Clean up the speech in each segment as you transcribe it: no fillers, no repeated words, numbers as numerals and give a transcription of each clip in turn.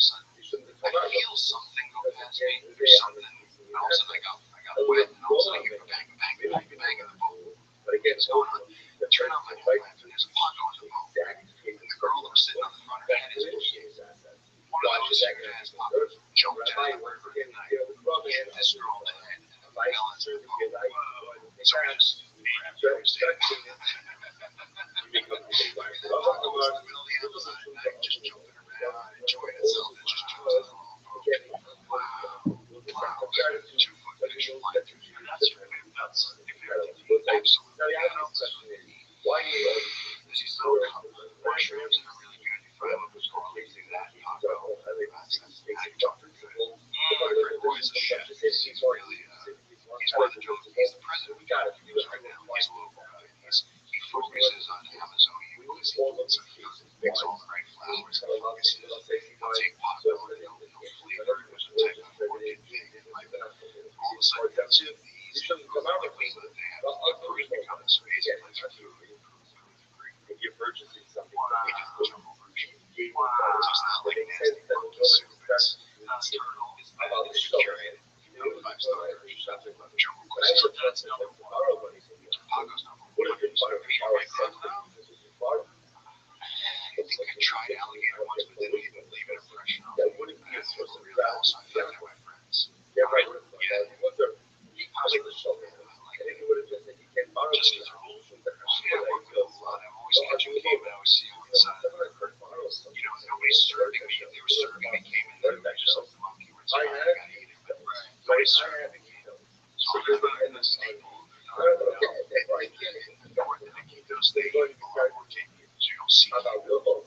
of a sudden, I feel something go past me. There's something, and all of a sudden I got wet, and all of a sudden I hear bang, bang, bang, bang in the boat. What's going on? I turn on my headlamp, and there's a pogo in the boat. And the girl that was sitting on the front of the head is one of those fast pogos jumped out of the river, and I hit this girl in the head, and I fell into the boat. So I just made very devastating. I was in the middle of the Amazon, and I just jumping around, enjoying itself, and just jumped in the boat. Wow. 2-foot fish flying through the air. That's absolutely there's these little mushrooms that are really good. You fry them up as well. They do that. Taco. That's Dr. Good. My friend Roy's a chef. He's really, he's one of the jokes. He's the president of the news right now. He's a local guy. He focuses on Amazonia cuisine. So he picks all the right flowers and focuses. He'll take Paco and he'll flavor it with a type of orchid thing. And like all of a sudden, it's these the queen that they have. Peru's become this amazing place for food. You're purchasing something. We do the jungle version. Wow. It's not like nasty monkey soup. It's turtle. It's curated. You know, 5-star version. Jungle Quest. That's number one. Pago's number one. What if you right crocodile? I think I tried alligator once, but didn't even leave an impression on me. That's really also I feel like my friends. Yeah, right. Yeah. I was like the show, man. Just because they're old. Yeah, I work with a lot. I'm always catching game, and I always see them inside. You know, nobody's serving me. If they were serving me, came in there, I just like the monkey where it's like, I gotta eat it, but nobody's serving me. So I'm not in the staple. Those things, you don't see people.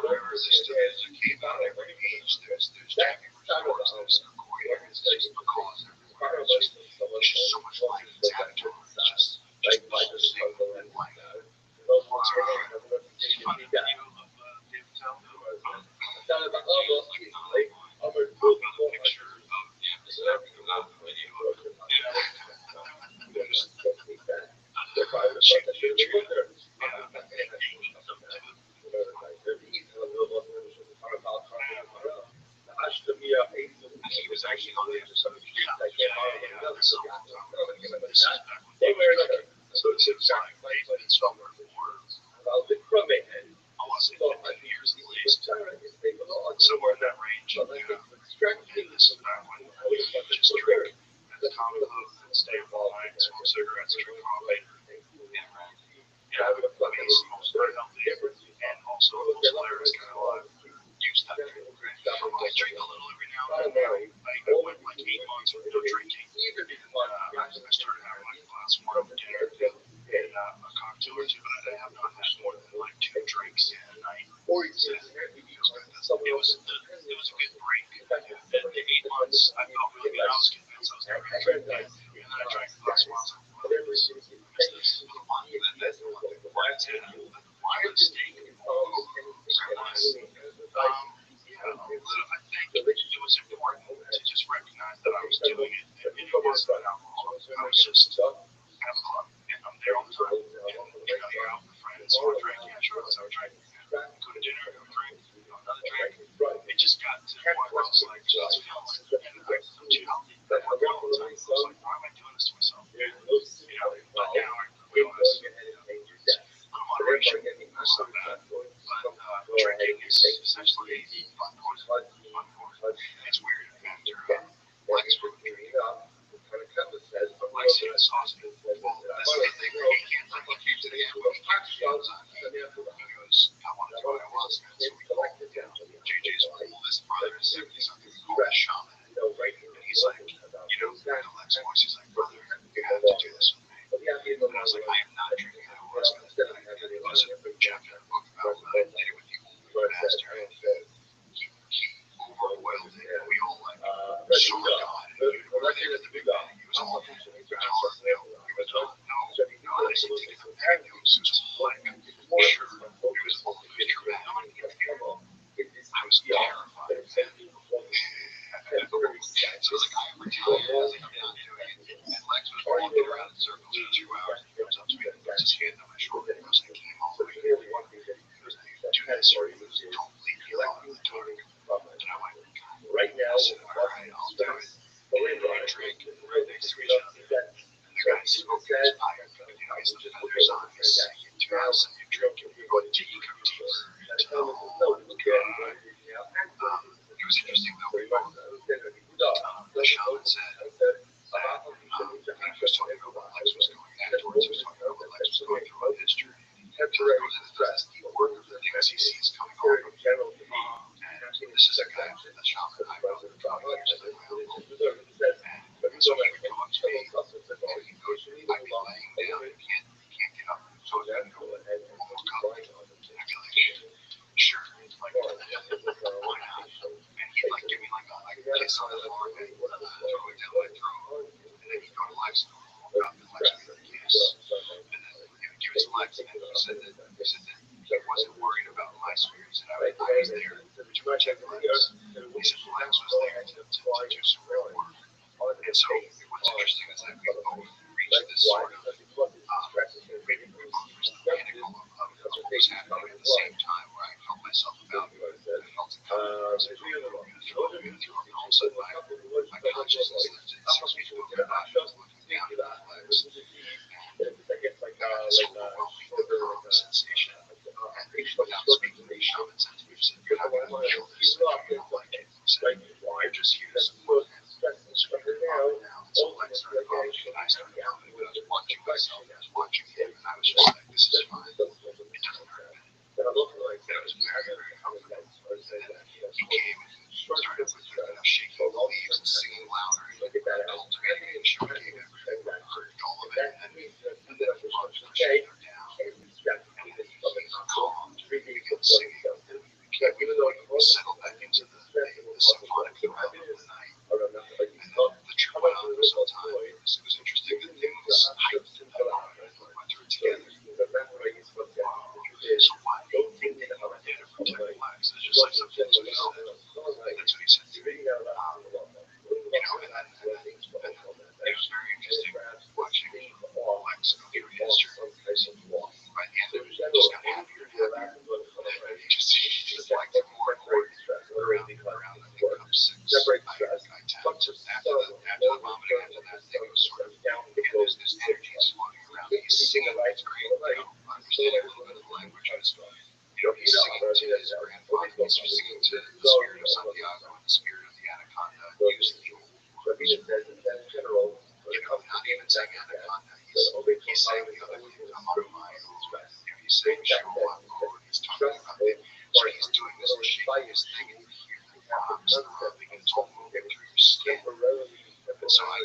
There's a cave out every beach. There's diving resorts. There's koi areas. There's macaws everywhere. It's just so much life. It's habitat. It's just life is single and like that. It's funny. I'll put a picture of the episode. Video of it. He was actually on the episode. So it's exactly it's somewhere for I want to say 15 years at least. Somewhere in that range. And this and that one. Just drink at the top of the hook and stay up all night, smoke cigarettes, drink coffee. Yeah, I mean, it's most very healthy. And also, it's hilarious kind of life. Use that. I drink a little every now and then. I went like 8 months with no drinking. I started having like a glass of wine for dinner and a cocktail or two, but I have not had more than like 2 drinks a night. It was a good break. And in 8 months, I felt really good. I was convinced I was never going to drink that. And then I drank a glass of wine. I think it was important to just recognize that I was doing it. And it wasn't alcohol. I was just have a club. And I'm there all the time. And you're out with friends. I would drink. Yeah, sure. I would drink. Go to dinner. I would drink. Another drink. It just got to the point where I was like, just feeling. And I'm too healthy. I work out all the time. I was like, why am I doing this to myself? But now I realize moderation is not bad. But drinking is essentially fun poison. It's weird after Lex broke drinking. But Lex even sauce me. Well, that's the thing. He can't like look you to the end. He goes, I wanted to know what I was. So we called it down. JJ's oldest brother is 70-something. We called him Shaman. And he's like, Lex voice. He's like, brother, you have to do this with me. And I was like, I am not drinking. I was going to die. It was a chapter in a book about later when he master and he overboiled it. And we all like, so my God. And we were there at the big bang. It was all he was no. I said, take it from there. It was just like, sure. It was all dramatic. I was terrified. So I was like, I ever tell you? I was like, I'm not doing it. And Lex was walking around in circles for 2 hours. He comes up to me and puts his hand on my shoulder and goes, I came all the way here. He goes, do this or he was completely out of the dark. And I guy smoked his pipe, has the feathers on, he's sitting in your house and you're drinking, you're going to eco deeper into the whole God. It was interesting though, we both, the shaman said, he was talking about what Lex was going afterwards, he was talking about what Lex was going through on his journey. He goes into this deep work of the things he sees coming off of him. And this is a guy, the shaman I know, for 20 years ago, my uncle. And so he would come up to me, and he goes, I'd be laying down, he can't get up. So I'd go, woke up, and I'd be like, sure, like, why not? And he'd like give me like a kiss on the forehead, throw it down my throat, and then he'd go to Lex and walk up, and Lex would give me a kiss, and then he would give it to Lex, and he said that he wasn't worried about my spirits, and I was there to protect Lex. He said Lex was there to do some real work. And so what's interesting is that we both reached this sort of, we both reached the pinnacle of what was happening at the same time, where I felt myself valued, I felt empowered, and all of a sudden my consciousness lifted 6 feet above my body, I was looking down at my legs, and I got this overwhelming calm sensation, and without speaking, the shaman said to me, he said, you're not going to feel this, you don't like it, he said, you're just here to support him. So I started talking, and I started coming, but I was watching myself, I was watching him, and I was just like, this is fine, it doesn't hurt me. And it was very, very comfortable. And then he came and he started with shaking the leaves and singing louder, and he built to me, and showed me everything, heard all of it, and then he was pushing her down, and then he calmed, we began singing, and we settled back into the symphonic rhythm of the night. And then the trip went on for some time. It was interesting that things heightened in that moment. We went through it together. So why do you think that you were there to protect lives? It's just like something that's what he said. That's what he said to me. And it was very interesting watching Lex go through his journey. By the end of it, he just got happier and happier. He just liked it more and more. Around I think cup 6, I tapped after the vomiting, after that thing, it was sort of, again, there's energies floating around. He's singing, it's great, understanding a little bit of the language. He's singing to his grandfather, he's singing to the spirit of Santiago and the spirit of the anaconda, using the old words. Not even saying anaconda, he's saying the other thing, Amarumayo, he's saying Shomako, he's talking about it. So he's doing this shaking thing, and you hear the knobs throbbing, and it's all moving through your skin. And so I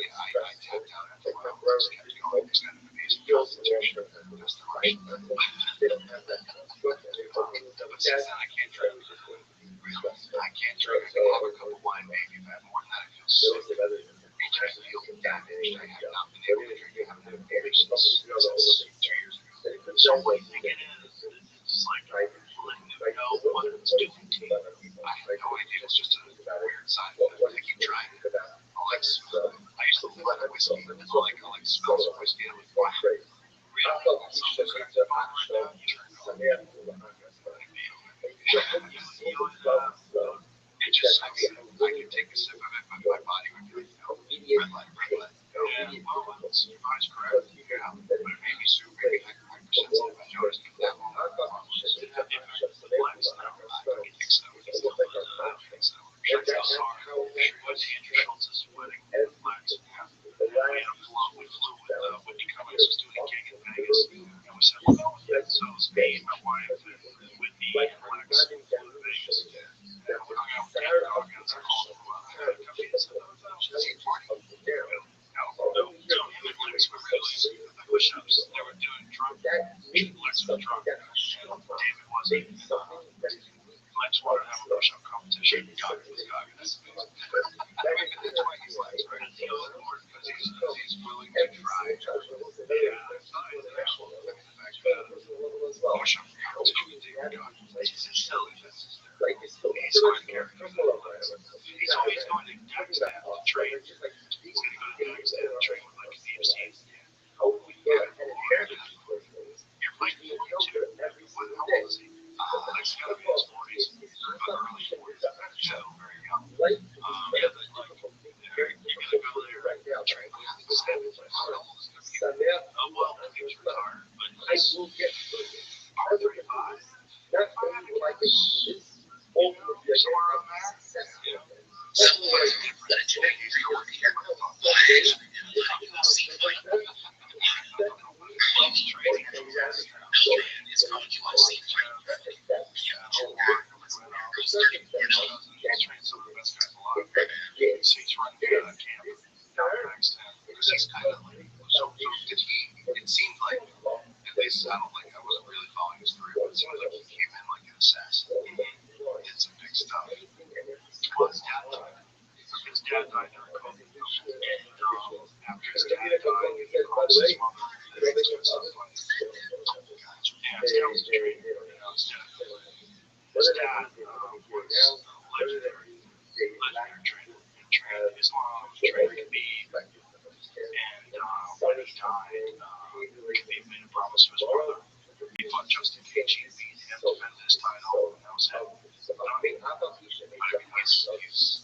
tapped out after a while, and kept going. It's kind of amazing constitution. That's the Russian. But since then, I can't drink. Really, I can't drink. I can have a cup of wine, maybe, but more than that, I feel sick. I feel damaged. I have not been able to drink. I haven't been able to since 2 years ago. So what do you think it is? It's like letting them know what it's doing to you. I have no idea. It's just a weird side of it. I keep trying it. I used to live on whiskey. I like smells of whiskey. I'm like, wow. Really? Something's going to fall right now. You turn it on. You feel it. It just, I can take a sip of it, but my body would be like, no, red light. No, well, your body's correct. Yeah, but it made me super hypersensitive. I noticed if that one flex, I don't think so. Was Andrew Schultz's wedding flex? We had a float. We flew with Whitney Cummings was doing a gig in Vegas, and we said, we'll go with it. So it was me, my wife, and Whitney, and Lex flew to Vegas. And we hung out with the dog, and I called him up, and I said, is he partying? No, him and Lex were really the push-ups. They were doing drunk. Lex was drunk. David wasn't. Lex wanted to have a push-up competition. God, that's amazing. That's why he's Lex, right? Because he's willing to try. Push-up competition with David God. It's silly. He's going to carry it. He's going to Dagestan to train. He's going to go to Dagestan to train with like DMC. You're fighting 42. How Well, he was retired, but he's R35. Somewhere around there. Yeah. So what's different? You're working here. Loves trading. It's probably what I see. He's trained some of the best guys alive. So he's running camp down in Pakistan. Because he's kind of like, so did he, it seemed like, at least I don't like, I wasn't really following his career, but it seemed like he came in like an assassin. Did some big stuff. Well, his dad died during COVID. And after his dad died, he promised his mother that he was going to stop playing. Yeah, his dad was a trainer. His dad was legendary trainer. Islam, trained Khabib. And when he died, Khabib made a promise to his brother. He fought Justin Gaethje and beat him, defended his title, and that was it. He's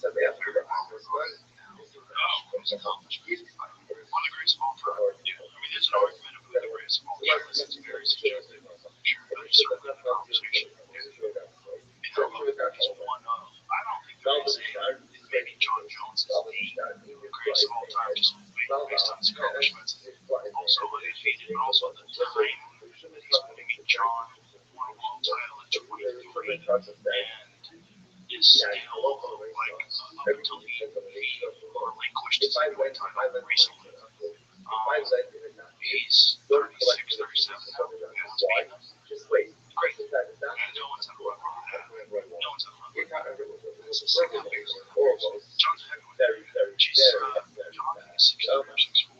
very well regarded now. His accomplishment. One of the greatest of all time. Yeah. I mean, there's an argument of who the greatest of all time is. It's very subjective. Sure, but it's certainly the conversation. He's one of, I don't think there is maybe John Jones is the greatest of all time, just based on his accomplishments. Also undefeated, but also the time that he's putting in. John won a world title at 23 and is still like up until he relinquished his heavyweight title recently. He's 36, 37 now. Great. And no one's had a run on that. No one's had a run on that. John's a heavyweight. She's John is 6'4", 6'4".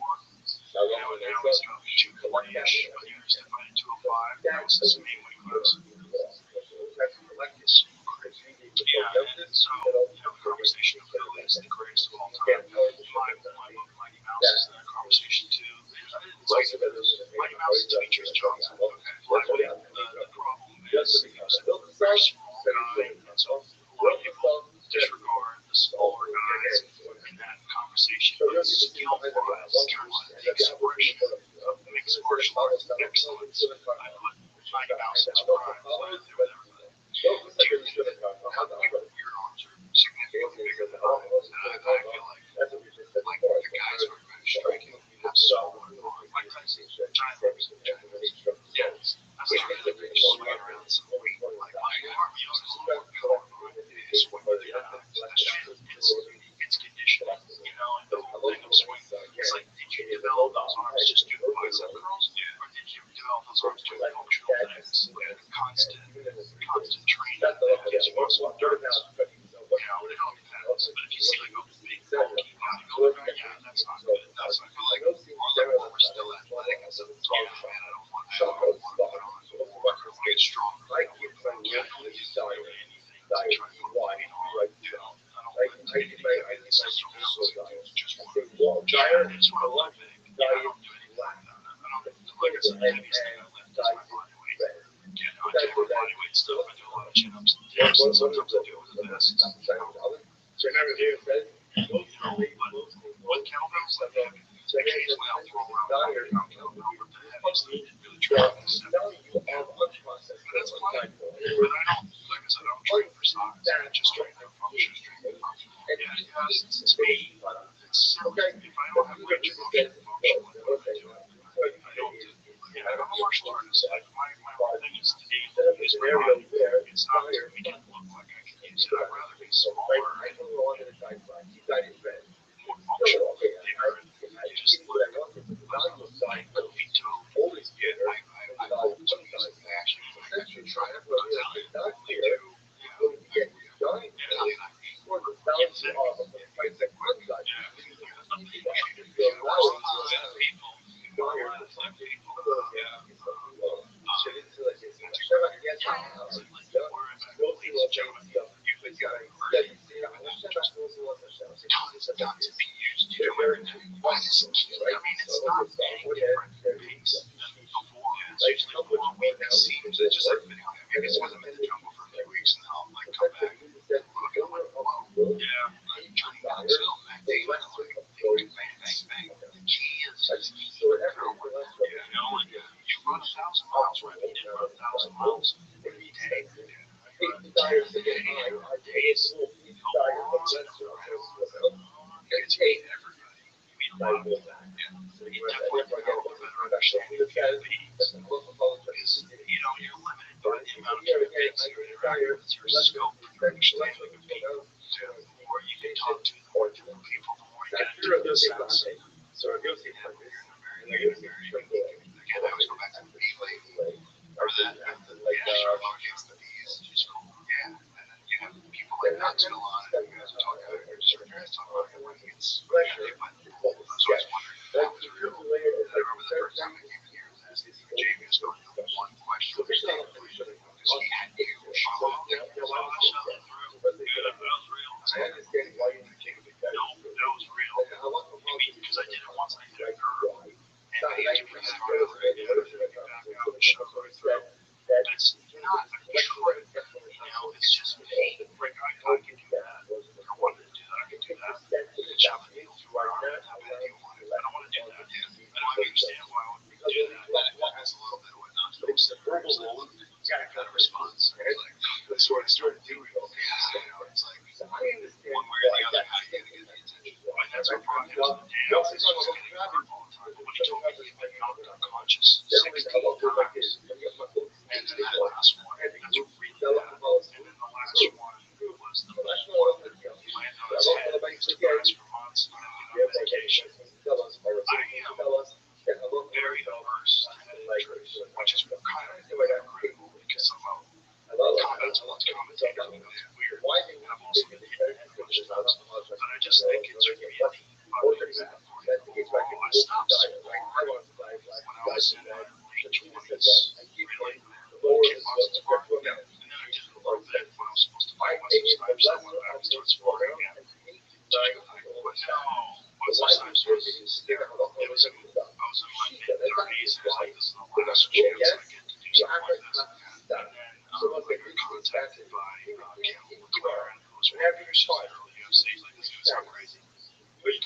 Now he's got 240-ish, but he used to fight at 205. That was his main weight class. Yeah, and so, the conversation of who is the greatest of all time. My book, Mighty Mouse, is that conversation too. Mighty Mouse features Johnson. The problem is he was a very small guy, and so a lot of people disregard the smaller guys in that conversation. But skill-wise, the mixed martial arts excellence, I put Mighty Mouse in his prime with everybody. Your arms are significantly bigger than mine, and I feel like the guys who are good at striking have so much more. Mike Tyson, giant arms. Yeah, that's not really big swing around some weight. Like my arm uses a little more power behind it. It's when you get that shit. It's conditioning, and the whole thing of swing. It's like, did you develop those arms just do the bicep curls, or did you develop those arms doing functional things? Constant training that gives you muscle endurance. It all depends. But if you see like a big bulky bodybuilder guy, yeah, that's not good. That's not good. Like, or we're still athletic as a man, I don't want to put on or get stronger. I can't really do anything to try to put weight on. I don't want to take anything system else. Just one. Yeah, it's one of one thing. Yeah, I don't do anything like that. I don't, like I said, the heaviest thing I lift is my body weight. I do my body weight stuff. I do a lot of chin-ups and dips, and sometimes I do it with a vest. With kettlebells, like occasionally I'll throw around a 100-pound kettlebell, but the heaviest thing didn't really try to accept. But that's fine. But I don't, like I said, I don't train for size. I just train for function. Yeah, to me, it's silly. If I don't have range of motion and function, what am I doing? I don't do. Yeah, I'm a martial artist. My whole thing is to be able to use my body. It's not to make it look like I can use it. I'd rather be smaller and more functional, bigger, and just look like goofy tone. Yeah, I hope to use it actually. I should try it, but I'll tell you, I only do. It's not any different pace than before. It's usually 4 weeks. It seems it's just like maybe it's because I'm in the jungle for a few weeks and I'll like come back. I'm like, whoa, yeah, I'm turning back still. Bang, bang, bang, bang. The key is, 1,000 miles, right? He did run 1,000 miles every day. Days, no morons, no rounds. It's hate everybody. You meet a lot of people. Yeah. You definitely develop a better understanding of human beings. Because, you're limited by the amount of human beings that you're interacting with. Your scope for your understanding of people. The more you can talk to, the more different people, the more you get a different sense. So you're in a very, again, I always go back to the bee lady, or that, sure, against the bees, she's cool, yeah. And then you have people like that too, a lot of you guys are talking about, certain guys talk about it when it gets, but I was always wondering if that was real. I remember the first time I came in here, I was asking Jamie, was going to the one question, because he had you, that was real. I understand why you think that was real. I mean, because I did it once, I did a girl, and I used to bring that over, and back out and show her through. But it's not a trip, it's just me. Like, I can do that. If I wanted to do that, I could do that. And shove a needle through our arm, how bad do you want it? I don't want to do that. I don't understand why I would do that. That has a little bit of what not to do. You got a better response. That's what I started doing. It's like, one way or the other, how do you get the attention? And that's what brought him to the dance. He's just getting hurt all the time. But when he told me he'd been knocked unconscious 16 times, and then that last one, that's really bad. And then the last one was the most one that he landed on his head. He was depressed for months, and then on medication. I am very averse to head injuries, which is kind of critical because I'm commentating, it's weird. And I've also been hitting head coaches, but I just think it's really ugly bad for you. I stopped when I was in my late 20s, really. Kickboxing sport, and then I did a little bit when I was supposed to fight Wesley Snipes, so I went back and started sporting again. But no, Wesley Snipes I was in my mid-30s, and I was like, this is the last chance I get to do something like this. And then I got contacted by Campbell McLaren, who was one of the early UFC. He's like, this dude's so crazy. He was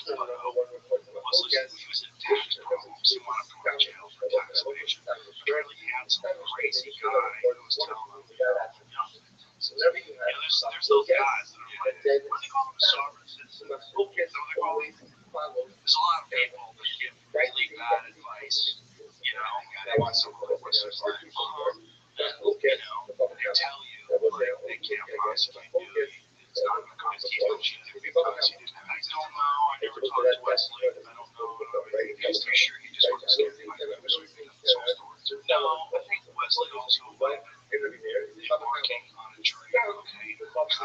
in tax problems. He wound up going to jail for tax evasion. Apparently, he had some crazy guy who was telling him, so there's those guys that are like, what do they call them? Sovereign citizens. Is that what they call them? There's a lot of people that give really bad advice. They want some of the listeners like, they tell you, like, they can't prosecute you. It's not going to constitute you because you didn't have. I don't know. I never talked to Wesley. I don't know. I'm pretty sure he just wasn't scared of my No, I think Wesley also might have been embarking on a journey of cocaine or college,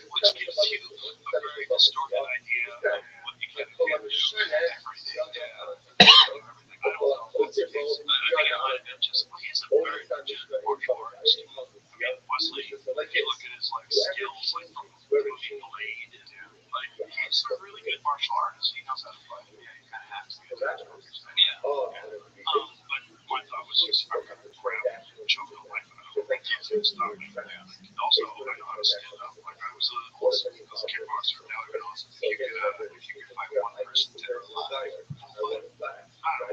which gives you a very distorted idea of what you can do. Everything. I don't know if that's the case. I mean, it might have been just. He's a very legitimate martial artist. I mean, Wesley, if you look at his skills, from moving blade, he's a really good martial artist. He knows how to fight. Yeah, you kind of have to be a good artist. Yeah. But my thought was just, I'm going to grab and choke the life out of him. It's not me. Also, I know how to stand up. Like, I was a kickboxer. Now I realize if you could fight one person dead or alive, I don't want to do that. I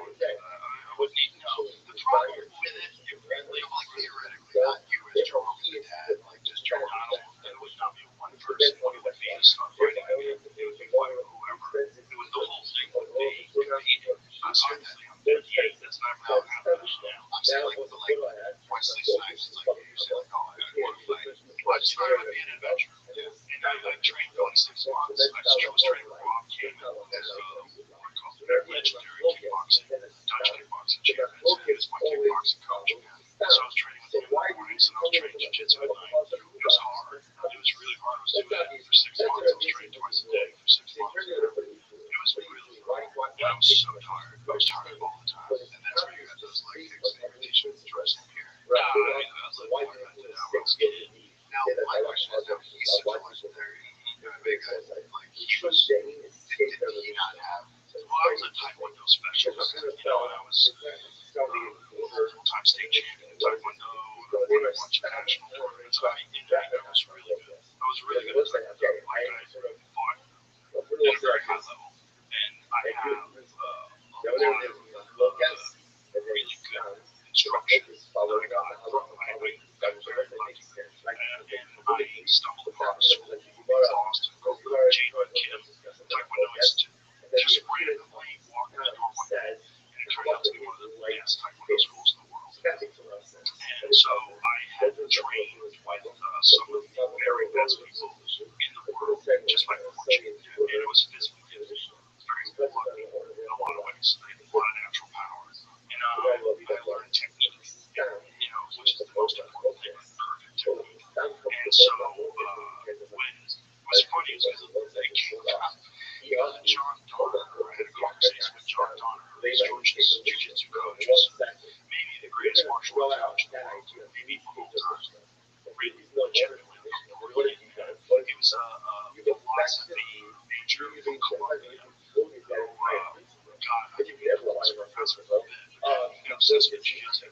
wouldn't even know. The problem with it, theoretically, not you as Joe Rogan's dad, just Joe Donald, it would not be one person. It would be a start fighting. It would be whoever. The whole thing would be competing. Obviously, I'm 58. That's not how it happens now. I'm saying, Wesley Snipes, it's like you said, oh, I want to fight. I just thought it would be an adventure. And I trained for 6 months. I was training with Rob Kamen, who's legendary kickboxing, Dutch kickboxing champion. He was my kickboxing coach. So I was training with him in the mornings, and I was training jiu-jitsu at night. It was hard. It was really hard. I was doing that for 6 months. I was training twice a day for 6 months. It was really hard. And I was so tired. I was tired all the time. And that's where you had those fixations, dressing here. I was like, I was getting. Now, my question is, he's such a legendary big guy. He was, did he not have? Well, I was a Taekwondo specialist. I was full-time state champion in Taekwondo. I won a bunch of national tournaments. I was really good. I was really good at Taekwondo. I fought at a very high level. And I have a lot of really good basically one of the best taekwondo schools in the world. And so I had to train with some of the very best people in the world just by fortune. And it was physically very lucky in a lot of ways. I had a lot of natural power. And I learned technique, which is the most important thing, perfect technique. And so what's funny is because it came up, John Donner, I had a conversation with John Donner, who's George's jiu-jitsu coach, who's maybe the greatest martial arts coach in the world, maybe of all time. Really legitimately. He was a philosophy major from Columbia who, God, I think he was a professor for a bit, obsessed with jiu-jitsu.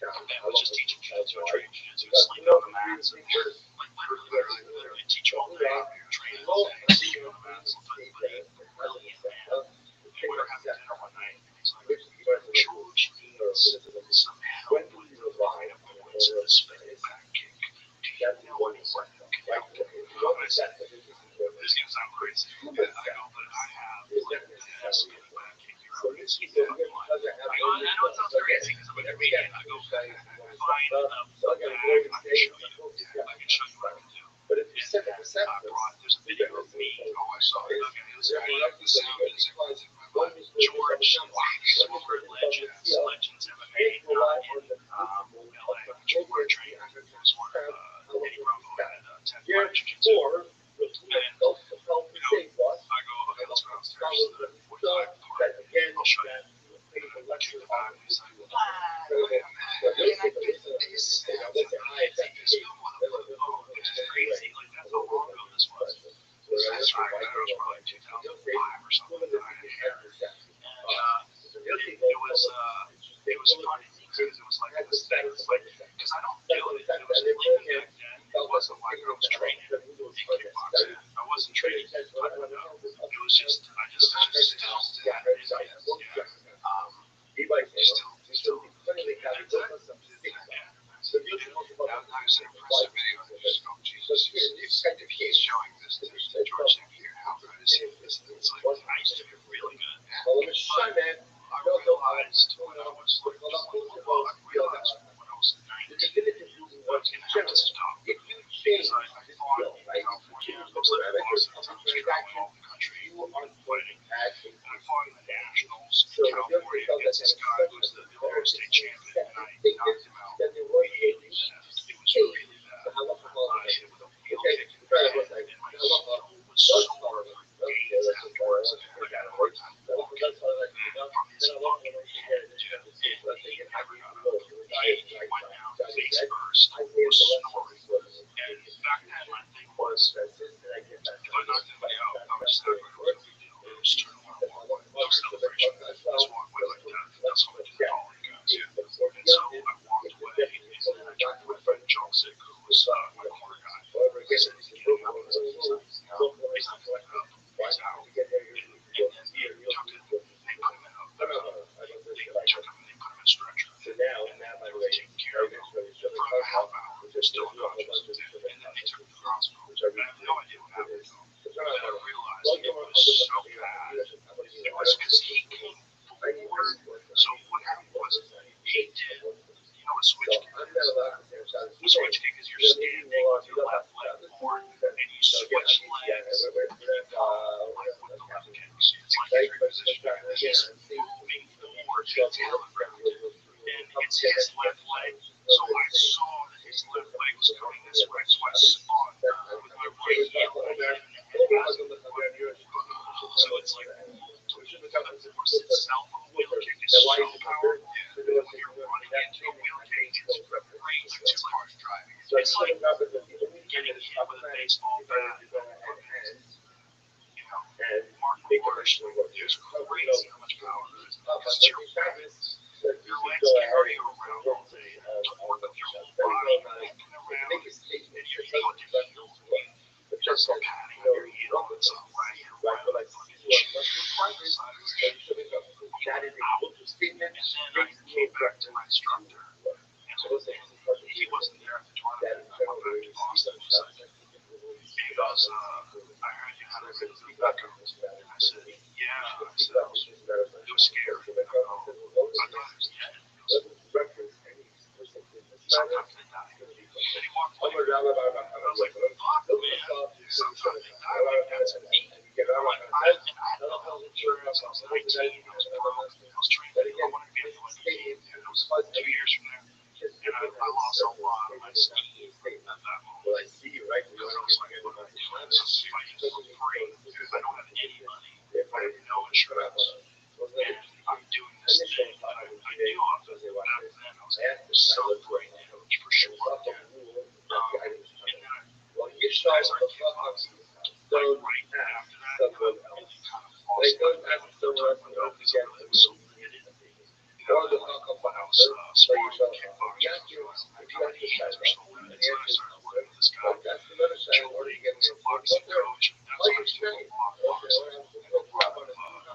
And was just teaching jiu-jitsu and training jiu-jitsu, sleeping on the mats, and literally teach all day, train all day, sleeping on the mats, but he's a brilliant man. And we were having dinner one night, and he's like, George needs some help with the line of points in this spinning back kick. Do you know anyone who can help him? I said, this is going to sound crazy. I go, but I have like the spinning back kick here. I go, I know it sounds crazy because I'm a comedian. I go, find a bag, I can show you. I can show you what I can do. And there's a video of me. Oh, I saw it. Okay, it was the sound is George, former Legends MMA in LA. George trained. He was one of Eddie Bravo had 10 fight jiu-jitsu. And I go, okay, let's go downstairs to the 45 part. I'll show you. I kick the bag, and he's like, wow, man, can I get this? Which is crazy. Like, that's how long ago this was. That's right. It was probably 2005 or something that I had hair. And it was funny because it was like this thing. Because I don't feel it. It was like back then. It wasn't like I was training in kickboxing. I wasn't training in taekwondo. It was just, I just still had it. Still. So the was an impressive video. Oh, Jesus. If he's showing this to George here, how good is he? It's like, I used to be really good. But I realized when I was like, when I was 19, I was going to have to stop. Because I fought in California, I was like Boston, I was traveling all the country, fighting. And I fought in the Nationals in California against this guy who was the Illinois State champion, and I knocked him out. It was really bad. I hit him with a wheel kick in the head, and my heel was sore for days afterwards. I got a hard time walking from this look, and he never got up. He went down face first, was snoring. And back then, my thing was, if I knocked anybody out, I was just not going to do a big deal. I was just turn around and walk away. No celebration. Just walk away like that. That's how I do the calling guys. And so I walked away, and then I turned to my friend Josic, who was my corner guy. I said, he's getting up. He's not going up. He's out. And then they took him, they put him in they took him and they put him in a stretcher. And they were taking care of him for about a half hour. Still unconscious. And then they took him to the hospital. I have no idea what happened to him. And I realized it was so bad. It was because he came forward. So what happened was he did, a switch kick is? A switch kick is you're standing with your left leg forward and you switch legs and you pull like with the left kicks. It's like every position he's moving forward to tail the ground. And it's his left leg. So I saw that his left leg was coming this way, so I spun with my right heel and hit him in the head as it went. So it's like, the force itself of a wheel kick is so powerful. And when you're running into a wheel kick, it's great. Like two cars driving. It's like getting hit with a baseball bat from Mark Marsh. There's crazy how much power there is. Because it's your legs. Your legs carry you around all day. To work with your whole body, moving around, and you're able to heal. Just patting on your heel, it's a right here, right leg, fucking right side of his head. And then I came back to my instructor, and he wasn't there at the tournament. I went back to Boston. He goes, I heard you had a bit of feedback on this. And I said, yeah. I said, it was scary. I thought drives the head. Doesn't reference any specific business matter. It's going to be frustrating. And he walked away. I was like, fuck, man. Sometimes they die like that to me. I had no health insurance. I was 19. I was broke. I was training. I wanted to be a fighter. And it was 2 years from there. And I lost a lot of my skiing at that moment. Well, I see, right? Because I was like, look, I'm just fighting for free. I don't have any money. I have no insurance. And I'm doing this thing that I knew of back then. I was so great coach for sure. And then as our kickboxing right after that, someone else kind of lost because I was so committed. When I was sparring kickboxing, I got the shots were so bad. So I started working with this guy, Jordan, he's a boxing coach. That's when I started a lot of boxing. And a lot of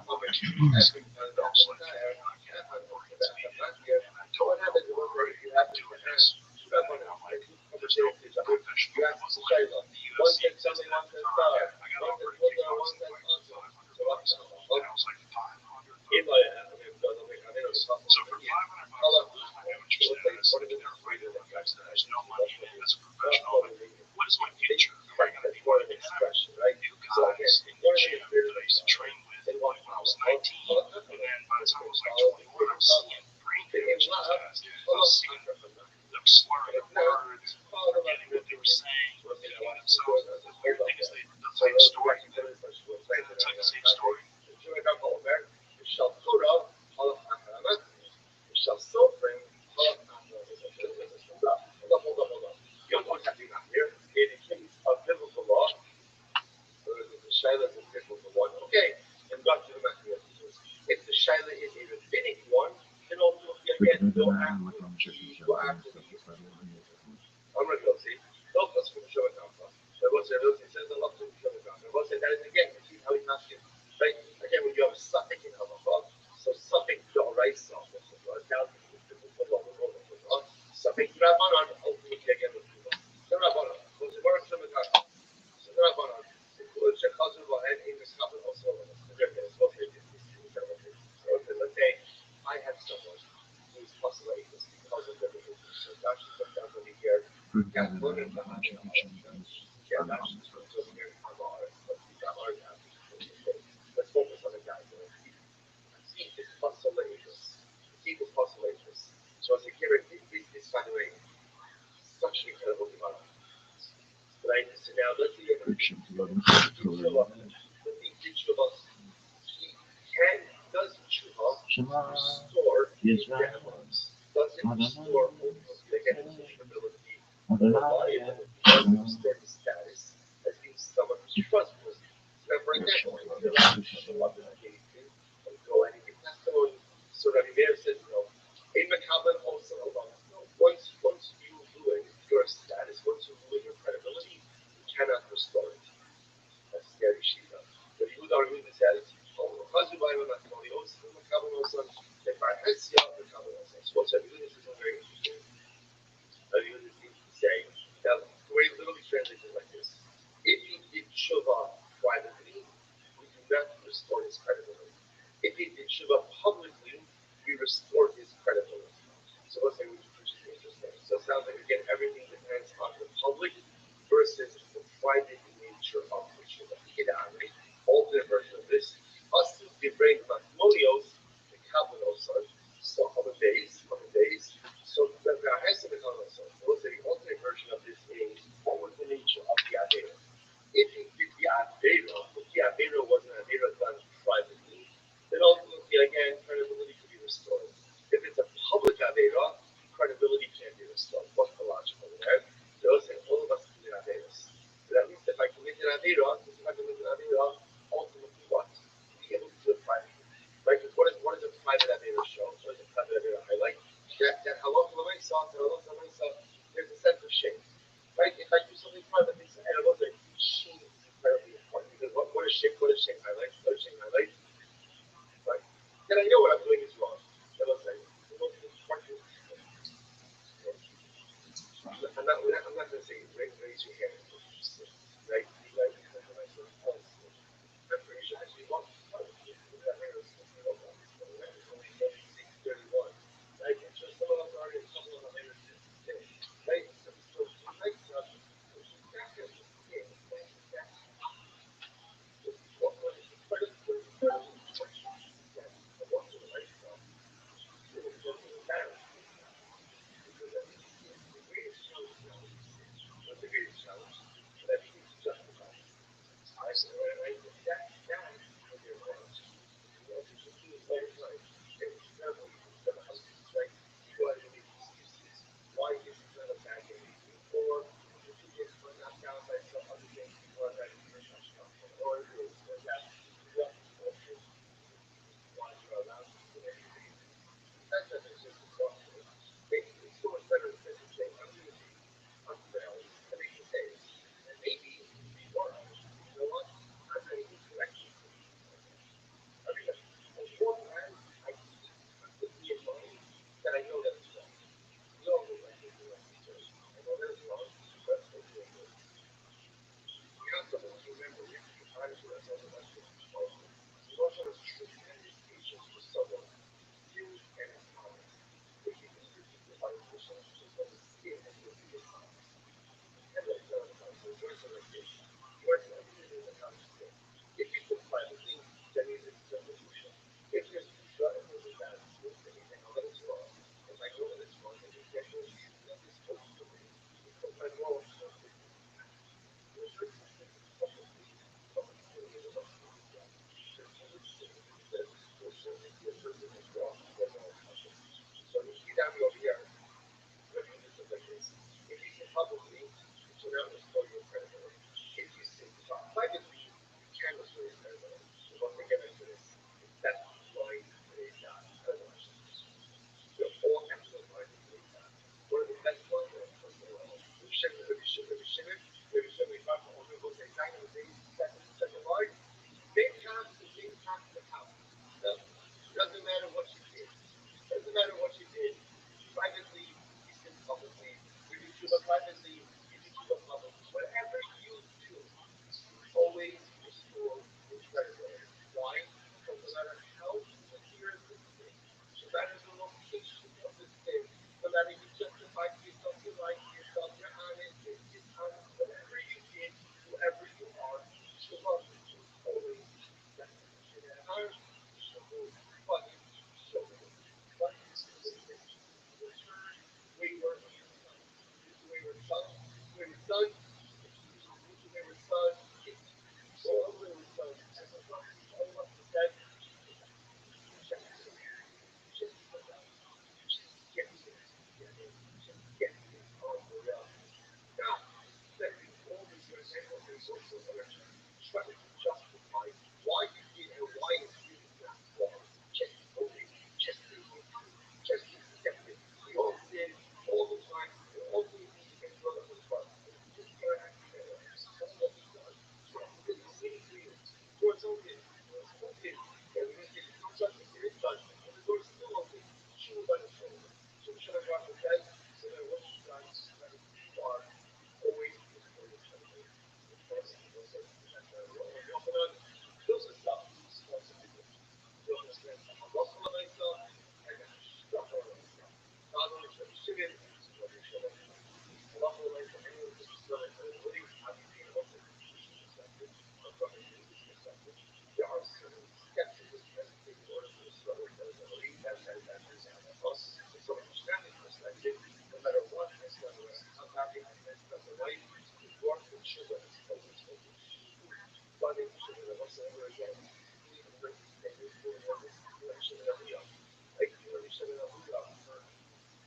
opportunities. And I was like, I'm working with me. And I told him, we're ready to do this. And I'm like, there's no professional. It wasn't like the UFC existed at the time. I got offered a kickboxing fight for $500. And I was like, $500? So for $500, I'm interested in this. And they're afraid of the guys that there's no money in it as a professional. What is my future? Am I going to be one of the new guys in the gym that I used to train with when I was 19? And then by the time I was like 21, I was seeing brain damage in his ass. I was seeing them slurring words, forgetting what they were saying, repeating themselves. The weird thing is they'll tell you a story, and then they'll tell you the same story. Okay, and got to the mechanism. If the Shaila is a rabbinic one, then ultimately again, go after the I'm going to go see. Don't let's go show it down. What's it? It says the love to show it down. What's it? That is again, you see how he's not getting, right? Again, when you have a suffix in halacha, so suffix doraisa, suffix rabbanon, ultimately again, the rabbanon. What's the word? So the rabbanon. Let's say I have someone who's possibly because of the so that's just over here. Let's focus on the guy. Keep is postulatus. Keep is postulatus. So as a kid, this by the way, such an incredible development. Right? So now let's see if does Tshuva restore his damage? Does it restore again his ability, does it restore his status as being someone who's trustworthy? So for example, go and give testimony. So Rabbi Meir says, in Makabel also alone. Once you ruin your status, once you ruin your credibility, you cannot restore it. That's scary shit. But you would argue this as, because you buy one of the Makabel also, if I had seen the Makabel also. So what's Rabbi Meir is very interesting. Rabbi Meir seems to say, now the way it literally translates is like this. If you did Tshuva privately, we do not restore his credibility. If he did Tshuva publicly, we restore his credibility. So let's say which is interesting. So it sounds like again everything depends on the public versus the private nature of the Tshuva. Right? Alternate version of this. Us the brain matmonios, the kabbanosos, so on the days. So the has to become also. Let's say the alternate version of this is what was the nature of the Avera. If he did the Avera, if the Avera was an Avera done privately, then ultimately again credibility could be restored. If it's a public Avera, credibility can't be restored. What's the logic over there? They'll say all of us commit Averas. So that means if I commit an Avera, ultimately what? Be able to do it privately. Right? Because what does a private Avera show? What does a private Avera highlight? That halach l'maisa, there's a sense of shame. Right? If I do something privately, and I was like, shame is incredibly important. Because what is shame? What does shame highlight? Right? Then I know what I'm doing is wrong. I was like, I'm not going to say raise your hand. Right? I'm pretty sure I see one. privately, you sin publicly. You do tshuva privately, you do tshuva publicly. Whatever you do, always restore your credibility. Why? Because no matter how severe the sin, no matter the location of the sin, no matter you justify to yourself, you lie to yourself, you're honest, you're dishonest, whatever you did, whoever you are, tshuva will always accept it. Shenehar, shamur, funny, shamur. Funny is the sin to return wayward sons. This is wayward son, wayward son, this is wayward son, kids. All wayward sons, as the prophet said, just just get it together. Just get it on the rail. Not spending all of your mental resources and energy trying to justify why you did and why it's really not wrong. Just own it. Just admit it. Just accept it. We all sin all the time. We all do things against brother or trust. Just interact together. That's what we've done. Because it's really clear. The door's open. The door's open. And we just say there's no judgment. There is judgment. And the door's still open. Shul by the shoulder. So the Shulchan Aruch says, no matter what you've done, no matter who you are, always restore your credibility. Yochanan kills himself. He wants to do this. He understands the halacha on myself and the hashkafa on myself. Not only Rabbi Shimon, Rabbi Shimon, halacha on myself. Anyone who destroys credibility, obviously in halacha is perspective, but from a Jewish perspective, there are certain steps that this has to take in order to restore their credibility. That is us. And from an Islamic perspective, no matter what has done, no matter how badly I messed up in life, the door for tshuva is always open. Funny, shimon ever again. Even the person saying this for this, shimon avuya. Like shimon avuya for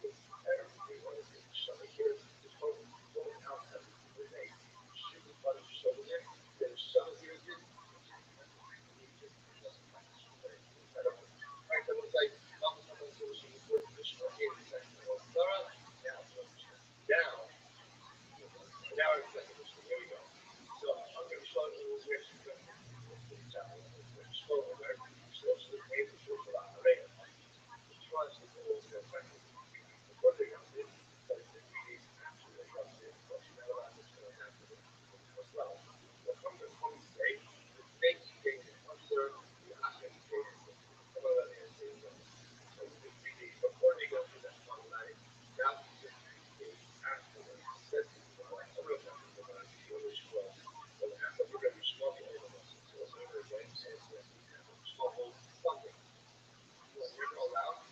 every one of his shana years, just going out every single day, shooting fun of shoulder. Then shana here did. He just doesn't practice shana. It's incredible. Right, I was like, I'm someone who was before the mission of him, that's the most thorough. Now, now, now it's second mission. Here we go. So I'm going to show you where she's going to the chapel. Show her where she goes to the name of the Area. The trust is always going to practice 3 days before they got it, but it's the 3 days after they got it. So she's not allowed to spend after the as well. So from the 20th day, the next day is under the Ashen day. Some of them say so. So it's the 3 days before they go to that one night. Now it's the 3 days afterwards. That's the one. I wrote down the one. The other Shmuel. But after the Rebbe Shmuel, the other one. So it's over again. So it's Shmuel Sunday. You're allowed.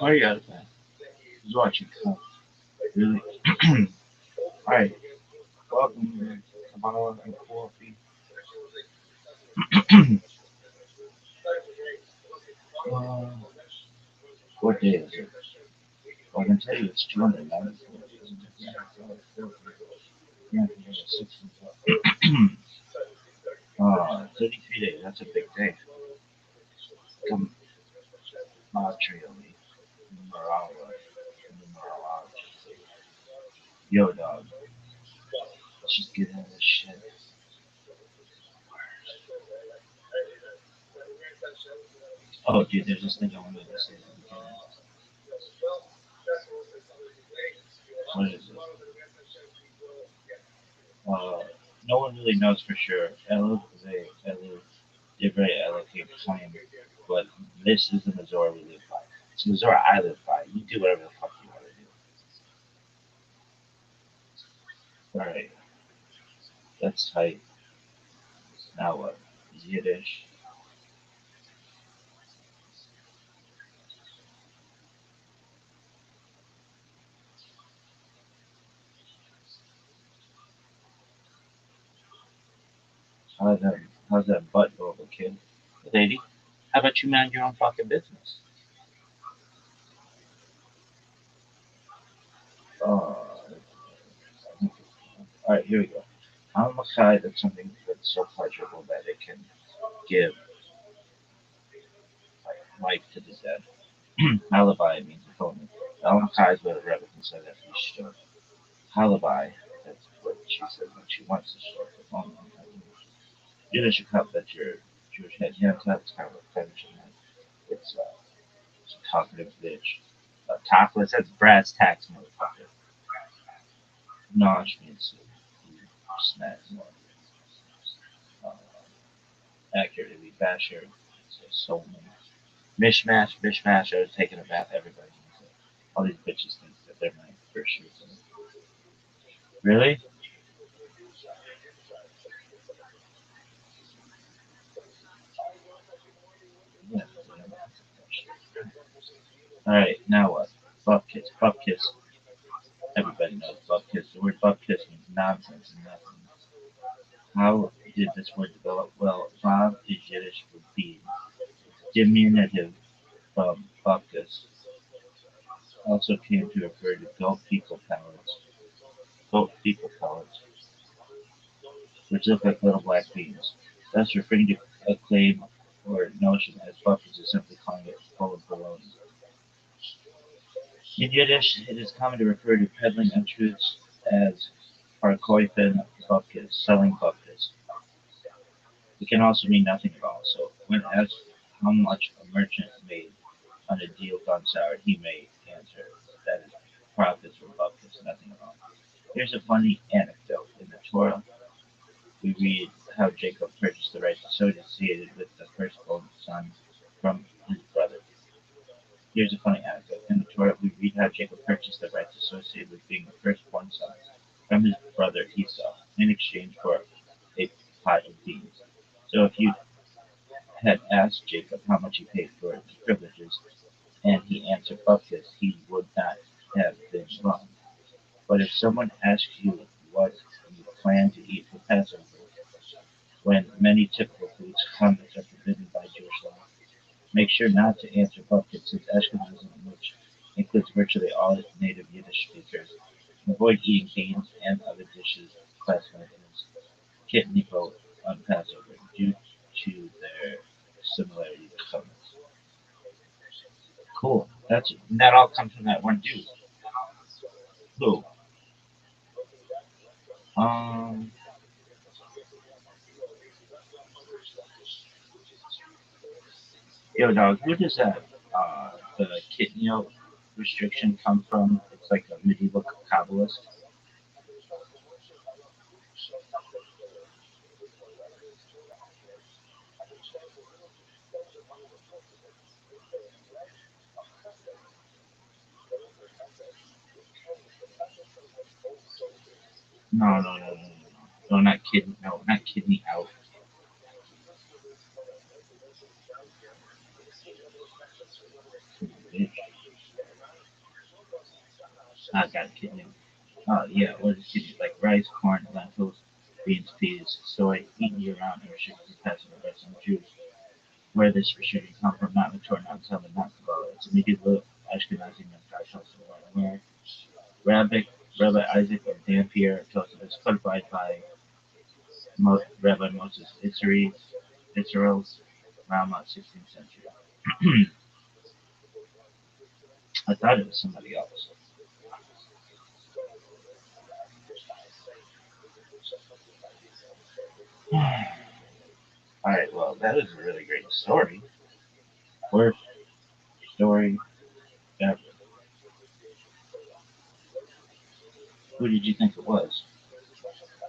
Oh yeah, he's watching. Really? Alright, welcome to Bottle and Coffee. uh, what day is it? Well, I can tell you it's 294 days. Yeah, 33 days. That's a big day. Come, matriarchy, numerology. Yo, dog, let's just get into this shit. Oh, dude, there's this thing I wanted to say. What is it? Uh, no one really knows for sure. Elu, Elohim claim, but this is the Missouri we live by. It's Missouri I live by. You do whatever the fuck you want to do. Alright, that's tight. Now what? Yiddish. How's that, how's that butt over, kid? Lady, how about you mind your own fucking business? Oh, alright, here we go. I'm a guy that's something that's so pleasurable that it can give life to the dead. Alibi means atonement. Al-Makai is what a Rebbe can say that he should. Alibi, that's what she says when she wants to show atonement. Yiddish cup that your Jewish head. Yeah, that's kind of a fetish in that. It's a talkative bitch. Topless, that's brass tacks, motherfucker. Nosh means smack. Uh, accurately, basher. So mishmash, mishmash. I was taking a bath. Everybody knows it. All these bitches think that they're my first shoes. Really? Alright, now what? Bupkis. Bupkis. Everybody knows bupkis. The word bupkis means nonsense and nothing. How did this word develop? Well, Bob is Yiddish for bean. Diminutive from bupkis also came to refer to goat fecal pellets, which look like little black beans, thus referring to a claim or notion as bupkis is simply calling it full of baloney. In Yiddish, it is common to refer to peddling untruths as verkaufen bupkis, selling bupkis. It can also mean nothing at all. So when asked how much a merchant made on a deal gone sour, he may answer that his profits were bupkis, nothing at all. Here's a funny anecdote. In the Torah, we read how Jacob purchased the rights associated with the firstborn son from his brother. Here's a funny anecdote. In the Torah, we read how Jacob purchased the rights associated with being the firstborn son from his brother Esau in exchange for a pot of beans. So if you had asked Jacob how much he paid for his privileges, and he answered bupkis, he would not have been wrong. But if someone asks you what you plan to eat for Passover, when many typical foods come that are forbidden by Jewish law, make sure not to answer bupkis, since Ashkenazism, which includes virtually all native Yiddish speakers, avoid eating beans and other dishes classified as kitnipo on Passover due to their similarity to hummus. Cool. That all comes from that one dude. Who? Um, Yo, dog. Who does that? The kitnio restriction come from? It's like a medieval kabbalist. No, no, no, no, no, no. No, not kidney. No, not kidney out. Bitch. I got kidney. Yeah. What is kidney? Like rice, corn, lentils, beans, peas, soy, eaten year-round, and restricted to Passover by some Jews. Where this restriction come from? Not in the Torah, not in Talmud, not in Kabbalah. It's a medieval Ashkenazi midrash, also where Rabbi, Rabbi Isaac of Dampier tells us it's codified by Rabbi Moses Israel's around 16th century. I thought it was somebody else. All right, well, that is a really great story. Worst story ever. Who did you think it was?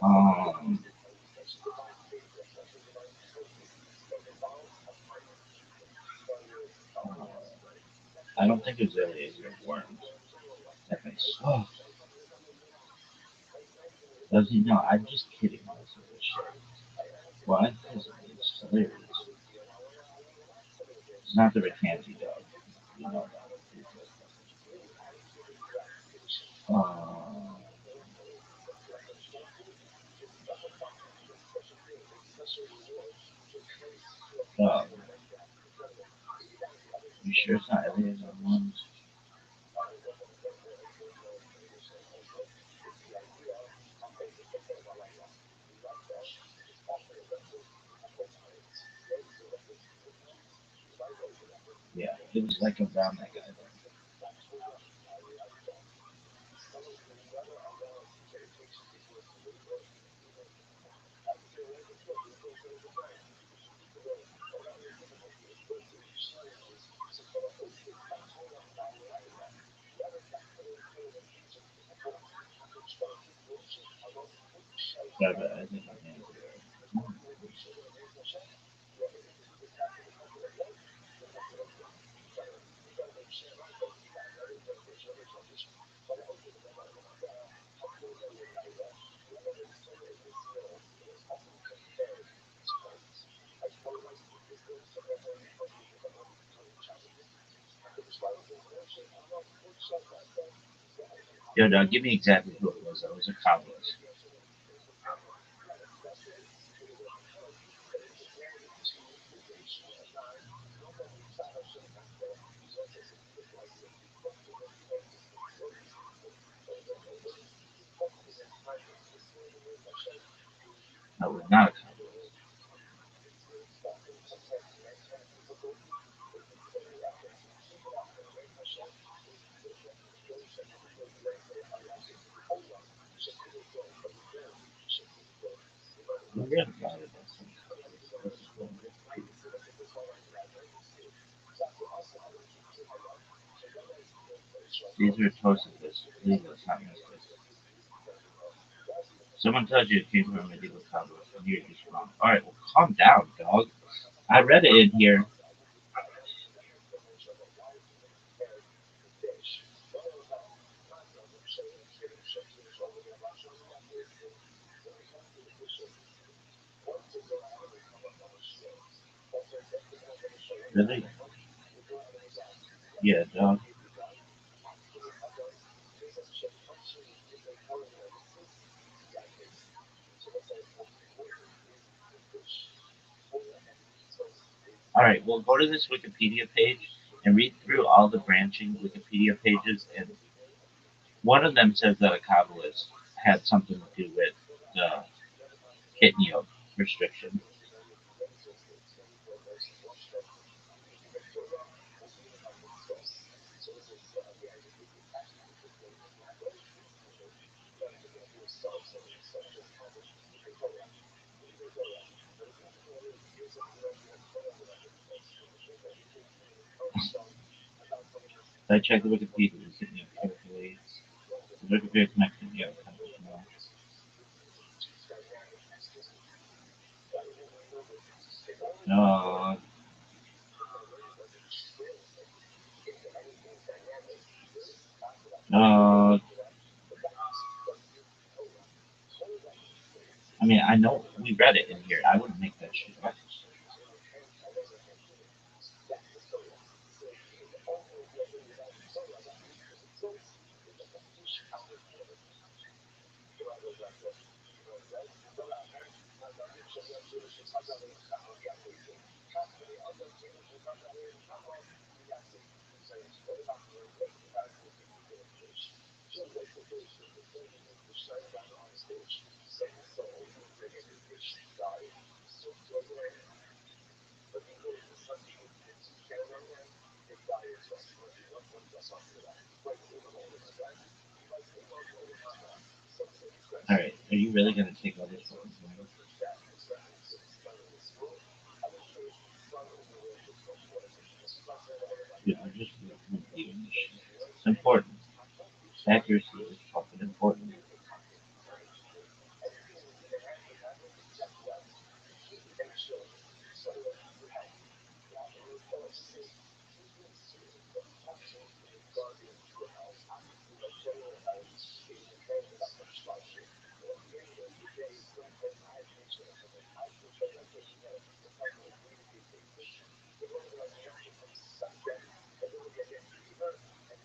Um, uh, I don't think it was Eliezer Worms. That makes oh, does he know? I'm just kidding. Most of this shit. Why? Because it's hilarious. It's not the Ricanti dog. You know that. You sure it's not Eliezer Worms? Yeah, it was like around that guy. But I think I can. Yo, dog, give me exactly who it was. It was a Kabbalist. No, it was not a Kabbalist. I read about it. These are Tosafists, legalists, not mystics. Someone tells you it came from a medieval Kabbalist, and you're just wrong. Alright, well, calm down, dog. I read it in here. Really? Yeah, dog. Alright, well, go to this Wikipedia page and read through all the branching Wikipedia pages, and one of them says that a Kabbalist had something to do with the kidney restriction. I checked the Wikipedia, kidney carefully. The Wikipedia connection, yeah, no, no. I mean, I know we read it in here. I wouldn't make that shit up. All right, are you really gonna take all this fucking time? Dude, you're just repeating this shit. It's important. Accuracy is fucking important.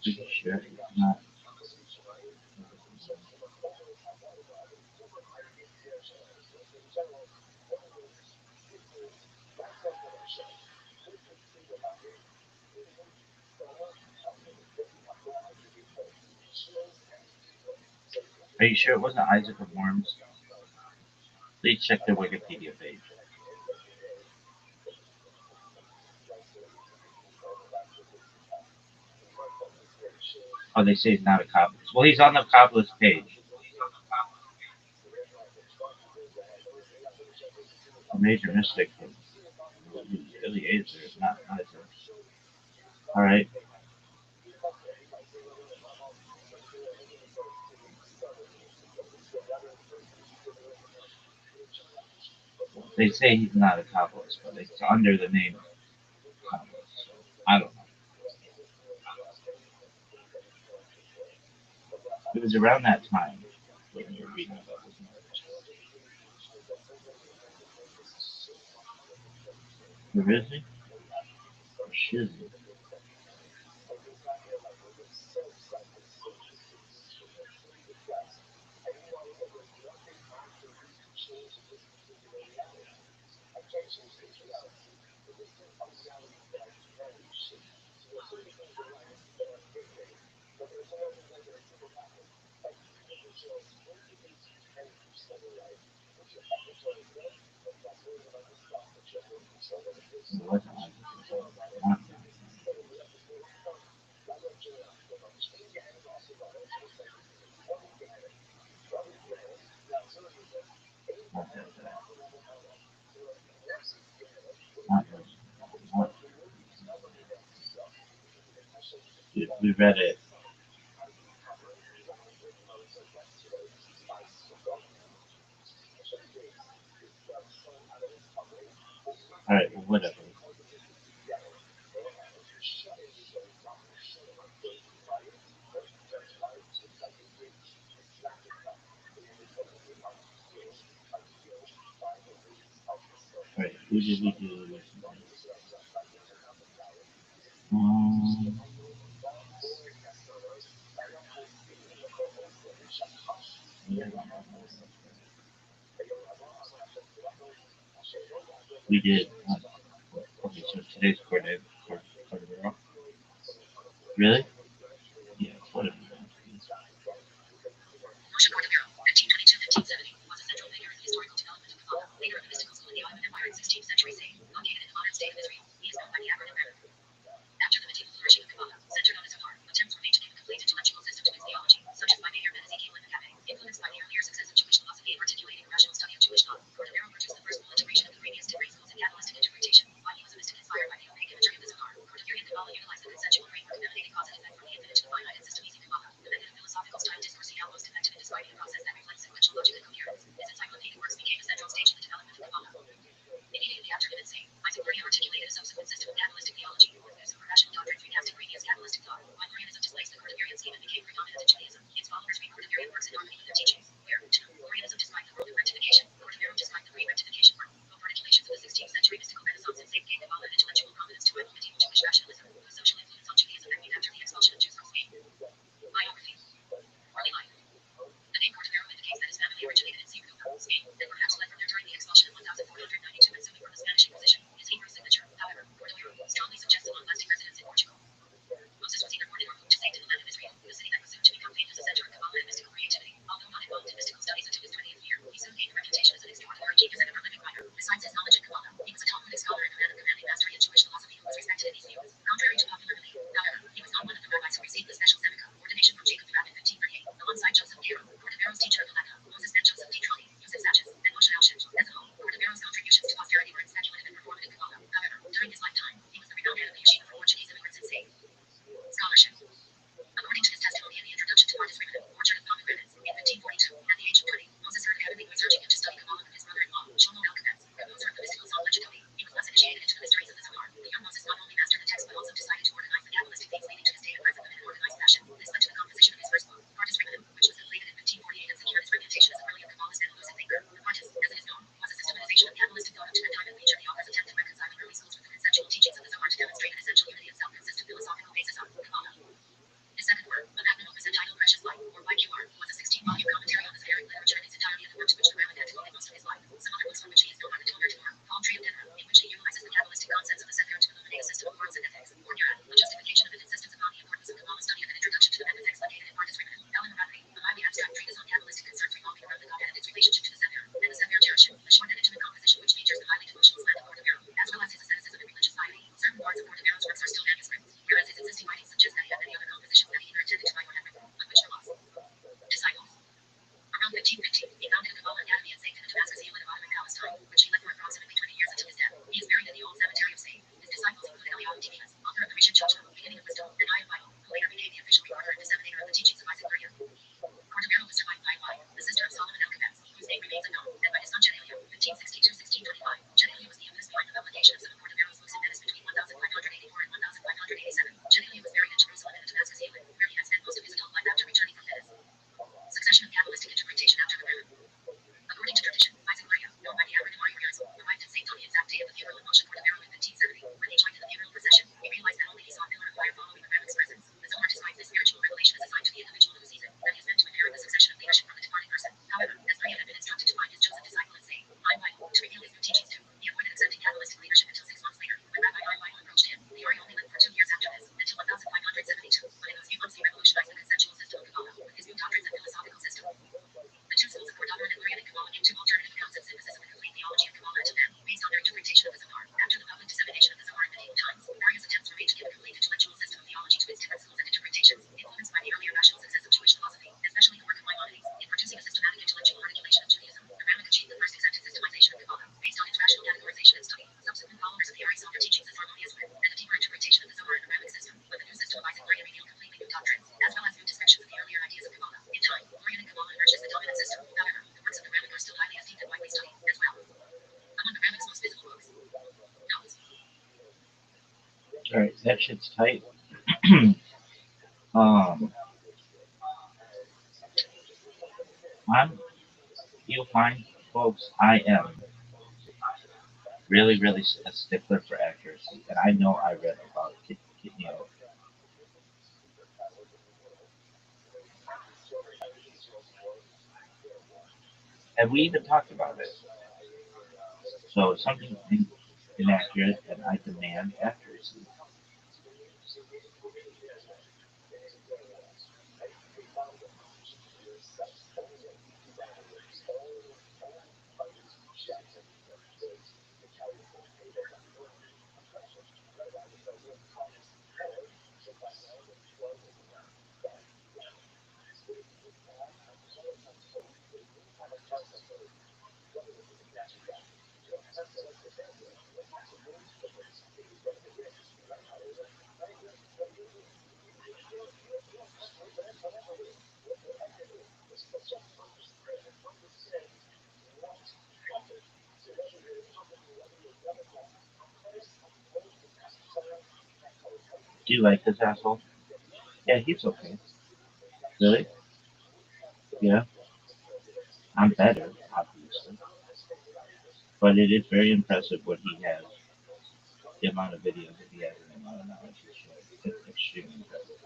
Pretty sure it's not. Are you sure it wasn't Isaac of Worms? Please check the Wikipedia page. Oh, they say he's not a Kabbalist. Well, he's on the Kabbalist page. A major mystic from Eliezer, not Isaac. All right. They say he's not a Kabbalist, but it's under the name of Kabbalist. So I don't know. It was around that time when we were reading about this. Where is he? Or Shizzy? It wasn't like it was not not that not what we read it. All right, well, whatever. All right, who did we do recently? Um, yeah, we did. Okay, so today's Cordero. Really? Yeah, whatever. Moshe Cordero, 1522-1570, was a central figure in the historical development of Kabbalah, leader of the mystical school in the Ottoman Empire in 16th century CE, located in the modern state of Israel. He is known by the acronym RAB. After the medieval flourishing of Kabbalah, centered on the Zohar, attempts were made to give a complete intellectual system to its theology, such as by Meir ben Ezekiel and Maccabe. Influenced by the earlier success of Jewish philosophy in articulating a rational study of Jewish thought, Cordero produced the first full integration of the previous Tibrae schools in Kabbalistic interpretation. While he was a mystic inspired by the opaque imagery of the Zohar, Cordoverian Kabbalah utilized the consensual framework of emanating cause and effect All right, that shit's tight. um, I'm. You'll find, folks, I am really, really a stickler for accuracy, and I know I read about and we even talked about it. So if something inaccurate, and I demand accuracy. Do you like this asshole? Yeah, he's okay. Really? Yeah, I'm better, obviously. But it is very impressive what he has, the amount of videos that he has, and the amount of knowledge he's shared. It's extremely impressive.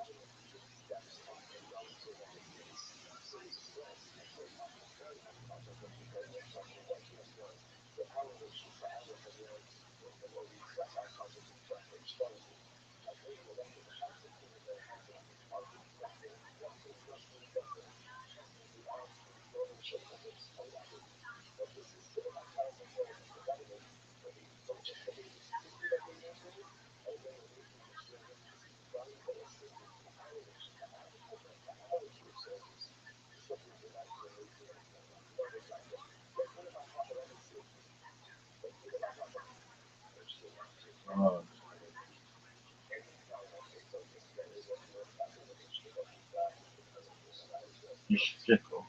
Uh, he's fickle.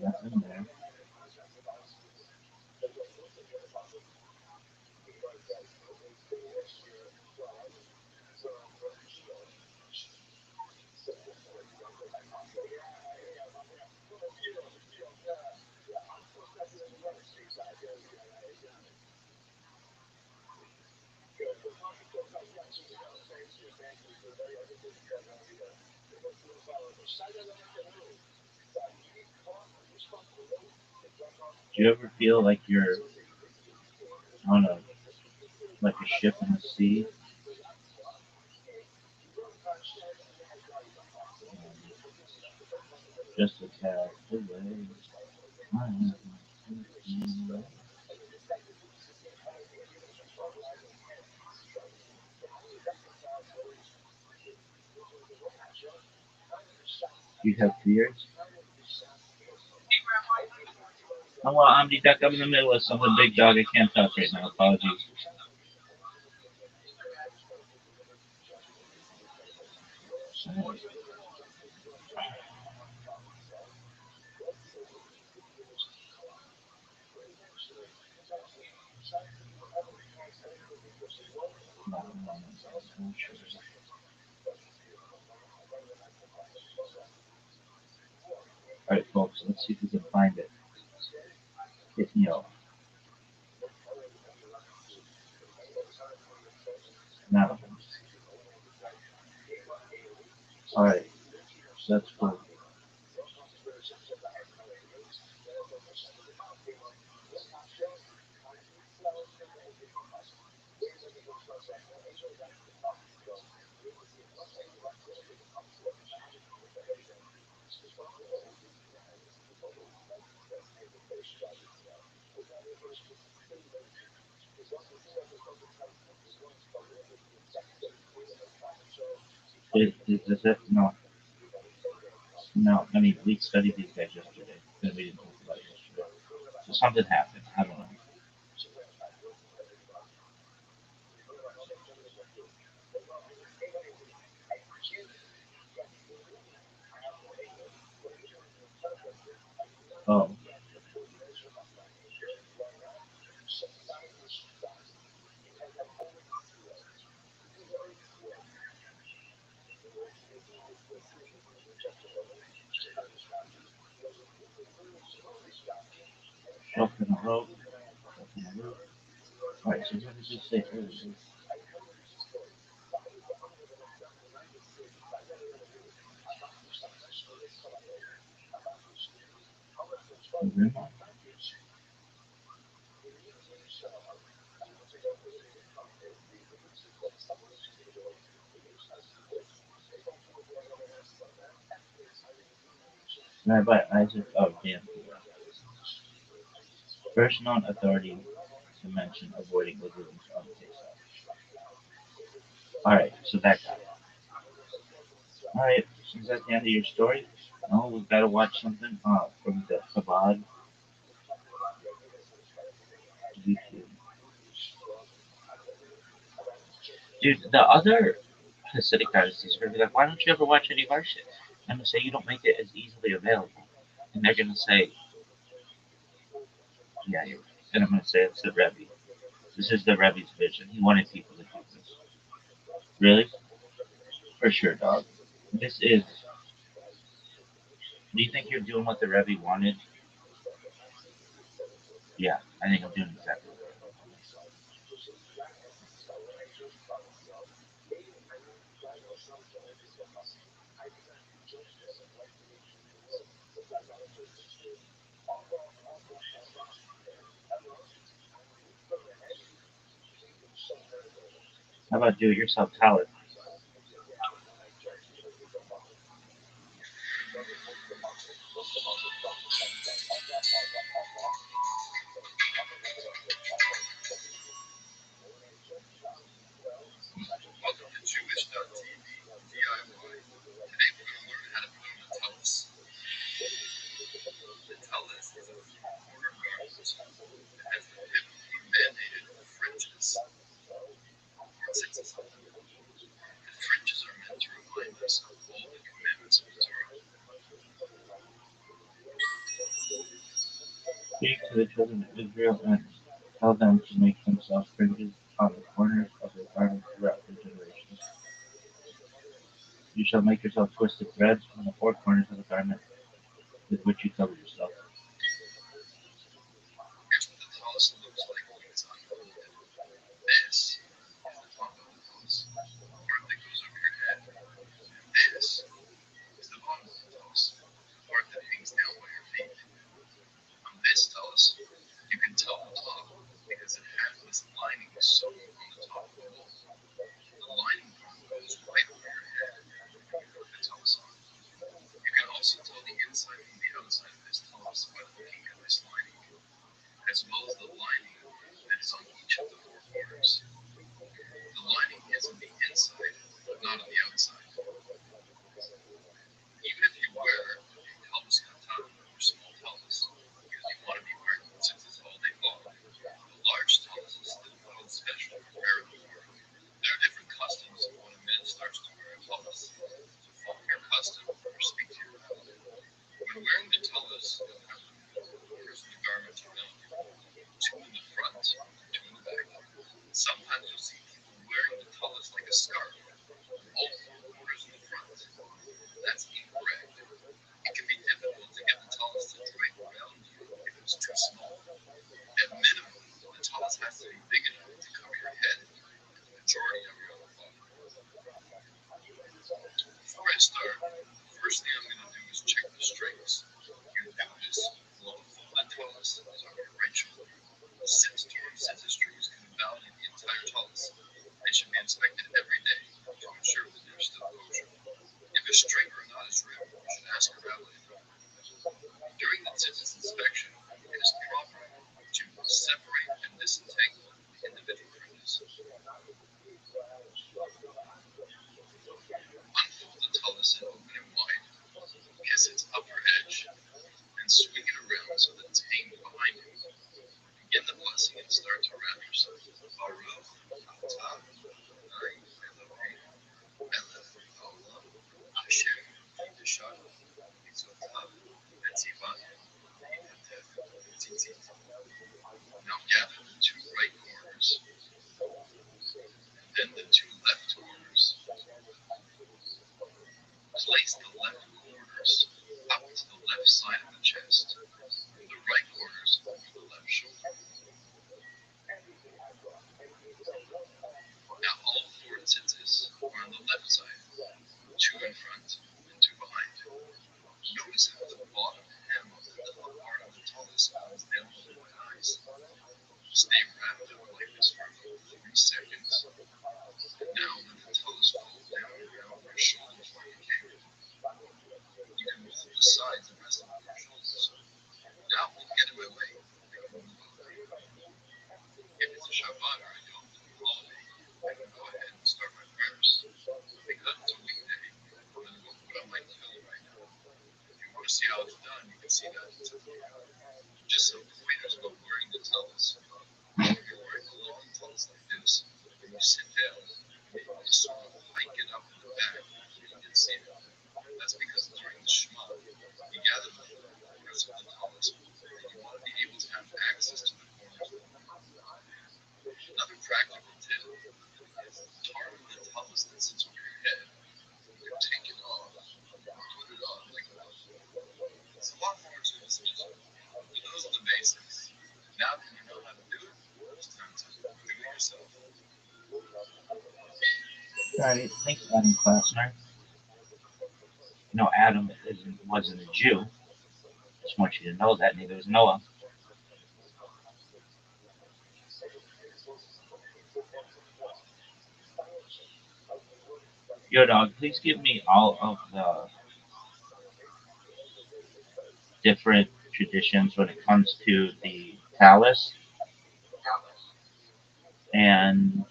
Nothing there. Do you ever feel like you're on a like a ship in the sea, just a tad away? You have fears? Oh, well, I'm Duck. I'm in the middle of something, big dog. I can't talk right now. Apologies. All right, folks. Let's see if we can find it. Now. All right. That's cool. Is it? No. No. I mean, we studied these guys yesterday. Then we didn't talk about it yesterday. So something happened. I don't know. rope. Alright, so what did you say earlier? Grandma? Rabbi Isaac of Danville. First known authority to mention avoiding lagoons on Pesach. Alright, so that guy. Alright, so is that the end of your story? No, we've got to watch something from the Chabad YouTube. Dude, the other Hasidic dynasties are gonna be like, why don't you ever watch any of our shit? I'm gonna say you don't make it as easily available. And they're gonna say, yeah, you're right. And I'm gonna say it's the Rebbe. This is the Rebbe's vision. He wanted people to do this. Really? For sure, dog. This is. Do you think you're doing what the Rebbe wanted? Yeah, I think I'm doing exactly what the Rebbe wanted. How about do it yourself talent? Welcome to Jewish.tv DIY. Today we're going to learn how to put on a tallis. The tallis is a three-quarter garment. It has the biblically mandated fringes. Part 6 is something. The fringes are meant to remind us of all the commandments of the Torah. Speak to the children of Israel and tell them to make themselves fringes on the corners of their garments throughout their generations. You shall make yourself twisted threads on the four corners of the garment with which you cover yourself. Here's what the tallis looks like when it's unfolded. This is the top of the tallis, the part that goes over your head. And this is the bottom of the tallis, the part that hangs down by your feet. On this tallis, you can tell the top because it has this lining sewn on the top of the wool. The lining part goes right over your head when you put the tallis on. You can also tell the inside from the outside of this tallis by looking at this lining, as well as the lining that is on each of the four corners. The lining is on the inside, but not on the outside. Even if you wear a tallis katan or small tallis, because you want to be wearing tzitzis all day long, the large tallis is still put on special to wear in the morning. There are different customs of when a man starts to wear a tallis, so follow your custom or speak to your rabbi. When wearing the tallis, you'll have the four corners of the garment around you, two in the front and two in the back. Sometimes you'll see people wearing the tallis like a scarf, all four corners in the front. That's incorrect. It can be difficult to get the tallis to drape around you if it's too small. At minimum, the tallis has to be big enough to cover your head and the majority of your upper body. Before I start, the first thing I'm going to do is check the strings. You do this while the folded tallis is over your right shoulder. 6 torn scissors strings can validate the entire tallis. They should be inspected every day to ensure that they're still kosher. If a string or knot is ripped, you should ask a rabbi about it. During the tzitzis inspection, it is proper to separate and disentangle the individual fringes. Unfold the tallis and open it wide. Kiss its upper edge and swing it around so that it's hanging behind you. Begin the blessing and start to wrap yourself. Baruch atah Adonai Eloheinu melech haolam asher qiddashanu b'mitzvotav v'tzivanu v'yitatech b'tzitzit. Now gather the two right corners and then the two left corners. Place the left corners up to the left side of the chest, and the right corners over the left shoulder. seconds. And now when the toes fold down around your shoulders while you kick, you can move the sides and rest on your shoulders. Now I'm getting my way. I can move up. If it's a Shabbat or a Yom Tov holiday, I can go ahead and start my prayers. Because it's a weekday, I'm going to go put on my tefillin right now. If you want to see how it's done, you can see that in the video. Just some pointers about wearing the tefillin. If you're wearing a long tefillin like this, when you sit down, you sort of hike it up in the back so you get seated. That's because during the Shema, you gather the four corners of the tefillin, and you want to be able to have access to the corners of the Another practical tip is the part of the tefillin that sits over your head. You take it off and put it on like a glove. It's a lot more to this mission, but those are the basics. Now that you know how to do it, it's time to do it yourself. Alright, thanks, Adam Klausner. No, Adam wasn't a Jew. Just want you to know that. Neither was Noah. Yo, dog, please give me all of the different traditions when it comes to the talus and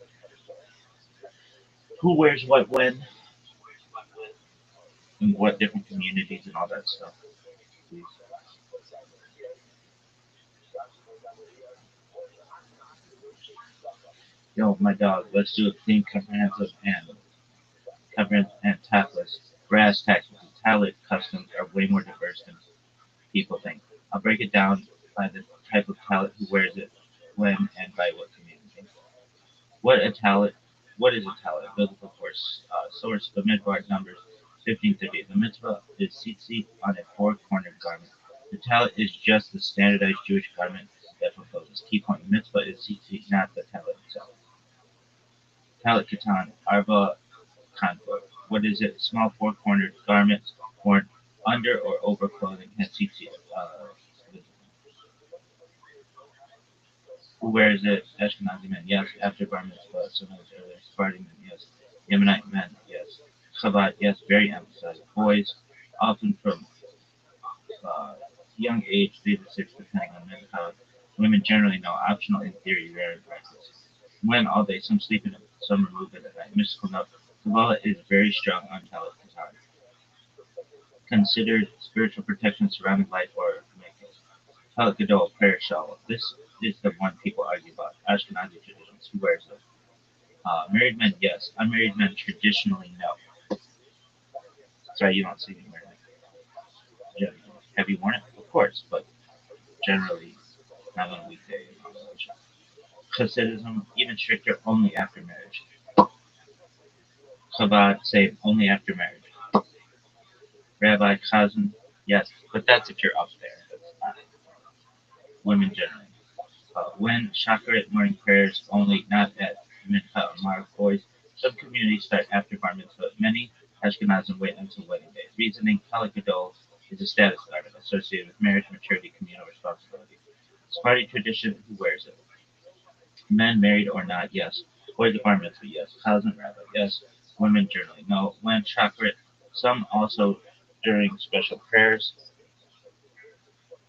who wears what when and what different communities and all that stuff. Please. Yo, my dog, let's do a clean, comprehensive and tactless. Brass tacks with the talent customs are way more diverse than people think. I'll break it down by the type of talent, who wears it, when, and by what community. What a talent! What is a talent? Biblical source: the Midbar Numbers 15:30. The mitzvah is tzitzit on a four-cornered garment. The talent is just the standardized Jewish garment that fulfills its key point. The mitzvah is tzitzit, not the talent itself. Talent katan, arba kanfor. What is it? Small four-cornered garments worn under or over clothing has tzitzit. Who wears it? Ashkenazi men, yes. After bar mitzvah, sometimes earlier. Sephardi men, yes. Yemenite men, yes. Chabad, yes. Very emphasized. Boys, often from uh, young age, 3 to 6, depending on men's college. Women generally no. Optional in theory, rare in practice. Men all day, some sleep in it, some remove it at night. Mystical note. Kabbalah is very strong on Talit Katan. Considered spiritual protection surrounding light or makeup. Talit Gadol, prayer shawl. This is the one people argue about. Ashkenazi traditions. Who wears it? Married men, yes. Unmarried men, traditionally, no. Sorry, you don't see me wearing it. Generally. Have you worn it? Of course, but generally, not on a weekday. Hasidism, even stricter, only after marriage. Chabad, same, only after marriage. Rabbi, Chazan, yes, but that's if you're up there. That's not women generally. When Shacharit morning prayers only, not at Mincha or Marv boys. Some communities start after Bar Mitzvah. Many Ashkenazim wait until wedding day. Reasoning, Talit Gadol is a status garment associated with marriage, maturity, communal responsibility. Sephardi tradition, who wears it? Men married or not, yes. Boys at Bar Mitzvah, yes. Chazan, Rabbi, yes. Women generally, no. When Shacharit, some also during special prayers.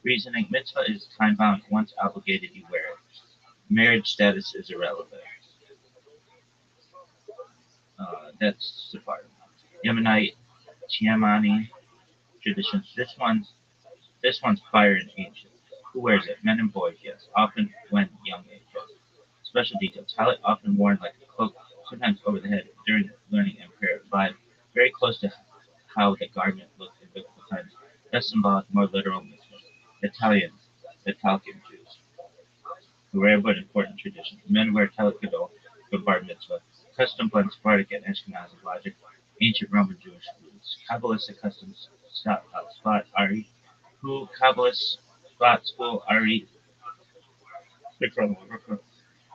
Reasoning, mitzvah is time bound. Once obligated, you wear it. Marriage status is irrelevant. That's Sephardi. Yemenite, Chiamani traditions. This one's fire and ancient. Who wears it? Men and boys, yes. Often when young age, yes. Special details. Talit often worn like a cloak, sometimes over the head during learning and prayer. Vibe very close to how the garment looked in biblical times. Less symbolic, more literal movement. Italians, Italcan Jews. Who wear but important traditions. Men wear talit gadol for bar mitzvah. Custom blends Sephardic and Ashkenazi logic. Ancient Roman Jewish roots. Kabbalistic customs spot Ari. Who Kabbalist spot school Ari.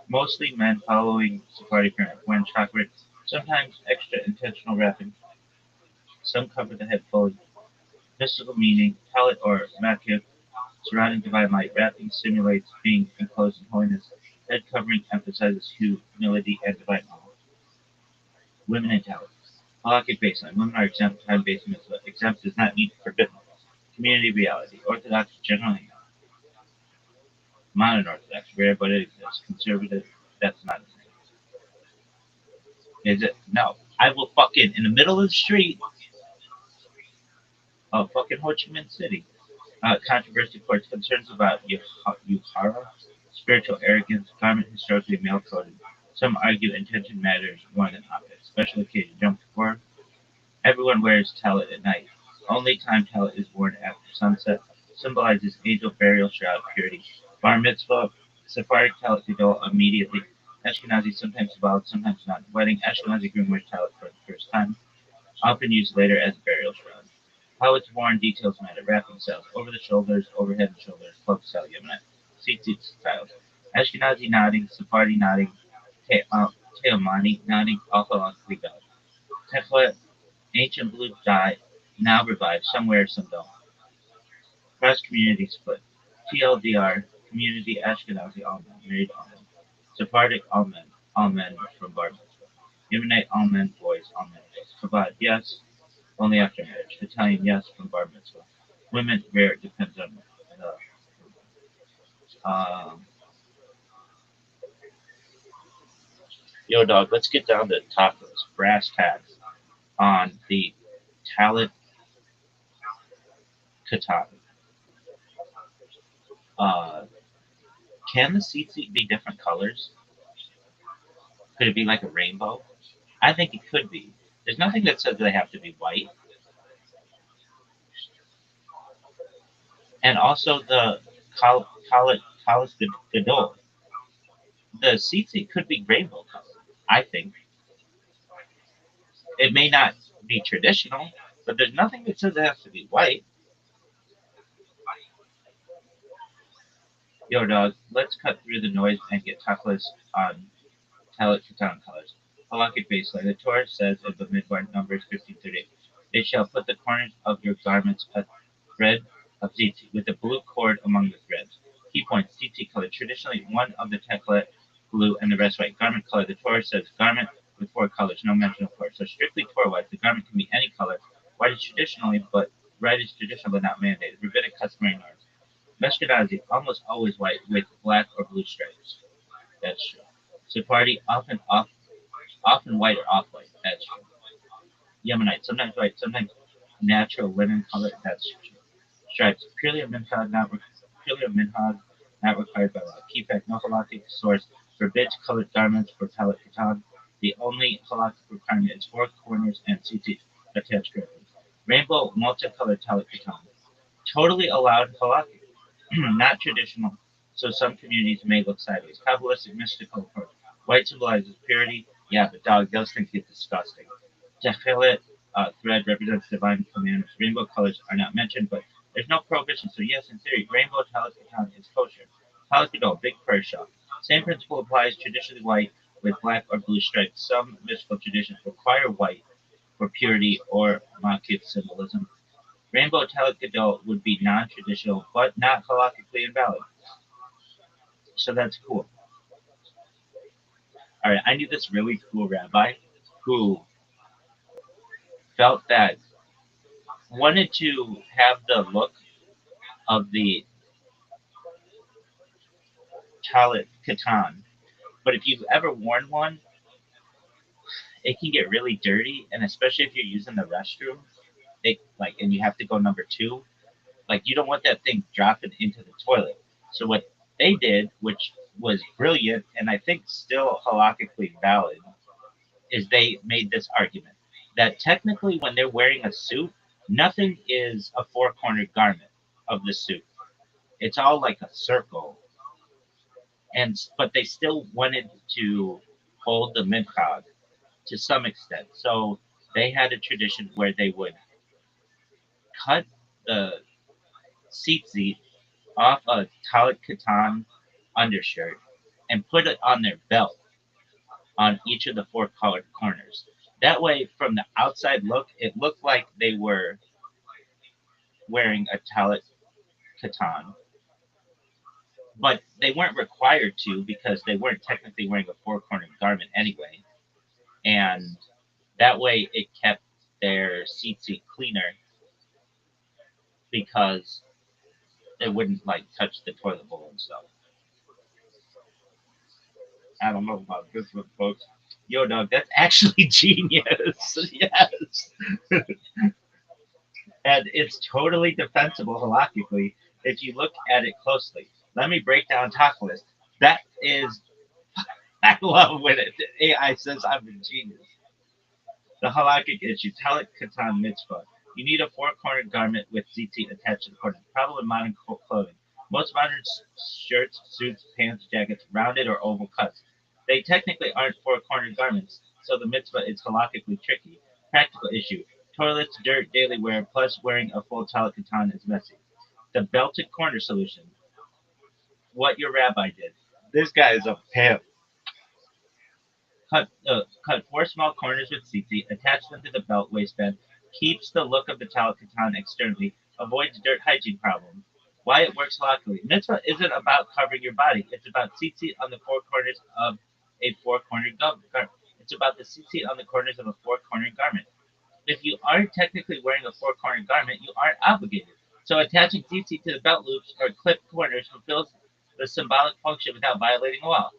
Mostly men following Sephardi parent. When chakra. Sometimes extra intentional wrapping. Some cover the head fully. Mystical meaning. Talit or makif. Surrounding divine light. Wrapping simulates being enclosed in holiness. Head covering emphasizes humility and divine awe. Women in talent. Halakhic baseline. Women are exempt time-based mitzvah. Exempt does not mean forbidden. Community reality. Orthodox generally not. Modern Orthodox, rare but it exists. Conservative, that's not a thing. Is it? No. I will fucking, in the middle of the street of fucking Ho Chi Minh City, controversy courts concerns about yuhara, spiritual arrogance, garment historically male coded. Some argue intention matters more than optics. Special occasion, Yom Kippur. Everyone wears tallit at night. Only time tallit is worn after sunset. Symbolizes angel burial shroud purity. Bar mitzvah, Sephardic tallit gadol immediately. Ashkenazi sometimes symbolic, sometimes not. Wedding, Ashkenazi groom wears tallit for the first time, often used later as a burial shroud. How it's worn, details matter. Wrapping styles, over the shoulders, overhead and shoulders, cloak style, Yemenite. Tzitzit styles. Ashkenazi nodding, Sephardi nodding, Teomani nodding, also logically valid. Techlet, ancient blue dye, now revived, some wear, some don't. Cross community split. TLDR, community Ashkenazi all men, married all men. Sephardic all men from bar mitzvah. Yemenite all men, boys, all men, boys. Chabad, yes, only after marriage. Italian, yes, from bar mitzvah. Women, rare, depends on the. Yo, dog, let's get down to tacos, brass tacks on the talent katana. Uh, can the seats be different colors? Could it be like a rainbow? I think it could be. There's nothing that says they have to be white. And also the Kalis Gadol. The seat could be rainbow color. I think. It may not be traditional, but there's nothing that says it has to be white. Yo, dog, let's cut through the noise and get tacos on Talit Katan colors. Halakhic baseline. The Torah says in the Midbar Numbers 15:38, they shall put the corners of your garments a thread of tzitzit, with a blue cord among the threads. Key points: tzitzit color. Traditionally, one of the teklet blue and the rest white. Garment color. The Torah says garment with four colors, no mention of color. So strictly Torah-wise, the garment can be any color. White is traditional but not mandated. Rabbinic customary norms. Ashkenazi, almost always white with black or blue stripes. That's true. Sephardi, often white or off-white. That's true. Yemenite, sometimes white, sometimes natural linen color. That's true. Stripes, purely a minhag, not required by law. Key fact: no halakhic source forbids colored garments for talit katan. The only halakhic requirement is four corners and tzitzit attached correctly. Rainbow multicolored talit katan. Totally allowed halakhic, not traditional. So some communities may look sideways. Kabbalistic mystical approach. White symbolizes purity. Yeah, but dog, those things get disgusting. Techelet thread represents divine commandments. Rainbow colors are not mentioned, but there's no prohibition. So yes, in theory, rainbow talit katan is kosher. Talit gadol, big prayer shawl. Same principle applies. Traditionally white with black or blue stripes. Some mystical traditions require white for purity or makif symbolism. Rainbow talit gadol would be non-traditional, but not halakhically invalid. So that's cool. All right, I knew this really cool rabbi who felt that wanted to have the look of the talit katan, but if you've ever worn one, it can get really dirty, and especially if you're using the restroom, and you have to go number two, like you don't want that thing dropping into the toilet. So what they did, which was brilliant and I think still halakhically valid, is they made this argument that technically when they're wearing a suit, nothing is a four-cornered garment of the suit. It's all like a circle, and but they still wanted to hold the minchag to some extent. So they had a tradition where they would cut the tzitzit off a talit katan undershirt and put it on their belt on each of the four colored corners. That way, from the outside look, it looked like they were wearing a talit katan, but they weren't required to because they weren't technically wearing a four-cornered garment anyway, and that way it kept their seat cleaner because it wouldn't like touch the toilet bowl and stuff. I don't know about this one, folks. Yo, dog, that's actually genius. Yes. And it's totally defensible halakhically if you look at it closely. Let me break down talk list. That is, I love when AI says I'm a genius. The halakhic issue, talit katan mitzvah. You need a four-cornered garment with tzitzit attached to the corner. Problem with modern clothing. Most modern shirts, suits, pants, jackets, rounded or oval cuts. They technically aren't four-cornered garments, so the mitzvah is halakhically tricky. Practical issue. Toilets, dirt, daily wear, plus wearing a full talit katan is messy. The belted corner solution. What your rabbi did. This guy is a pimp. Cut four small corners with tzitzit, attach them to the belt waistband, keeps the look of the talakatan externally, avoids dirt hygiene problems. Why it works luckily. Mitzvah isn't about covering your body. It's about tzitzit on the four corners of a four-cornered garment. It's about the tzitzit on the corners of a four-cornered garment. If you aren't technically wearing a four-cornered garment, you aren't obligated. So attaching tzitzit to the belt loops or clipped corners fulfills the symbolic function without violating law.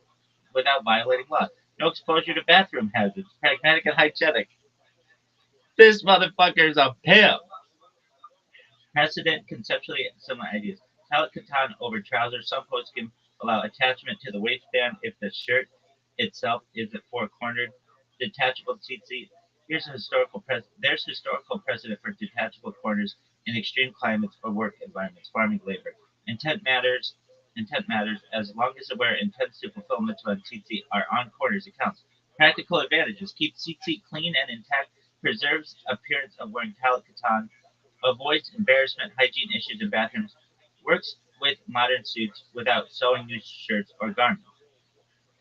No exposure to bathroom hazards. Pragmatic and hygienic. This motherfucker is a pimp. Precedent, conceptually similar ideas. Talit katan over trousers. Some posts can allow attachment to the waistband if the shirt itself is at four-cornered. Detachable tzitzit. There's historical precedent for detachable corners in extreme climates or work environments, farming labor. Intent matters. Intent matters. As long as the wearer intends to fulfill mitzvah and tzitzit are on corners, it counts. Practical advantages: keep tzitzit clean and intact, preserves appearance of wearing talit katan, avoids embarrassment, hygiene issues in bathrooms, works with modern suits without sewing new shirts or garments.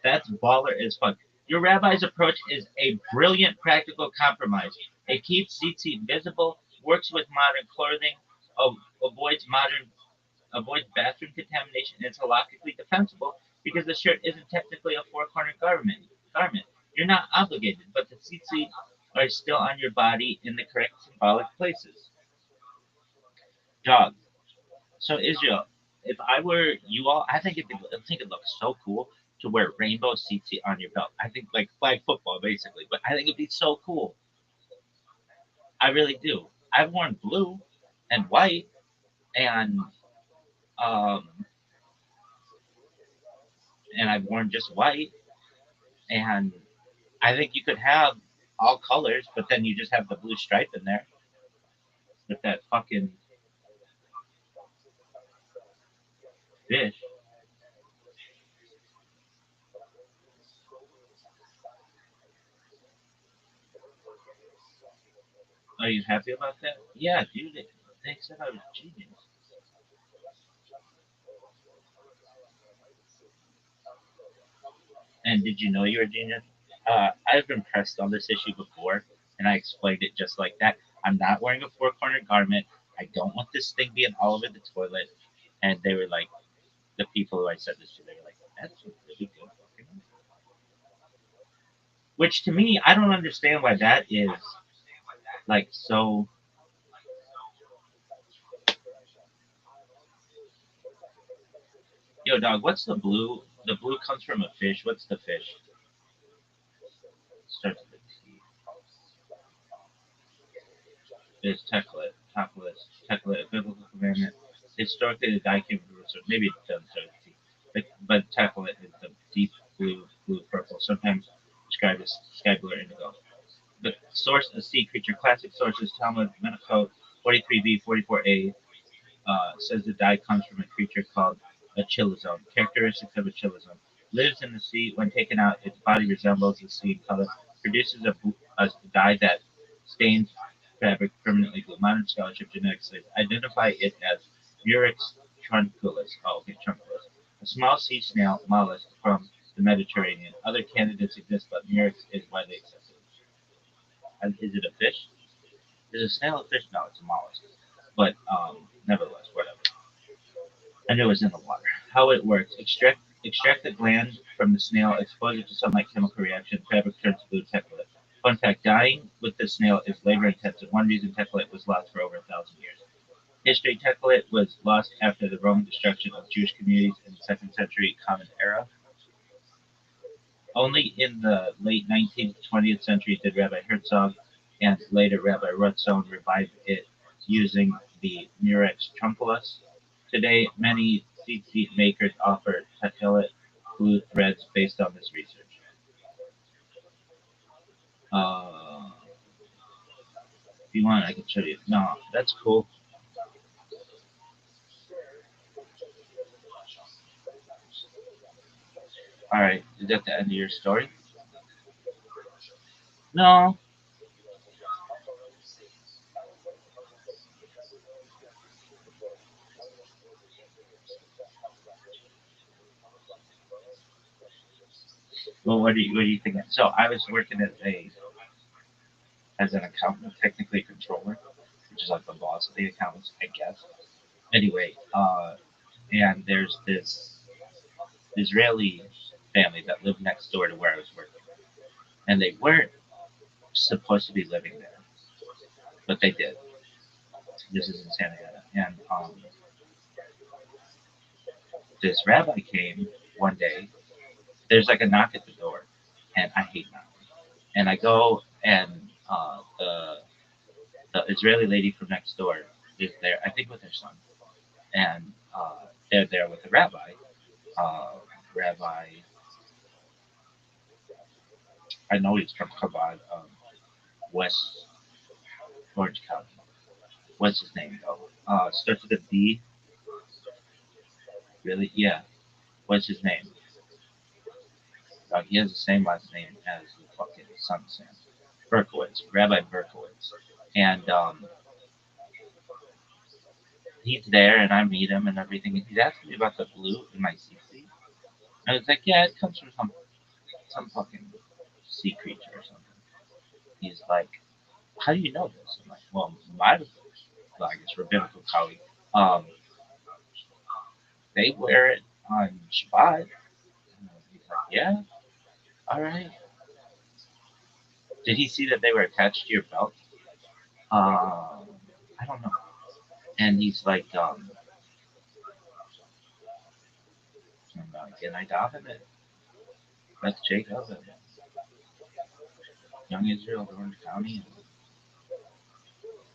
That's baller as fuck. Your rabbi's approach is a brilliant practical compromise. It keeps tzitzit visible, works with modern clothing, avoids avoids bathroom contamination, and is halakhically defensible because the shirt isn't technically a four-cornered garment. You're not obligated, but the tzitzit are still on your body in the correct symbolic places. Dog. So Israel, if I were you all, I think it looks so cool to wear rainbow seats on your belt. I think like flag football basically, but I think it'd be so cool. I really do. I've worn blue and white and um and I've worn just white, and I think you could have all colors, but then you just have the blue stripe in there with that fucking fish. Are you happy about that? Yeah, dude. They said I was genius. And did you know you were a genius? I've been pressed on this issue before, and I explained it just like that. I'm not wearing a four-cornered garment. I don't want this thing being all over the toilet. And they were like, the people who I said this to, they were like, that's a really good fucking. Which to me, I don't understand why that is like so. Yo, dog, what's the blue? The blue comes from a fish. What's the fish? Starts with a T. There's Teklet, Topless, Teklet, a biblical commandment. Historically, the dye came from so maybe it doesn't start with T. But Teklet is the deep blue purple, sometimes described as sky blue or indigo. The source, a sea creature. Classic sources, Talmud, Menachot, 43b, 44a, says the dye comes from a creature called a chilazone. Characteristics of a chilazone: lives in the sea. When taken out, its body resembles the sea in color. Produces a dye that stains fabric permanently blue. Modern scholarship genetics identify it as Murex trunculus. Oh, okay, trunculus. A small sea snail mollusk from the Mediterranean. Other candidates exist, but Murex is widely accepted. And is it a fish? Is a snail a fish? No, it's a mollusk. But nevertheless, whatever. I knew it was in the water. How it works: extract the gland from the snail, expose it to sunlight, chemical reaction, fabric turns blue, tecolite. Fun fact: dying with the snail is labor intensive. One reason tecolite was lost for over 1,000 years. History: tecolite was lost after the Roman destruction of Jewish communities in the 2nd century Common Era. Only in the late 19th to 20th century did Rabbi Herzog and later Rabbi Rothschild revive it using the Murex trunculus. Today, many tzitzit makers offer techelet glue threads based on this research. If you want, I can show you. No, that's cool. All right, is that the end of your story? No. Well, what are you thinking? So I was working as an accountant, technically a controller, which is like the boss of the accountants, I guess. Anyway, and there's this Israeli family that lived next door to where I was working, and they weren't supposed to be living there, but they did. This is in Santa Ana, and this rabbi came one day. There's like a knock at the door, and I hate knocking. And I go, and the Israeli lady from next door is there, I think with her son, and they're there with the rabbi. Uh, Rabbi, I know he's from Chabad, West Orange County. What's his name though? Starts with a B. Really? Yeah. What's his name? He has the same last name as the fucking son of Sam. Berkowitz, Rabbi Berkowitz. And he's there, and I meet him and everything. And he's asking me about the blue in my CC. I was like, yeah, it comes from some fucking sea creature or something. He's like, how do you know this? I'm like, well, I guess rabbinical colleague, um, they wear it on Shabbat. And he's like, yeah, all right. Did he see that they were attached to your belt? I don't know. And he's like, can I daven it? That's Jacob and Young Israel, Orange County. And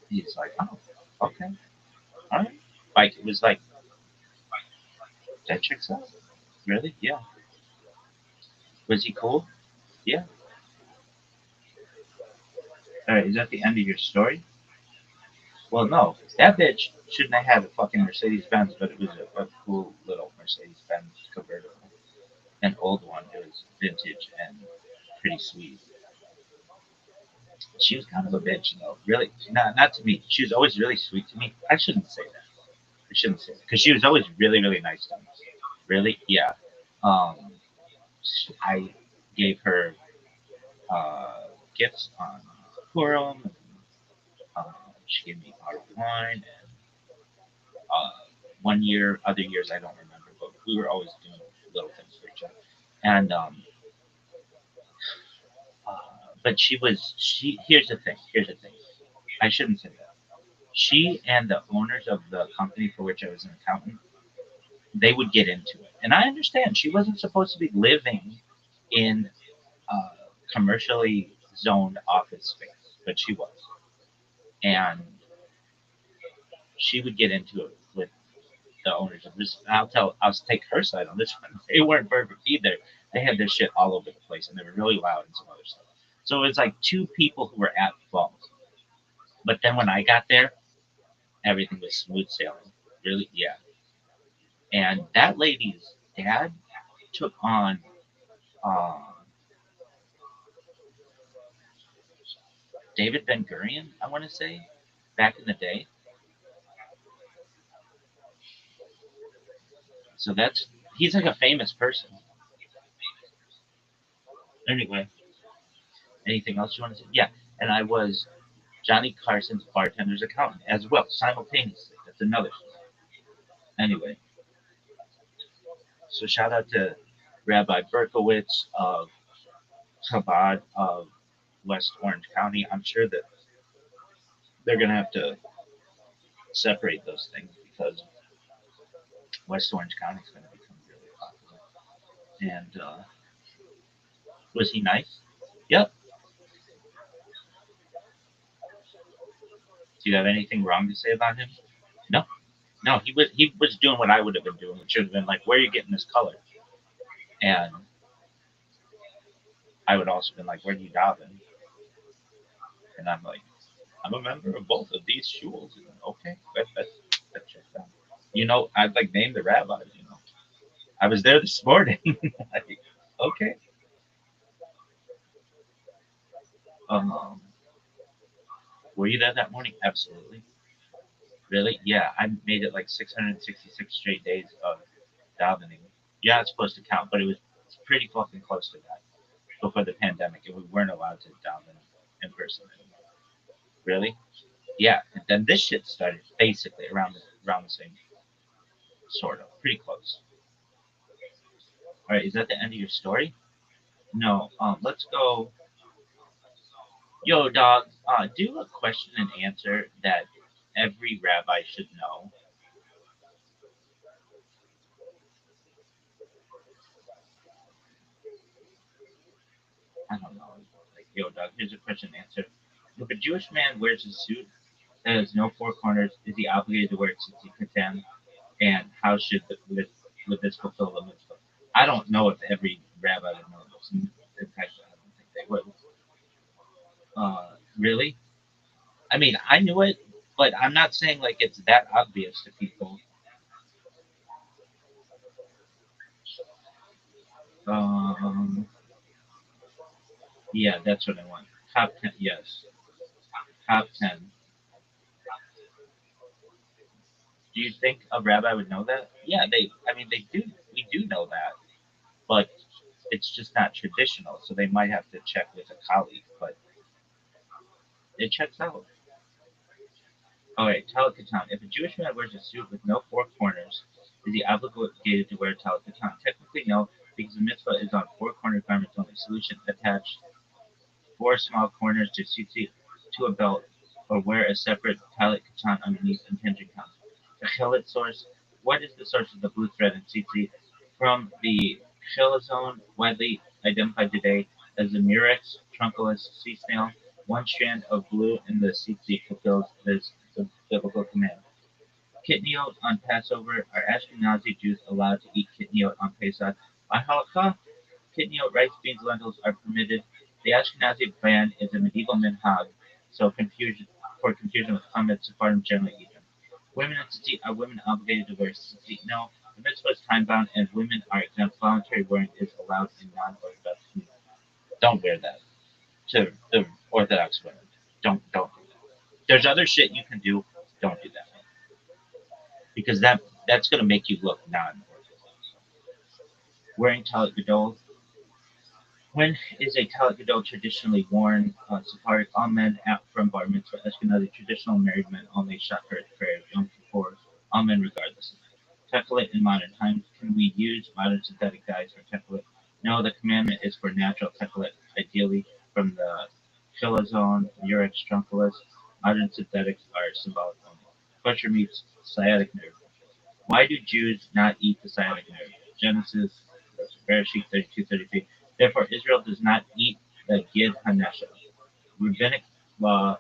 he's like, oh, okay, all right. Like, it was like, that checks out. Really? Yeah. Was he cool? Yeah. All right, is that the end of your story? Well, no. That bitch shouldn't have had a fucking Mercedes Benz, but it was a cool little Mercedes Benz convertible. An old one. It was vintage and pretty sweet. She was kind of a bitch, though. Really, not to me. She was always really sweet to me. I shouldn't say that. I shouldn't say that because she was always really, really nice to me. Really, yeah. Um, I gave her gifts on Purim. Uh, she gave me a bottle of wine, and uh, one year, other years I don't remember, but we were always doing little things for each other. And uh, but she was she. Here's the thing. Here's the thing. I shouldn't say that. She and the owners of the company for which I was an accountant, they would get into it, and I understand she wasn't supposed to be living in uh, commercially zoned office space, but she was, and she would get into it with the owners of this. I'll take her side on this one. They weren't perfect either. They had their shit all over the place, and they were really loud and some other stuff. So it was like two people who were at fault. But then when I got there, everything was smooth sailing. Really, yeah. And that lady's dad took on uh, David Ben Gurion, I want to say, back in the day. So he's like a famous person. Anyway, anything else you want to say? Yeah, and I was Johnny Carson's bartender's accountant as well, simultaneously. That's another story. Anyway, So shout out to Rabbi Berkowitz of Chabad of West Orange County. I'm sure that they're going to have to separate those things because West Orange County is going to become really popular. And was he nice? Yep. Do you have anything wrong to say about him? No. No, he was doing what I would have been doing, which should have been like, where are you getting this color? And I would also been like, where do you daven? And I'm like, I'm a member of both of these shuls. And okay, that checks out. I'd like name the rabbis. I was there this morning. Like, okay. Um, were you there that morning? Absolutely. Really? Yeah, I made it like 666 straight days of davening. Yeah, it's supposed to count, but it was pretty fucking close to that before the pandemic, and we weren't allowed to daven in person anymore. Really? Yeah. And then this shit started basically around the same sort of pretty close. All right, is that the end of your story? No. Let's go. Yo, dog. Do a question and answer that every rabbi should know. I don't know. Like, yo, dog. Here's a question and answer. If a Jewish man wears a suit that has no four corners, is he obligated to wear tzitzit katan? And how should this fulfill the mitzvah? I don't know if every rabbi would know this. In fact, I don't think they would. Really? I mean, I knew it, but I'm not saying like it's that obvious to people. Um, yeah, that's what I want. Top 10, yes. Top 10. Do you think a rabbi would know that? Yeah, I mean, they do. We do know that, but it's just not traditional. So they might have to check with a colleague, but it checks out. All right, talit katan. If a Jewish man wears a suit with no four corners, is he obligated to wear talit katan? Technically, no, because the mitzvah is on four corner garments only. Solution: attach four small corners to tzitzit to a belt, or wear a separate talit katan underneath and tension count. The chelet source. What is the source of the blue thread in tzitzit? From the chelazone, widely identified today as the murex trunculus sea snail. One strand of blue in the tzitzit fulfills this the biblical command. Kitniot on Passover. Are Ashkenazi Jews allowed to eat kitniot on Pesach? By halakha, kitniot, rice, beans, lentils are permitted. The Ashkenazi ban is a medieval minhag, so confusion with Talmud, Sephardim generally eat them. Women in tzitzit, are women obligated to wear tzitzit? No. The mitzvah is time bound, and women are exempt. Voluntary wearing is allowed in non-Orthodox communities. Don't wear that to the Orthodox women. Don't do that. There's other shit you can do. Don't do that because that's gonna make you look non-Orthodox. Wearing talit gadol. When is a talit gadol traditionally worn? Sephardic all men out from bar mitzvah. Ashkenazi traditional married men only shacharit prayer. Yom Kippur all men regardless. Techelet in modern times. Can we use modern synthetic dyes for techelet? No, the commandment is for natural techelet, ideally from the chilazone, murex trunculus. Modern synthetics are symbolic only. Kosher meats, sciatic nerve. Why do Jews not eat the sciatic nerve? Genesis, Bereshit 32:33. Therefore, Israel does not eat the gid hanesha. Rabbinic law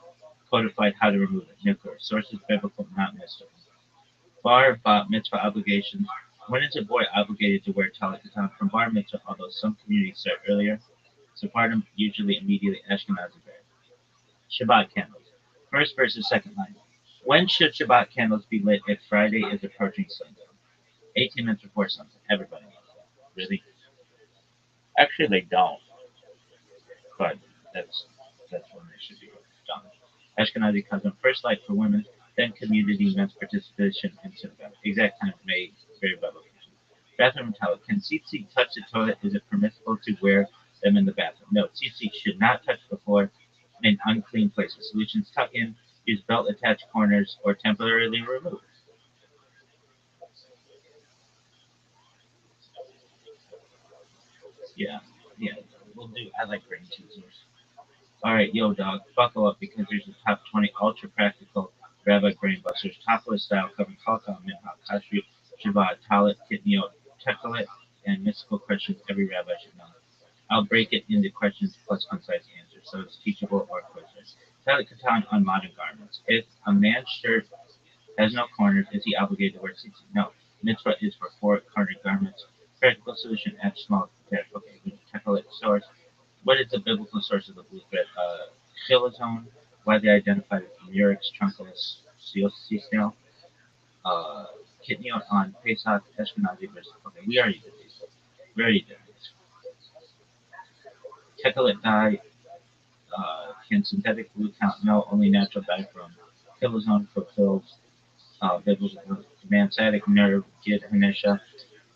codified how to remove it. Nuclear. Sources biblical, not mystical. Bar mitzvah obligations. When is a boy obligated to wear talit katan? From bar mitzvah, although some communities start earlier. Sephardim usually immediately. Ashkenazi bear. Shabbat candles. First versus second line. When should Shabbat candles be lit if Friday is approaching sundown? 18 minutes before sunset. Everybody knows that. Really? Actually, they don't, but that's that's when they should be done. Ashkenazi custom: first light for women, then community events participation in synagogue. Exact time may vary by location. Bathroom towel. Can tzitzit touch the toilet? Is it permissible to wear them in the bathroom? No, tzitzit should not touch the floor in unclean places. Solutions: tuck in, use belt attached corners, or temporarily remove. Yeah, yeah. We'll do. I like brain teasers. All right, yo, dog, buckle up because there's a top 20 ultra practical Rabbi brainbusters, top list style covering Halakha, Minhag, Kashrut, Shabbat, Talit, Kitniot, Techelet, and mystical questions every rabbi should know. I'll break it into questions plus concise answers so it's teachable or quizzes. Talit Katan on modern garments. If a man's shirt has no corners, is he obligated to wear tzitzit? No. Mitzvah is for four cornered garments. Practical solution at small tear. Okay, we tackle it. Source. What is the biblical source of the blue thread? Chilazone. Why they identified it from Murex trunculus sea snail. Uh, Kitniot on Pesach Ashkenazi versus. Okay, we already did these. We already did these. Techelet dye. Can synthetic glue count? No, only natural dye from Chilazone fulfills biblical command. Sciatic nerve. Gid Hanesha.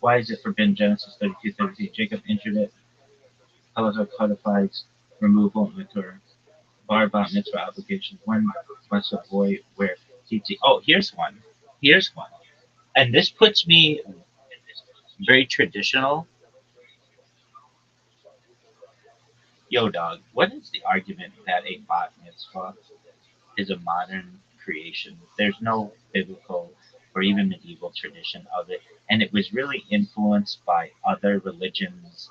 Why is it forbidden? Genesis 32:33. Jacob injured it. Halacha codifies removal and mature. Bar bat mitzvah obligations. When must a boy wear tzitzit? Oh, here's one. Here's one. And this puts me very traditional. Yo, dog, what is the argument that a bat mitzvah is a modern creation? There's no biblical or even medieval tradition of it. And it was really influenced by other religions'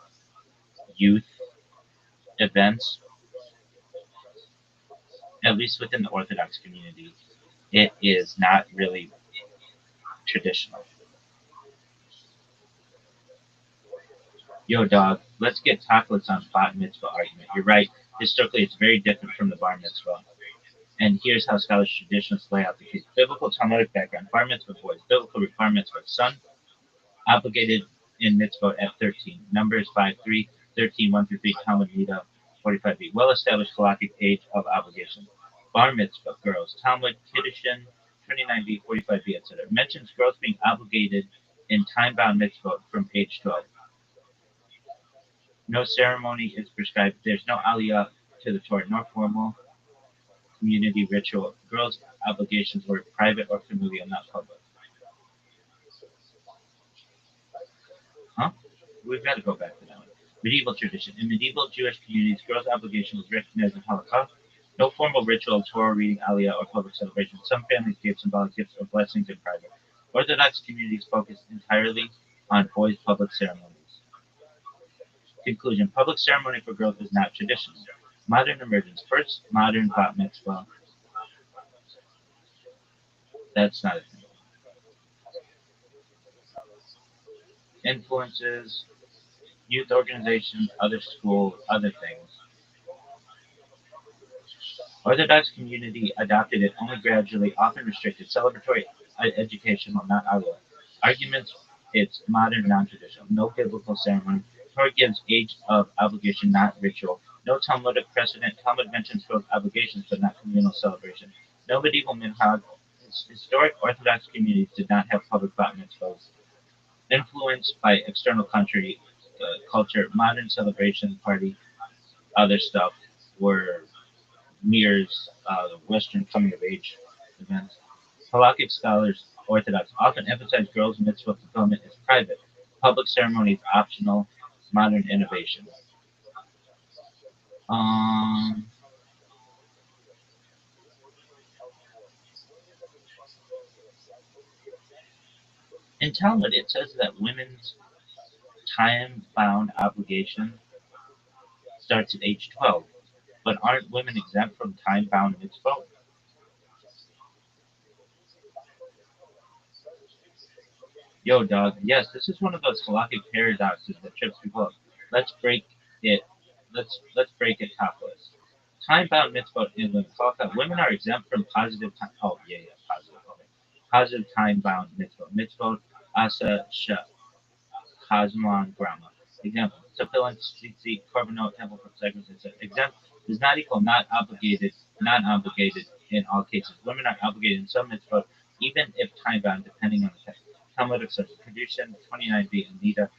youth events, at least within the Orthodox community. It is not really traditional. Yo, dog, let's get chocolates on bat mitzvah argument. You're right. Historically, it's very different from the bar mitzvah. And here's how scholarly traditions lay out the case. Biblical Talmudic background. Bar mitzvah boys. Biblical requirements for son. Obligated in mitzvah at 13. Numbers 5, 3, 13, 1 through 3. Talmud Nida 45b. Well-established halakhic age of obligation. Bar mitzvah girls. Talmud Kiddushin 29b, 45b, etc. Mentions girls being obligated in time-bound mitzvah from age 12. No ceremony is prescribed. There's no aliyah to the Torah, nor formal community ritual. Girls' obligations were private or familial, not public. Huh? We've got to go back to that one. Medieval tradition. In medieval Jewish communities, girls' obligation was recognized in halakha. No formal ritual, Torah reading, aliyah, or public celebration. Some families gave symbolic gifts or blessings in private. Orthodox communities focused entirely on boys' public ceremonies. Conclusion. Public ceremony for girls is not traditional. Modern emergence. First, modern bat mitzvah. That's not a thing. Influences, youth organizations, other schools, other things. Orthodox community adopted it only gradually, often restricted. Celebratory educational, not aliyah. Arguments, it's modern, non-traditional. No biblical ceremony. Torah gives age of obligation, not ritual. No Talmudic precedent. Talmud mentions both obligations, but not communal celebration. No medieval minhag. Historic Orthodox communities did not have public bat mitzvahs. Influenced by external country culture, modern celebration party, other stuff were mirrors the Western coming of age events. Halakhic scholars, Orthodox, often emphasize girls' mitzvah fulfillment is private. Public ceremony is optional. Modern innovation. Um, in Talmud, it says that women's time-bound obligation starts at age 12. But aren't women exempt from time-bound mitzvah? Yo, dog. Yes, this is one of those halakhic paradoxes that trips people up. Let's break it. Let's break it topless. Time-bound mitzvot in the halakha. Women are exempt from positive time. Oh yeah, yeah, positive. Okay, positive time-bound mitzvot. Mitzvot asa Chazman Grama. Example, Tefillin, Tzitzi, Korbanot, Temple for Sacrifice, etc. Exempt does not equal not obligated, not obligated in all cases. Women are obligated in some mitzvot, even if time bound, depending on the text. Talmudic such Kedushin 29b and Nida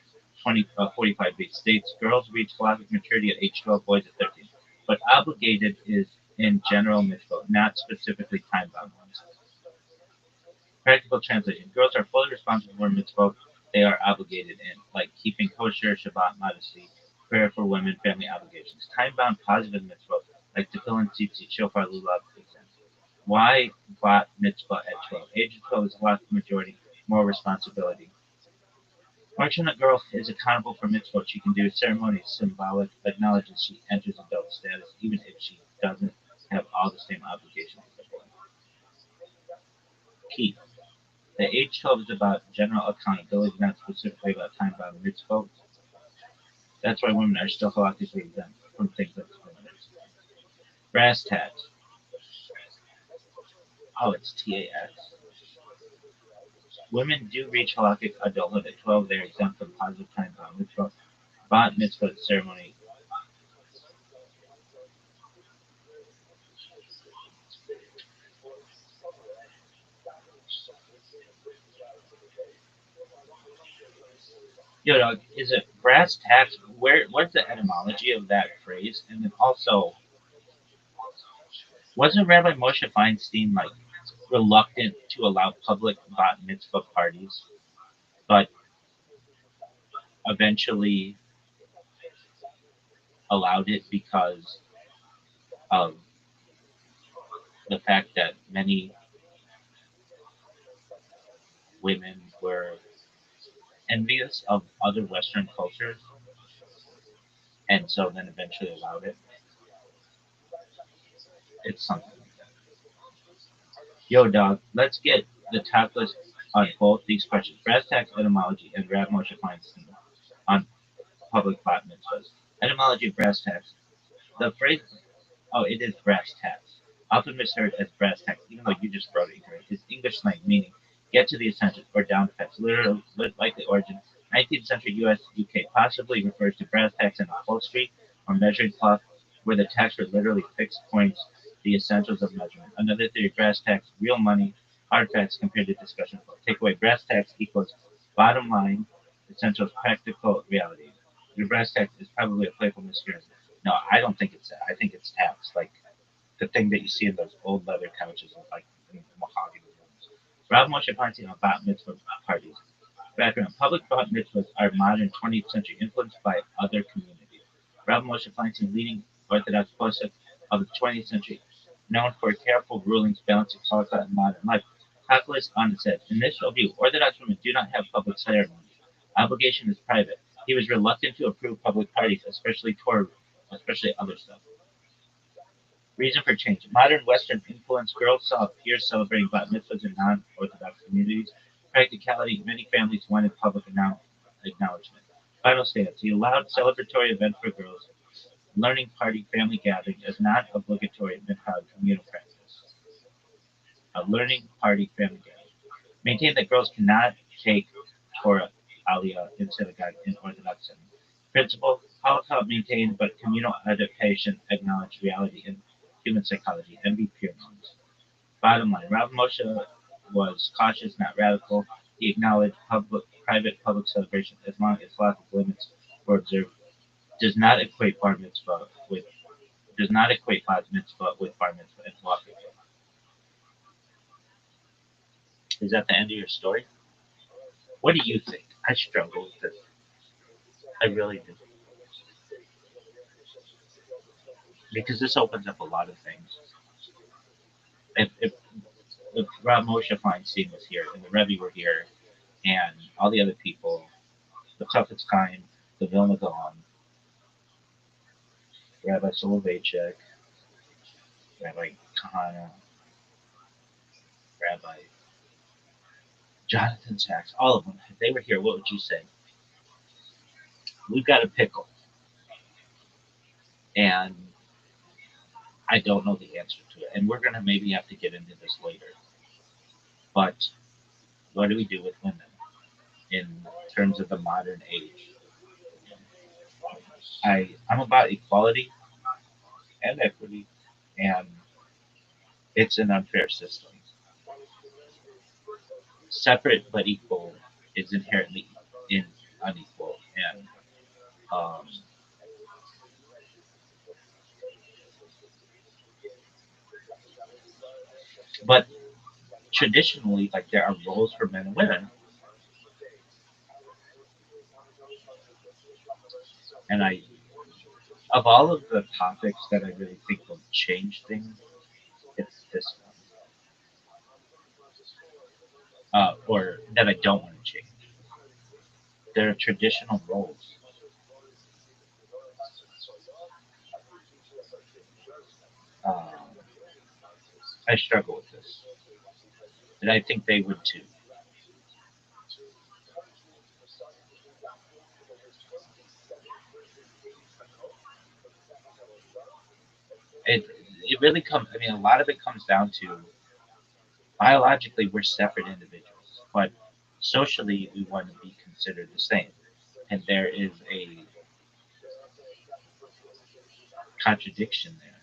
45b states girls reach halakhic maturity at age 12, boys at 13. But obligated is in general mitzvot, not specifically time bound ones. Practical translation. Girls are fully responsible for mitzvot they are obligated in, like keeping kosher, Shabbat, modesty. prayer for women, family obligations. Time-bound positive mitzvot, like tefillin, tzitzit, shofar, lulav, example. Why bat mitzvah at 12? Age of 12 is a lot majority, more responsibility. Marching a girl is accountable for mitzvot she can do. Ceremony is symbolic, acknowledges she enters adult status, even if she doesn't have all the same obligations as a boy. Key. The age 12 is about general accountability, not specifically about time-bound mitzvot. That's why women are still halachically exempt from things like discrimination. Brass tacks. Oh, it's TAX. Women do reach halakhic adulthood at 12. They are exempt from positive time-bound mitzvot. Bat mitzvah ceremony. Yo, dog, is it brass tacks? What's the etymology of that phrase? And then also, wasn't Rabbi Moshe Feinstein like reluctant to allow public bat mitzvah parties, but eventually allowed it because of the fact that many women were envious of other Western cultures, and so then eventually allowed it. It's something like that. Yo, dog, let's get the top list on both these questions: brass tacks etymology and Rav Moshe Feinstein on public bat mitzvahs. Etymology of brass tacks. The phrase, oh, it is brass tacks, often misheard as brass tacks, even though you just wrote it correct. It's English slang meaning get to the essentials or down to facts. Literally, likely origin 19th century U.S. UK possibly refers to brass tacks in upholstery or measuring cloth, where the tacks were literally fixed points, the essentials of measurement. Another theory: brass tacks, real money, hard facts compared to discussion flow. Takeaway: brass tacks equals bottom line, essentials, practical reality. Your brass tax is probably a playful mishearing. No, I don't think it's that. I think it's taps, like the thing that you see in those old leather couches and like in mahogany rooms. Rav Moshe Feinstein on bat mitzvah parties. Background: public bat mitzvahs are modern 20th century influenced by other communities. Rav Moshe Feinstein, leading Orthodox posek of the 20th century, known for careful rulings balancing halakha and modern life. Calculus on its head. In this view, Orthodox women do not have public ceremonies. Obligation is private. He was reluctant to approve public parties, especially other stuff. Reason for change: modern Western influence. Girls saw peers celebrating bat mitzvahs in non-Orthodox communities. Practicality: many families wanted public acknowledgement. Final stance: he allowed celebratory events for girls, learning party, family gathering as non-obligatory minhag communal practice. A learning party, family gathering. Maintained that girls cannot take Torah Aliyah in synagogue in Orthodox setting. Principle: Halakha maintained, but communal adaptation acknowledged reality in human psychology. Envy peer norms. Bottom line: Rav Moshe was cautious, not radical. He acknowledged private public celebration as long as lots of limits were observed. Does not equate bat mitzvah with bar mitzvah and halacha. Is that the end of your story? What do you think? I struggle with this. I really do. Because this opens up a lot of things. If Rav Moshe Feinstein was here and the Rebbe were here and all the other people, the Chafetz Chaim, the Vilna Gaon, Rabbi Soloveitchik, Rabbi Kahana, Rabbi Jonathan Sachs, all of them, if they were here, what would you say? We've got a pickle. And I don't know the answer to it. And we're going to maybe have to get into this later. But what do we do with women in terms of the modern age? I'm about equality and equity, and it's an unfair system. Separate but equal is inherently unequal, and um, but traditionally, like there are roles for men and women, and Of all of the topics that I really think will change things, it's this one, or that I don't want to change. There are traditional roles. Um, I struggle with this, and I think they would too. It it really comes. I mean, a lot of it comes down to biologically we're separate individuals, but socially we want to be considered the same, and there is a contradiction there.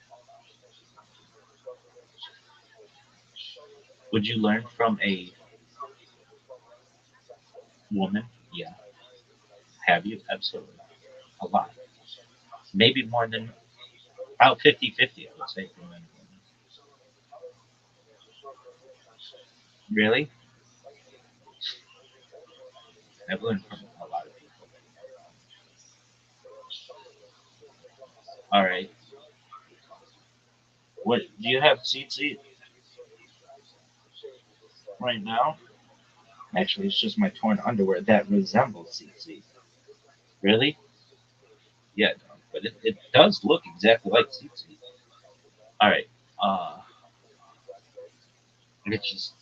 Would you learn from a woman? Yeah. Have you? Absolutely. A lot. Maybe more than about 50-50, I would say, for men and women. Really? I've learned from a lot of people. All right. What do you have seat right now? Actually, it's just my torn underwear that resembles seat. Really? Yeah, no, but it does look exactly like seat. All right. Uh, it's just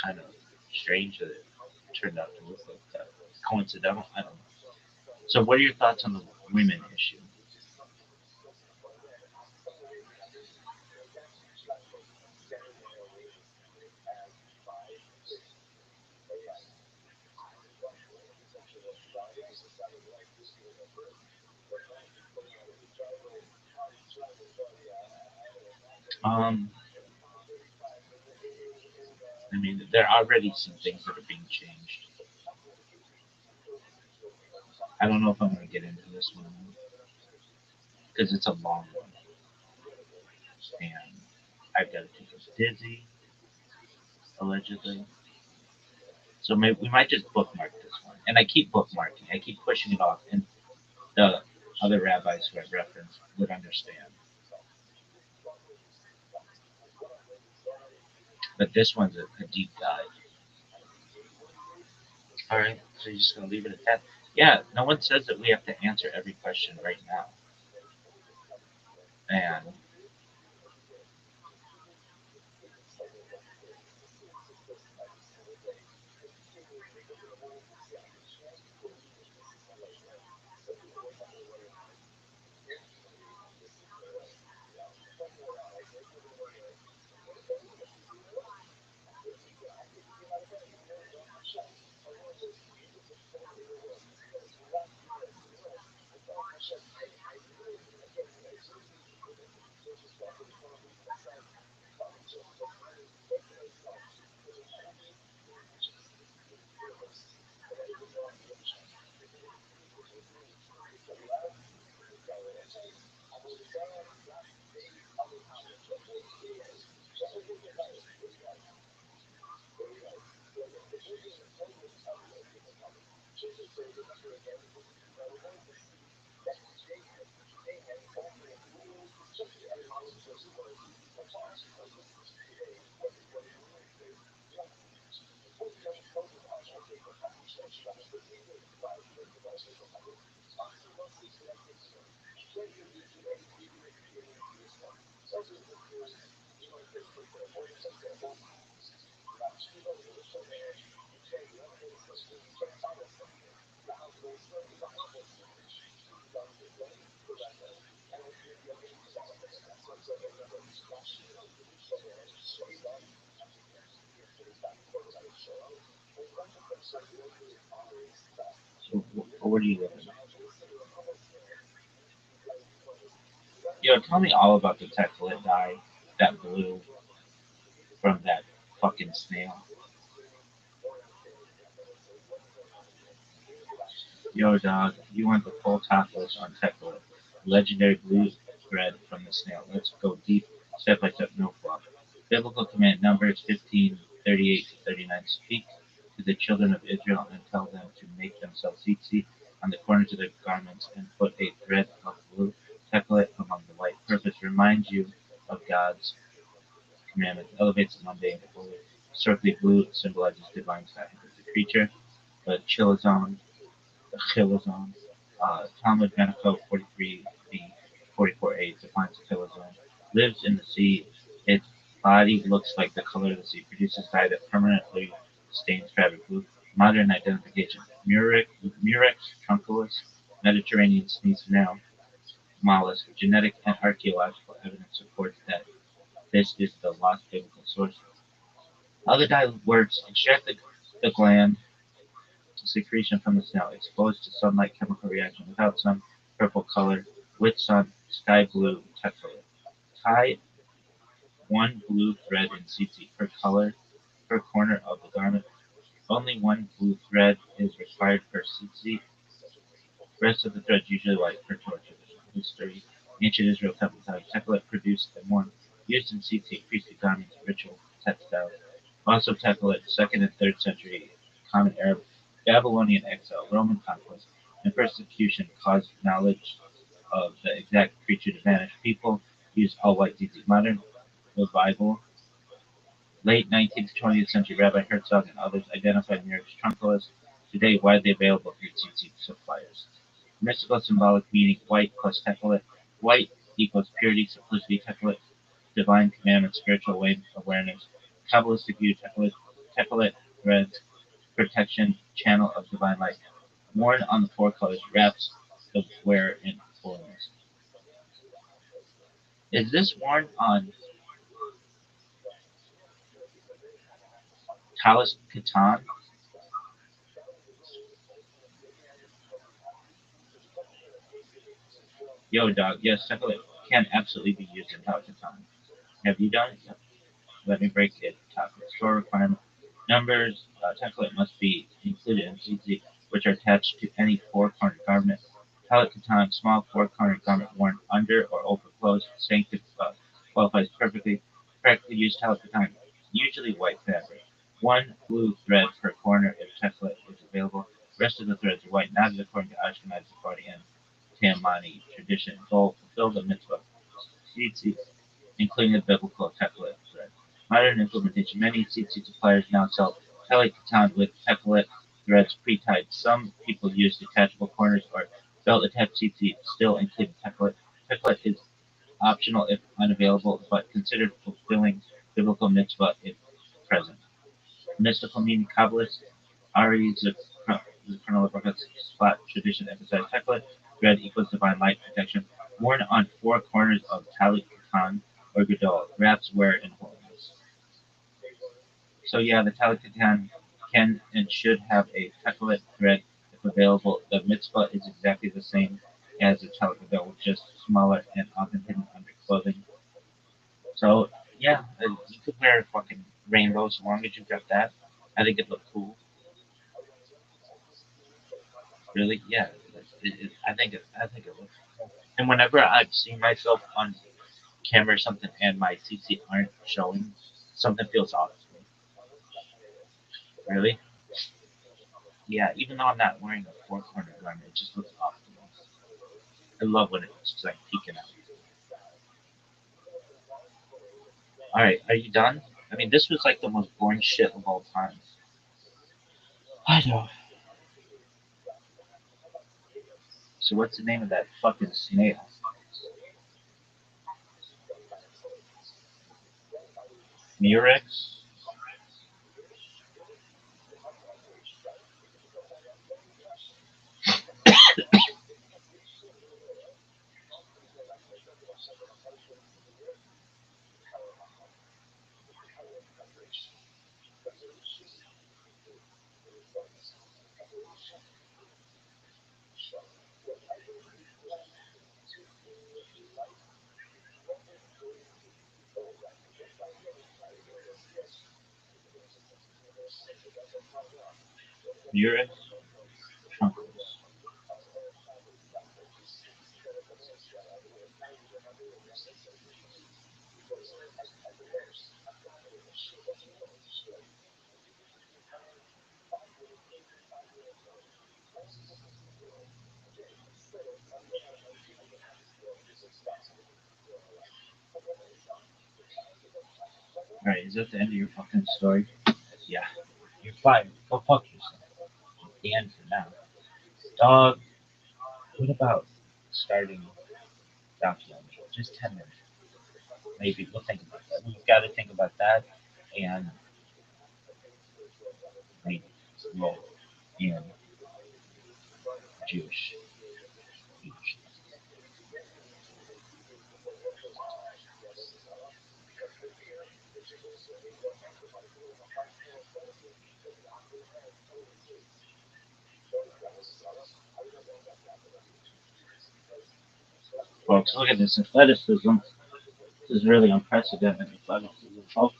kind of strange that it turned out to look like that. Coincidental? I don't know. So, what are your thoughts on the women issue? Um, I mean, there are already some things that are being changed. I don't know if I'm going to get into this one because it's a long one, and I've got to take a dizzy, allegedly. So maybe we might just bookmark this one. And I keep bookmarking. I keep pushing it off, and the other rabbis who I've referenced would understand. But this one's a deep dive. All right, so you're just gonna leave it at that. Yeah, no one says that we have to answer every question right now. And so, where do you live? Yo, tell me all about the Techlit dye that blew from that fucking snail. Yo, dog, you want the full top list on Techlit. Legendary blue thread from the snail. Let's go deep, step by step, no fluff. Biblical command Numbers 15:38 to 39. Speak to the children of Israel and tell them to make themselves tzitzit on the corners of their garments and put a thread of blue chocolate among the white. Purpose reminds you of God's commandments, elevates the mundane to holy. Historically, blue symbolizes divine sacrifice. The creature, the chilazon, Talmud Benico 43b, 44a defines a chilazon. Lives in the sea. Its body looks like the color of the sea. Produces dye that permanently stains fabric blue. Modern identification: Murex trunculus, Mediterranean sneeze snail, mollusk. Genetic and archaeological evidence supports that this is the lost biblical source. How the dye works: extract the gland secretion from the snail, exposed to sunlight chemical reaction. Without sun, purple color; with sun, sky blue tetralate. Tie one blue thread in tzitzit per color per corner of the garment. Only one blue thread is required per tzitzit. Rest of the threads usually white per Torah tradition. History: Ancient Israel temple type. Techelet produced and worn. Used in tzitzit, priestly garments, ritual textiles. Also techelet, 2nd and 3rd century, common Arab, Babylonian exile, Roman conquest, and persecution caused knowledge of the exact creature to vanish. People used all white tzitzit. Modern revival. Late 19th to 20th century, Rabbi Herzog and others identified Murex trunculus, today widely available through tzitzit suppliers. Mystical symbolic meaning: white plus techelet. White equals purity, simplicity, techelet, divine commandment, spiritual awareness. Kabbalistic view: techelet threads, protection, channel of divine light. Worn on the four colors, wraps the wearer in holiness. Is this worn on Talis Katan? Yo, dog. Yes, techelet can absolutely be used in Talis Katan. Have you done it? Let me break it top. Store requirement. Numbers, template must be included in CZ, which are attached to any four-cornered garment. Talit katan, small four-cornered garment worn under or over clothes. Sanctity qualifies perfectly. Practically used talit katan, usually white fabric. One blue thread per corner if template is available. Rest of the threads are white, not according to Ashkenazi, Sephardi, and Tammani tradition. Goal: fulfill the mitzvah. CZ, including the biblical template thread. Modern implementation: many tzitzit suppliers now sell tele katan with template threads pre-tied. Some people use detachable corners or belt-attached tzitzit, still including template. Template is optional if unavailable, but considered fulfilling biblical mitzvah if present. Mystical meaning: Kabbalist, Ari Zechronologos spot tradition emphasize template thread equals divine light protection. Worn on four corners of talit katan or gadol, wraps wear in holiness. So yeah, the talit katan can and should have a techelet thread if available. The mitzvah is exactly the same as the talit gadol, just smaller and often hidden under clothing. So yeah, you could wear fucking rainbows as long as you got that. I think it looked cool. Really, yeah. I think it looks cool. And whenever I've seen myself on camera or something and my CC aren't showing, something feels off to me. Really? Yeah, even though I'm not wearing a four corner garment, it just looks off to me. I love when it's just like peeking out. Alright, are you done? I mean, this was like the most boring shit of all time. I know. So what's the name of that fucking snail? Murex? Murex? Trunculus. Alright, is that the end of your fucking story? Yeah. You're fired. Go fuck yourself. The end for now. Dog, what about starting documentary? Just 10 minutes. Maybe we'll think about that. We've got to think about that and maybe role in Jewish leadership. Folks, look at this athleticism. This is really unprecedented athleticism, folks.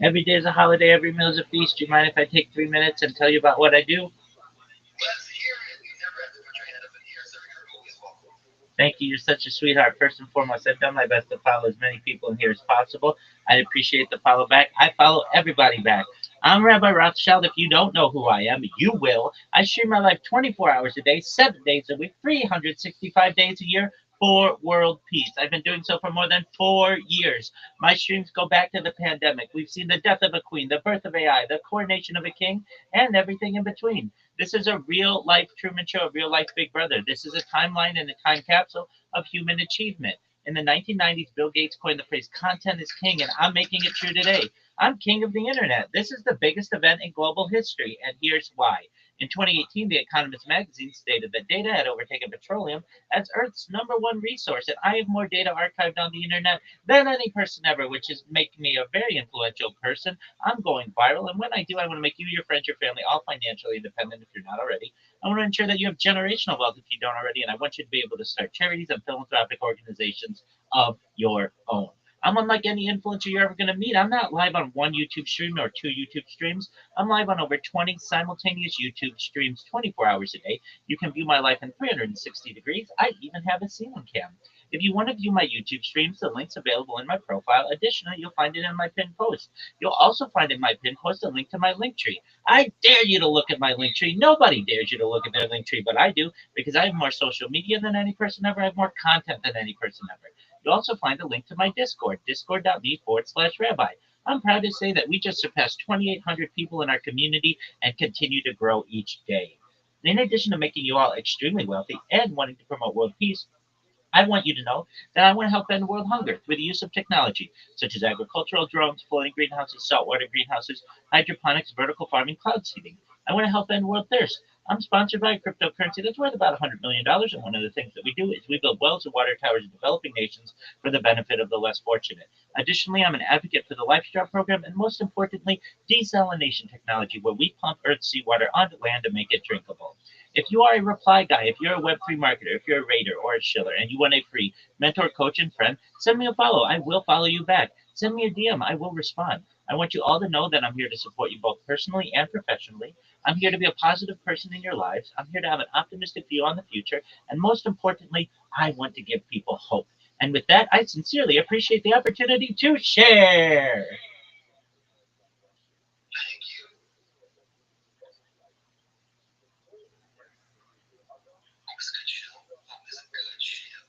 Every day is a holiday, every meal is a feast. Do you mind if I take 3 minutes and tell you about what I do? Thank you. You're such a sweetheart. First and foremost, I've done my best to follow as many people in here as possible. I appreciate the follow back. I follow everybody back. I'm Rabbi Rothschild. If you don't know who I am, you will. I stream my life 24 hours a day, 7 days a week, 365 days a year for world peace. I've been doing so for more than 4 years. My streams go back to the pandemic. We've seen the death of a queen, the birth of AI, the coronation of a king, and everything in between. This is a real life Truman Show, a real life Big Brother. This is a timeline and a time capsule of human achievement. In the 1990s, Bill Gates coined the phrase content is king, and I'm making it true today. I'm king of the internet. This is the biggest event in global history, and here's why. In 2018, The Economist magazine stated that data had overtaken petroleum as Earth's #1 resource, and I have more data archived on the internet than any person ever, which is making me a very influential person. I'm going viral, and when I do, I want to make you, your friends, your family all financially independent if you're not already. I want to ensure that you have generational wealth if you don't already, and I want you to be able to start charities and philanthropic organizations of your own. I'm unlike any influencer you're ever going to meet. I'm not live on one YouTube stream or two YouTube streams. I'm live on over 20 simultaneous YouTube streams 24 hours a day. You can view my life in 360 degrees. I even have a ceiling cam. If you want to view my YouTube streams, the link's available in my profile. Additionally, you'll find it in my pinned post. You'll also find in my pinned post a link to my link tree. I dare you to look at my link tree. Nobody dares you to look at their link tree, but I do because I have more social media than any person ever. I have more content than any person ever. You'll also find a link to my Discord, discord.me/rabbi. I'm proud to say that we just surpassed 2,800 people in our community and continue to grow each day. In addition to making you all extremely wealthy and wanting to promote world peace, I want you to know that I want to help end world hunger through the use of technology, such as agricultural drones, floating greenhouses, saltwater greenhouses, hydroponics, vertical farming, cloud seeding. I want to help end world thirst. I'm sponsored by a cryptocurrency that's worth about $100 million, and one of the things that we do is we build wells and water towers in developing nations for the benefit of the less fortunate. Additionally, I'm an advocate for the LifeStraw program, and most importantly, desalination technology, where we pump Earth's seawater onto land to make it drinkable. If you are a reply guy, if you're a Web3 marketer, if you're a raider or a shiller, and you want a free mentor, coach, and friend, send me a follow. I will follow you back. Send me a DM. I will respond. I want you all to know that I'm here to support you both personally and professionally. I'm here to be a positive person in your lives. I'm here to have an optimistic view on the future. And most importantly, I want to give people hope. And with that, I sincerely appreciate the opportunity to share. Thank you. Always a good show. Always a good show.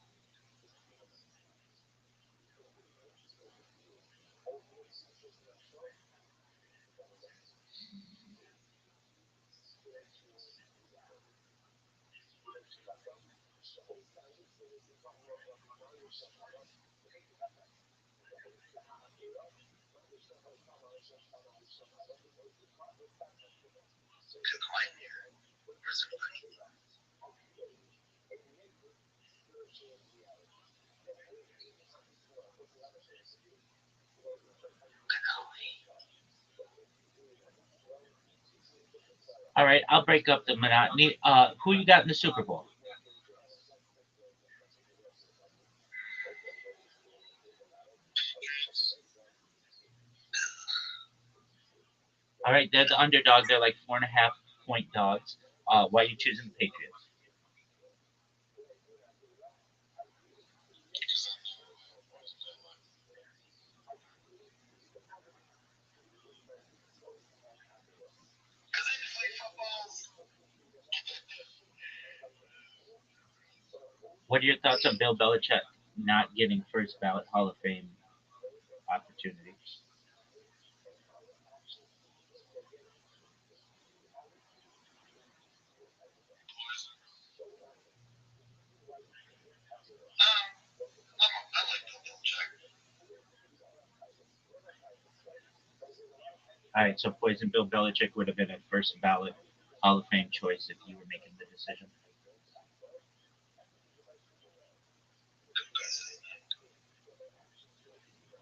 Too quiet here. Where's everybody? All right, I'll break up the monotony. Who you got in the Super Bowl? All right, they're the underdog. They're like 4.5 point dogs. Why are you choosing the Patriots? Because they play footballs. What are your thoughts on Bill Belichick not getting first ballot Hall of Fame opportunity? I like Bill Belichick. All right, so Poison Bill Belichick would have been a first ballot Hall of Fame choice if you were making the decision.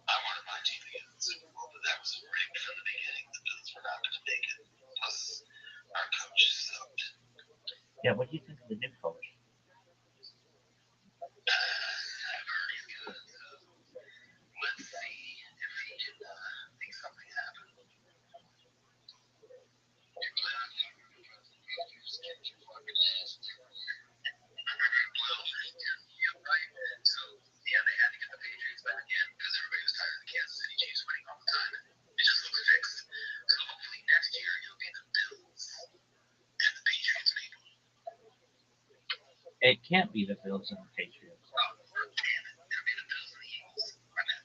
I wanted my team to get the Super Bowl, but that was rigged from the beginning. The Bills were not going to make it. Plus, our coach sucked. Yeah, what do you think of the new coach? I've heard he's good. Let's see if he can make something happen. Well, you're right. So, yeah, they had to get the Patriots back in because everybody was tired of the Kansas City Chiefs winning all the time. It just looks fixed. So, hopefully, next year it'll be the Bills and the Patriots, maybe. It can't be the Bills and the Patriots. Oh, damn it. It'll be the Bills and the Eagles. My bad.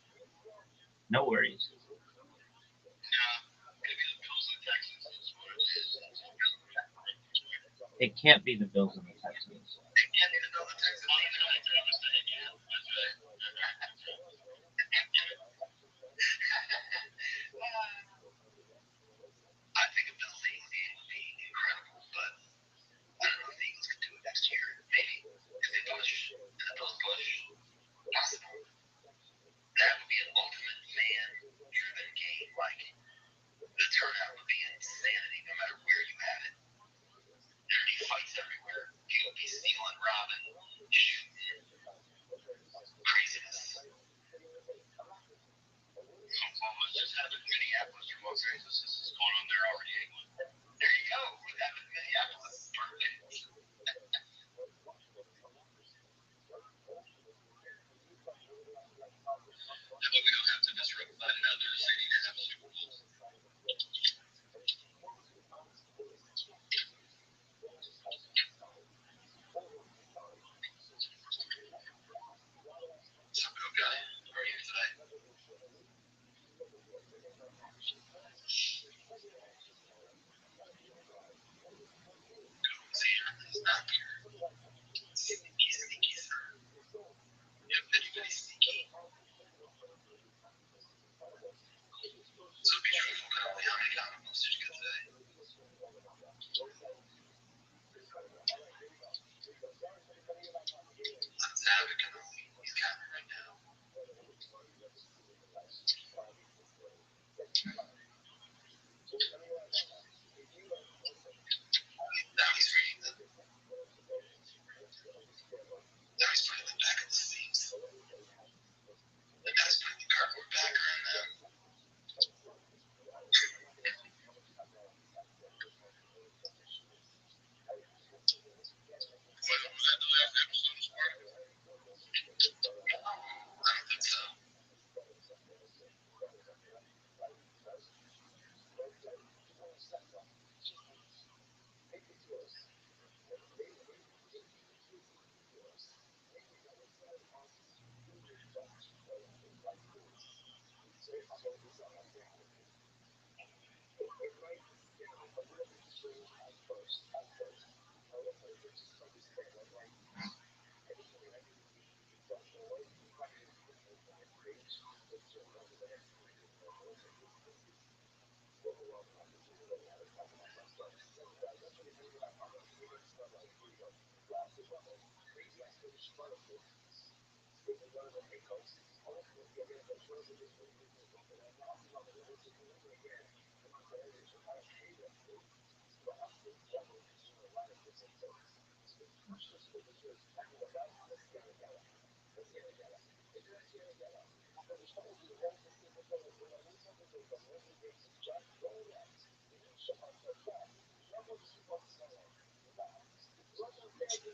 No worries. No, it'll be the Bills and the Texans. That's what it is. It can't be the Bills and the Texans. They can't even know the Texans. Well, even though they're understanding, yeah. That's right. I think a Bills Eagles game would be incredible, but I don't know if the Eagles can do it next year. Maybe if they push and the Bills push, possible. That would be an ultimate fan-driven game. Like the turnout would be insanity, no matter where you have it. There'd be fights everywhere. People would be stealing, robbing, shooting, craziness. Well, let's just have it in Minneapolis or Los Angeles. This is going on there already. There you go. We have it in Minneapolis. Perfect. Now he's reading the. Now he's putting the back of the leaves. The guy's putting the cardboard back on them. Was that the last episode of Spartacus? I don't think so.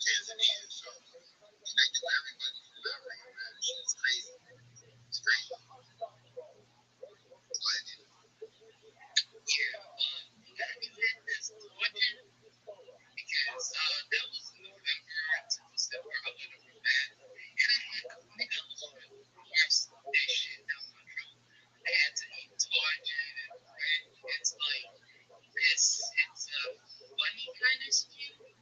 Tanzania. So they do everybody in that room, man. It's crazy. It's crazy. But yeah, you gotta give that this watching because that was November to December. I went over that, and I'm like, oh my gosh, watch that shit down my throat. I had to eat target and bread. It's like it's a funny kind of skew, but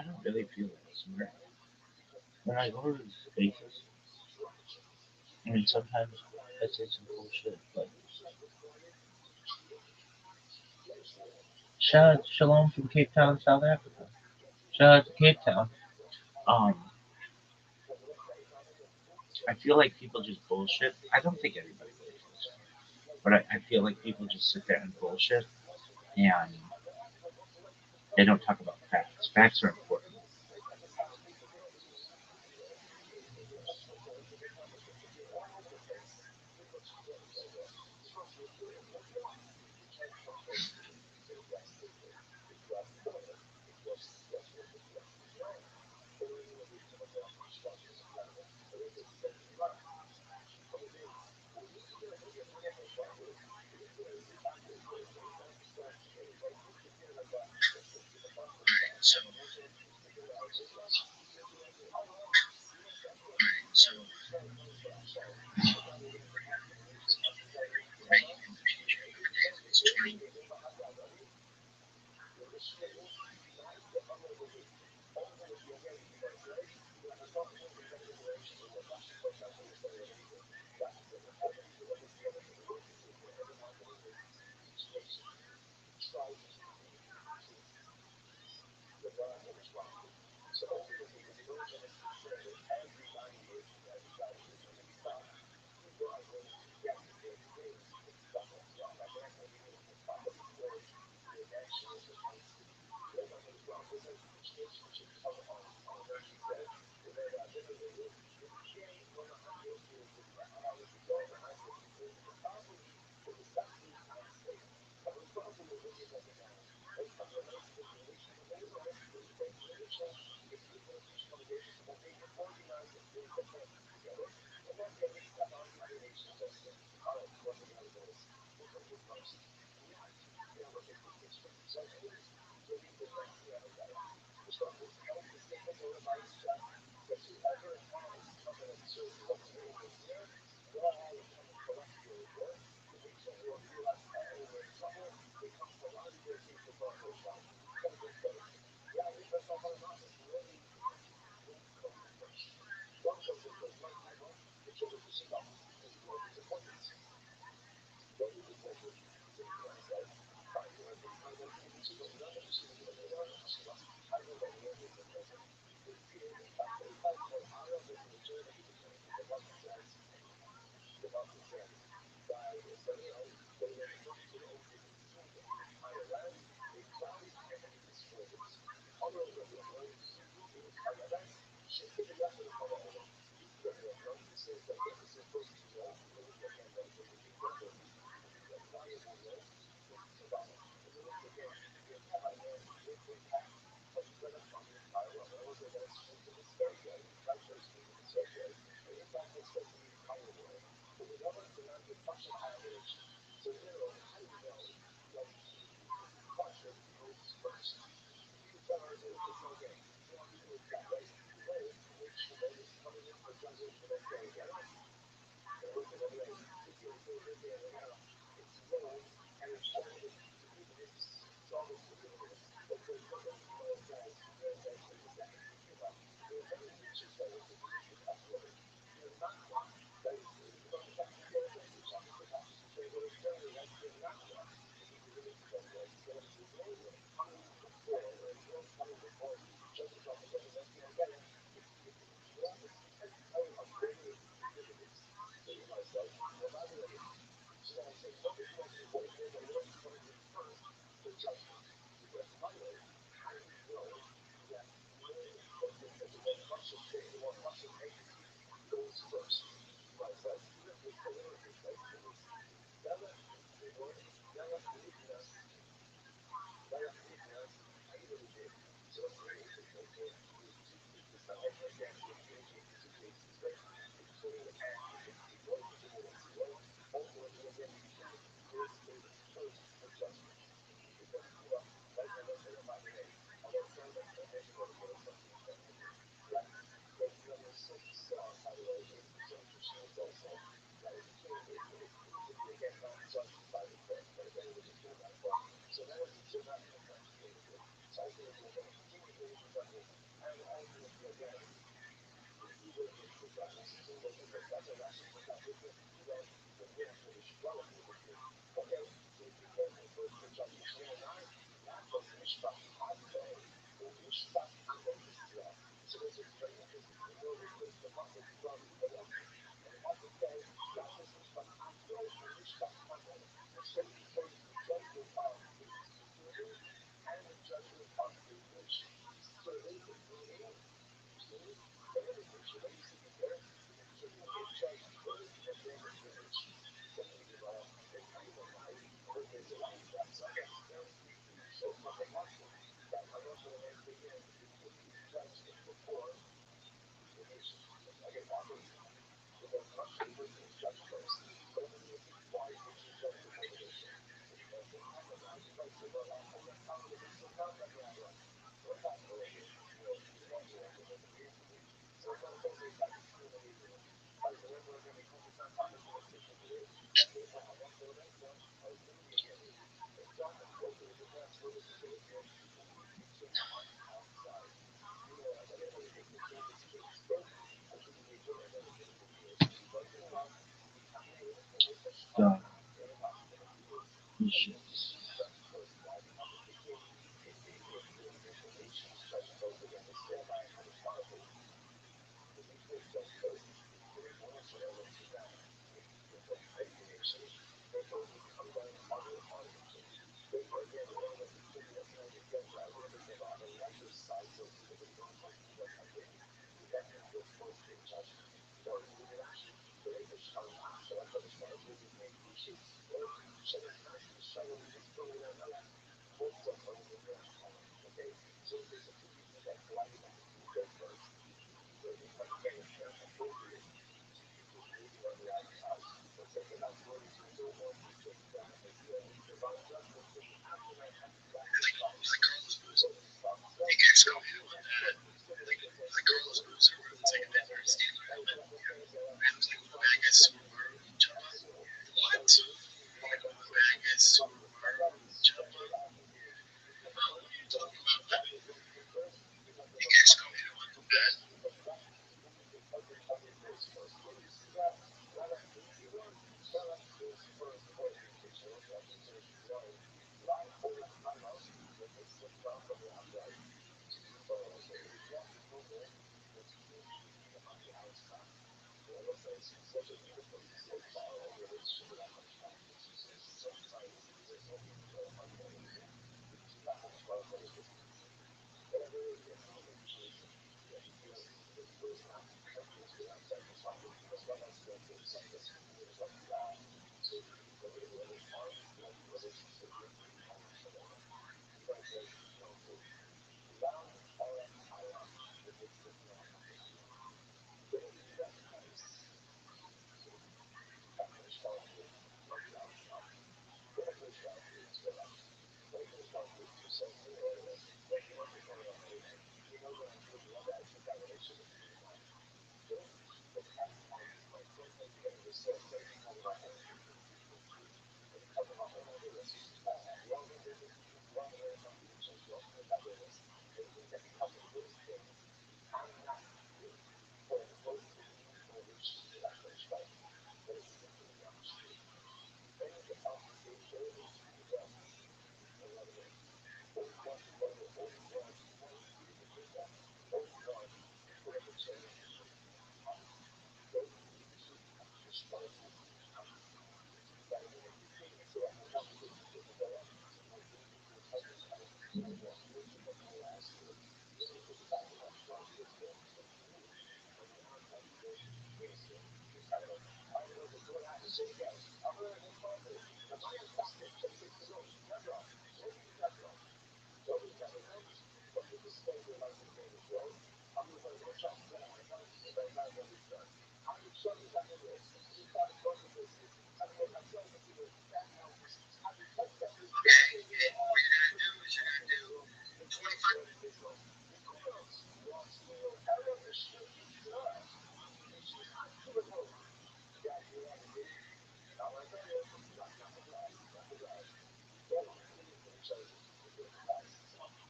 I don't really feel that smart. When I go to these spaces, I mean, sometimes I say some bullshit, but shout out to Shalom from Cape Town, South Africa. Shout out to Cape Town. Um, I feel like people just bullshit. I don't think everybody really feels smart, but I feel like people just sit there and bullshit, and they don't talk about facts. Facts are important. So, so right in the future, it's 20. Done. Issues.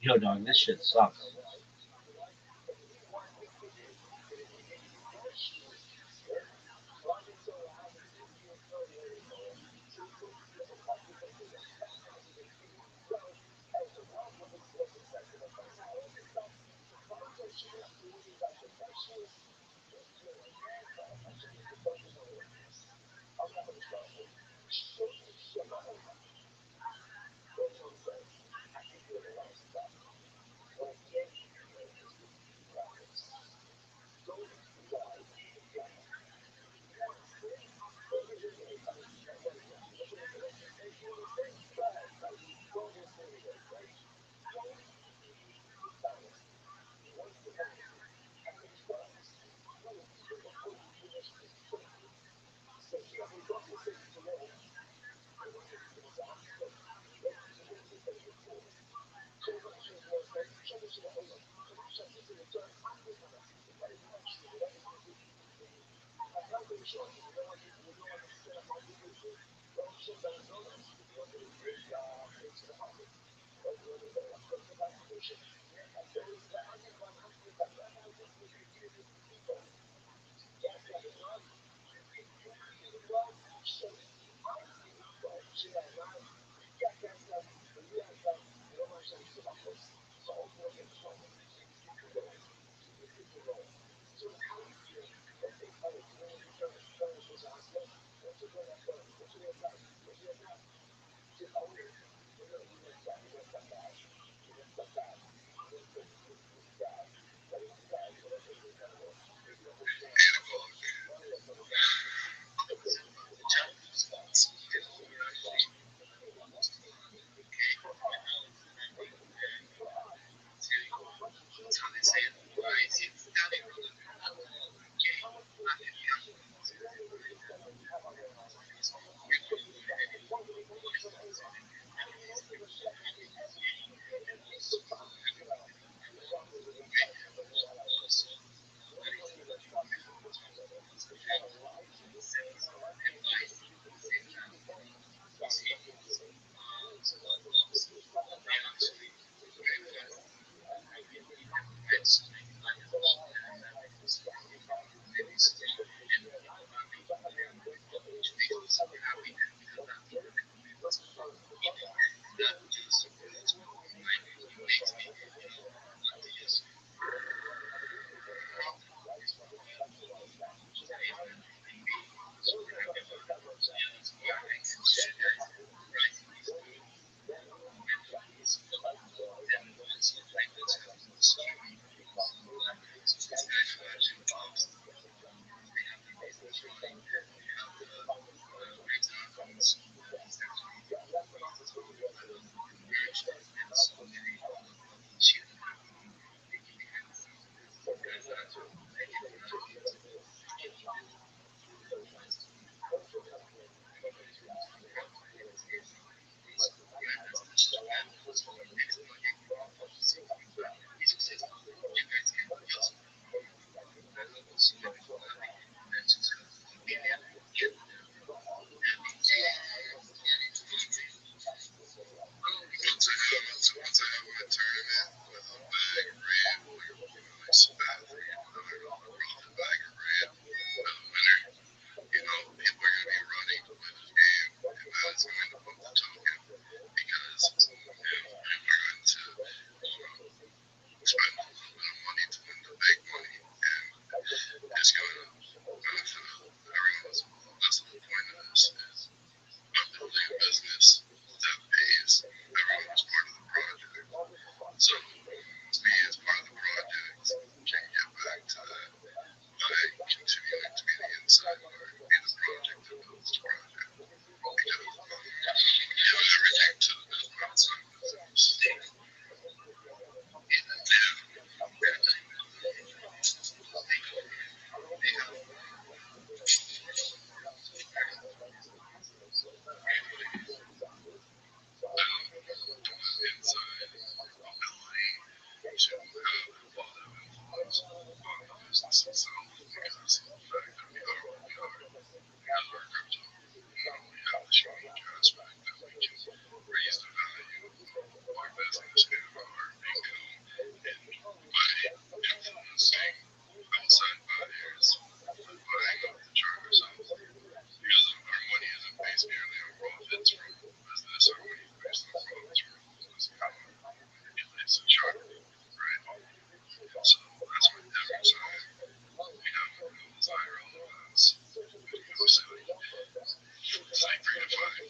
Yo, dog, this shit sucks.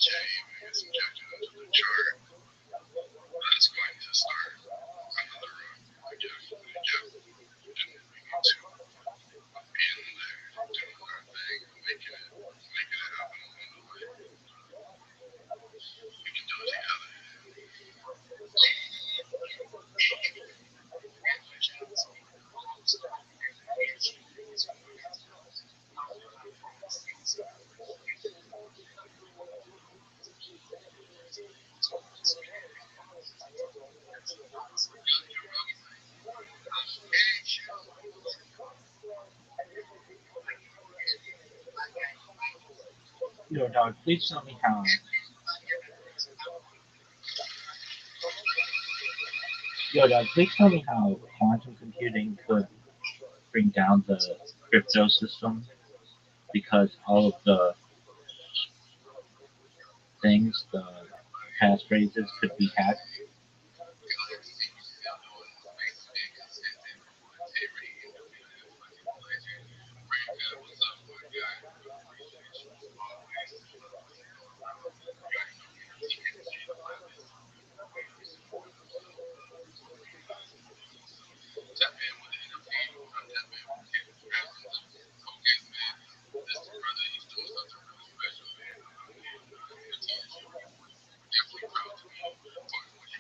Jay even gets injected into the chart, that's going to start another run again and again. And we need to be in there doing our thing and making it happen along the way. We can do it together. Yo, dog, please tell me how. Yo, dog, please tell me how quantum computing could bring down the crypto system because all of the things, the passphrases could be hacked. What's up, my guy? Appreciate you as always. Love to see all around. You already know me, TNG, the planet. Always so tap in with the NFT, tap in with the focus, man. This the brother, he's doing something really special, man. I mean, TNG, definitely proud to be a part of what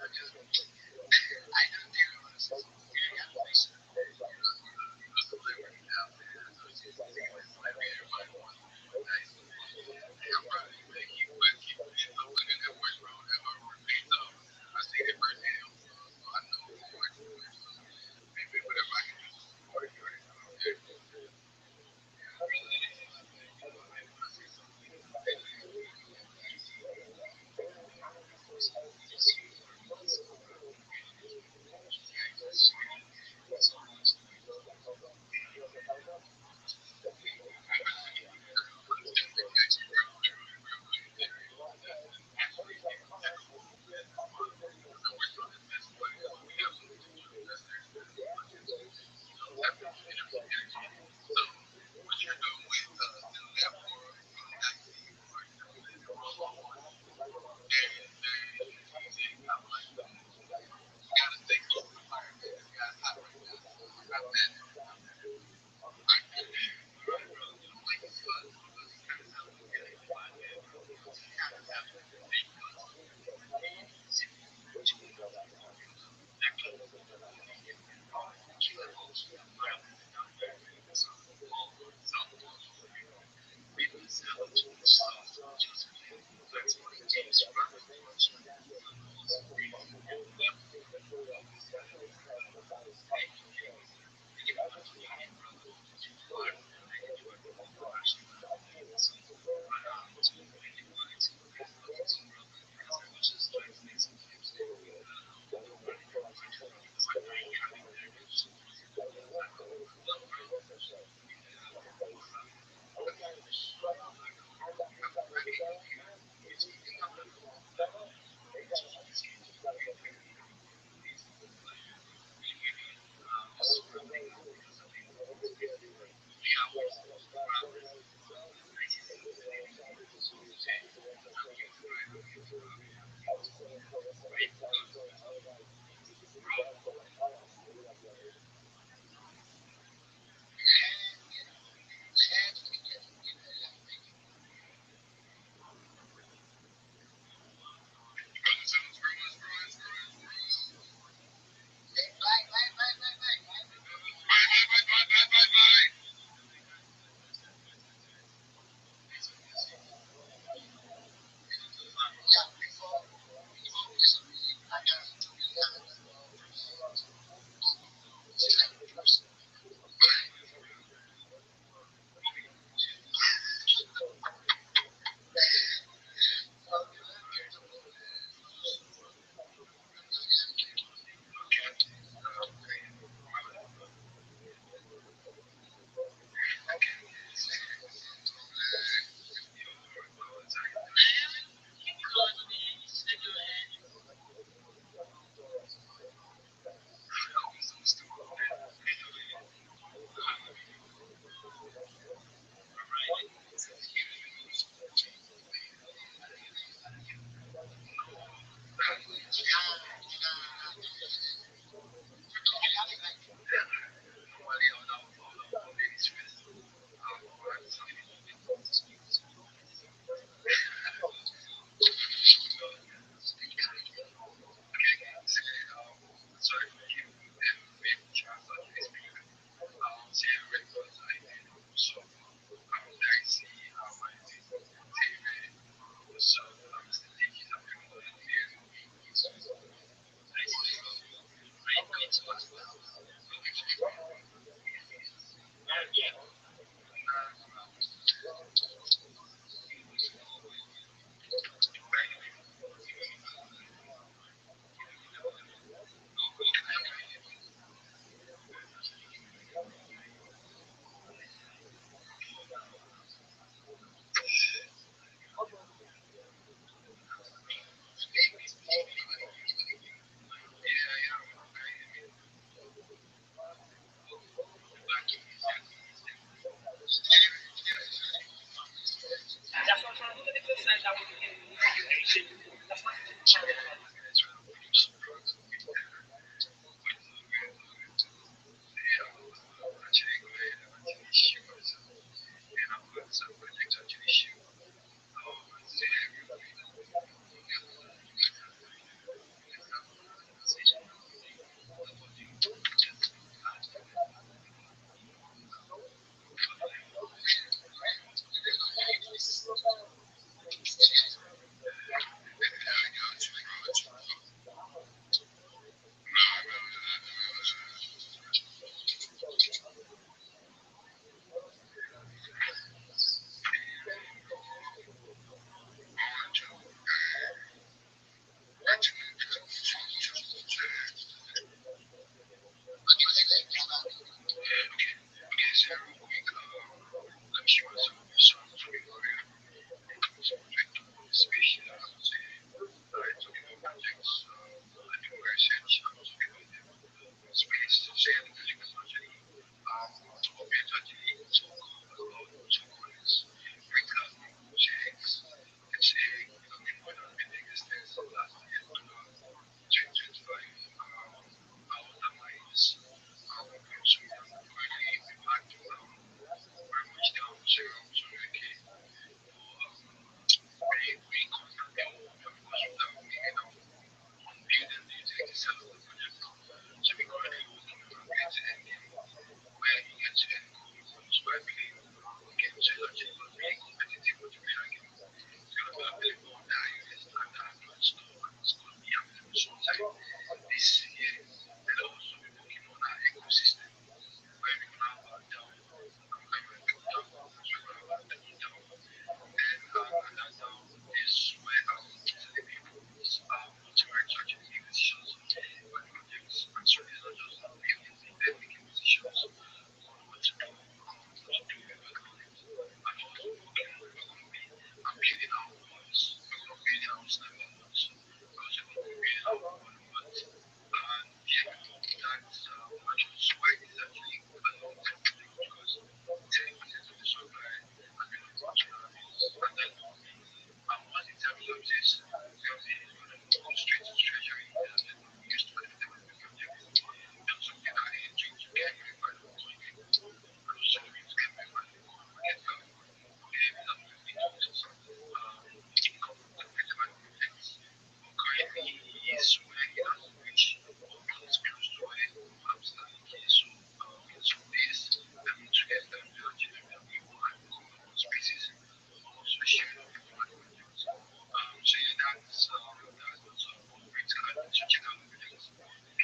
I just did honestly. So you got to make sure you're a celebrity now, man. So it's just like everybody wants to be nice. Hey, I'm proud of you, man. Keep putting in that work, bro. That hard work pays off. I see that firsthand, so I know what you're doing. So maybe whatever I can do to support you, I'm there for it. Yeah, I really didn't see like that. Maybe when I say something, hey, look at me, you know, like, see, you know, I'm doing this. You just see the work.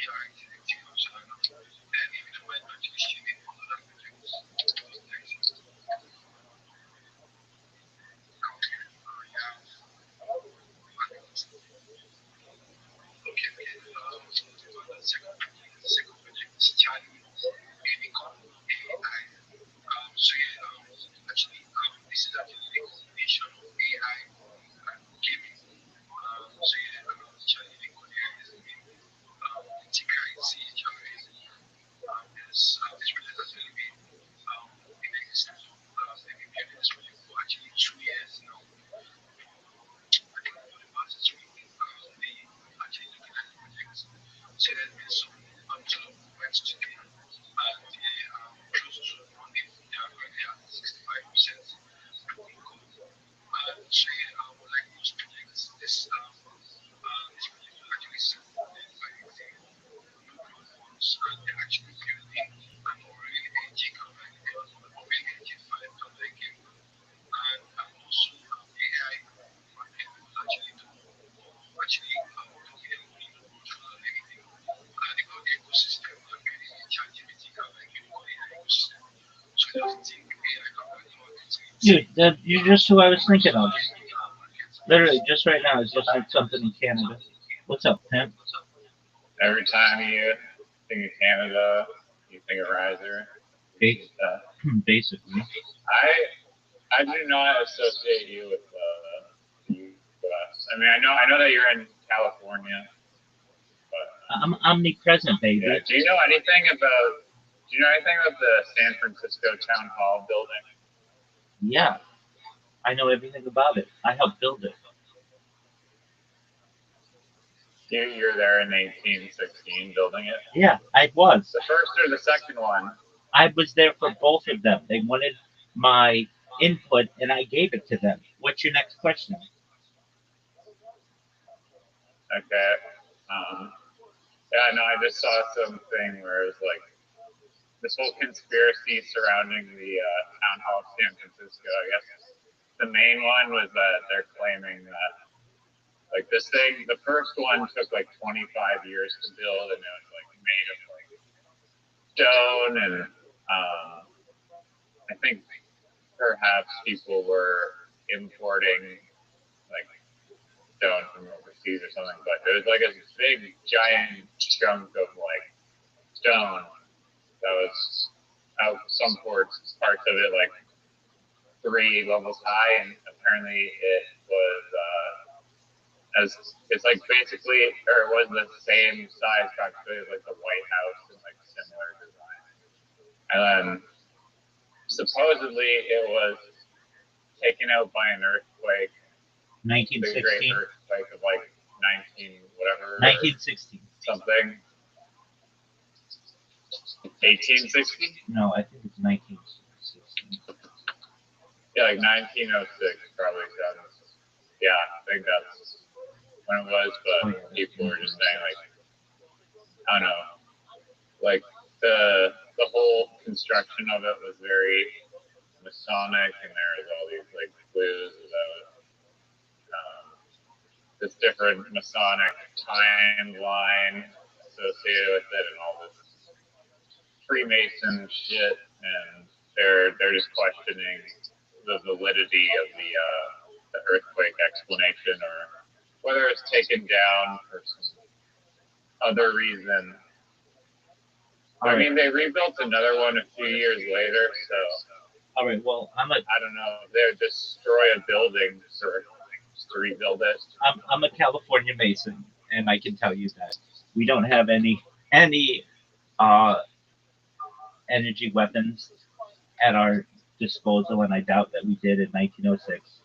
are acting also enough. And if you don't mind actually streaming all the things, those things, yeah. Okay, okay. So the second project is Charlie Unicorn AI. So yeah, actually, this is actually a combination of AI and gaming. So yeah, Charlie Unicorn AI is the main ticker in CHRA. This project has actually been in existence for they've been building this project for actually 2 years now. I think for the past 2 weeks, they actually looking at the project. So there's been some sort of movements today, and they are close to running. They are currently at 65% income. So yeah, like most projects, this project was actually supported by the no growth funds, and they're actually building an Unreal Engine Unreal Engine 5 online game. And also AI market was actually done for actually looking at control and everything. They got the ecosystem and building a ChatGPT kind of like unicorn AI ecosystem. So I just think AI can really market Dude, you're just who I was thinking of. our market. Literally, just right now, I was looking at something in Canada. What's up, pimp? Every time you think of Canada, you think of Riser. Basically. I do not associate you with the U.S. I mean, I know that you're in California, but I'm omnipresent, baby. yeah. Do you know anything about the San Francisco Town Hall building? Yeah, I know everything about it. I helped build it. You're there in 1816 building it. Yeah, I was. The first or the second one? I was there for both of them. They wanted my input, and I gave it to them. What's your next question? Okay. Yeah, no, I just saw something where it was like this whole conspiracy surrounding the town hall of San Francisco. I guess the main one was that they're claiming that like this thing, the first one took like 25 years to build, and it was like made of like stone, and I think perhaps people were importing like stone from overseas or something, but it was like a big giant chunk of like stone that was out some parts of it like 3 levels high, and apparently it was as it's like basically, or it was the same size practically as like the White House and like similar design. And then supposedly it was taken out by an earthquake, the great 1916. earthquake of like 19 whatever 1916. something. 1860? No, I think it's 1916. Yeah, like 1906 probably sounds. Yeah, I think that's when it was, but people were just saying like, I don't know, like the whole construction of it was very Masonic, and there was all these like clues about this different Masonic timeline associated with it, and all this Freemason shit, and they're just questioning the validity of the earthquake explanation, or whether it's taken down for some other reason. I mean, they rebuilt another one a few years later, so. All right. Well, I don't know. They would destroy a building to rebuild it. I'm a California Mason, and I can tell you that we don't have any energy weapons at our disposal, and I doubt that we did in 1906.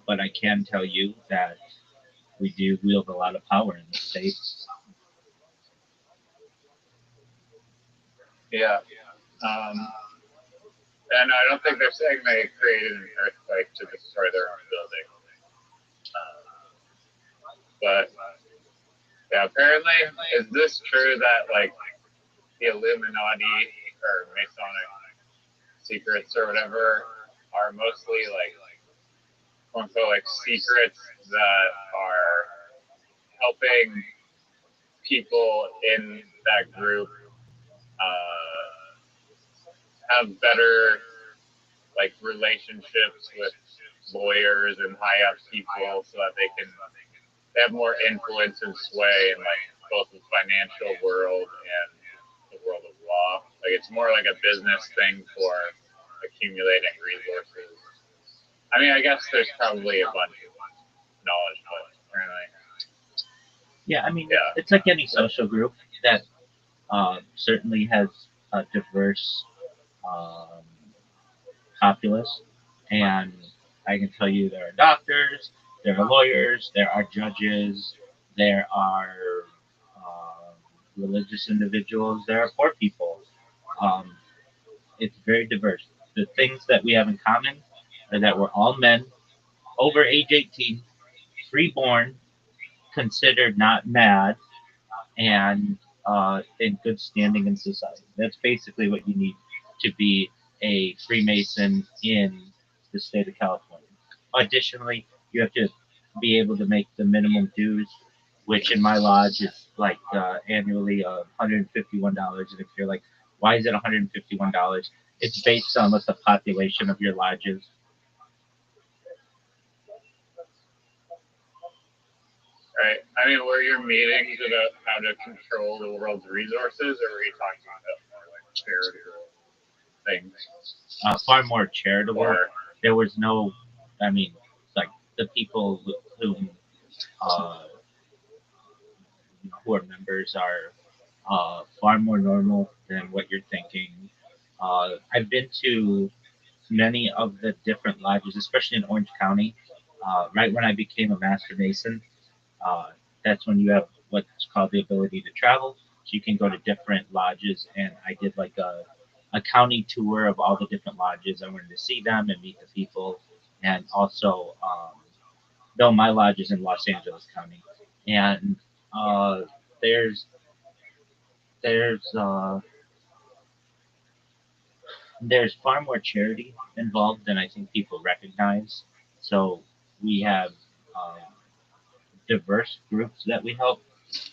But I can tell you that we do wield a lot of power in the state. Yeah. And I don't think they're saying they created an earthquake to destroy their own building. But yeah, apparently, is this true that like the Illuminati or Masonic secrets or whatever are mostly like quote unquote like secrets that are helping people in that group have better like relationships with lawyers and high up people so that they have more influence and sway in like both the financial world and the world of law. Like it's more like a business thing for accumulating resources. I mean, I guess there's probably a bunch of knowledge, but apparently, Yeah, I mean, it's like any social group that certainly has a diverse um, populace, and I can tell you there are doctors, there are lawyers, there are judges, there are um, religious individuals, there are poor people. Um, it's very diverse. The things that we have in common are that we're all men over age 18, freeborn, considered not mad, and in good standing in society. That's basically what you need to be a Freemason in the state of California. Additionally, you have to be able to make the minimum dues, which in my lodge is like annually $151. And if you're like, why is it $151? It's based on what the population of your lodge is. right? I mean, were your meetings about how to control the world's resources, or were you talking about more like charitable things? Far more charitable. There was no, I mean, like the people uh, who are members are far more normal than what you're thinking. I've been to many of the different lodges, especially in Orange County. Right when I became a Master Mason, uh, that's when you have what's called the ability to travel. So you can go to different lodges, and I did like a county tour of all the different lodges. I wanted to see them and meet the people, and also, though my lodge is in Los Angeles County, and uh, there's there's uh, there's far more charity involved than I think people recognize. So we have um, diverse groups that we help.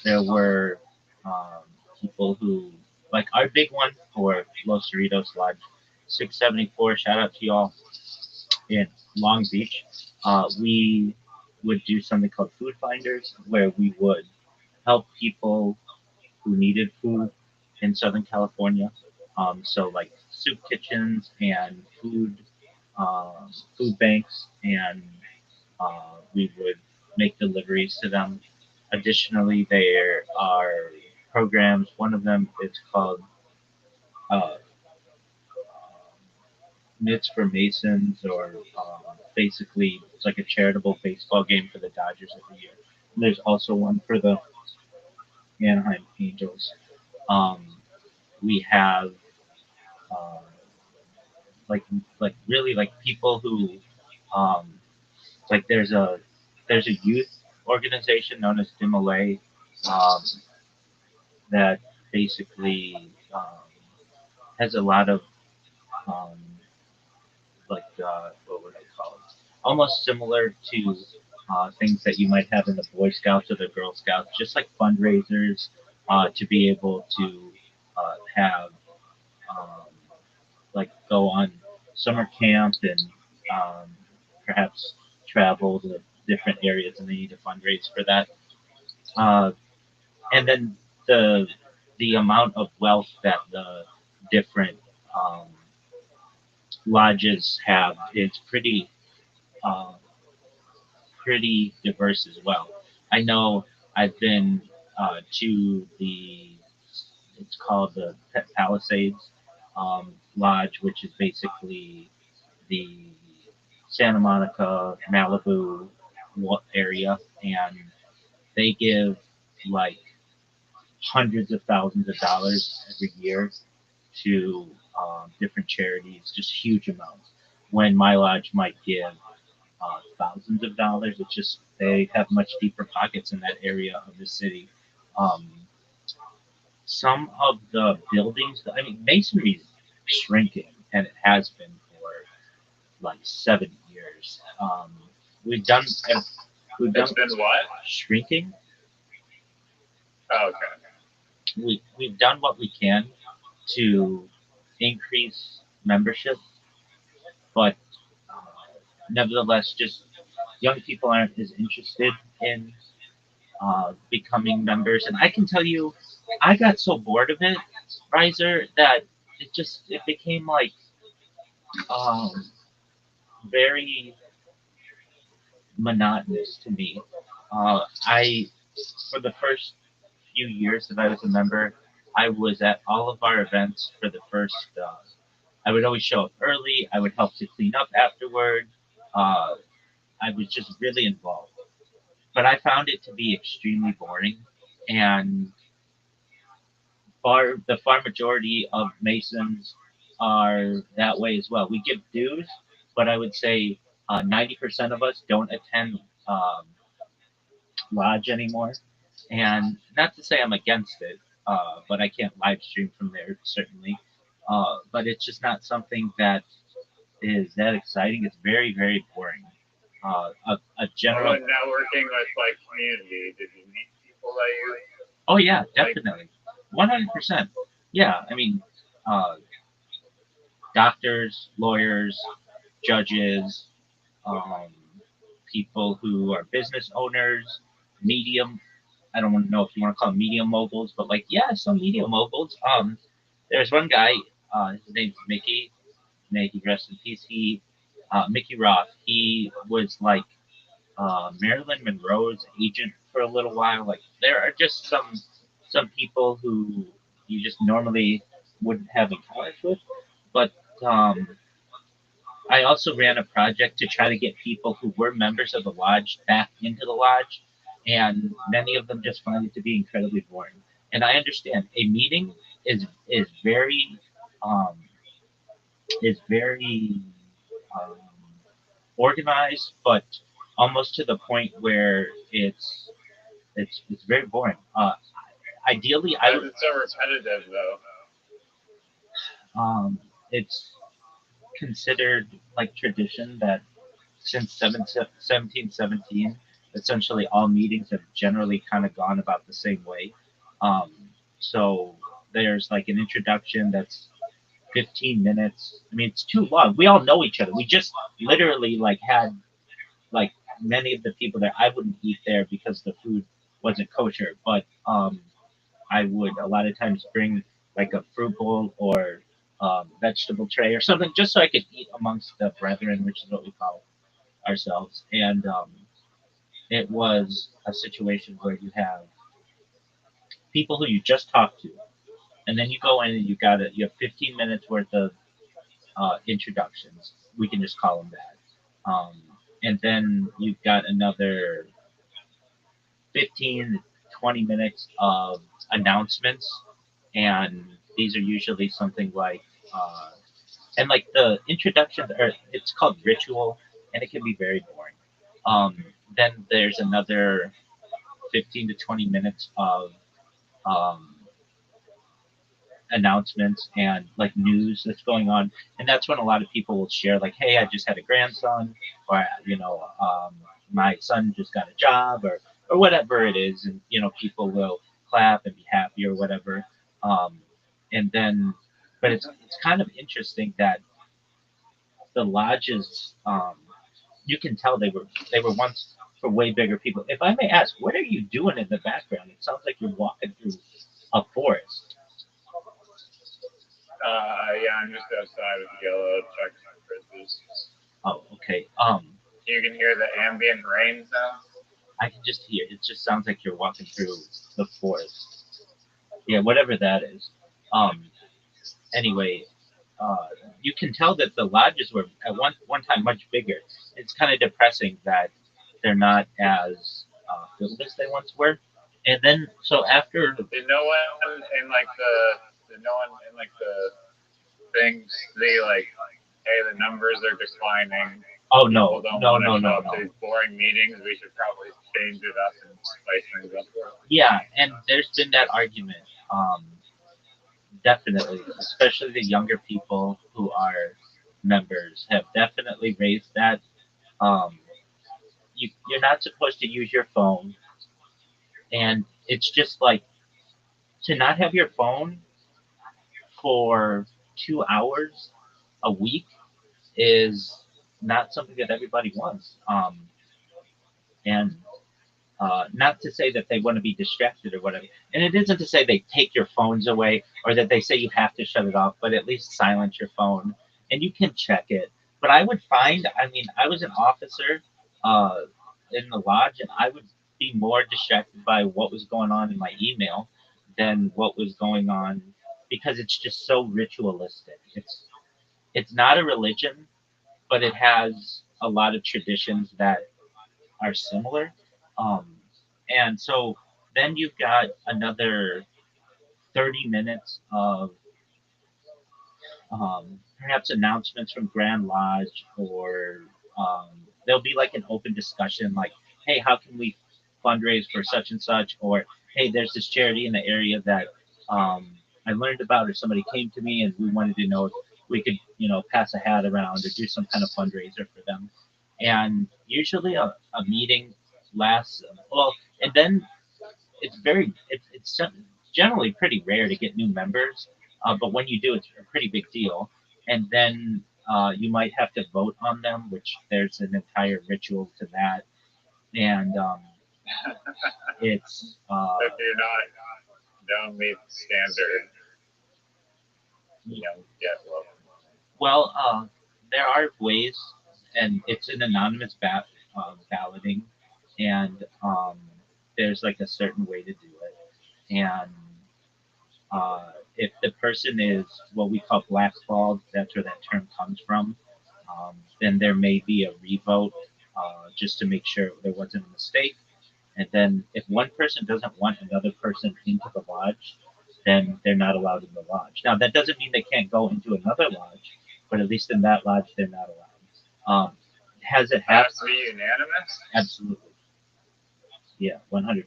There were um, people who, like our big one for Los Cerritos Lodge 674, shout out to y'all in Long Beach. We would do something called Food Finders, where we would help people who needed food in Southern California. So like soup kitchens and food banks, and we would make deliveries to them. Additionally, there are programs. One of them is called uh, Knits for Masons, or basically it's like a charitable baseball game for the Dodgers every year. And there's also one for the Anaheim Angels. Um, we have uh, like really like people who um, like there's a youth organization known as Dimaway, that basically has a lot of um, what would I call it? Almost similar to things that you might have in the Boy Scouts or the Girl Scouts, just like fundraisers to be able to have um, like go on summer camp and um, perhaps travel to different areas, and they need to fundraise for that. Uh, and then the the amount of wealth that the different um, lodges have is uh, pretty diverse as well. I know I've been to it's called the Palisades Lodge, which is basically the Santa Monica, Malibu area, and they give like hundreds of thousands of dollars every year to different charities, just huge amounts. When my lodge might give thousands of dollars, it's just they have much deeper pockets in that area of the city. Um, some of the buildings, I mean, masonry is shrinking, and it has been for like 7 years. We've done we've done It's been what? shrinking. Oh, okay. We've done what we can to increase membership, but nevertheless, just young people aren't as interested in becoming members. And I can tell you, I got so bored of it, Riser, that it became like um, very monotonous to me. I For the first few years that I was a member, I was at all of our events for the first. I would always show up early. I would help to clean up afterward. Uh, I was just really involved, but I found it to be extremely boring. And the far majority of Masons are that way as well. We give dues, but I would say 90% of us don't attend Lodge anymore. And not to say I'm against it, but I can't live stream from there, certainly. But it's just not something that is that exciting. It's very, very boring. A What general. about networking with like community? Did you meet people that you Oh, yeah, like? definitely. 100%. Yeah, I mean, uh, doctors, lawyers, judges, um, people who are business owners, medium. I don't know if you want to call them media moguls, but like, yeah, some media moguls. There's one guy. His name's Mickey. May he rest in peace. Mickey Roth. He was like Marilyn Monroe's agent for a little while. Like, there are just some people who you just normally wouldn't have in college with, but um, I also ran a project to try to get people who were members of the lodge back into the lodge, and many of them just find it to be incredibly boring. And I understand a meeting is um, very um, organized, but almost to the point where it's very boring. Ideally, I Why is would it so repetitive though? it's considered like tradition that since 1717, essentially all meetings have generally kind of gone about the same way. Um, so there's like an introduction that's 15 minutes. I mean, it's too long. We all know each other. We just literally like had like many of the people there. I wouldn't eat there because the food wasn't kosher, but I would a lot of times bring like a fruit bowl or vegetable tray or something just so I could eat amongst the brethren, which is what we call ourselves. And it was a situation where you have people who you just talked to, and then you go in and you have 15 minutes worth of introductions. We can just call them that. And then you've got another 15 to 20 minutes of announcements, and these are usually something like and like the introductions are it's called ritual, and it can be very boring. Then there's another 15 to 20 minutes of um, announcements and like news that's going on, and that's when a lot of people will share like, hey, I just had a grandson, or my son just got a job, or whatever it is, and people will clap and be happy or whatever. um, and then but it's kind of interesting that the lodges, you can tell they were once for way bigger people. If I may ask, what are you doing in the background? It sounds like you're walking through a forest. Yeah, I'm just outside with Yellow checking my frisbees. Oh, okay. You can hear the ambient rain sounds. I can just hear. It just sounds like you're walking through the forest. Yeah, whatever that is. Um. Anyway, uh, you can tell that the lodges were at one time much bigger. It's kind of depressing that they're not as filled as they once were. And then, so after. Did no one in like the things they like, hey, the numbers are declining. Oh, People no, don't no, want to no, show no, up to no. these boring meetings. We should probably change it up and spice things up. Yeah, and there's been that argument. Definitely, especially the younger people who are members have definitely raised that. Um, you're not supposed to use your phone, and it's just like to not have your phone for 2 hours a week is not something that everybody wants. And not to say that they want to be distracted or whatever. And it isn't to say they take your phones away or that they say you have to shut it off, but at least silence your phone and you can check it. But I would find, I mean, I was an officer uh, in the lodge, and I would be more distracted by what was going on in my email than what was going on because it's just so ritualistic. It's not a religion, but it has a lot of traditions that are similar. Um, and so then you've got another 30 minutes of perhaps announcements from Grand Lodge, or there'll be like an open discussion, like, hey, how can we fundraise for such and such? Or, hey, there's this charity in the area that I learned about, or somebody came to me and we wanted to know if we could, pass a hat around or do some kind of fundraiser for them. And usually a meeting lasts, well, and then it's generally pretty rare to get new members, but when you do, it's a pretty big deal. And then you might have to vote on them, which there's an entire ritual to that. And it's If you're not don't meet the standard, you don't get welcome. well, there are ways, and it's an anonymous balloting, and there's like a certain way to do it. And if the person is what we call blackballed, that's where that term comes from, then there may be a revote just to make sure there wasn't a mistake. And then if one person doesn't want another person into the lodge, then they're not allowed in the lodge. Now, that doesn't mean they can't go into another lodge, but at least in that lodge, they're not allowed. Has it happened? Has to be unanimous? Absolutely. Yeah, 100%.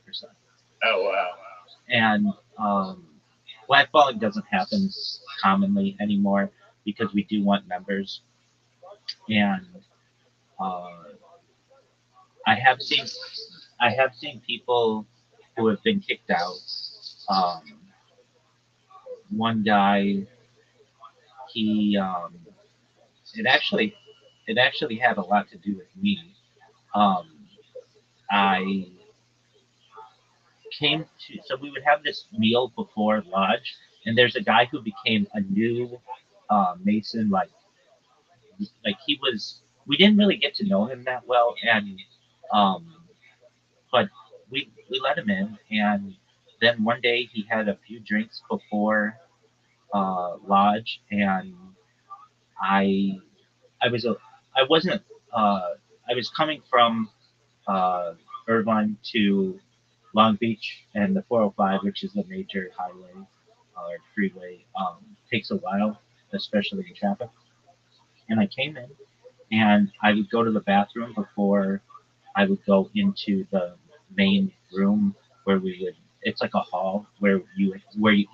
Oh, wow. And blackballing doesn't happen commonly anymore because we do want members. And uh, I have seen people who have been kicked out. Um, One guy, he it actually had a lot to do with me. Um, I came to so we would have this meal before lodge, and there's a guy who became a new Mason, like he was. We didn't really get to know him that well, and um, but we let him in, and then one day he had a few drinks before lodge, and I I was a I wasn't I was coming from uh, Irvine to Long Beach, and the 405, which is a major highway or freeway, takes a while, especially in traffic. And I came in, and I would go to the bathroom before I would go into the main room where we would. It's like a hall where you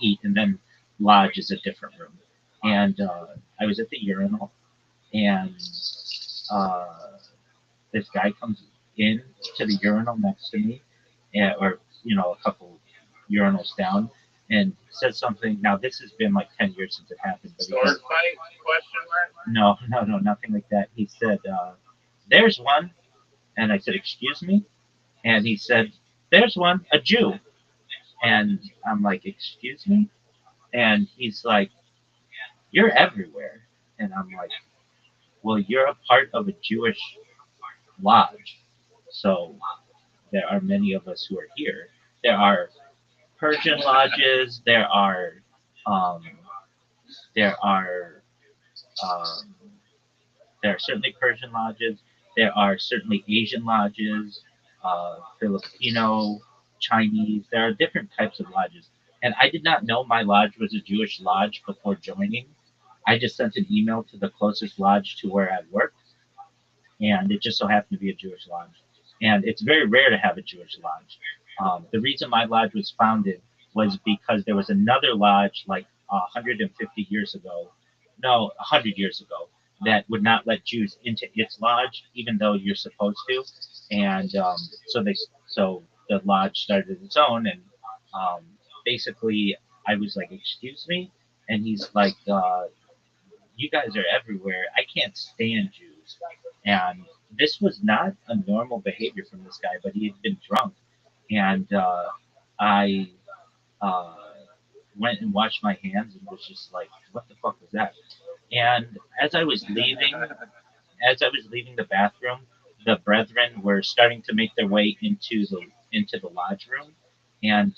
eat, and then lodge is a different room. And I was at the urinal, and uh, this guy comes in to the urinal next to me, or a couple urinals down, and says something. Now this has been like 10 years since it happened, but Sword fight? Question mark? no, nothing like that. He said, "There's one," and I said, "Excuse me," and he said, "There's one, a Jew," and I'm like, "Excuse me," and he's like, "You're everywhere," and I'm like, "Well, you're a part of a Jewish lodge, so there are many of us who are here. There are Persian lodges. Um, there are um, there are certainly Persian lodges. There are certainly Asian lodges, Filipino, Chinese. There are different types of lodges. And I did not know my lodge was a Jewish lodge before joining. I just sent an email to the closest lodge to where I worked, and it just so happened to be a Jewish lodge. And it's very rare to have a Jewish lodge. The reason my lodge was founded was because there was another lodge like 150 years ago, no, 100 years ago, that would not let Jews into its lodge, even though you're supposed to. And so the lodge started its own, and um, basically, I was like, "Excuse me," and he's like, "You guys are everywhere. I can't stand Jews." And this was not a normal behavior from this guy, but he had been drunk, and I uh, went and washed my hands and was just like, "What the fuck was that?" And as I was leaving the bathroom, the brethren were starting to make their way into the lodge room, and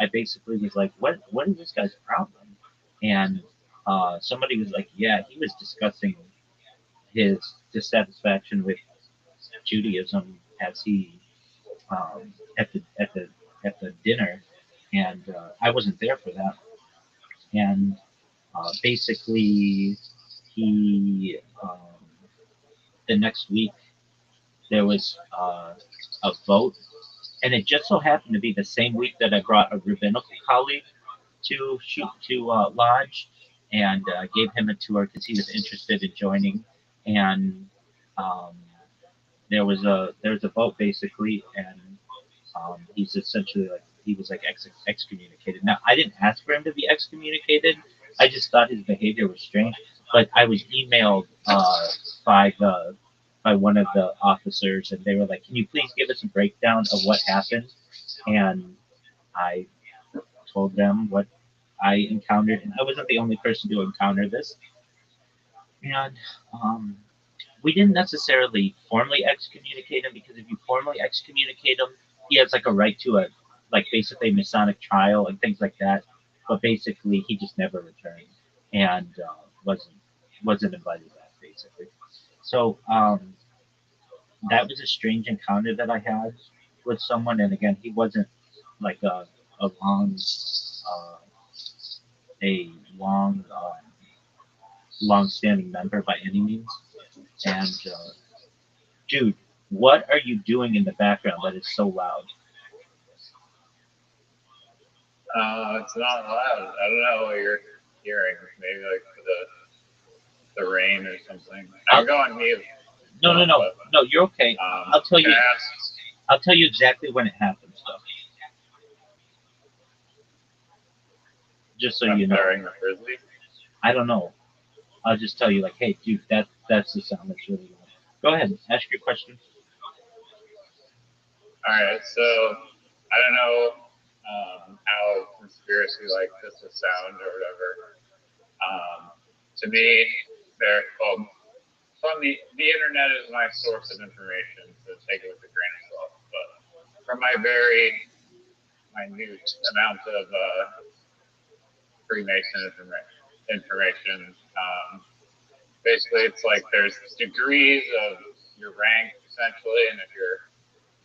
I basically was like, "What is this guy's problem?" And somebody was like, "Yeah, he was discussing his dissatisfaction with Judaism as he at the dinner, and I wasn't there for that." And basically, he the next week there was a vote, and it just so happened to be the same week that I brought a rabbinical colleague to shoot to lodge, and gave him a tour because he was interested in joining, and um, there was a vote basically, and he's essentially like he was like excommunicated. Now I didn't ask for him to be excommunicated. I just thought his behavior was strange. But I was emailed by the by one of the officers, and they were like, "Can you please give us a breakdown of what happened?" And I told them what I encountered, and I wasn't the only person to encounter this. And we didn't necessarily formally excommunicate him because if you formally excommunicate him, he has like a right to a like basically Masonic trial and things like that. But basically, he just never returned and wasn't invited back basically. So that was a strange encounter that I had with someone, and again, he wasn't like a uh, a long-standing member by any means. And dude, what are you doing in the background that is so loud? It's not loud. I don't know what you're hearing. Maybe like the rain or something. I I'll, can go on mute. no. You're okay. I'll tell Can you. I ask? I'll tell you exactly when it happens, though. Just so I'm you know. firing the frisbee. I don't know. I'll just tell you, like, hey, dude, that's the sound that's really loud. Go ahead, ask your question. All right, so I don't know how conspiracy like this will sound or whatever. To me, well, from the internet is my source of information, so take it with a grain of salt. But from my very minute amount of Freemason information, basically it's like there's degrees of your rank essentially, and if you're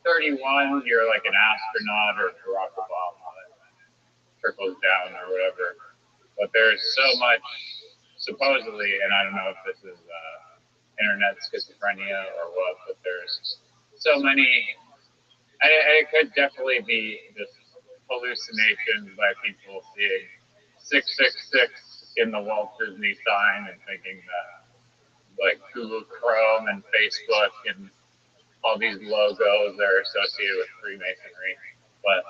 31, you're like an astronaut or Barack Obama, and then trickles down or whatever. But there's so much, supposedly, and I don't know if this is internet schizophrenia or what, but there's so many. It could definitely be just hallucinations by people seeing 666 in the Walt Disney sign and thinking that like Google Chrome and Facebook and all these logos that are associated with Freemasonry. But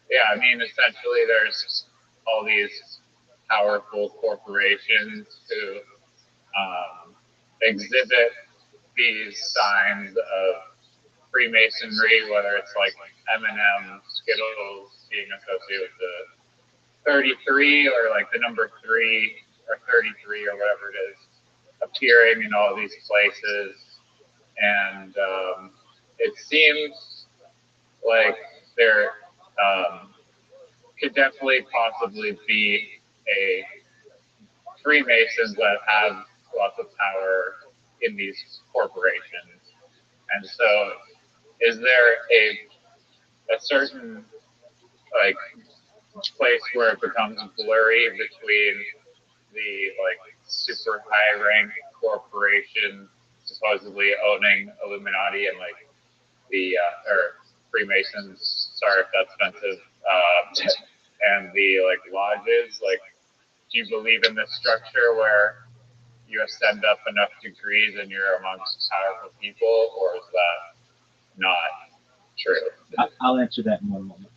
yeah, I mean, essentially, there's all these powerful corporations who exhibit these signs of Freemasonry, whether it's like M&M, Skittles being associated with the 33 or like the number 3 or 33 or whatever it is, appearing in all these places. And it seems like there could definitely possibly be a Freemasons that have lots of power in these corporations. And so, is there a certain like place where it becomes blurry between the like super high rank corporation supposedly owning Illuminati and like the or Freemasons? Sorry if that's offensive. And the like lodges, like, do you believe in this structure where you ascend up enough degrees and you're amongst powerful people, or is that not true? I'll answer that in one moment.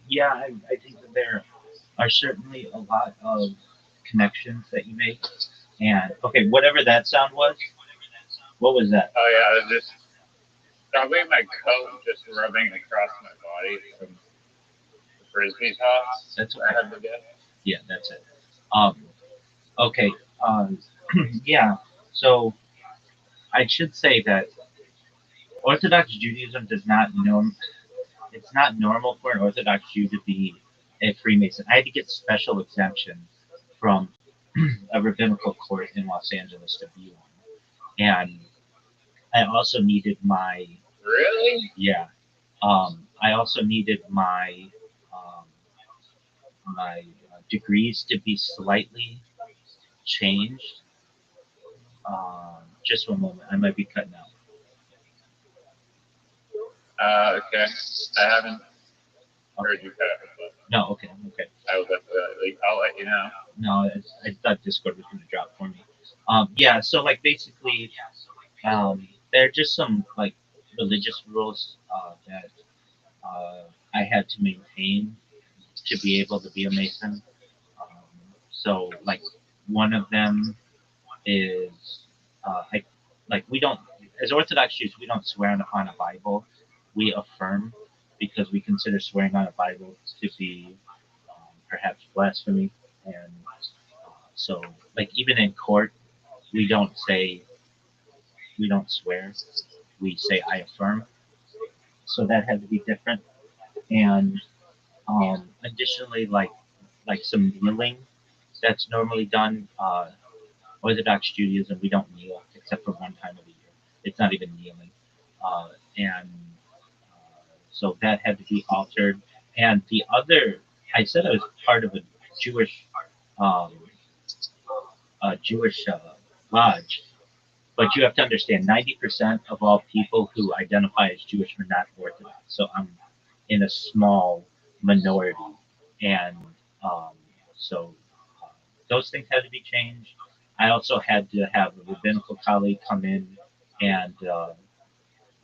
Yeah, I think that there are certainly a lot of connections that you make. And okay, whatever that sound was, what was that? Oh yeah, I was just probably my coat just rubbing across my body from the frisbee toss That's I okay. had to get. Yeah, that's it. Um, okay. Yeah. So I should say that Orthodox Judaism does not norm. It's not normal for an Orthodox Jew to be a Freemason. I had to get special exemption from a rabbinical court in Los Angeles to be one, and I also needed my Really? yeah. I also needed um, my degrees to be slightly changed. Just one moment, I might be cutting out. Okay. I haven't Okay. heard you cut it, but No, okay, okay. I will definitely. I'll let you know. No, I thought Discord was going to drop for me. Yeah, so like basically, there are just some like religious rules that I had to maintain to be able to be a Mason. Um, so like one of them is I like we don't as Orthodox Jews we don't swear on a Bible. We affirm because we consider swearing on a Bible to be perhaps blasphemy, and so like even in court we don't say we don't swear. We say I affirm. So that had to be different. And additionally, like some kneeling that's normally done. Orthodox Judaism, we don't kneel except for one time of the year. It's not even kneeling, and so that had to be altered. And the other, I said I was part of a Jewish, um, Jewish lodge, but you have to understand, 90% of all people who identify as Jewish are not Orthodox. So I'm in a small minority, and um, so uh, those things had to be changed. I also had to have a rabbinical colleague come in and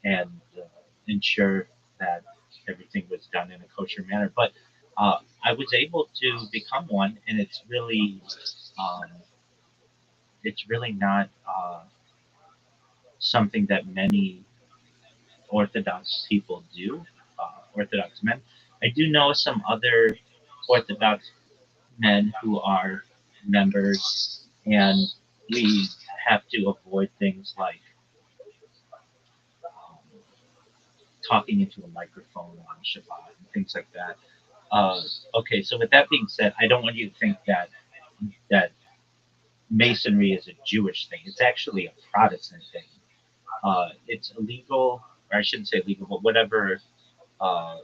and ensure that everything was done in a kosher manner. But I was able to become one, and um, it's really not something that many Orthodox people do, Orthodox men. I do know some other Orthodox men who are members, and we have to avoid things like um, talking into a microphone on Shabbat and things like that. Uh, okay, so with that being said, I don't want you to think that Masonry is a Jewish thing. It's actually a Protestant thing. It's illegal, or I shouldn't say legal, but whatever uh,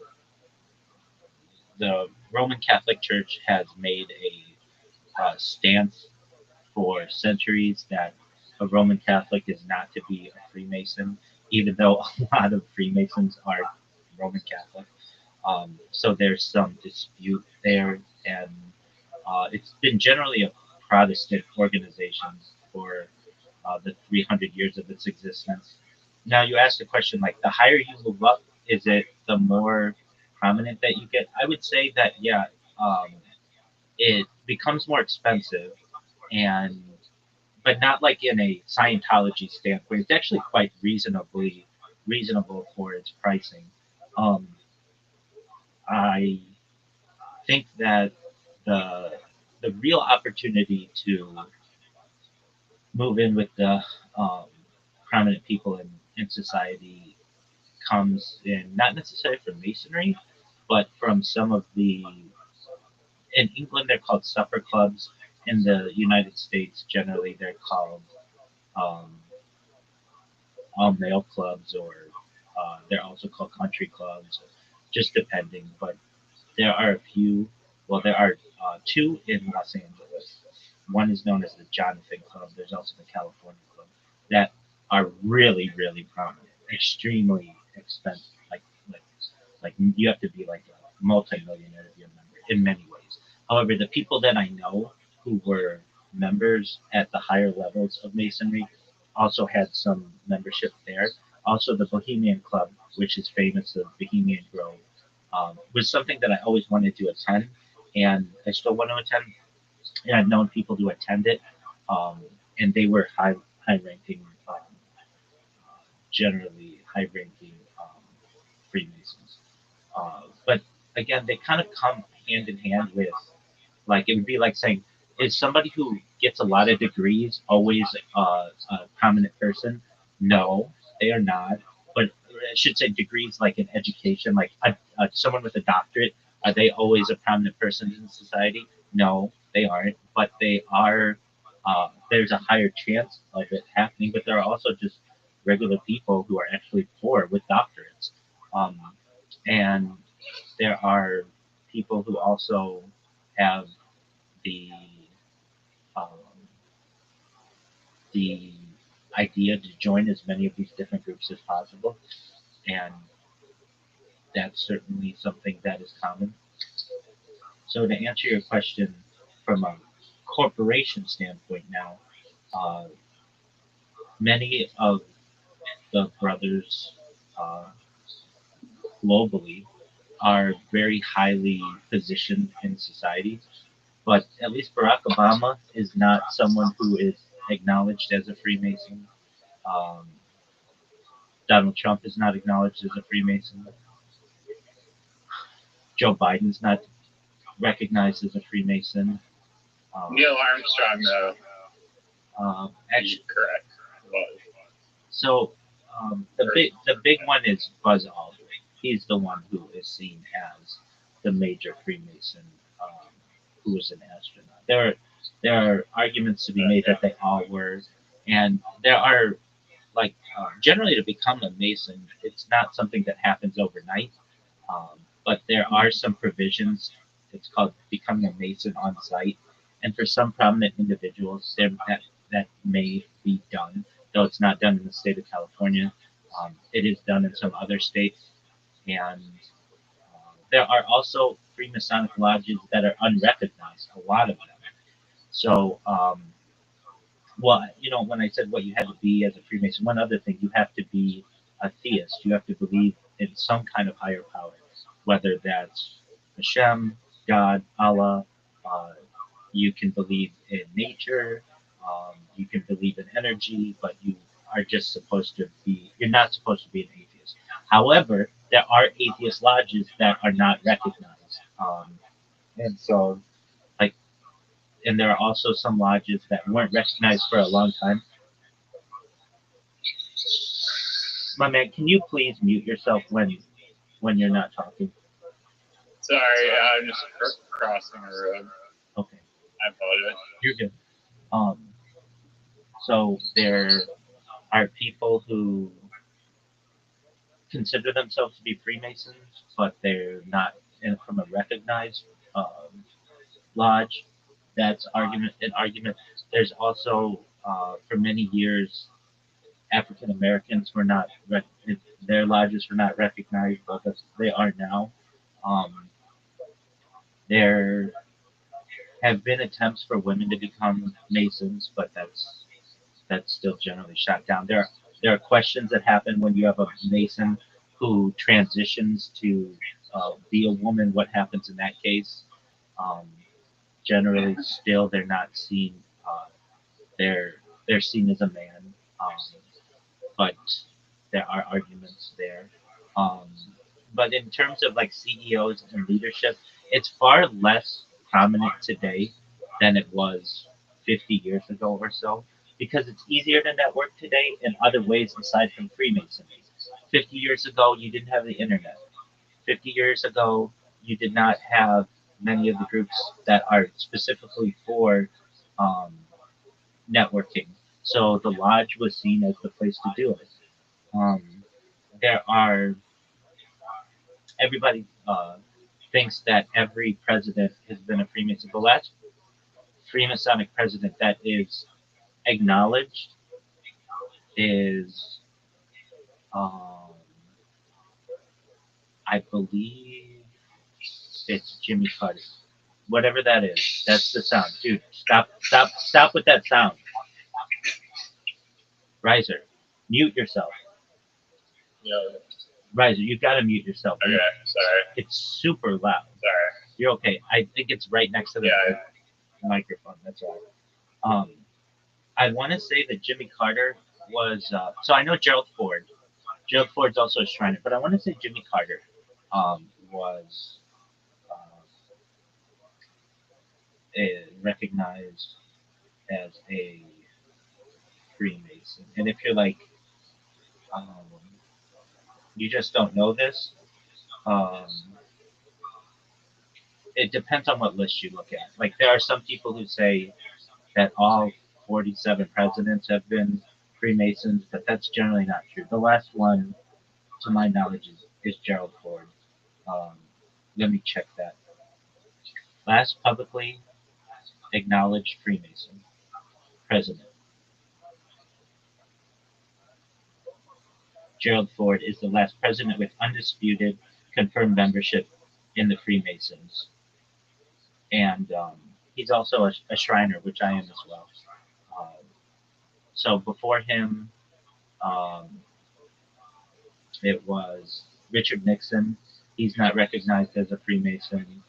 the Roman Catholic Church has made a stance for centuries that a Roman Catholic is not to be a Freemason, even though a lot of Freemasons are Roman Catholic. So there's some dispute there, and it's been generally a Protestant organization for the 300 years of its existence. Now, you asked a question like the higher you move up, is it the more prominent that you get? I would say that, yeah, um, it becomes more expensive, and but not like in a Scientology standpoint. It's actually quite reasonable for its pricing. Um, I think that the the real opportunity to move in with the um, prominent people in society comes in not necessarily from masonry, but from some of the in England they're called supper clubs. In the United States, generally they're called um, all male clubs, or they're also called country clubs, just depending. But there are a few. Well, there are two in Los Angeles. One is known as the Jonathan Club. There's also the California Club that are really prominent, extremely expensive. Like like you have to be like a multimillionaire to be a member in many ways. However, the people that I know who were members at the higher levels of Masonry also had some membership there. Also, the Bohemian Club, which is famous of Bohemian Grove, was something that I always wanted to attend, and I still want to attend. And I've known people to attend it, um, and they were high ranking, generally high ranking Freemasons. But again, they kind of come hand in hand with, like, it would be like saying, is somebody who gets a lot of degrees always a prominent person? No, they are not. But I should say degrees like in education, like someone with a doctorate, are they always a prominent person in society? No, they aren't. But they are. There's a higher chance of it happening. But there are also just regular people who are actually poor with doctorates, um, and there are people who also have the um, the idea to join as many of these different groups as possible, and that's certainly something that is common. So to answer your question from a corporation standpoint now, uh, many of the brothers uh, globally are very highly positioned in society, but at least Barack Obama is not someone who is acknowledged as a Freemason. Um, Donald Trump is not acknowledged as a Freemason. Joe Biden's not recognized as a Freemason. Neil Armstrong, though, Actually, correct, was. so the big one is Buzz Aldrin. He's the one who is seen as the major Freemason, um, who was an astronaut. There are arguments to be made that they all were, and there are, like, generally to become a Mason, it's not something that happens overnight. But there are some provisions. It's called becoming a Mason on site, and for some prominent individuals, that may be done. Though it's not done in the state of California, it is done in some other states, and there are also Freemasonic lodges that are unrecognized. A lot of them. So, well, when I said what you had to be as a Freemason, one other thing, you have to be a theist. You have to believe in some kind of higher power, whether that's Hashem, God, Allah. Uh, you can believe in nature. You can believe in energy, but you're not supposed to be an atheist. However, there are atheist lodges that are not recognized. And so, like, and there are also some lodges that weren't recognized for a long time. My man, can you please mute yourself when you're not talking? Sorry, I'm just crossing a road. Okay, I apologize. you're good. Um, so there are people who consider themselves to be Freemasons, but they're not from a recognized lodge. That's an argument. There's also, for many years, African Americans were not their lodges were not recognized, but they are now. Um, there have been attempts for women to become Masons, but that's still generally shot down. There are questions that happen when you have a Mason who transitions to be a woman. What happens in that case? Um, Generally, still they're not seen. Uh, they're seen as a man, but there are arguments there. Um, but in terms of like CEOs and leadership, it's far less prominent today than it was 50 years ago or so, because it's easier to network today in other ways aside from Freemasonry. 50 years ago, you didn't have the internet. 50 years ago, you did not have many of the groups that are specifically for um, networking. So the lodge was seen as the place to do it. Um, there are everybody thinks that every president has been a Freemason. The last Freemasonic president that is acknowledged is, I believe, it's Jimmy Carter. Whatever that is, that's the sound, dude. Stop with that sound. Riser, mute yourself. Yeah. Riser, you gotta mute yourself. Okay, sorry. It's super loud. Sorry. You're okay. I think it's right next to the microphone. That's all. I want to say that Jimmy Carter was. So I know Gerald Ford. Gerald Ford's also a Shriner, but I want to say Jimmy Carter was recognized as a Freemason. And if you're like, um, you just don't know this, um, it depends on what list you look at. Like, there are some people who say that all 47 presidents have been Freemasons, but that's generally not true. The last one, to my knowledge, is Gerald Ford. Let me check that. Last publicly acknowledged Freemason president. Gerald Ford is the last president with undisputed confirmed membership in the Freemasons. And he's also a Shriner, which I am as well. So before him, it was Richard Nixon. He's not recognized as a Freemason.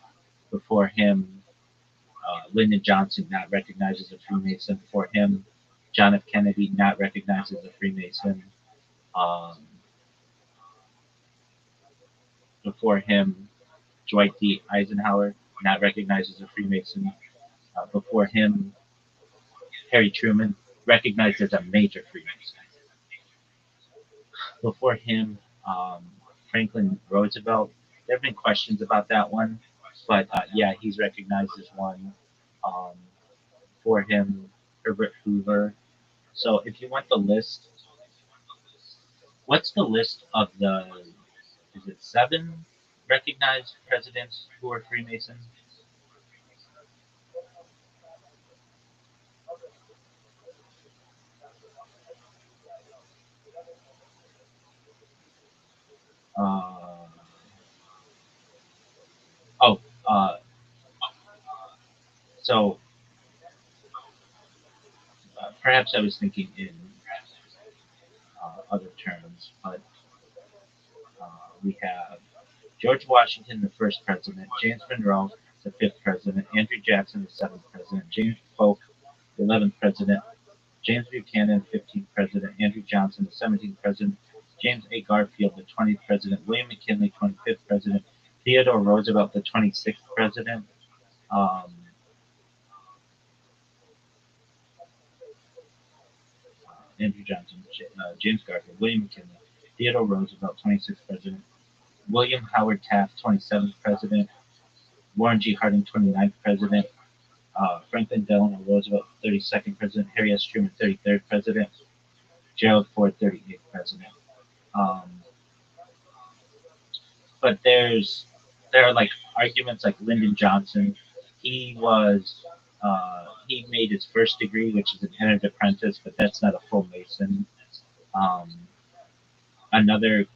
Before him, Lyndon Johnson, not recognized as a Freemason. Before him, John F. Kennedy, not recognized as a Freemason. Before him, Dwight D. Eisenhower, not recognized as a Freemason. Before him, Harry Truman, recognized as a major Freemason. Before him, Franklin Roosevelt. There have been questions about that one, but yeah, he's recognized as one. Before him, Herbert Hoover. So if you want the list, what's the list of the, is it 7 recognized presidents who are Freemasons? Uh, oh, uh, so perhaps I was thinking in other terms, but we have George Washington, the first president, James Monroe, the 5th president, Andrew Jackson, the 7th president, James Polk, the 11th president, James Buchanan, the 15th president, Andrew Johnson, the 17th president, James A. Garfield, the 20th president, William McKinley, 25th president, Theodore Roosevelt, the 26th president, Andrew Johnson, James Garfield, William McKinley, Theodore Roosevelt, 26th president, William Howard Taft, 27th president, Warren G. Harding, 29th president, Franklin Delano Roosevelt, 32nd president, Harry S. Truman, 33rd president, Gerald Ford, 38th president. But there are like arguments like Lyndon Johnson. He made his first degree, which is an entered apprentice, but that's not a full Mason. Another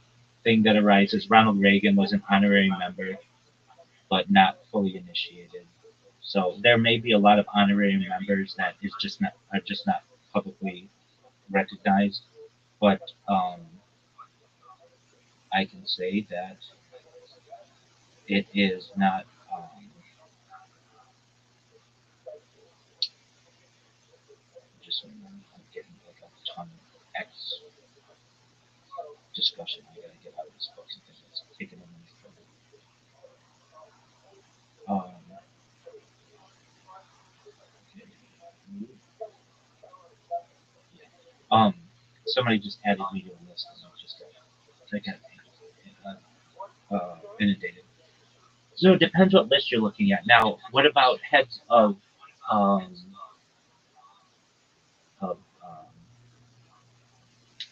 thing that arises, Ronald Reagan was an honorary member, but not fully initiated. So there may be a lot of honorary members that are just not publicly recognized. But I can say that it is not. I'm getting like a ton of X discussion. I gotta get out of this book because it's taking a minute for me. Somebody just added me to a list, and I got inundated. So it depends what list you're looking at. Now, what about heads of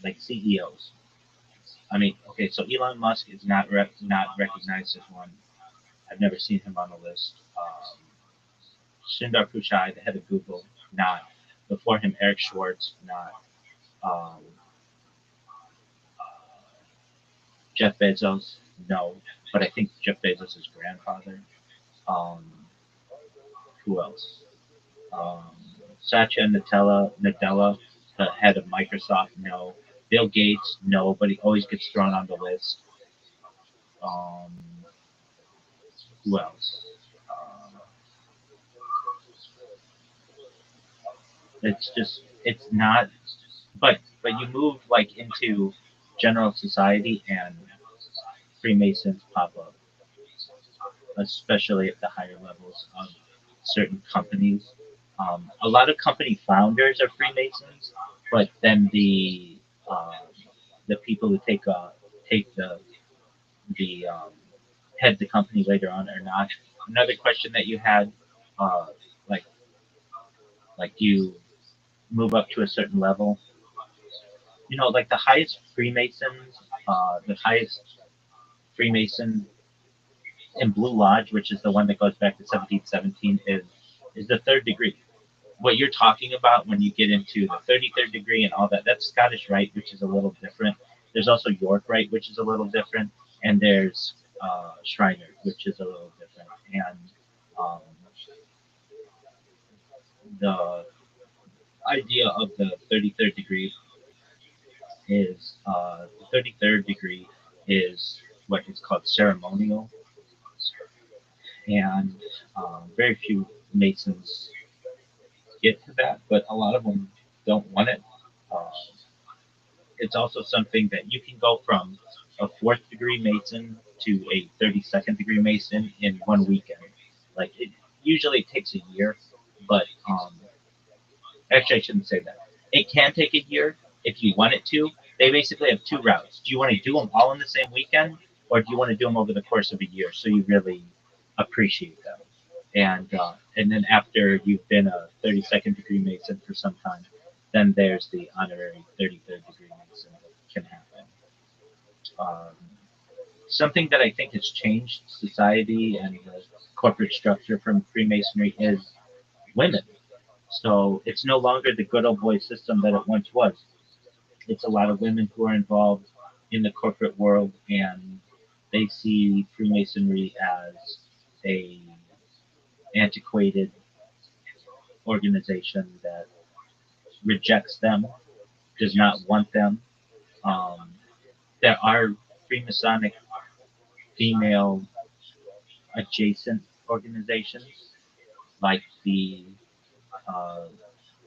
like CEOs? I mean, okay, so Elon Musk is not recognized as one. I've never seen him on the list. Sundar Pichai, the head of Google, not. Before him, Eric Schwartz, not. Jeff Bezos, no. But I think Jeff Bezos' grandfather. Who else? Satya Nadella, the head of Microsoft, no. Bill Gates, no, but he always gets thrown on the list. Um, who else? It's not. But you move like into general society, and Freemasons pop up, especially at the higher levels of certain companies. A lot of company founders are Freemasons, but then um, the people who take the head the company later on are not. Another question that you had, uh, like you move up to a certain level, like the highest Freemasons, the highest Freemason in Blue Lodge, which is the one that goes back to 1717, is the third degree. What you're talking about when you get into the 33rd degree and all that, that's Scottish Rite, which is a little different. There's also York Rite, which is a little different, and there's Shriner, which is a little different. And um, the idea of the 33rd degree is the 33rd degree is what is called ceremonial, and very few Masons get to that, but a lot of them don't want it. Uh, it's also something that you can go from a fourth degree Mason to a 32nd degree Mason in one weekend. Like usually it takes a year, but actually I shouldn't say that. It can take a year if you want it to. They basically have two routes. Do you want to do them all in the same weekend, or do you want to do them over the course of a year so you really appreciate them? And then after you've been a 32nd degree Mason for some time, then there's the honorary 33rd degree Mason that can happen. Um, Something that I think has changed society and the corporate structure from Freemasonry is women. So it's no longer the good old boy system that it once was. It's a lot of women who are involved in the corporate world, and they see Freemasonry as a antiquated organization that rejects them, does not want them. Um, there are Freemasonic female adjacent organizations, like the uh,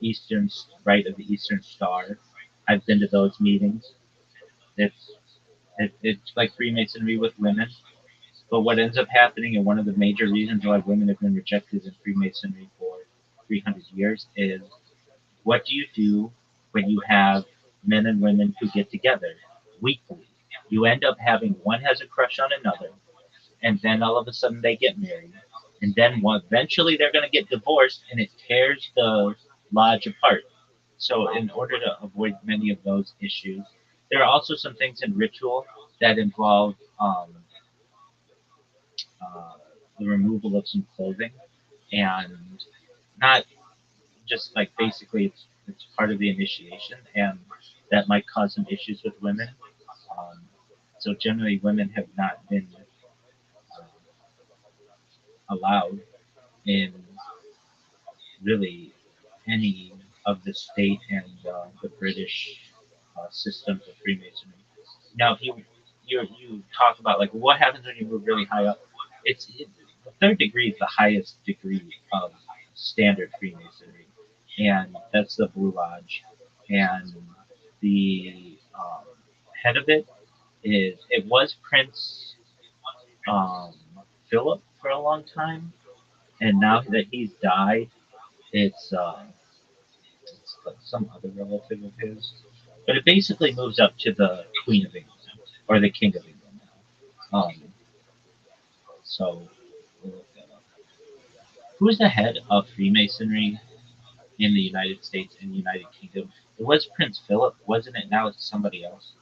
Eastern Rite of the Eastern Star. I've been to those meetings. It's it's like Freemasonry with women. But what ends up happening, and one of the major reasons why women have been rejected in Freemasonry for 300 years, is what do you do when you have men and women who get together weekly? You end up having one has a crush on another, and then all of a sudden they get married, and then eventually they're going to get divorced, and it tears the lodge apart. So, in order to avoid many of those issues, there are also some things in ritual that involve uh, the removal of some clothing, and not just like basically it's part of the initiation, and that might cause some issues with women. Um, so generally, women have not been uh, allowed in really any of the state and the British systems of Freemasonry. Now, if you talk about like what happens when you move really high up, the third degree is the highest degree of standard Freemasonry, and that's the Blue Lodge, and the head of it was Prince um, Philip for a long time, and now that he's died, it's some other relative of his. But it basically moves up to the Queen of England or the King of England now. So we'll look that up. Who's the head of Freemasonry in the United States and United Kingdom? It was Prince Philip, wasn't it? Now it's somebody else.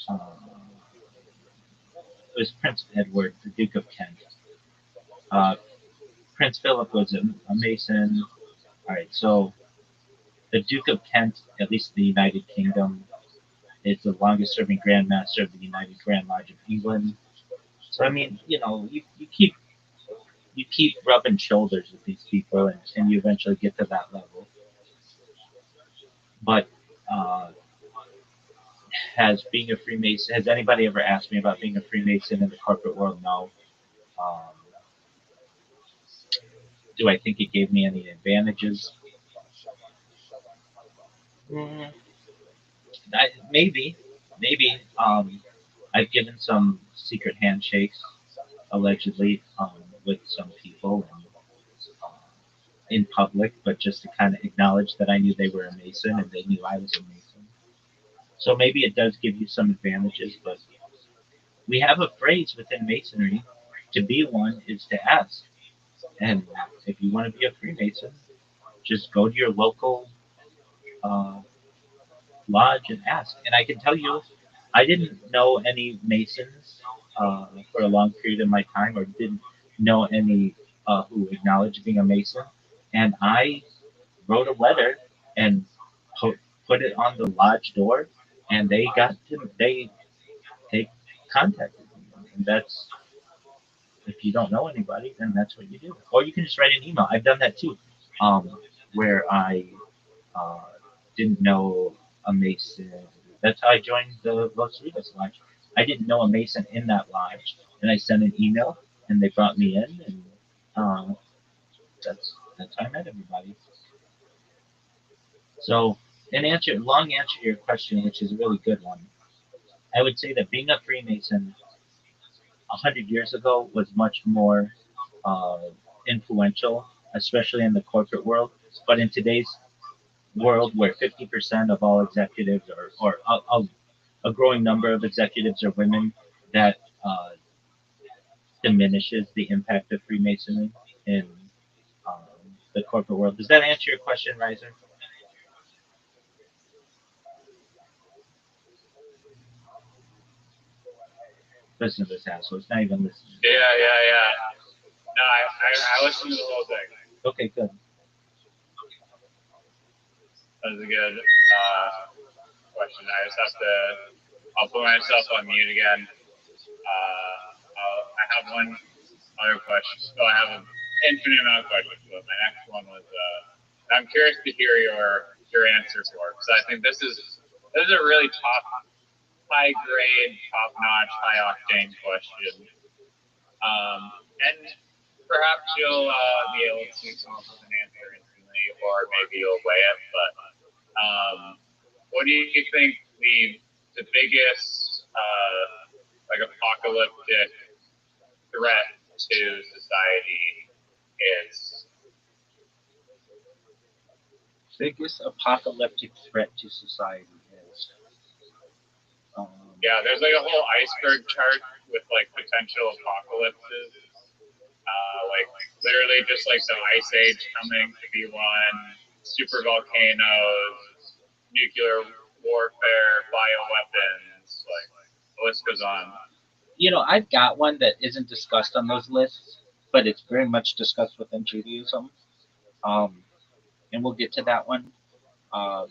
Uh, it was Prince Edward, the Duke of Kent. Uh, Prince Philip was a Mason. All right, so the Duke of Kent, at least in the United Kingdom, is the longest serving Grand Master of the United Grand Lodge of England. So I mean, you keep rubbing shoulders with these people, and you eventually get to that level. But uh, Has being a Freemason, has anybody ever asked me about being a Freemason in the corporate world? No. Um, do I think it gave me any advantages? Mm, maybe, maybe. I've given some secret handshakes, allegedly, with some people and, in public, but just to kind of acknowledge that I knew they were a Mason and they knew I was a Mason. So maybe it does give you some advantages, but we have a phrase within Masonry: to be one is to ask. And if you want to be a Freemason, just go to your local uh, lodge and ask. And I can tell you, I didn't know any Masons for a long period of my time, or didn't know any who acknowledged being a Mason. And I wrote a letter and put it on the lodge door, and they contacted me. And that's, if you don't know anybody, then that's what you do. Or you can just write an email. I've done that too, um, where I uh, didn't know a Mason. That's how I joined the Rothschild'S lodge. I didn't know a Mason in that lodge, and I sent an email, and they brought me in, and uh, that's how I met everybody. So, long answer to your question, which is a really good one. I would say that being a Freemason 100 years ago was much more uh, influential, especially in the corporate world. But in today's world, where 50% of all executives, or a growing number of executives, are women, that uh, diminishes the impact of Freemasonry in um, the corporate world. Does that answer your question, Riser? Listen to this asshole. It's not even listening. Yeah. No, I listened to the whole thing. Okay, good. That was a good question. I just have to. I'll put myself on mute again. I have one other question. So I have an infinite amount of questions, but my next one was. I'm curious to hear your answer for, because I think this is a really high grade, top notch, high octane question. And perhaps you'll be able to come up with an answer instantly, or maybe you'll weigh it. But what do you think the biggest like apocalyptic threat to society is? Biggest apocalyptic threat to society is. Yeah, there's like a whole iceberg chart with like potential apocalypses. Like literally just like the ice age coming to be one, super volcanoes, nuclear warfare, bioweapons, like the list goes on. I've got one that isn't discussed on those lists, but it's very much discussed within Judaism. And we'll get to that one. Uh,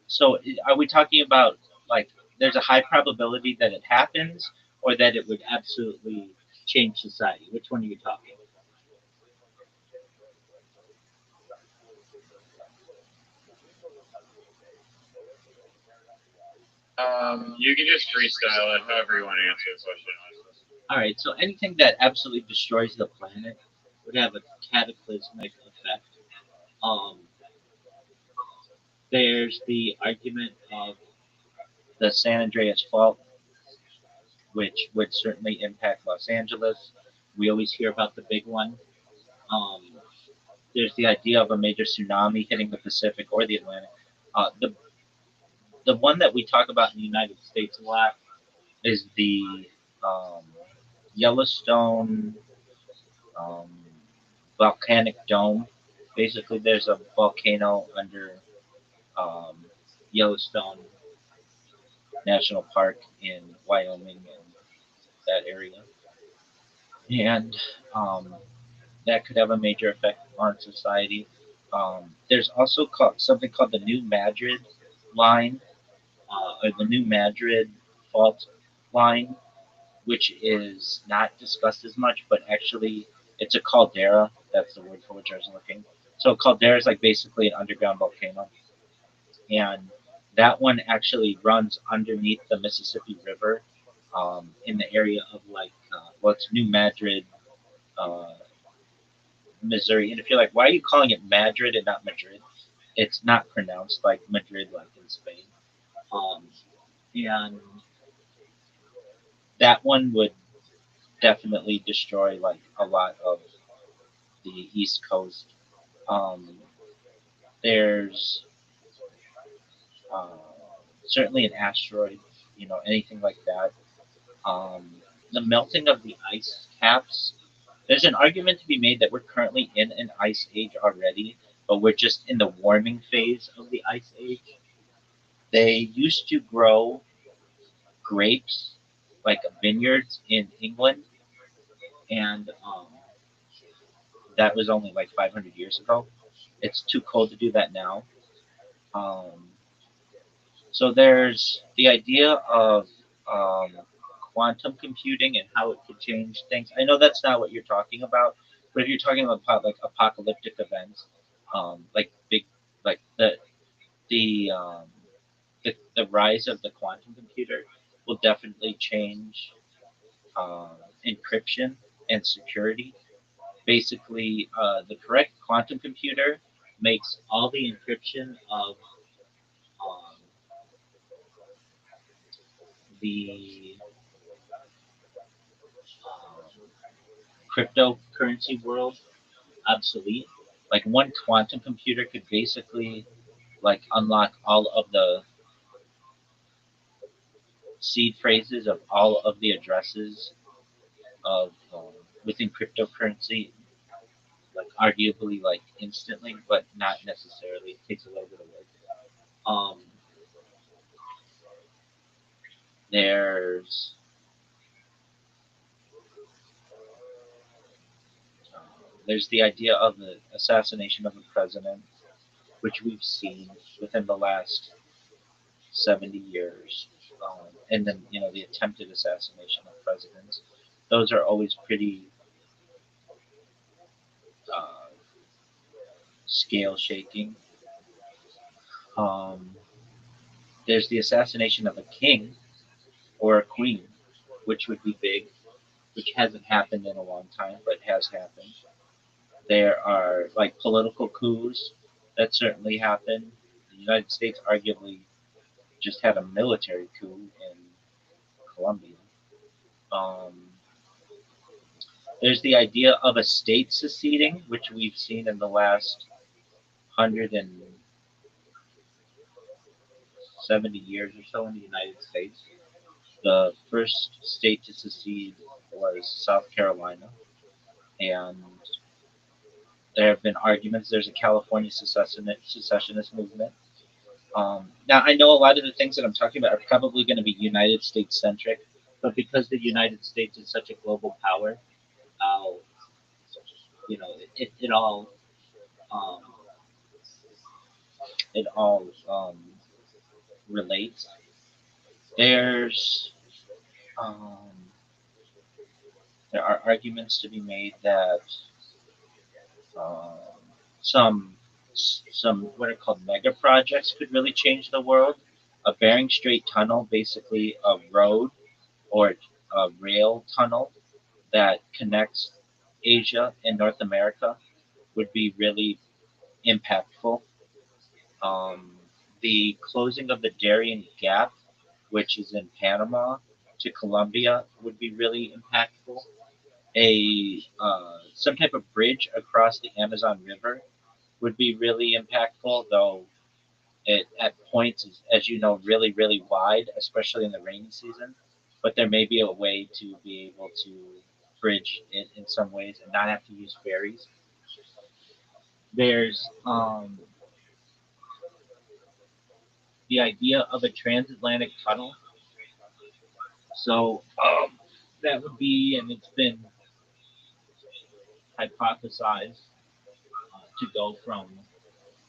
so, are we talking about, like, there's a high probability that it happens, or that it would absolutely change society? Which one are you talking? You can just freestyle it however you want to answer the question. All right, so anything that absolutely destroys the planet would have a cataclysmic effect. Um, there's the argument of the San Andreas Fault, which would certainly impact Los Angeles. We always hear about the big one. Um, there's the idea of a major tsunami hitting the Pacific or the Atlantic. The one that we talk about in the United States a lot is the um, Yellowstone um, volcanic dome. Basically, there's a volcano under um, Yellowstone National Park in Wyoming and that area, and that could have a major effect on society. There's also something called the New Madrid line, or the New Madrid fault line, which is not discussed as much, but actually it's a caldera. That's the word for which I was looking. So a caldera is like basically an underground volcano, and That one actually runs underneath the Mississippi River, in the area of like, well, it's New Madrid, uh, Missouri. And if you're like, why are you calling it Madrid and not Madrid? It's not pronounced like Madrid, like in Spain. Um, and that one would definitely destroy like a lot of the East Coast. Um, there's uh, certainly an asteroid, anything like that. Um, the melting of the ice caps. There's an argument to be made that we're currently in an ice age already, but we're just in the warming phase of the ice age. They used to grow grapes, like vineyards in England, and that was only like 500 years ago. It's too cold to do that now. Um, so there's the idea of um, quantum computing and how it could change things. I know that's not what you're talking about, but if you're talking about like apocalyptic events, like big, like the rise of the quantum computer will definitely change um, encryption and security. Basically, the correct quantum computer makes all the encryption of um, the um, cryptocurrency world obsolete. Like one quantum computer could basically like unlock all of the seed phrases of all of the addresses of within cryptocurrency, like arguably like instantly, but not necessarily. It takes a little bit of work. Um, there's uh, there's the idea of the assassination of a president, which we've seen within the last 70 years, and then the attempted assassination of presidents. Those are always pretty uh, scale shaking. Um, there's the assassination of a king or a queen, which would be big, which hasn't happened in a long time, but has happened. There are like political coups that certainly happen. The United States arguably just had a military coup in Colombia. Um, there's the idea of a state seceding, which we've seen in the last 170 years or so in the United States. The first state to secede was South Carolina, and there have been arguments. There's a California secessionist movement. Now, I know a lot of the things that I'm talking about are probably going to be United States centric, but because the United States is such a global power, uh, it all um, relates. There's um, there are arguments to be made that um, some some what are called mega projects could really change the world. A Bering Strait tunnel, basically a road or a rail tunnel that connects Asia and North America, would be really impactful. Um, the closing of the Darien Gap, which is in Panama, to Colombia, would be really impactful. A some type of bridge across the Amazon River would be really impactful, though it at points is, as you know, really really wide, especially in the rainy season. But there may be a way to be able to bridge it in some ways and not have to use ferries. There's the idea of a transatlantic tunnel. So that would be, and it's been hypothesized to go from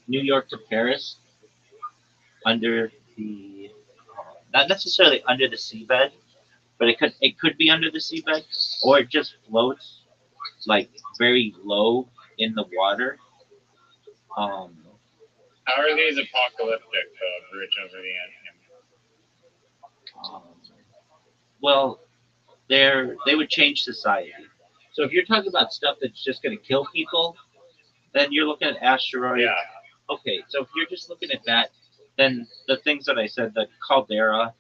New York to Paris under the, not necessarily under the seabed, but it could be under the seabed, or it just floats like very low in the water. Um, How are these apocalyptic? The rich over the end. Well, they would change society. So if you're talking about stuff that's just going to kill people, then you're looking at asteroids. Yeah. Okay, so if you're just looking at that, then the things that I said, the caldera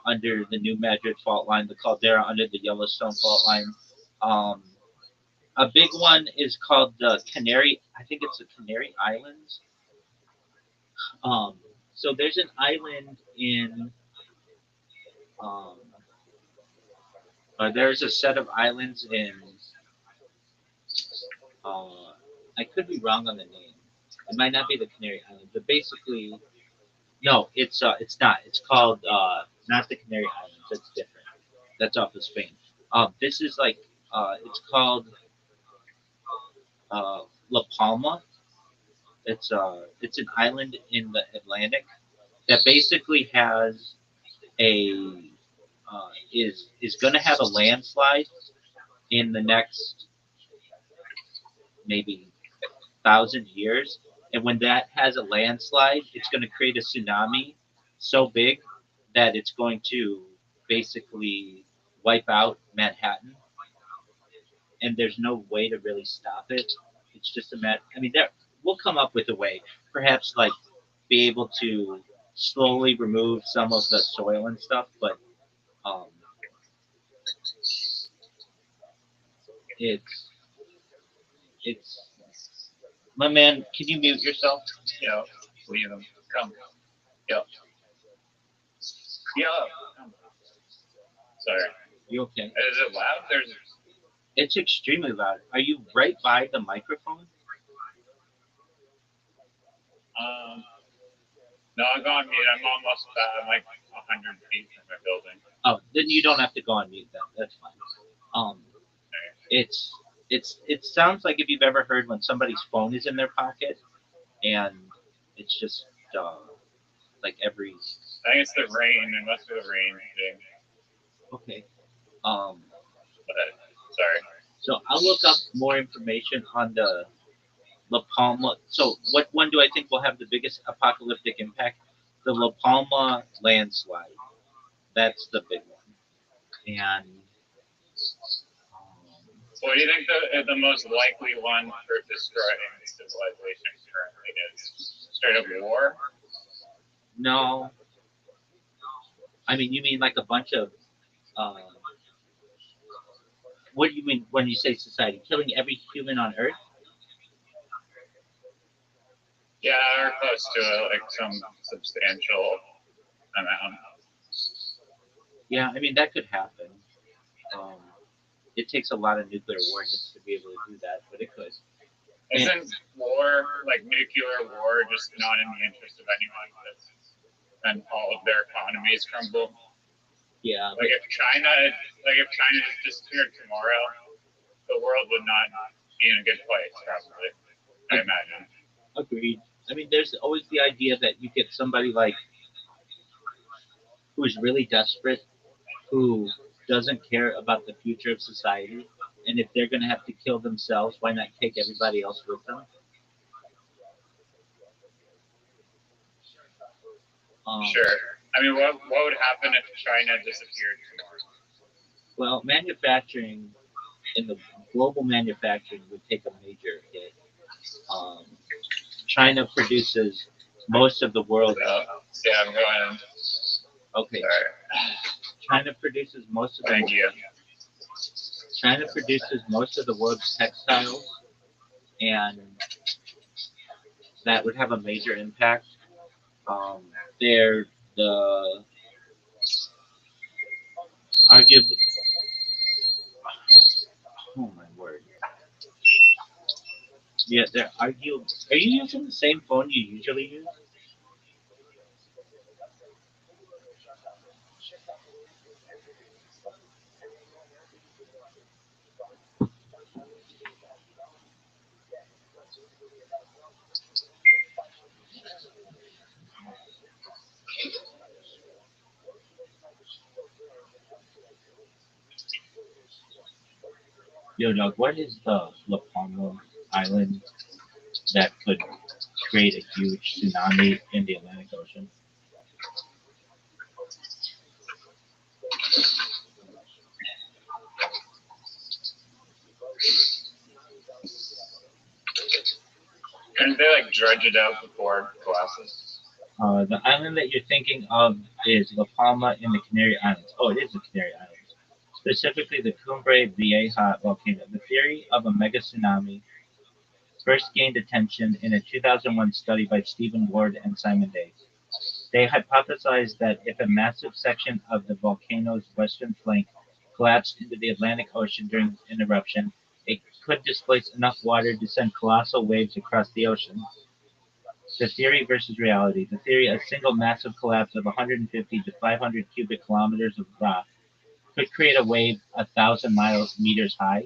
under the New Madrid fault line, the caldera under the Yellowstone fault line. A big one is called the Canary. I think it's the Canary Islands. Um, so there's an island in. Um, there's a set of islands in. Uh, I could be wrong on the name. It might not be the Canary Islands, but basically, no, it's not. It's called not the Canary Islands. That's different. That's off of Spain. This is like it's called La Palma. It's an island in the Atlantic that basically has a is going to have a landslide in the next maybe 1,000 years, and when that has a landslide, it's going to create a tsunami so big that it's going to basically wipe out Manhattan, and there's no way to really stop it. It's just a matter. I mean, there we'll come up with a way, perhaps like be able to slowly remove some of the soil and stuff, but um, it's it's my man. Can you mute yourself? Yeah. Leave them. Come. Yep. Yeah. Sorry. You okay? Is it loud? It's extremely loud. Are you right by the microphone? No, I'm on mute. I'm almost I'm like 100 feet from my building. Oh, then you don't have to go on mute. Then that's fine. It's it sounds like if you've ever heard when somebody's phone is in their pocket, and it's just like every. I think it's the rain. It must be the rain thing. Okay. But sorry. So I'll look up more information on the La Palma. So what one do I think will have the biggest apocalyptic impact? The La Palma landslide. That's the big one. And what do you think the most likely one for destroying civilization currently is? Straight up war? No. I mean, you mean like a bunch of. What do you mean when you say society? Killing every human on Earth? Yeah, or close to it, like some substantial amount. Yeah, I mean that could happen. It takes a lot of nuclear warheads to be able to do that, but it could. Isn't war, like nuclear war, just not in the interest of anyone? And all of their economies crumble. Yeah. Like if China just disappeared tomorrow, the world would not be in a good place, probably. I imagine. Agreed. I mean, there's always the idea that you get somebody like who's really desperate, who doesn't care about the future of society, and if they're going to have to kill themselves, why not take everybody else with them? Sure. I mean, what would happen if China disappeared tomorrow? Well, manufacturing in the global manufacturing would take a major hit. China produces most of the world. Yeah, I'm going. Okay. Sorry. China produces most of the. Thank you. China produces most of the world's textiles, and that would have a major impact. They're the arguably. Oh my word! Yeah, they're arguably. Are you using the same phone you usually use? Yo, Doug, what is the La Palma Island that could create a huge tsunami in the Atlantic Ocean. Couldn't they like dredge it out before it collapses? The island that you're thinking of is La Palma in the Canary Islands. Oh, it is the Canary Islands. Specifically, the Cumbre Vieja volcano. The theory of a mega tsunami first gained attention in a 2001 study by Stephen Ward and Simon Day. They hypothesized that if a massive section of the volcano's western flank collapsed into the Atlantic Ocean during an eruption, it could displace enough water to send colossal waves across the ocean. The theory versus reality. The theory: a single massive collapse of 150 to 500 cubic kilometers of rock could create a wave 1,000 meters high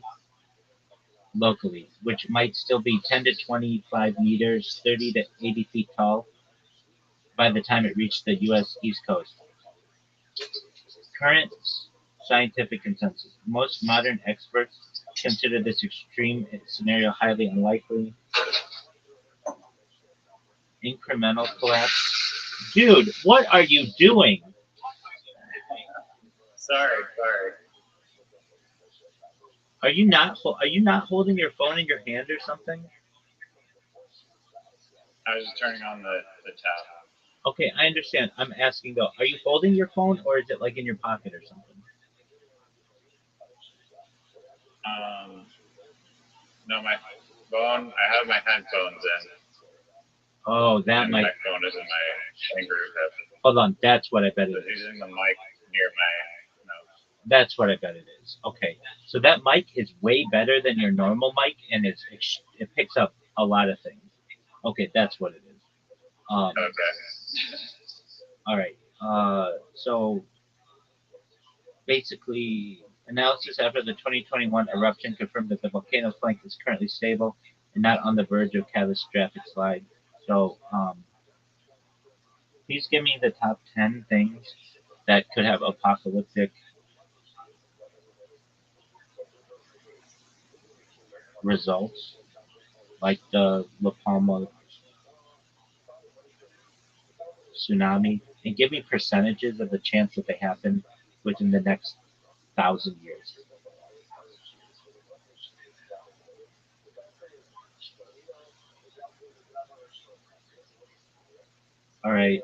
locally, which might still be 10 to 25 meters, 30 to 80 feet tall by the time it reached the U.S. East Coast. Current scientific consensus. Most modern experts consider this extreme scenario highly unlikely. Incremental collapse. Dude, what are you doing? Sorry. Are you not holding your phone in your hand or something? I was just turning on the tap. Okay, I understand. I'm asking though, are you holding your phone or is it like in your pocket or something? No, my phone. I have my headphones in, Oh, that and might. my phone is in my finger. Hold on, that's what I bet it So is. using the mic near my nose. That's what I bet it is. Okay, so that mic is way better than your normal mic, and it picks up a lot of things. Okay, that's what it is. Okay. All right. So basically, analysis after the 2021 eruption confirmed that the volcano's flank is currently stable and not on the verge of catastrophic slide. So, please give me the top 10 things that could have apocalyptic results, like the La Palma tsunami, and give me percentages of the chance that they happen within the next 1,000 years. All right.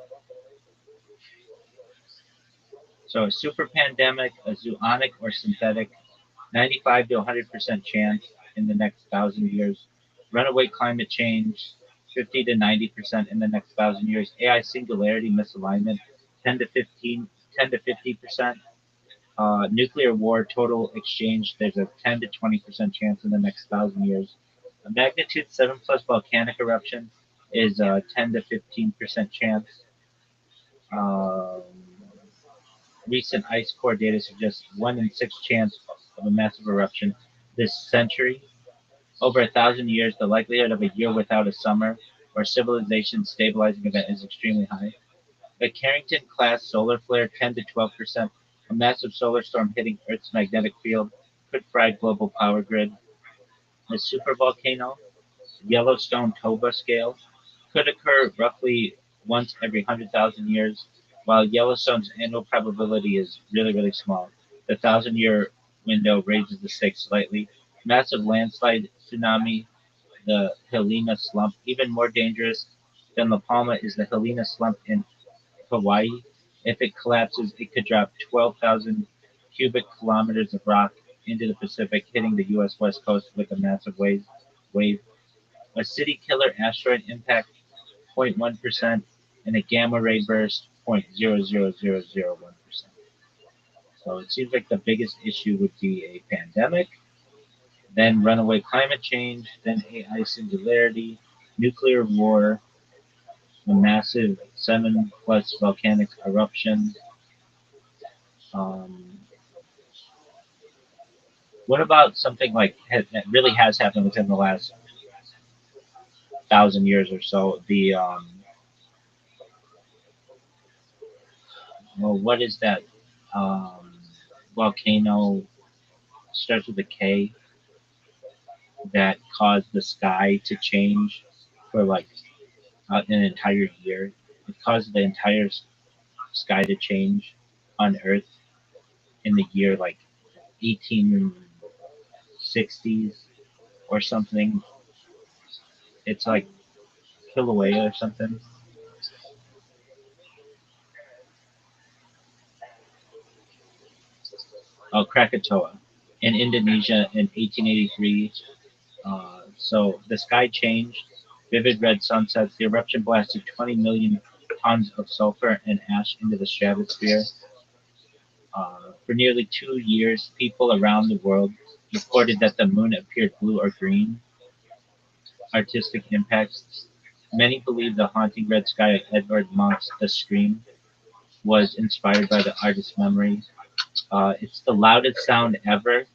So a super pandemic, a zoonotic or synthetic, 95 to 100% chance in the next 1,000 years. Runaway climate change, 50 to 90% in the next 1,000 years. AI singularity misalignment, 10 to 15, 10 to 50%. Nuclear war total exchange, there's a 10 to 20% chance in the next 1,000 years. A magnitude 7 plus volcanic eruption is a 10 to 15% chance. Um, Recent ice core data suggests 1 in 6 chance of a massive eruption this century. Over 1,000 years, the likelihood of a year without a summer or civilization stabilizing event is extremely high. A Carrington-class solar flare, 10 to 12%, a massive solar storm hitting Earth's magnetic field, could fry global power grid. A supervolcano, Yellowstone Toba scale, could occur roughly once every 100,000 years, while Yellowstone's annual probability is really, really small. The 1,000-year window raises the stakes slightly. Massive landslide tsunami, the Helena slump. Even more dangerous than La Palma is the Helena slump in Hawaii. If it collapses, it could drop 12,000 cubic kilometers of rock into the Pacific, hitting the U.S. West Coast with a massive wave. A city killer asteroid impact, 0.1%, and a gamma ray burst, 0.00001%. So it seems like the biggest issue would be a pandemic, then runaway climate change, then AI singularity, nuclear war, a massive 7 plus volcanic eruption. Um, what about something like that really has happened within the last 1,000 years or so? What is that volcano? Starts with a K, that caused the sky to change for like an entire year. It caused the entire sky to change on Earth in the year like 1860s or something. It's like Kilauea or something. Oh, Krakatoa in Indonesia in 1883. So the sky changed. Vivid red sunsets. The eruption blasted 20 million tons of sulfur and ash into the stratosphere. For nearly 2 years, people around the world reported that the moon appeared blue or green. Artistic impacts. Many believe the haunting red sky of Edvard Munch's The Scream was inspired by the artist's memory. It's the loudest sound ever.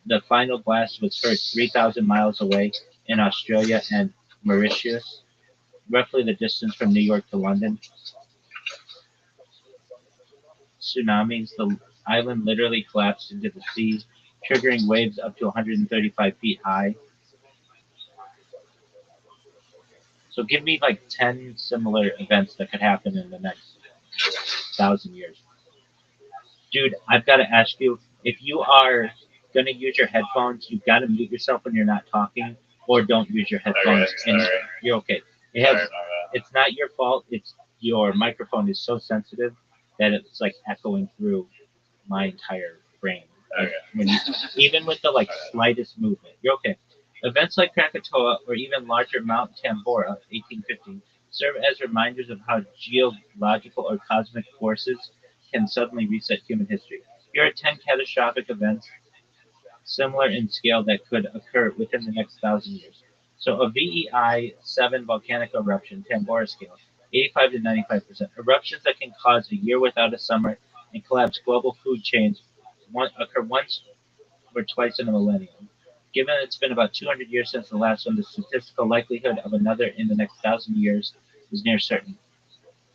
The final blast was heard 3,000 miles away in Australia and Mauritius, roughly the distance from New York to London. Tsunamis, the island literally collapsed into the sea, triggering waves up to 135 feet high. So give me like 10 similar events that could happen in the next 1,000 years. Dude, I've got to ask you, if you are going to use your headphones, you've got to mute yourself when you're not talking, or don't use your headphones. Okay, And sorry. you're okay. Sorry about that. It's not your fault. It's your microphone is so sensitive that it's like echoing through my entire brain. Okay. Even with the like slightest movement, you're okay. Events like Krakatoa or even larger Mount Tambora, 1850, serve as reminders of how geological or cosmic forces can suddenly reset human history. Here are 10 catastrophic events similar in scale that could occur within the next 1,000 years. So a VEI 7 volcanic eruption, Tambora scale, 85 to 95%. Eruptions that can cause a year without a summer and collapse global food chains occur once or twice in a millennium. Given it's been about 200 years since the last one, the statistical likelihood of another in the next 1,000 years is near certain.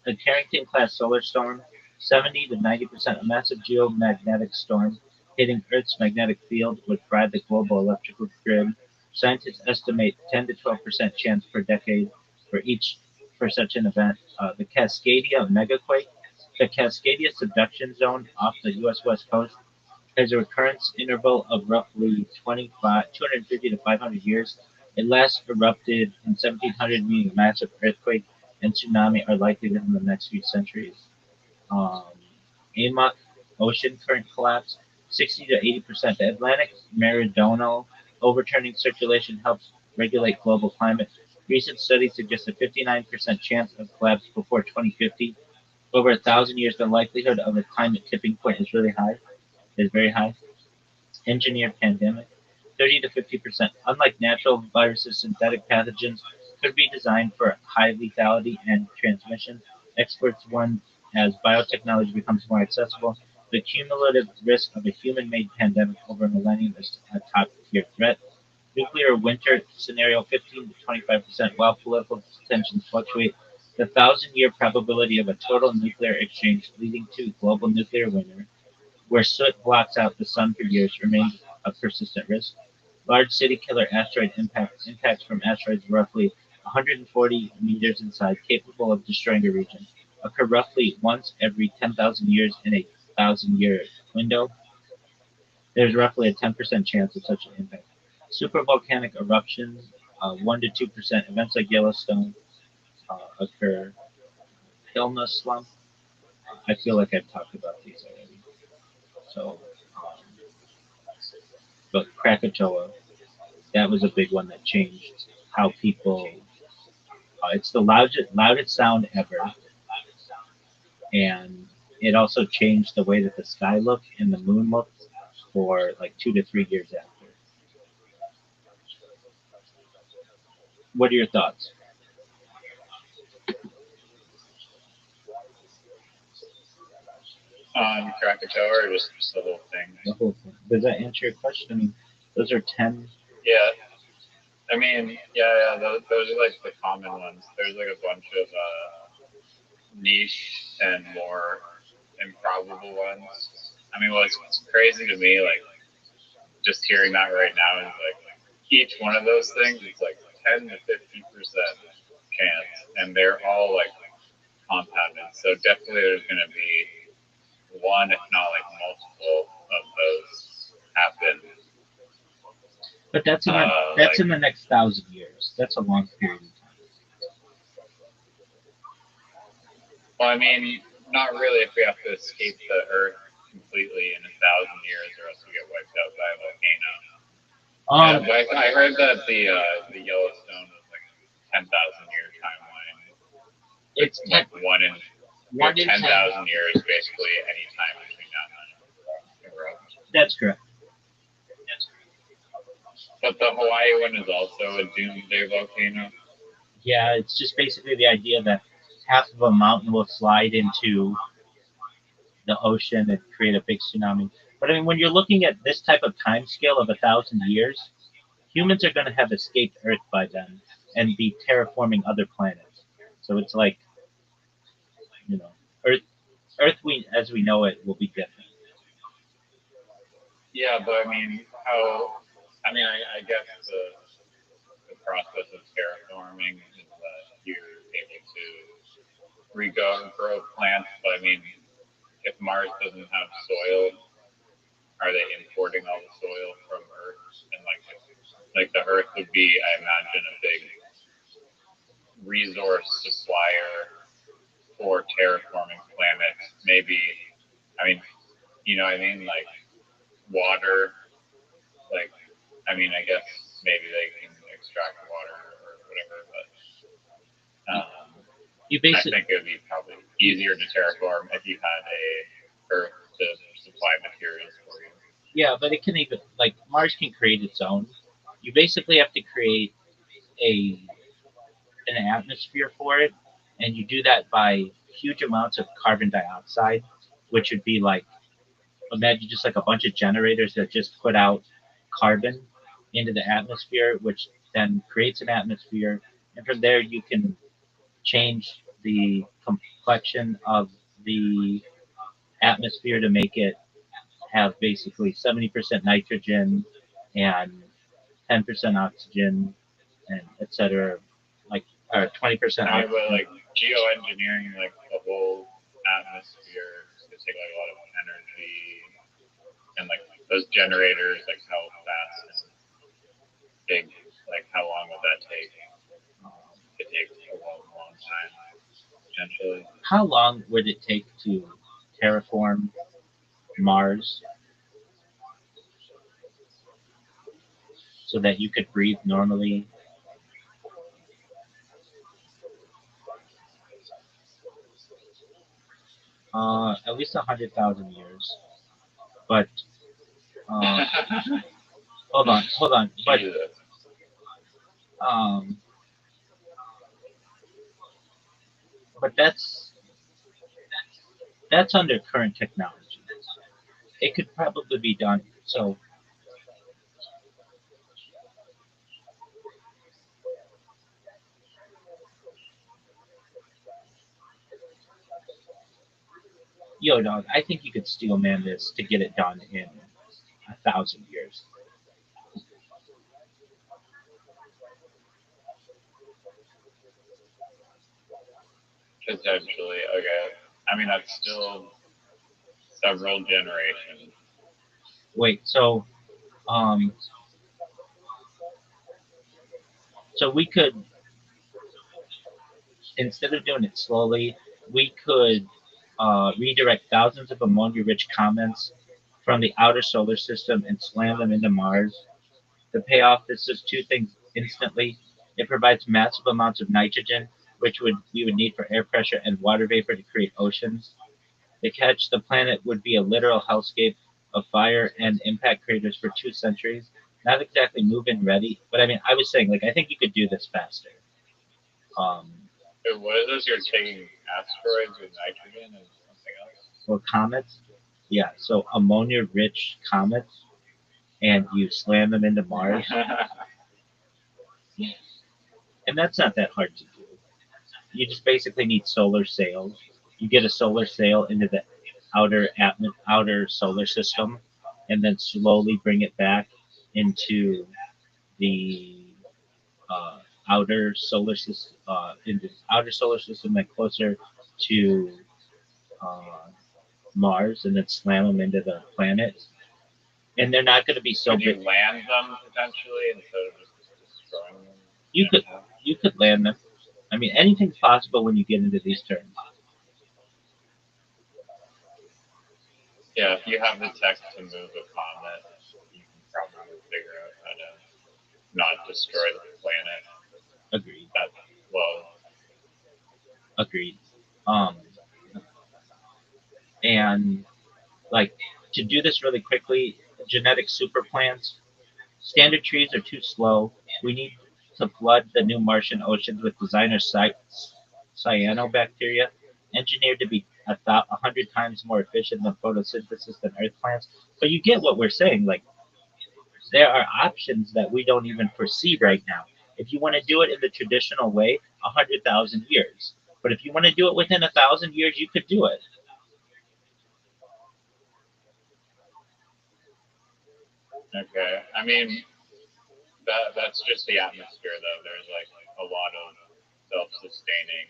A Carrington-class solar storm, 70 to 90%, a massive geomagnetic storm hitting Earth's magnetic field would fry the global electrical grid. Scientists estimate 10 to 12% chance per decade for such an event. The Cascadia megaquake, the Cascadia subduction zone off the U.S. West Coast, has a recurrence interval of roughly 250 to 500 years. It last erupted in 1700, meaning a massive earthquake and tsunami are likely within the next few centuries. Um, AMOC ocean current collapse, 60 to 80%. The Atlantic meridional overturning circulation helps regulate global climate. Recent studies suggest a 59% chance of collapse before 2050. Over 1,000 years, the likelihood of a climate tipping point is very high. Engineered pandemic, 30 to 50%. Unlike natural viruses, synthetic pathogens could be designed for high lethality and transmission. Experts warn as biotechnology becomes more accessible, the cumulative risk of a human-made pandemic over a millennium is a top-tier threat. Nuclear winter scenario, 15 to 25%. While political tensions fluctuate, the 1,000-year probability of a total nuclear exchange leading to global nuclear winter where soot blocks out the sun for years remains a persistent risk. Large city killer asteroid impacts from asteroids roughly 140 meters in size, capable of destroying a region, occur roughly once every 10,000 years in a 1,000-year window. There's roughly a 10% chance of such an impact. Supervolcanic eruptions, 1 to 2%. Events like Yellowstone occur. Hilna slump. I feel like I've talked about these already. So, um, but Krakatoa, that was a big one that changed how people. It's the loudest sound ever, and it also changed the way that the sky looked and the moon looked for like 2 to 3 years after. What are your thoughts? On Krakatoa or just the whole thing? The whole thing. Does that answer your question? I mean, those are 10. Yeah. I mean, yeah, those are like the common ones. There's like a bunch of niche and more improbable ones. I mean, what's crazy to me, like just hearing that right now, is like each one of those things is like 10 to 50% chance, and they're all like compounded. So definitely there's going to be one, if not like multiple of those happen. But that's in the next 1,000 years. That's a long period of time. Well, I mean, not really if we have to escape the Earth completely in 1,000 years, or else we get wiped out by a volcano. I heard that the Yellowstone was like 10,000 year timeline. It's like one in 10,000 years, basically any time between now and then. That's correct. But the Hawaii one is also a doomsday volcano. Yeah, it's just basically the idea that half of a mountain will slide into the ocean and create a big tsunami. But I mean, when you're looking at this type of time scale of 1,000 years, humans are going to have escaped Earth by then and be terraforming other planets. So it's like, Earth as we know it will be different. Yeah, but I mean, I guess the process of terraforming is that you're able to regrow plants. But I mean, if Mars doesn't have soil, are they importing all the soil from Earth? And like the Earth would be, I imagine, a big resource supplier for terraforming planets. Maybe, I mean, like water. Like, I guess maybe they can extract water or whatever, but I think it would be probably easier to terraform if you had a Earth to supply materials for you. Yeah, but it can even, like, Mars can create its own. You basically have to create an atmosphere for it, and you do that by huge amounts of carbon dioxide, which would be like, imagine just like a bunch of generators that just put out carbon into the atmosphere, which then creates an atmosphere, and from there you can change the complexion of the atmosphere to make it have basically 70% nitrogen and 10% oxygen and etc. Like, or 20% oxygen. But like geoengineering, like the whole atmosphere, it's gonna take like a lot of energy, and like those generators, like how fast and big, like how long would that take? It takes a long time, potentially. How long would it take to terraform Mars so that you could breathe normally? At least 100,000 years. But hold on. But but that's under current technology. It could probably be done. So dog, I think you could steel man this to get it done in 1,000 years. Potentially, okay. That's still several generations. Wait, so we could, instead of doing it slowly, we could redirect thousands of ammonia-rich comets from the outer solar system and slam them into Mars. The payoff is just two things instantly. It provides massive amounts of nitrogen, which we would need for air pressure and water vapor to create oceans. The catch, the planet would be a literal hellscape of fire and impact craters for 2 centuries. Not exactly move-in ready, but I was saying, like, I think you could do this faster. What is this? You're taking asteroids with nitrogen and something else? Or comets? Yeah, so ammonia-rich comets, and you slam them into Mars. And that's not that hard to do. You just basically need solar sails. You get a solar sail into the outer solar system, and then slowly bring it back into the outer solar system, in the outer solar system, and closer to uh, Mars, and then slam them into the planet. And they're not going to be so Could you big. land them potentially instead of just destroying them? You could you could land them. I mean, anything's possible when you get into these terms. Yeah, if you have the tech to move a comet, you can probably figure out how to not destroy the planet Agreed. that low. Agreed. Um, and like to do this really quickly, genetic super plants. Standard trees are too slow. We need to flood the new Martian oceans with designer cyanobacteria, engineered to be 100 times more efficient than photosynthesis than Earth plants. But you get what we're saying. Like there are options that we don't even foresee right now. If you want to do it in the traditional way, 100,000 years. But if you want to do it within 1,000 years, you could do it. Okay, I mean that's just the atmosphere though. There's like a lot of self-sustaining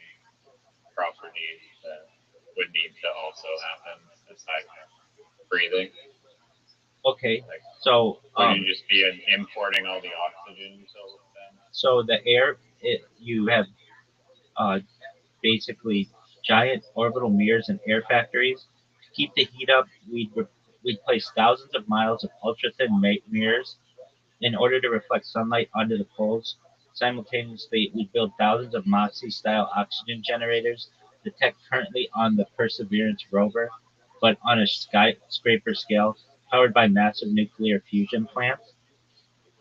properties that would need to also happen aside from breathing. Okay, Like, so would you just be importing all the oxygen until then? so the air, you have uh, basically giant orbital mirrors and air factories. To keep the heat up, we'd place thousands of miles of ultra thin mirrors in order to reflect sunlight onto the poles. Simultaneously, we build thousands of Moxie-style oxygen generators, the tech currently on the Perseverance rover, but on a skyscraper scale, powered by massive nuclear fusion plants.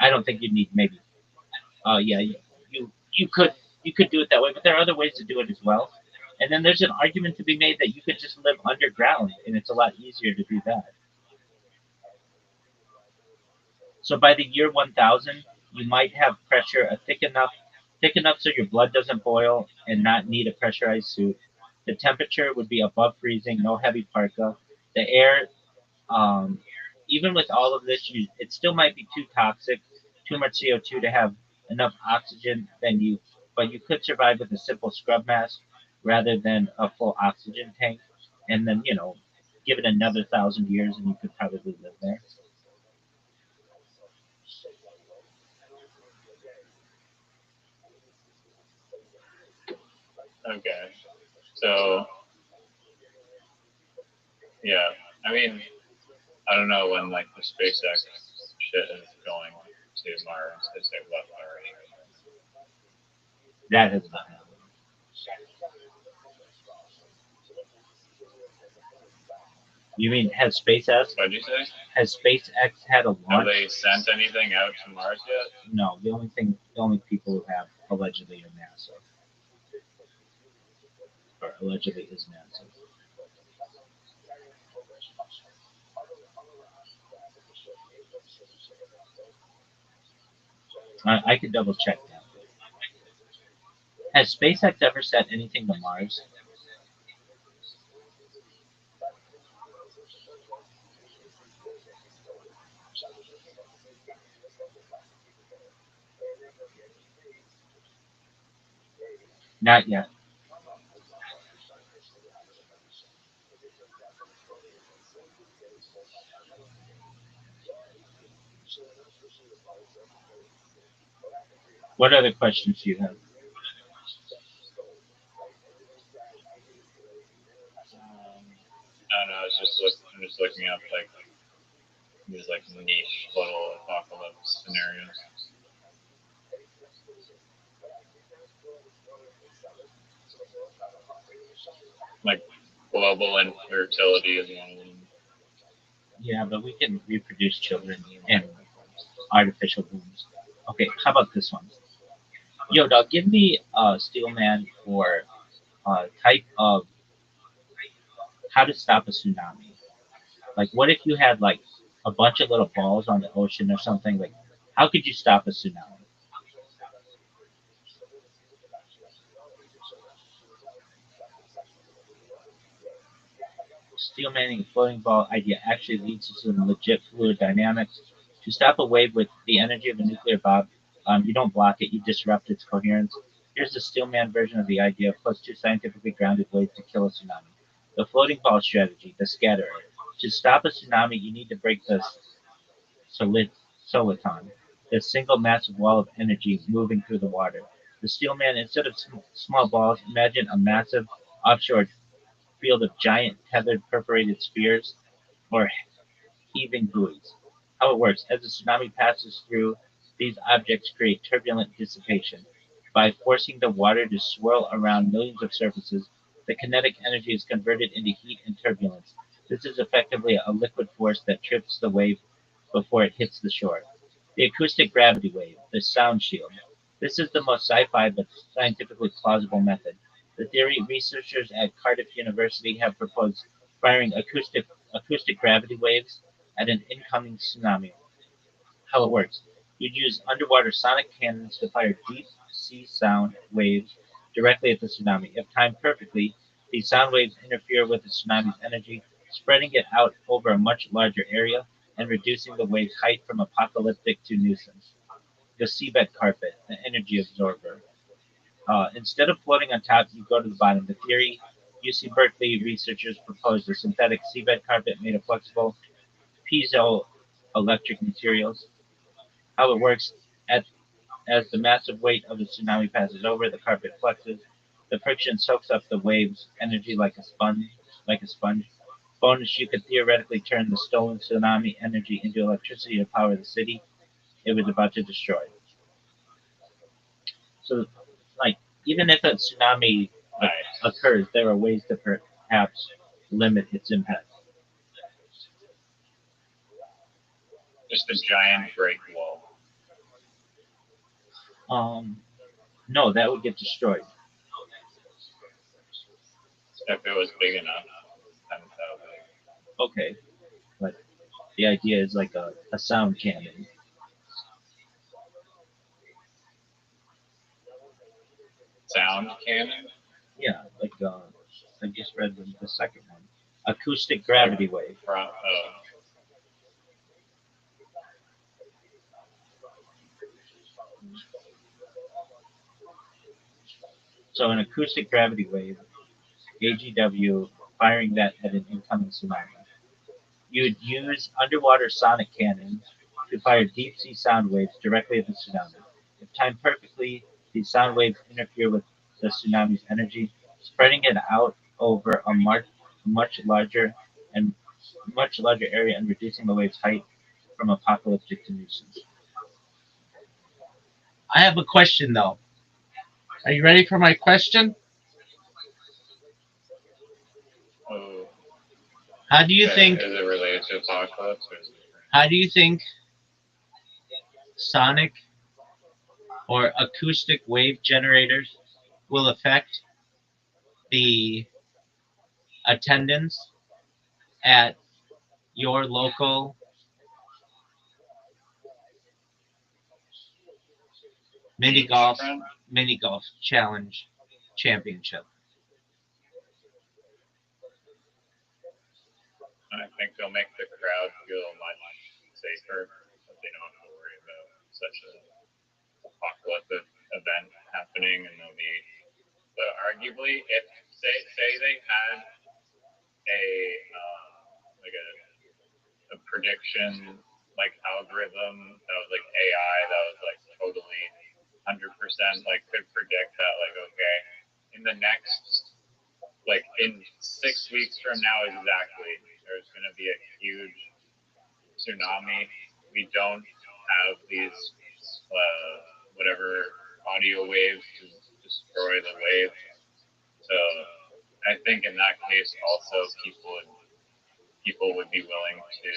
I don't think you'd need maybe. Yeah, you could do it that way, but there are other ways to do it as well. And then there's an argument to be made that you could just live underground, and it's a lot easier to do that. So by the year 1000, you might have pressure thick enough so your blood doesn't boil and not need a pressurized suit. The temperature would be above freezing, no heavy parka. The air, um, even with all of this, it still might be too toxic, too much CO2 to have enough oxygen. But you could survive with a simple scrub mask rather than a full oxygen tank. And then give it another 1,000 years, and you could probably live there. Okay, so yeah, I mean I don't know when like the SpaceX shit is going to Mars because they've left already. That has not happened. You mean What'd you say? has SpaceX had a Have launch? they sent anything out to Mars yet? No, the only people who have allegedly are NASA, or allegedly is NASA. I could double check that. Has SpaceX ever sent anything to Mars? Not yet. What other questions do you have? I don't know. I'm just looking up like these like niche little apocalypse scenarios. Like global infertility is one of them. Yeah, but we can reproduce children in artificial wombs. Okay, how about this one? Yo, dog, give me Steelman for type of how to stop a tsunami. Like, what if you had like a bunch of little balls on the ocean or something? Like, how could you stop a tsunami? Steel manning floating ball idea actually leads to some legit fluid dynamics. To stop a wave with the energy of a nuclear bomb, You don't block it, you disrupt its coherence. Here's the Steelman version of the idea plus two scientifically grounded ways to kill a tsunami. The floating ball strategy, the scatterer. To stop a tsunami, you need to break the soliton, the single massive wall of energy moving through the water. The Steelman, instead of small balls, imagine a massive offshore field of giant tethered perforated spheres or heaving buoys. How it works: as the tsunami passes through, these objects create turbulent dissipation. By forcing the water to swirl around millions of surfaces, the kinetic energy is converted into heat and turbulence. This is effectively a liquid force that trips the wave before it hits the shore. The acoustic gravity wave, the sound shield. This is the most sci-fi but scientifically plausible method. The theory researchers at Cardiff University have proposed firing acoustic gravity waves at an incoming tsunami. How it works: you'd use underwater sonic cannons to fire deep sea sound waves directly at the tsunami. If timed perfectly, these sound waves interfere with the tsunami's energy, spreading it out over a much larger area and reducing the wave's height from apocalyptic to nuisance. The seabed carpet, the energy absorber. Instead of floating on top, you go to the bottom. The theory: UC Berkeley researchers proposed a synthetic seabed carpet made of flexible piezoelectric materials. How it works: at, as the massive weight of the tsunami passes over, the carpet flexes. The friction soaks up the wave's energy like a sponge. Like a sponge. Bonus: you could theoretically turn the stolen tsunami energy into electricity to power the city it was about to destroy. So, like, even if a tsunami Nice. occurs, there are ways to perhaps limit its impact. Just a giant Great Wall. No, that would get destroyed. If it was big enough, times how big. Okay, but the idea is like a sound cannon. Sound cannon? Yeah, like I just read the second one. Acoustic Like, gravity wave. oh, So an acoustic gravity wave, AGW, firing that at an incoming tsunami. You'd use underwater sonic cannons to fire deep sea sound waves directly at the tsunami. If timed perfectly, these sound waves interfere with the tsunami's energy, spreading it out over much larger and much larger area and reducing the wave's height from apocalyptic to nuisance. I have a question though. Are you ready for my question? oh. How do you Okay, think? is it related to apocalypse or is it different? How do you think sonic or acoustic wave generators will affect the attendance at your local mini golf Beachfront? mini golf challenge championship? I think they'll make the crowd feel much safer, that they don't have to worry about such an apocalyptic event happening, and they'll be. So arguably, if say they had a like a prediction like algorithm that was like AI that was like totally 100% like could predict that like okay in the next like in 6 weeks from now exactly there's going to be a huge tsunami. We don't have these whatever audio waves to destroy the wave. So I think in that case also people would be willing to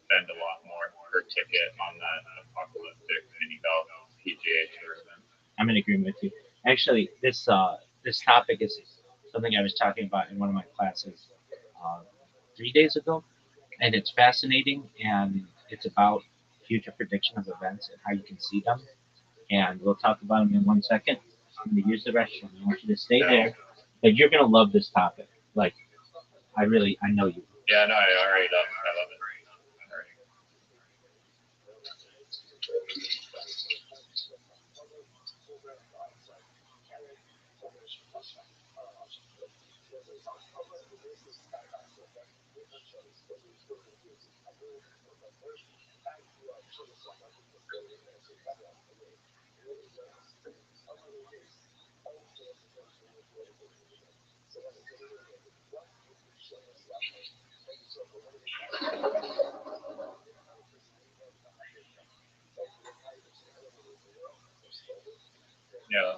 spend a lot more per ticket on that apocalyptic mini golf PGA Tour event. I'm in agreement with you. Actually, this topic is something I was talking about in one of my classes 3 days ago, and it's fascinating, and it's about future prediction of events and how you can see them. And we'll talk about them in 1 second. I'm going to use the restroom. I want you to stay Yeah. there, but you're going to love this topic. Like, I know you. Yeah, no, I already love it. Already. Yeah.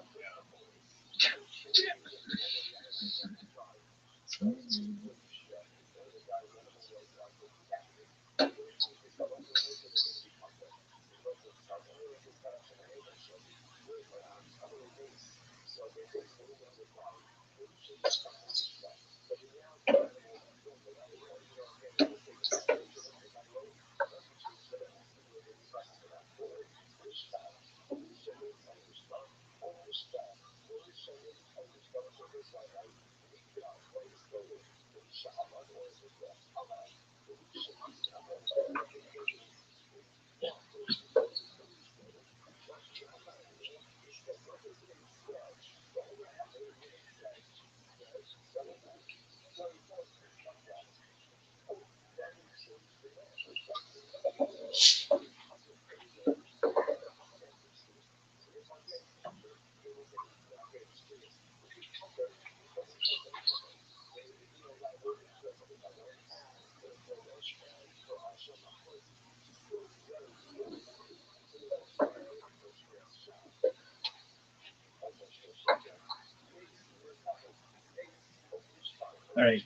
All right.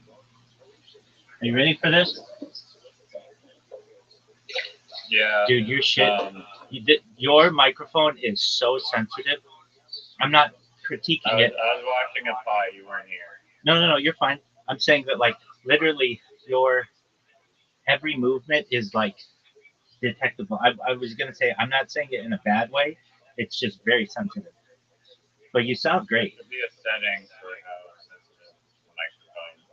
Are you ready for this? Yeah. Dude, your shit. Your microphone is so sensitive. I'm not critiquing I it. was watching a fight. You weren't here. No, you're fine. I'm saying that, like, literally, your every movement is, like, detectable. I was going to say, I'm not saying it in a bad way. It's just very sensitive. But you sound great. There should be a setting for how sensitive the microphone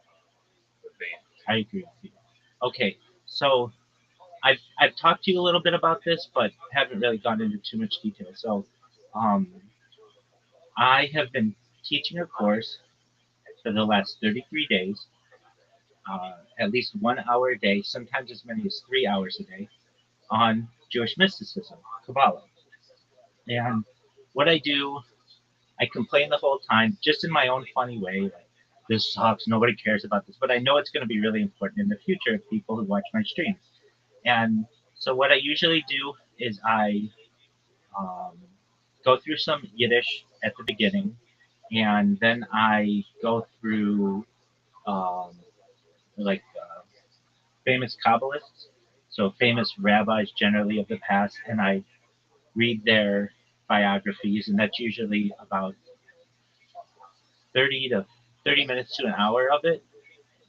would be. I agree with you. Okay, so I've talked to you a little bit about this, but haven't really gone into too much detail. So, um, I have been teaching a course for the last 33 days, at least 1 hour a day, sometimes as many as 3 hours a day, on Jewish mysticism, Kabbalah. And what I do, I complain the whole time, just in my own funny way, like, this sucks, nobody cares about this, but I know it's going to be really important in the future of people who watch my streams. And so what I usually do is I um, go through some Yiddish at the beginning, and then I go through um, like famous Kabbalists, so famous rabbis generally of the past, and I read their biographies, and that's usually about 30 minutes to an hour of it,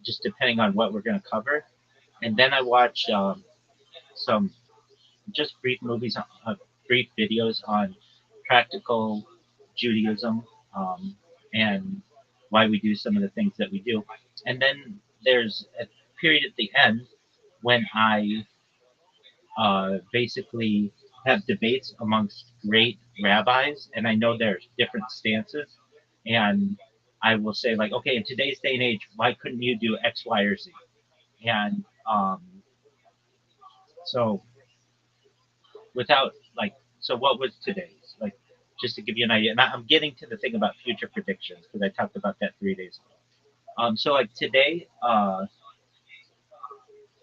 just depending on what we're going to cover. And then I watch some just brief movies, brief videos on practical Judaism, and why we do some of the things that we do. And then there's a period at the end when I basically have debates amongst great rabbis, and I know there's different stances, and I will say, like, okay, in today's day and age, why couldn't you do X, Y, or Z? And so without like, so what was today's, like, just to give you an idea, and I'm getting to the thing about future predictions because I talked about that 3 days ago. So like today,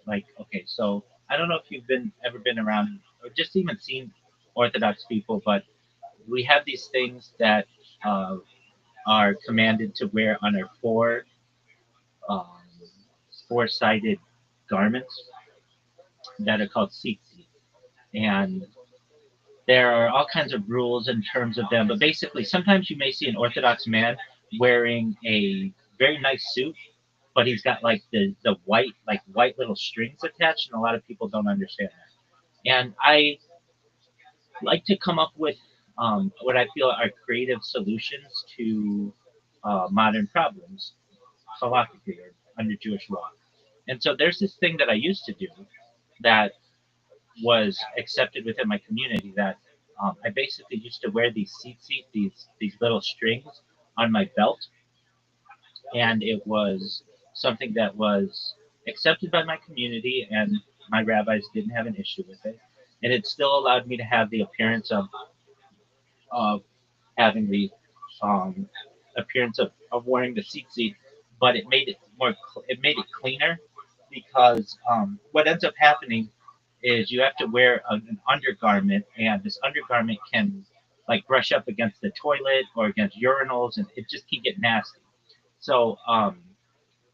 like, okay, so I don't know if you've ever been around or just even seen Orthodox people, but we have these things that uh, are commanded to wear on our um, four-sided garments that are called tzitzit, and there are all kinds of rules in terms of them. But basically, sometimes you may see an Orthodox man wearing a very nice suit, but he's got like the white little strings attached, and a lot of people don't understand that. And I like to come up with what I feel are creative solutions to modern problems, halakhically or under Jewish law. And so there's this thing that I used to do that was accepted within my community that I basically used to wear these tzitzit, these little strings on my belt, and it was something that was accepted by my community, and my rabbis didn't have an issue with it. And it still allowed me to have the appearance of having the um, appearance of wearing the tzitzit, but it made it cleaner because what ends up happening is you have to wear an undergarment, and this undergarment can like brush up against the toilet or against urinals, and it just can get nasty. So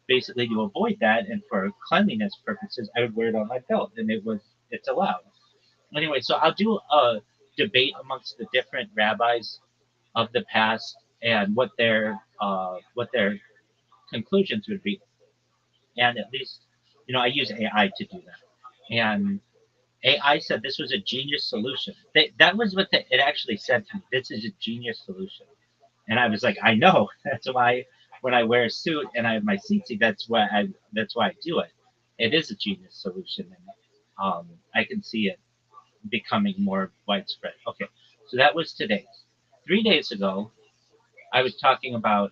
basically, to avoid that and for cleanliness purposes, I would wear it on my belt, and it's allowed. Anyway, so I'll do a debate amongst the different rabbis of the past and what their conclusions would be. And at least, I use AI to do that. And AI said this was a genius solution. That was what it actually said to me. This is a genius solution. And I was like, I know. That's why when I wear a suit and I have my tzitzit, that's why I do it. It is a genius solution, and I can see it becoming more widespread. Okay, so that was today. 3 days ago, I was talking about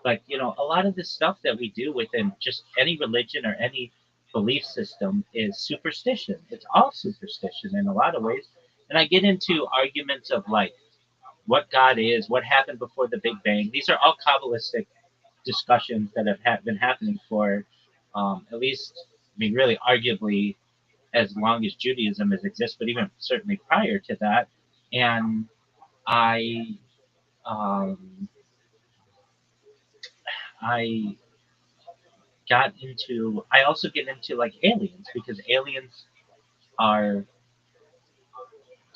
like a lot of the stuff that we do within just any religion or any belief system is superstition. It's all superstition in a lot of ways. And I get into arguments of like what God is, what happened before the Big Bang. These are all Kabbalistic discussions that have been happening for at least, I mean, really, arguably, as long as Judaism has existed, but even certainly prior to that. And I, um, I I also get into like aliens because aliens are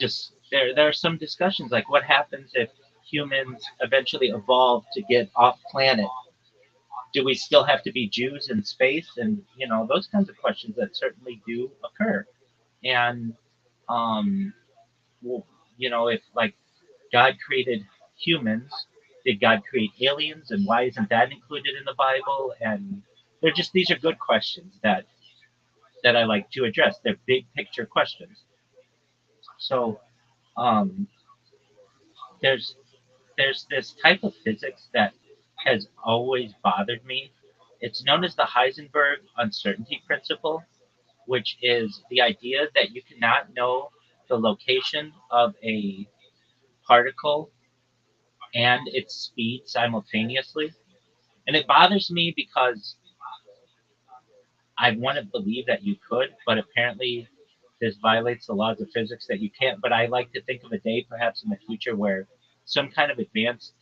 just there are some discussions like what happens if humans eventually evolve to get off planet, do we still have to be Jews in space? And those kinds of questions that certainly do occur. And um, well, if like God created humans, did God create aliens, and why isn't that included in the Bible? And these are good questions that I like to address. They're big picture questions. So um, there's there's this type of physics that has always bothered me. It's known as the Heisenberg uncertainty principle, which is the idea that you cannot know the location of a particle and its speed simultaneously. And it bothers me because I want to believe that you could, but apparently this violates the laws of physics that you can't. But I like to think of a day perhaps in the future where some kind of advanced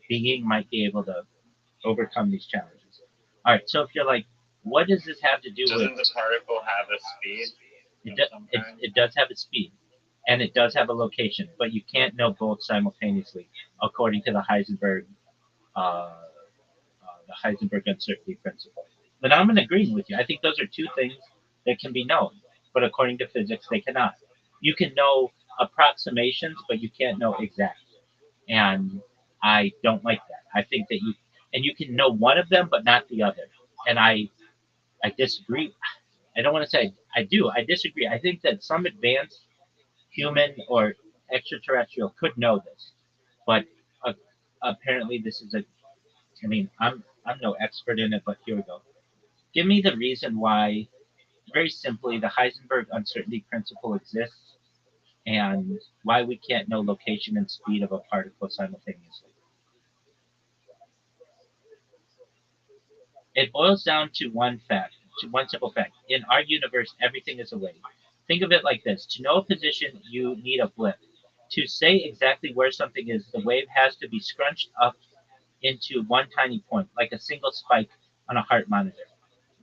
being might be able to overcome these challenges. All right, so if you're like, what does this have to do with? Doesn't the particle have a speed It, of some kind? it does have a speed, and it does have a location, but you can't know both simultaneously, according to uh, the Heisenberg uncertainty principle. But I'm in agreement with you. I think those are two things that can be known, but according to physics, they cannot. You can know approximations, but you can't know exact. And I don't like that. I think that you can know one of them, but not the other. And I disagree. I don't want to say I do. I disagree. I think that some advanced human or extraterrestrial could know this, but uh, apparently this is a. I mean, I'm no expert in it, but here we go. Give me the reason why, very simply, the Heisenberg uncertainty principle exists and why we can't know location and speed of a particle simultaneously. It boils down to one fact, to one simple fact. In our universe, everything is a wave. Think of it like this: to know a position, you need a blip. To say exactly where something is, the wave has to be scrunched up into one tiny point, like a single spike on a heart monitor.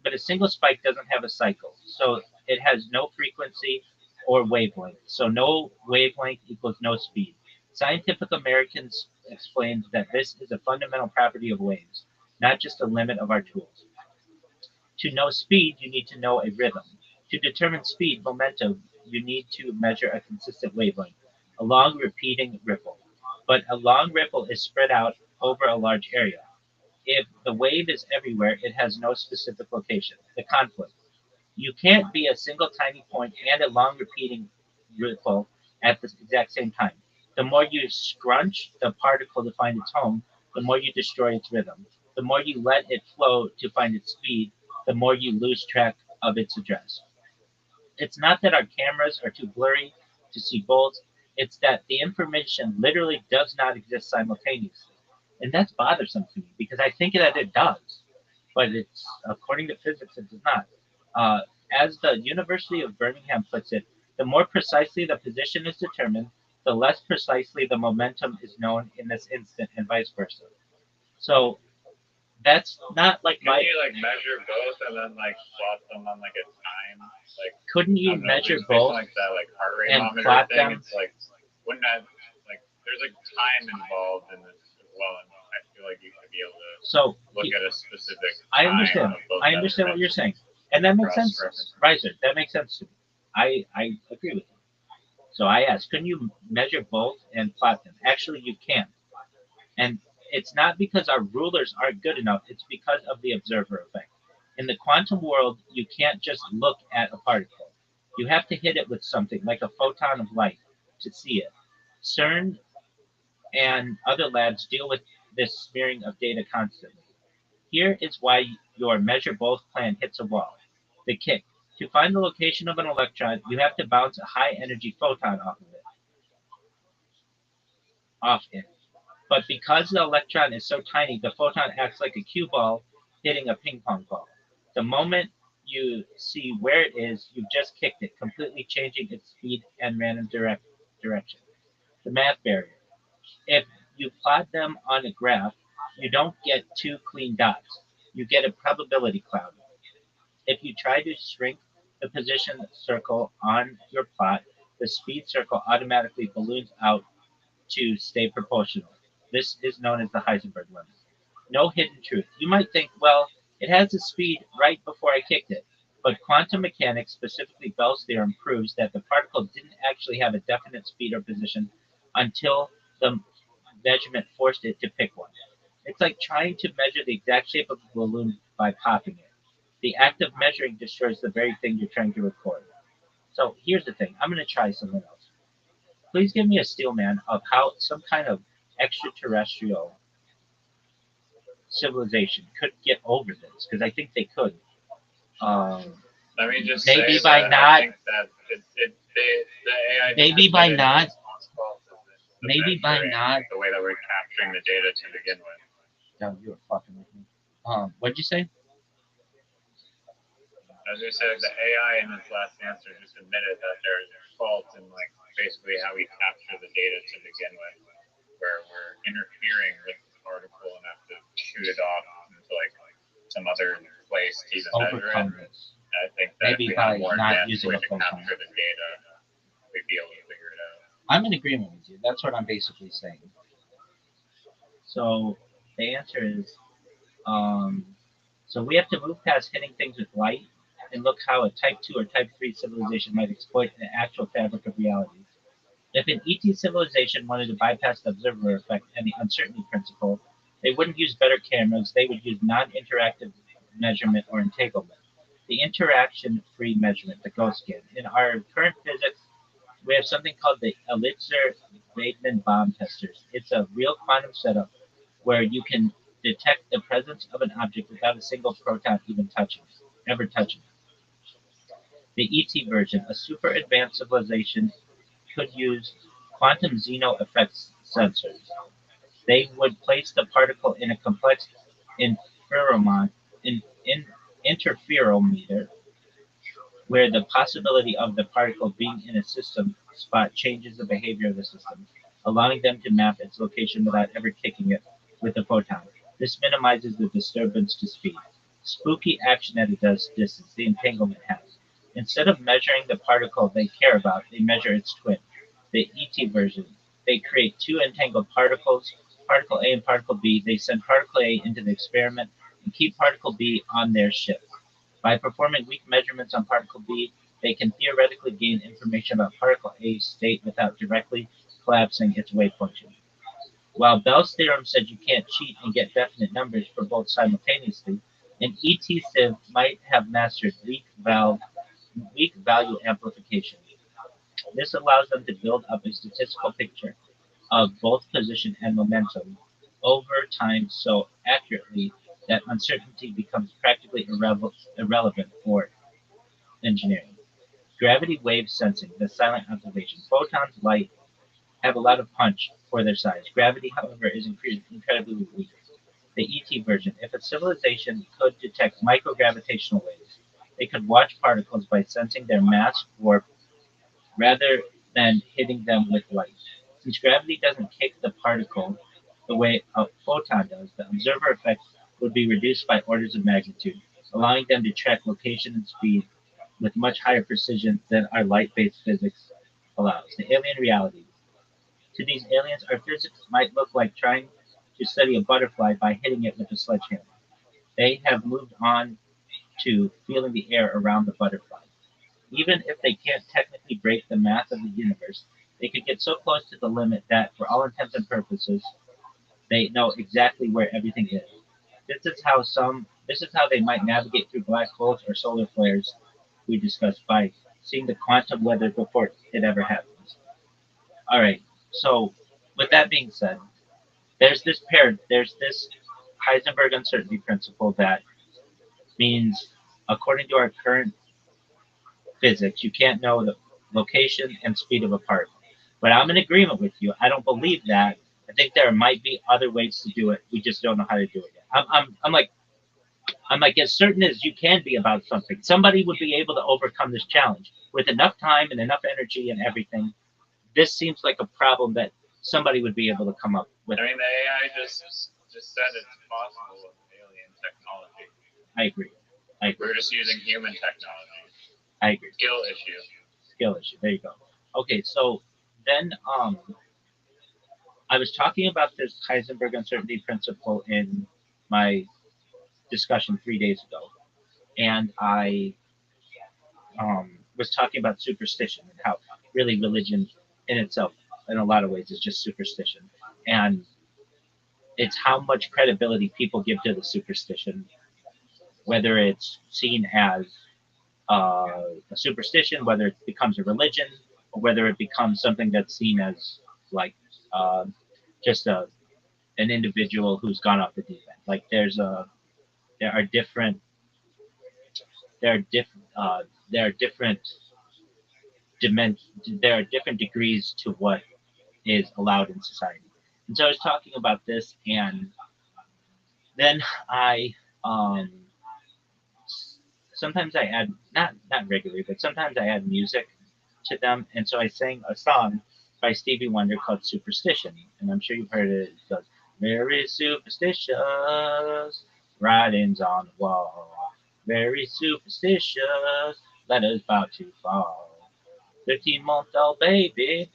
But a single spike doesn't have a cycle, so it has no frequency or wavelength. So no wavelength equals no speed. Scientific Americans explained that this is a fundamental property of waves, not just a limit of our tools. To know speed, you need to know a rhythm. To determine speed, momentum, you need to measure a consistent wavelength, a long repeating ripple. But a long ripple is spread out over a large area. If the wave is everywhere, it has no specific location. The conflict. You can't be a single tiny point and a long repeating ripple at the exact same time. The more you scrunch the particle to find its home, the more you destroy its rhythm. The more you let it flow to find its speed, the more you lose track of its address. It's not that our cameras are too blurry to see both, it's that the information literally does not exist simultaneously. And that's bothersome to me because I think that it does, but it's according to physics, it does not. Uh, as the University of Birmingham puts it, the more precisely the position is determined, the less precisely the momentum is known in this instant, and vice versa. So that's not like Can my. you like measure both and then like plot them on like a time? Like Couldn't I you don't know, measure just based both on like that like heart rate and monitor plot thing, them? it's like wouldn't that like there's like time involved in this as well, and I feel like you should be able to So look at a specific I time understand. of both I understand what you're measurements saying, and that makes sense, cross-reference. right? Sir, that makes sense to me. I agree with you. So I asked, couldn't you measure both and plot them? Actually, you can, and it's not because our rulers aren't good enough. It's because of the observer effect. In the quantum world, you can't just look at a particle. You have to hit it with something like a photon of light to see it. CERN and other labs deal with this smearing of data constantly. Here is why your measure both plan hits a wall. The kick. To find the location of an electron, you have to bounce a high energy photon off it. But because the electron is so tiny, the photon acts like a cue ball hitting a ping pong ball. The moment you see where it is, you've just kicked it, completely changing its speed and random direction. The math barrier. If you plot them on a graph, you don't get two clean dots. You get a probability cloud. If you try to shrink the position circle on your plot, the speed circle automatically balloons out to stay proportional. This is known as the Heisenberg limit. No hidden truth. You might think, well, it has a speed right before I kicked it. But quantum mechanics, specifically Bell's theorem, proves that the particle didn't actually have a definite speed or position until the measurement forced it to pick one. It's like trying to measure the exact shape of a balloon by popping it. The act of measuring destroys the very thing you're trying to record. So here's the thing. I'm going to try something else. Please give me a steel man of how some kind of extraterrestrial civilization could get over this, because I think they could. Let me just Maybe say by that not- I think that the AI Maybe just by admitted not- it's responsible for the maybe by measuring, not- the way that we're capturing the data to begin with. No, you were fucking with me. What'd you say? As we said, the AI in its last answer just admitted that there's fault in like basically how we capture the data to begin with, where we're interfering with the particle and have to shoot it off into like some other place to even measure it. Overcome this. I think that Maybe if we had by a more not advanced using way a to photon. capture the data, we'd be able to figure it out. I'm in agreement with you. That's what I'm basically saying. So the answer is, so we have to move past hitting things with light and look how a Type 2 or Type 3 civilization might exploit the actual fabric of reality. If an ET civilization wanted to bypass the observer effect and the uncertainty principle, they wouldn't use better cameras, they would use non-interactive measurement or entanglement. The interaction-free measurement, the ghost scan. In our current physics, we have something called the Elitzer-Weidman bomb testers. It's a real quantum setup where you can detect the presence of an object without a single proton ever touching it. The ET version, a super advanced civilization, could use quantum Zeno effects sensors. They would place the particle in a complex interferometer where the possibility of the particle being in a system spot changes the behavior of the system, allowing them to map its location without ever kicking it with a photon. This minimizes the disturbance to speed. Spooky action at a distance, the entanglement has. Instead of measuring the particle they care about, they measure its twin, the ET version. They create two entangled particles, particle A and particle B. They send particle A into the experiment and keep particle B on their ship. By performing weak measurements on particle B, they can theoretically gain information about particle A's state without directly collapsing its wave function. While Bell's theorem said you can't cheat and get definite numbers for both simultaneously, an ET sieve might have mastered weak value amplification. This allows them to build up a statistical picture of both position and momentum over time so accurately that uncertainty becomes practically irrelevant for engineering. Gravity wave sensing, the silent observation. Photons, light, have a lot of punch for their size. Gravity, however, is incredibly weak. The ET version. If a civilization could detect microgravitational waves, they could watch particles by sensing their mass warp rather than hitting them with light. Since gravity doesn't kick the particle the way a photon does, the observer effect would be reduced by orders of magnitude, allowing them to track location and speed with much higher precision than our light-based physics allows. The alien reality. To these aliens, our physics might look like trying to study a butterfly by hitting it with a sledgehammer. They have moved on to feeling the air around the butterfly. Even if they can't technically break the math of the universe, they could get so close to the limit that, for all intents and purposes, they know exactly where everything is. This is how they might navigate through black holes or solar flares we discussed by seeing the quantum weather before it ever happens. All right. So, with that being said, there's this Heisenberg uncertainty principle that means, according to our current physics, you can't know the location and speed of a particle. But I'm in agreement with you. I don't believe that. I think there might be other ways to do it. We just don't know how to do it yet. I'm like as certain as you can be about something. Somebody would be able to overcome this challenge with enough time and enough energy and everything. This seems like a problem that somebody would be able to come up with. I mean, the AI just said it's possible with alien technology. I agree. I agree. We're just using human technology. I agree. Skill issue. Skill issue. There you go. Okay, so then I was talking about this Heisenberg uncertainty principle in my discussion 3 days ago, and I was talking about superstition and how really religion in itself, in a lot of ways, is just superstition, and it's how much credibility people give to the superstition, whether it's seen as a superstition, whether it becomes a religion, or whether it becomes something that's seen as like uh, just an individual who's gone off the deep end. Like there are different there are different there are different there are different degrees to what is allowed in society. And so I was talking about this, and then I sometimes I add not regularly, but sometimes I add music to them, and so I sang a song by Stevie Wonder called "Superstition," and I'm sure you've heard it. It goes, "Very superstitious, writings on the wall. Very superstitious, letters about to fall. 13-month-old baby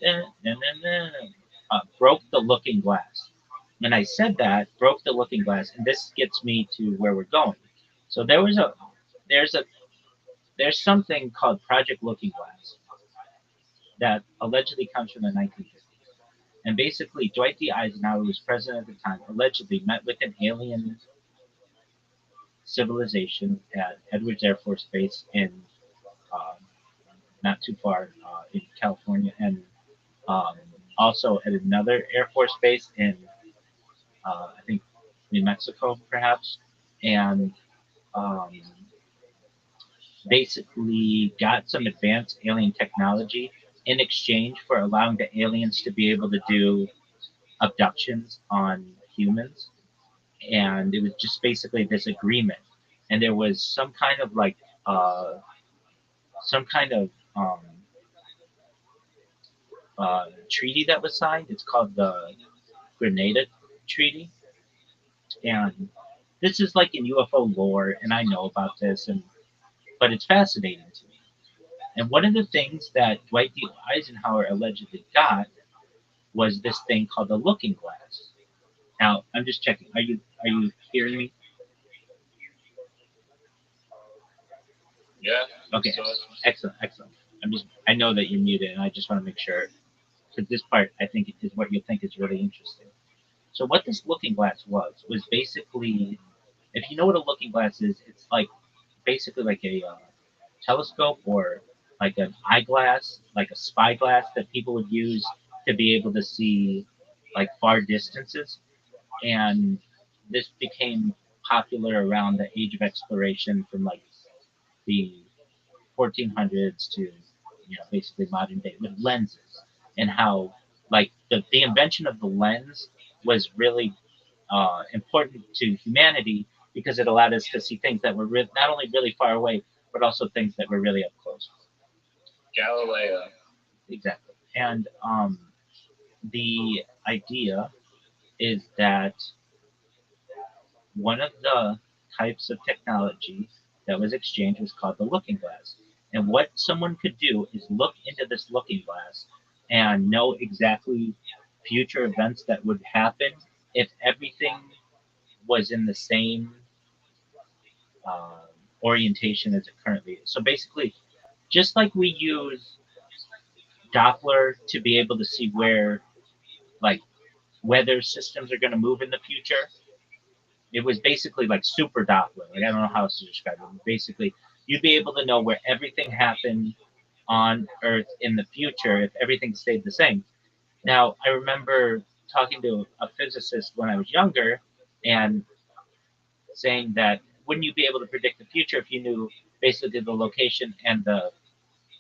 broke the looking glass." When I said that, broke the looking glass, and this gets me to where we're going. So there's a there's something called Project Looking Glass that allegedly comes from the 1950s. And basically, Dwight D. Eisenhower, who was president at the time, allegedly met with an alien civilization at Edwards Air Force Base in uh, not too far in California, and um, also at another Air Force base in I think New Mexico, perhaps, and um, basically got some advanced alien technology in exchange for allowing the aliens to be able to do abductions on humans. And it was just basically this agreement. And there was some kind of like, some kind of treaty that was signed. It's called the Grenada Treaty. And this is like in UFO lore, and I know about this, and but it's fascinating to me. And one of the things that Dwight D. Eisenhower allegedly got was this thing called the Looking Glass. Now, I'm just checking. Are you hearing me? Yeah. Okay, So excellent, excellent. I know that you're muted, and I just want to make sure because this part I think is what you'll think is really interesting. So what this Looking Glass was basically, if you know what a Looking Glass is, it's like basically like a telescope or like an eyeglass, like a spyglass that people would use to be able to see like far distances. And this became popular around the age of exploration from like the 1400s to basically modern day with lenses and how like the invention of the lens was really important to humanity because it allowed us to see things that were not only really far away but also things that were really up close. Galileo. Exactly. And the idea is that one of the types of technology that was exchanged was called the looking glass. And what someone could do is look into this looking glass and know exactly future events that would happen if everything was in the same uh, orientation as it currently is. So basically, just like we use Doppler to be able to see where like weather systems are going to move in the future, it was basically like super Doppler. Like I don't know how else to describe it. But basically, you'd be able to know where everything happened on Earth in the future if everything stayed the same. Now, I remember talking to a physicist when I was younger and saying that wouldn't you be able to predict the future if you knew basically the location and the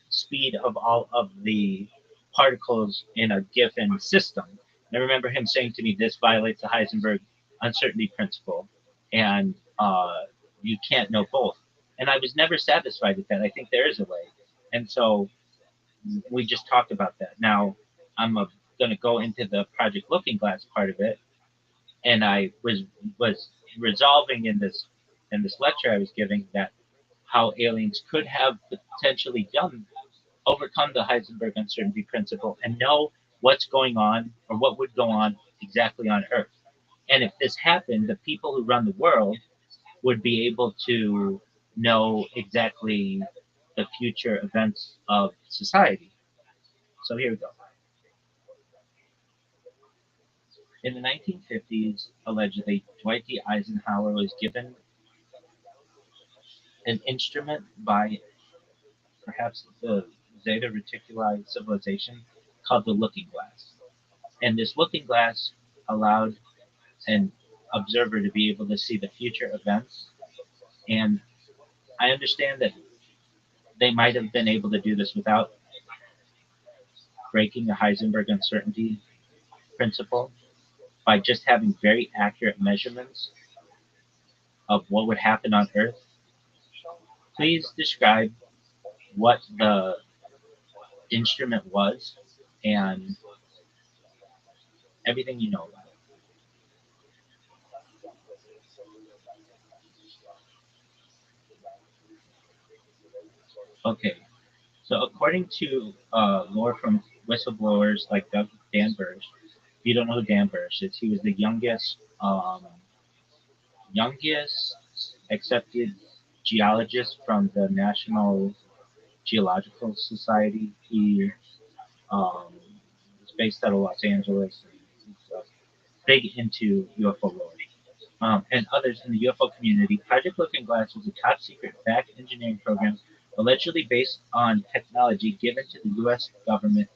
speed of all of the particles in a given system? And I remember him saying to me, this violates the Heisenberg uncertainty principle, and you can't know both. And I was never satisfied with that. I think there is a way. And so we just talked about that. Now I'm going to go into the Project Looking Glass part of it, and I was resolving in this lecture I was giving that how aliens could have potentially done overcome the Heisenberg uncertainty principle and know what's going on or what would go on exactly on Earth. And if this happened, the people who run the world would be able to know exactly the future events of society. So here we go. In the 1950s, allegedly, Dwight D. Eisenhower was given an instrument by perhaps the Zeta Reticuli civilization called the Looking Glass. And this looking glass allowed an observer to be able to see the future events. And I understand that they might have been able to do this without breaking the Heisenberg uncertainty principle by just having very accurate measurements of what would happen on Earth. Please describe what the instrument was and everything you know about it. Okay, so according to lore from whistleblowers like Dan Bursch, if you don't know who Dan Bursch is, he was the youngest accepted geologist from the National Geological Society. He was based out of Los Angeles. He's big into UFO lore. And others in the UFO community. Project Looking Glass was a top secret back engineering program allegedly based on technology given to the U.S. government,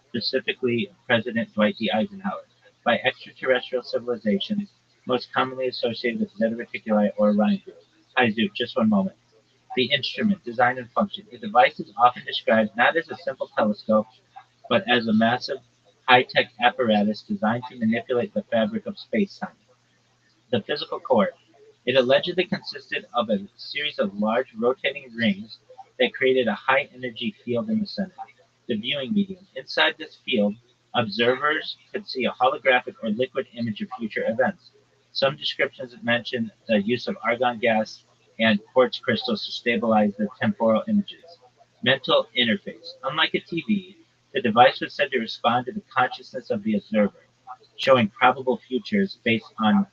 specifically President Dwight D. Eisenhower, by extraterrestrial civilizations, most commonly associated with Zeta Reticuli or Orion Group. Hi, Zook, just one moment. The instrument, design, and function. The device is often described not as a simple telescope, but as a massive, high-tech apparatus designed to manipulate the fabric of space-time. The physical core. It allegedly consisted of a series of large rotating rings that created a high energy field in the center. The viewing medium. Inside this field, observers could see a holographic or liquid image of future events. Some descriptions mention the use of argon gas and quartz crystals to stabilize the temporal images. Mental interface. Unlike a TV, the device was said to respond to the consciousness of the observer, showing probable futures based on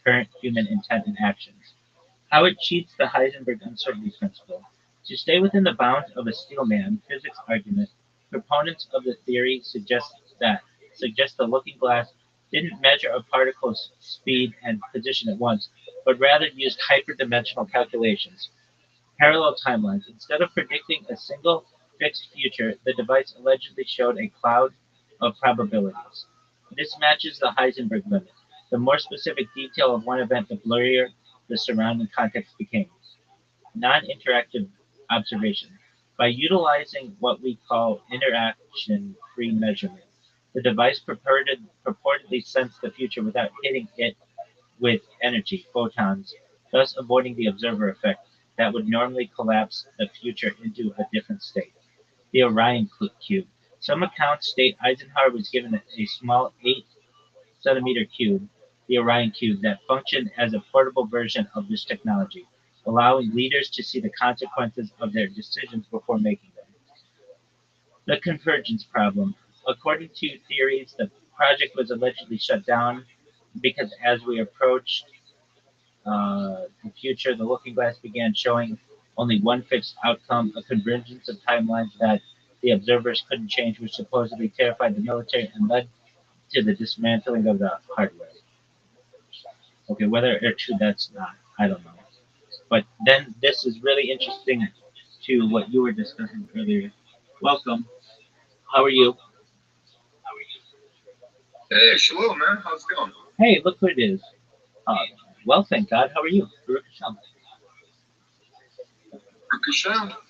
current human intent and actions. How it cheats the Heisenberg uncertainty principle. To stay within the bounds of a Steelman physics argument, proponents of the theory suggest the looking glass didn't measure a particle's speed and position at once, but rather used hyperdimensional calculations, parallel timelines. Instead of predicting a single fixed future, the device allegedly showed a cloud of probabilities. This matches the Heisenberg limit. The more specific detail of one event, the blurrier the surrounding context became. Non-interactive observation. By utilizing what we call interaction-free measurement, the device purportedly sensed the future without hitting it with energy, photons, thus avoiding the observer effect that would normally collapse the future into a different state. The Orion cube. Some accounts state Eisenhower was given a small 8 centimeter cube, the Orion cube, that functioned as a portable version of this technology, allowing leaders to see the consequences of their decisions before making them. The convergence problem. According to theories, the project was allegedly shut down because as we approached the future, the looking glass began showing only one fixed outcome, a convergence of timelines that the observers couldn't change, which supposedly terrified the military and led to the dismantling of the hardware. Okay, whether or true that's not, I don't know. But then this is really interesting to what you were discussing earlier. Welcome. How are you? Hey, shalom, man. How's it going? Hey, look who it is. Uh, well, thank God. How are you? Baruch Hashem.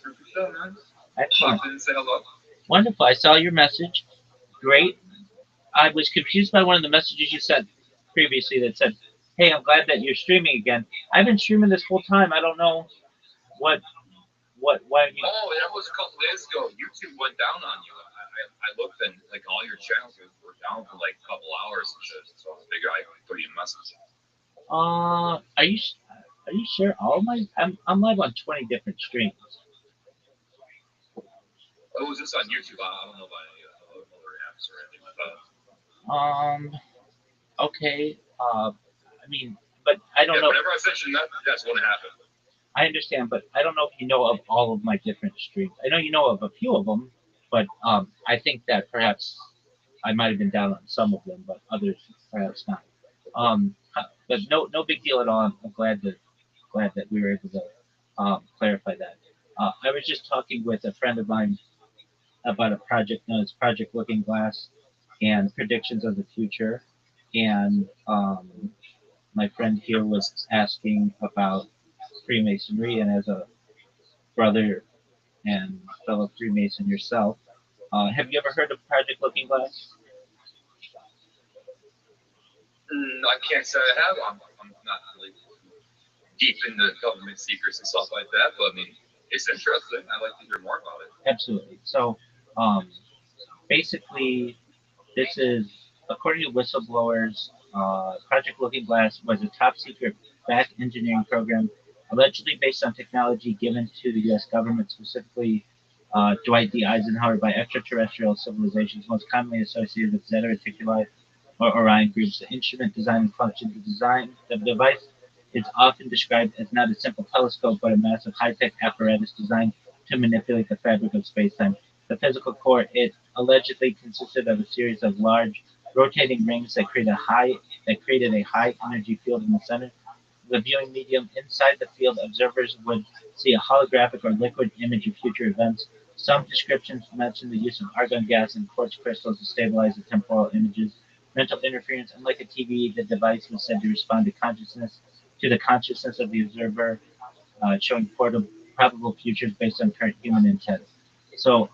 Ricochet, man. Excellent. Popped in and say hello. Wonderful. I saw your message. Great. I was confused by one of the messages you sent previously that said, "Hey, I'm glad that you're streaming again." I've been streaming this whole time. I don't know what, why you. Oh, that was a couple days ago. YouTube went down on you. I looked and like all your channels were down for like a couple hours and shit. So I figured I could put you a message. Are you sure? All my, I'm live on 20 different streams. Oh, was this on YouTube? I don't know about any other apps or anything like that. Okay. I mean, but I don't Yeah, know. whenever I mention that, that's what happened. I understand, but I don't know if you know of all of my different streams. I know you know of a few of them, but I think that perhaps I might have been down on some of them, but others perhaps not. But no big deal at all. I'm glad that we were able to clarify that. I was just talking with a friend of mine about a project known as Project Looking Glass and predictions of the future, and my friend here was asking about Freemasonry, and as a brother and fellow Freemason yourself, have you ever heard of Project Looking Glass? I can't say I have. I'm not really deep in the government secrets and stuff like that, but I mean, it's interesting. I'd like to hear more about it. Absolutely. So, um, basically, this is, according to whistleblowers, Project Looking Glass was a top secret back engineering program allegedly based on technology given to the U.S. government, specifically Dwight D. Eisenhower, by extraterrestrial civilizations, most commonly associated with Zeta Reticuli or Orion groups. The instrument design and function. The device is often described as not a simple telescope, but a massive high-tech apparatus designed to manipulate the fabric of space-time. The physical core, it allegedly consisted of a series of large rotating rings that created a high energy field in the center. The viewing medium. Inside the field, observers would see a holographic or liquid image of future events. Some descriptions mention the use of argon gas and quartz crystals to stabilize the temporal images. Mental interference. Unlike a TV, the device was said to respond to the consciousness of the observer, showing probable futures based on current human intent. So,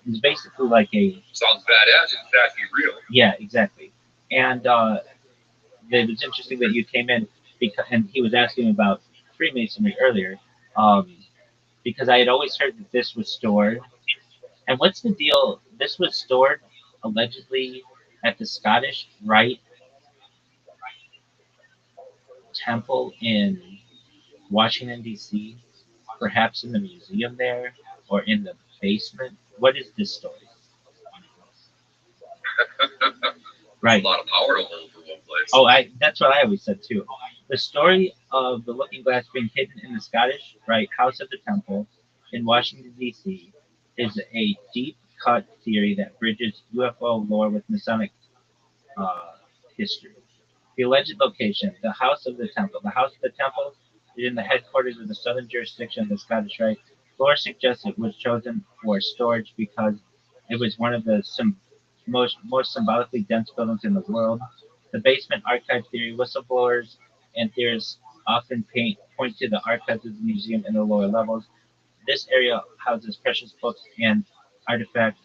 it's basically like a. Sounds badass. It's actually real. Yeah, exactly. And it was interesting that you came in because, and he was asking about Freemasonry earlier, because I had always heard that this was stored. And what's the deal? This was stored allegedly at the Scottish Rite Temple in Washington D.C., perhaps in the museum there or in the basement. What is this story? Right. A lot of power to hold for one place. Oh, that's what I always said too. The story of the Looking Glass being hidden in the Scottish Rite House of the Temple in Washington, D.C. is a deep cut theory that bridges UFO lore with Masonic uh, history. The alleged location, the House of the Temple. The House of the Temple is in the headquarters of the southern jurisdiction of the Scottish Rite. Lore suggests it was chosen for storage because it was one of the most symbolically dense buildings in the world. The basement archive theory, whistleblowers and theorists often point to the archives of the museum in the lower levels. This area houses precious books and artifacts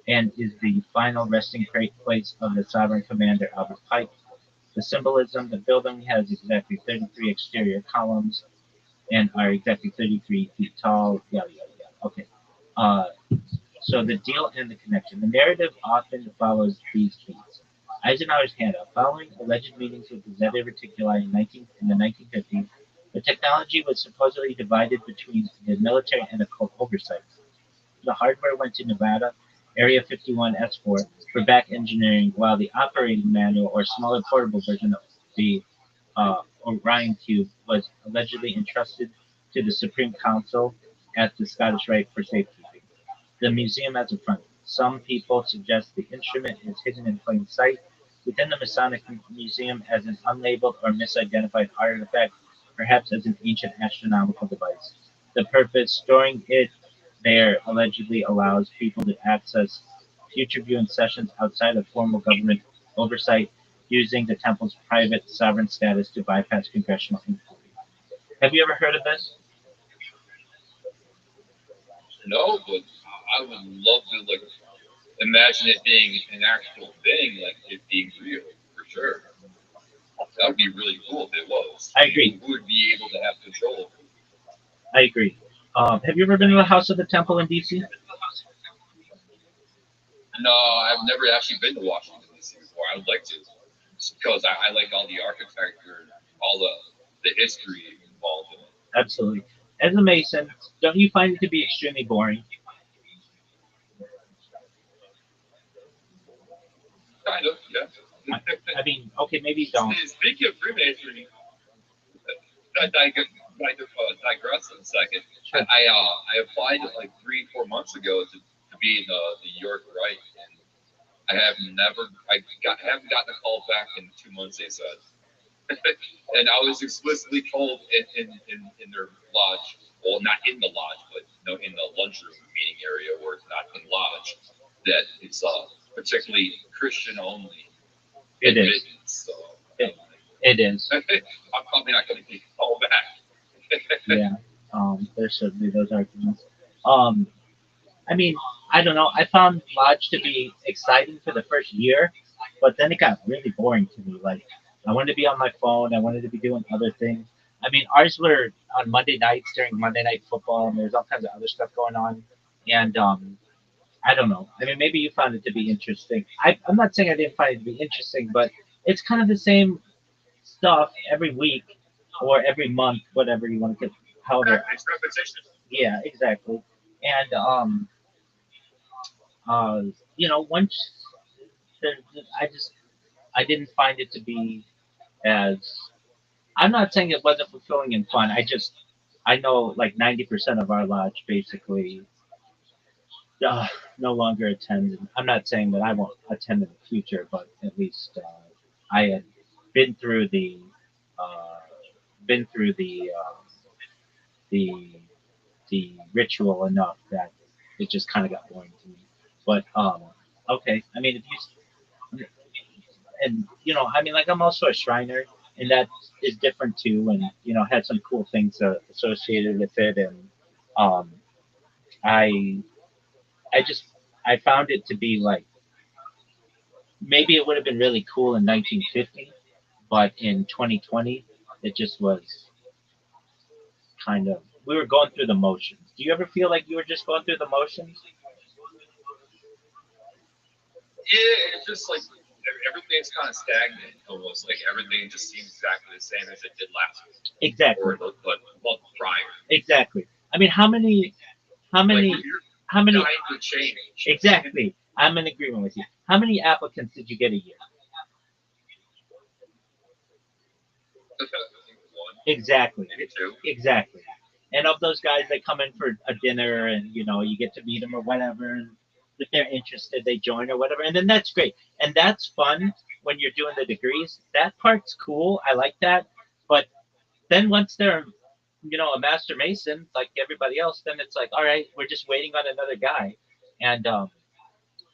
and is the final resting place of the sovereign commander Albert Pike. The symbolism, the building has exactly 33 exterior columns and are exactly 33 feet tall, yada, yada, yada. Okay. Uh, so the deal and the connection. The narrative often follows these beats. Eisenhower's handout. Following alleged meetings with the Zeta Reticuli in the 1950s, the technology was supposedly divided between the military and occult oversight. The hardware went to Nevada Area 51 S4 for back engineering, while the operating manual or smaller portable version of the Orion Cube was allegedly entrusted to the Supreme Council at the Scottish Rite for safekeeping. The museum as a front. Some people suggest the instrument is hidden in plain sight within the Masonic Museum as an unlabeled or misidentified artifact, perhaps as an ancient astronomical device. The purpose, storing it there, allegedly allows people to access future viewing sessions outside of formal government oversight, using the temple's private sovereign status to bypass congressional inquiry. Have you ever heard of this? No, but I would love to like imagine it being an actual thing, like it being real for sure. That would be really cool if it was. I agree. Who would be able to have control over it? I agree. Have you ever been to the House of the Temple in DC? No, I've never actually been to Washington D.C. before. I would like to, just because I like all the architecture and all the history involved in it. Absolutely. As a Mason, don't you find it to be extremely boring? Kind of, yeah. I mean, okay, maybe you don't. Speaking of Freemasonry, I digress in a second. Sure. I applied like 3-4 months ago to be in the York Rite, and I haven't gotten a call back in 2 months. They said, and I was explicitly told in their lodge, well, not in the lodge, but in the lunchroom meeting area where it's not in lodge, that it's particularly Christian only. It is. So It is. I'm probably not going to get called back. Yeah. There's certainly those arguments. I mean, I don't know. I found Lodge to be exciting for the first year, but then it got really boring to me. Like, I wanted to be on my phone. I wanted to be doing other things. I mean, ours were on Monday nights during Monday Night Football, and there's all kinds of other stuff going on. And I don't know. I mean, maybe you found it to be interesting. I'm not saying I didn't find it to be interesting, but it's kind of the same stuff every week or every month, whatever you want to get. However, It's repetition. yeah, exactly. And uh, once there, I didn't find it to be as. I'm not saying it wasn't fulfilling and fun. I know like 90% of our lodge basically uh, no longer attends. And I'm not saying that I won't attend in the future, but at least I had been through the uh, been through the the ritual enough that it just kind of got boring to me. But okay, I mean, if you and I mean, like I'm also a Shriner, and that is different too, and had some cool things associated with it, and um, I I just I found it to be like maybe it would have been really cool in 1950, but in 2020 it just was kind of we were going through the motions. Do you ever feel like you were just going through the motions? Yeah, it's just like everything's kind of stagnant almost. Like everything just seems exactly the same as it did last week Exactly. or the month prior. Exactly. I mean, how many Like you're how many dying to change. exactly? I'm in agreement with you. How many applicants did you get a year? One, Exactly. maybe two. Exactly. And of those guys, they come in for a dinner, and you get to meet them or whatever. And if they're interested, they join or whatever, and then that's great. And that's fun when you're doing the degrees. That part's cool. I like that. But then once they're a master mason like everybody else, then it's like, all right, we're just waiting on another guy. And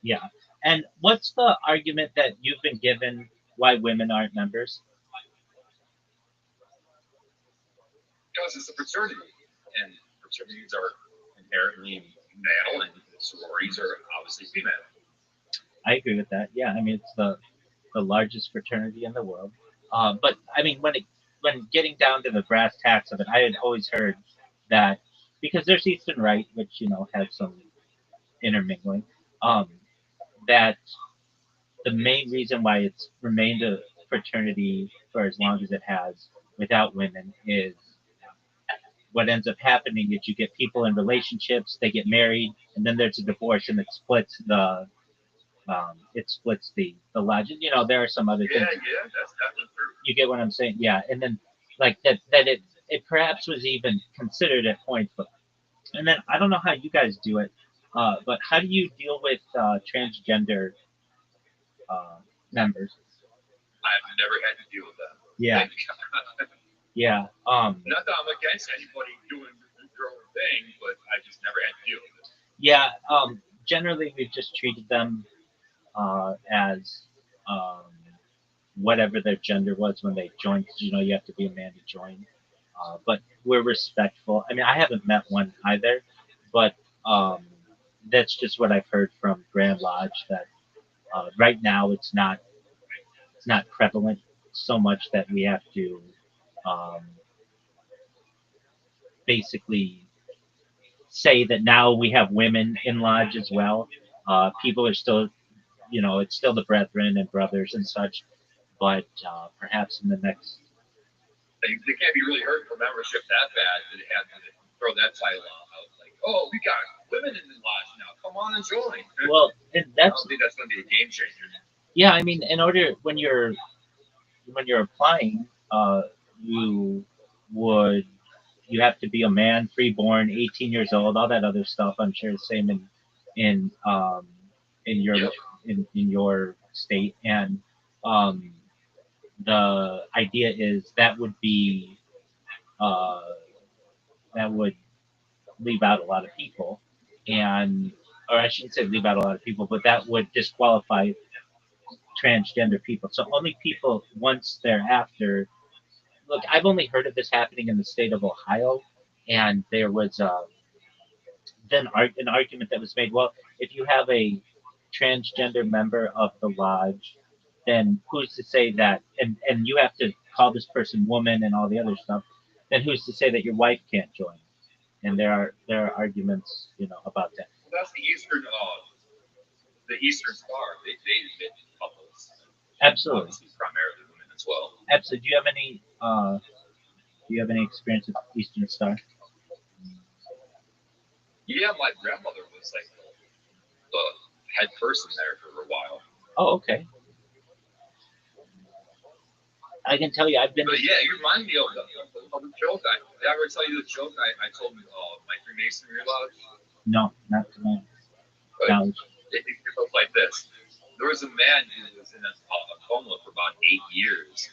yeah. And what's the argument that you've been given why women aren't members? because it's a fraternity, and fraternities are inherently male, and sororities are obviously female. I agree with that. Yeah, I mean it's the largest fraternity in the world. But I mean when getting down to the brass tacks of it, I had always heard that because there's Eastern Rite, which has some intermingling, um, that the main reason why it's remained a fraternity for as long as it has without women is what ends up happening is you get people in relationships, they get married, and then there's a divorce, and it splits the lodge. And, there are some other Yeah, things. yeah, that's definitely true. You get what I'm saying? Yeah, and then like that it perhaps was even considered at points, but and then I don't know how you guys do it, but how do you deal with transgender uh, members? I've never had to deal with that. Yeah, Thank God. yeah. Not that I'm against anybody doing their own thing, but I just never had to deal with it. Yeah, generally we've just treated them as whatever their gender was when they joined, because you have to be a man to join. But we're respectful. I mean, I haven't met one either, but that's just what I've heard from Grand Lodge. That right now it's not prevalent so much that we have to um, basically say that now we have women in lodge as well. People are still, it's still the brethren and brothers and such, but perhaps in the next. They can't be really hurting for membership that bad that they have to throw that title out. Like, oh, we got women in the lodge now. Come on and join. Well, and I don't think that's going to be a game changer. Yeah, I mean, in order when you're applying, you would you have to be a man, freeborn, 18 years old, all that other stuff. I'm sure the same in your Yep. in your state, and um, the idea is uh, that would leave out a lot of people, and or I shouldn't say leave out a lot of people, but that would disqualify transgender people. So only people once thereafter. Look, I've only heard of this happening in the state of Ohio, and there was then an argument that was made. Well, if you have a transgender member of the lodge, then who's to say that? And you have to call this person woman and all the other stuff. Then who's to say that your wife can't join? And there are arguments, about that. Well, that's the Eastern Star. They admit couples. Absolutely. Obviously, primarily women as well. Absolutely. Do you have any experience with Eastern Star? Yeah, my grandmother was like the head person there for a while. Oh, okay. I can tell you, I've been. But yeah, you remind me of the joke. Did I ever tell you the joke I told you my Freemasonry lodge? No, not to my But knowledge. it goes like this. There was a man who was in a coma for about 8 years,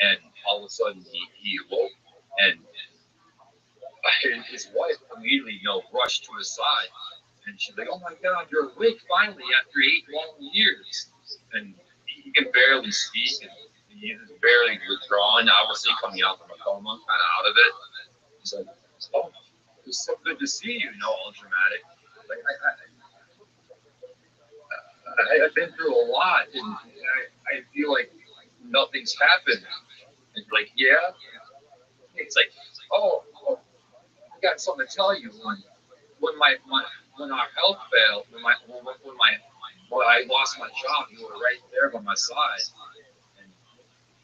and all of a sudden he awoke, and his wife immediately, rushed to his side, and she's like, "Oh my God, you're awake finally after 8 long years." And he can barely speak, and he's barely withdrawn, obviously coming out from a coma, kind of out of it. He's like, "Oh, it's so good to see you," all dramatic. Like I've been through a lot, and I feel like nothing's happened. And like, yeah, it's like, oh, I got something to tell you. When our health failed, when I lost my job, you were right there by my side. And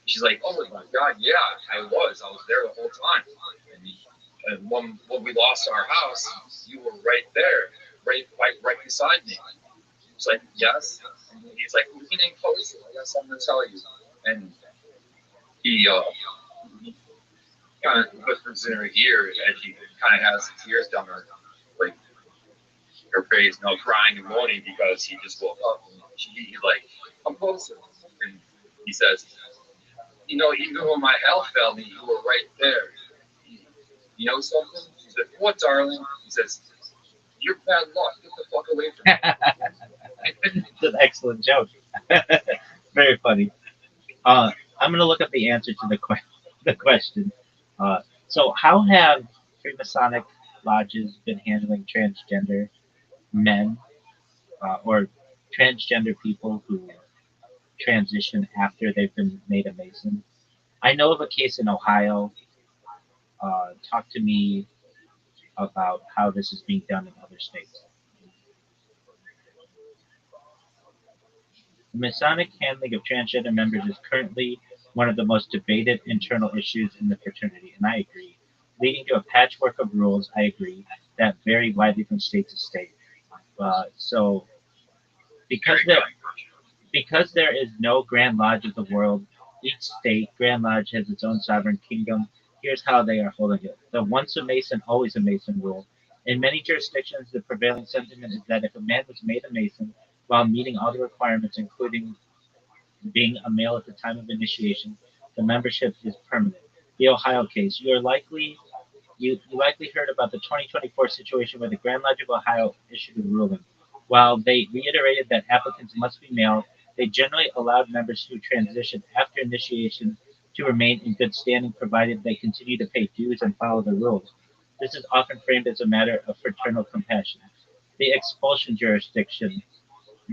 she's like, oh my God, yeah, I was there the whole time. And when we lost our house, you were right there, right beside me. It's like, yes. And he's like, lean in closer. I got something to tell you. And he kind of whispers in her ear, and she kind of has the tears down her face, crying and moaning because he just woke up. And he's like, come closer. And he says, even when my health failed me, you were right there. You know something? She said, what, darling? He says, you're bad luck. Get the fuck away from me. It's an excellent joke. Very funny. I'm gonna look up the answer to the question. So, how have Freemasonic lodges been handling transgender men or transgender people who transition after they've been made a Mason? I know of a case in Ohio. Talk to me about how this is being done in other states. The Masonic handling of transgender members is currently one of the most debated internal issues in the fraternity, and I agree, leading to a patchwork of rules, I agree, that vary widely from state to state. So, because there, because there is no Grand Lodge of the world, each state Grand Lodge has its own sovereign kingdom. Here's how they are holding it. The once a Mason, always a Mason rule. In many jurisdictions, the prevailing sentiment is that if a man was made a Mason while meeting all the requirements, including being a male at the time of initiation, the membership is permanent. The Ohio case. You likely heard about the 2024 situation where the Grand Lodge of Ohio issued a ruling. While they reiterated that applicants must be male, they generally allowed members who transitioned after initiation to remain in good standing provided they continue to pay dues and follow the rules. This is often framed as a matter of fraternal compassion. The expulsion jurisdiction,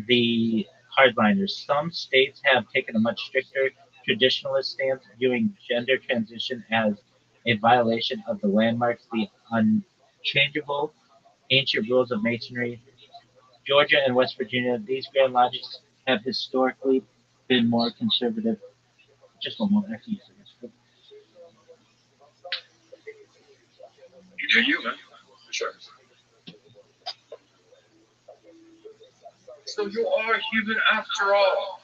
the hardliners. Some states have taken a much stricter traditionalist stance, viewing gender transition as a violation of the landmarks, the unchangeable ancient rules of masonry. Georgia and West Virginia, these Grand Lodges have historically been more conservative. Just one more after you. You do you, man. For sure. So you are human after all.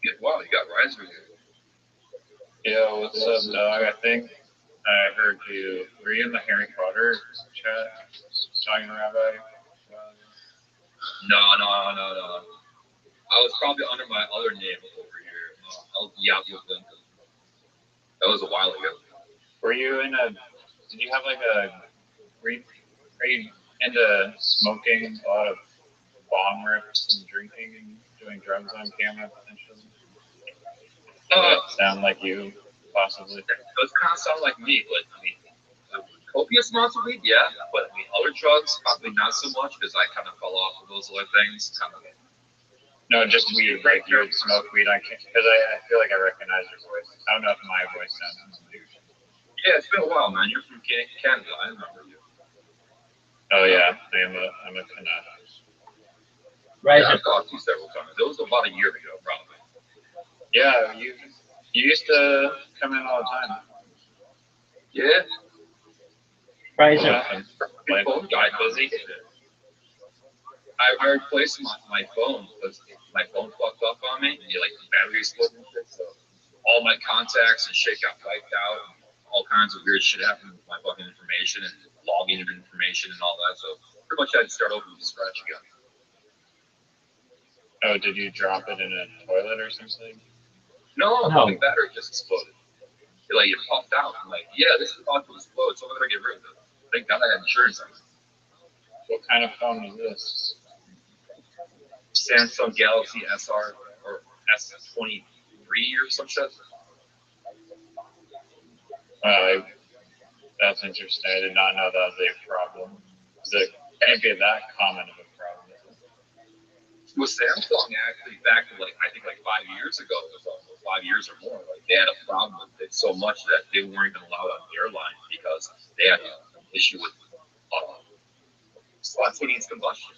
Yeah, wow, you got Riser here. Yo, what's up, dog? I think I heard you. Were you in the Harry Potter chat talking to Rabbi? No. I was probably under my other name over here. Yahoo Lincoln. That was a while ago. Were you in a? Did you have like a? Are you into smoking a lot of bong rips and drinking and doing drugs on camera potentially? Does that sound like you, possibly? Those kind of sound like me, but I mean, copious amounts of weed, yeah. But I mean, other drugs, probably not so much because I kind of fell off of those other things. Kind of. No, just weed. Like you would smoke weed on camera because I feel like I recognize your voice. I don't know if my voice sounds like you. Yeah, it's been a while, man. You're from Canada. I remember you. Oh yeah, I'm a Canuck. Right. Yeah, I've talked to you several times. It was about a year ago, probably. Yeah, you used to come in all the time. Yeah. Riser. Like, got busy. I replaced my phone because my phone fucked up on me. Like the battery exploded and shit. So all my contacts and shit got wiped out. And all kinds of weird shit happened with my fucking information and logging of information and all that. So pretty much I had to start over from scratch again. Oh, did you drop it in a toilet or something? No, nothing better. It just exploded. It popped out. I'm like, yeah, this is about to explode. So I'm gonna get rid of it. Thank God I had insurance on it. What kind of phone was this? Samsung Galaxy SR or S23 or some shit. That's interesting. I did not know that was a problem. It can't be that common of a problem. With Samsung, actually, back in I think 5 years ago, it was almost 5 years or more. They had a problem with it so much that they weren't even allowed on the airline because they had an issue with spontaneous combustion.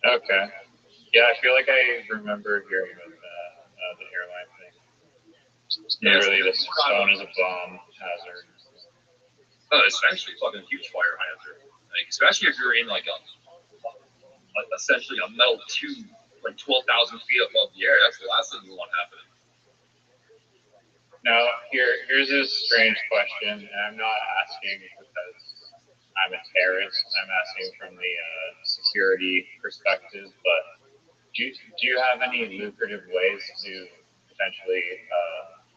Okay. Yeah, I feel like I remember hearing about the airline thing. Literally, this phone is a bomb hazard. Essentially, fucking huge fire hazard. Especially if you're in essentially a metal tube, 12,000 feet above the air. That's the last thing you want happening. Now, here's a strange question, and I'm not asking because I'm a terrorist. I'm asking from the security perspective. But do you have any lucrative ways to potentially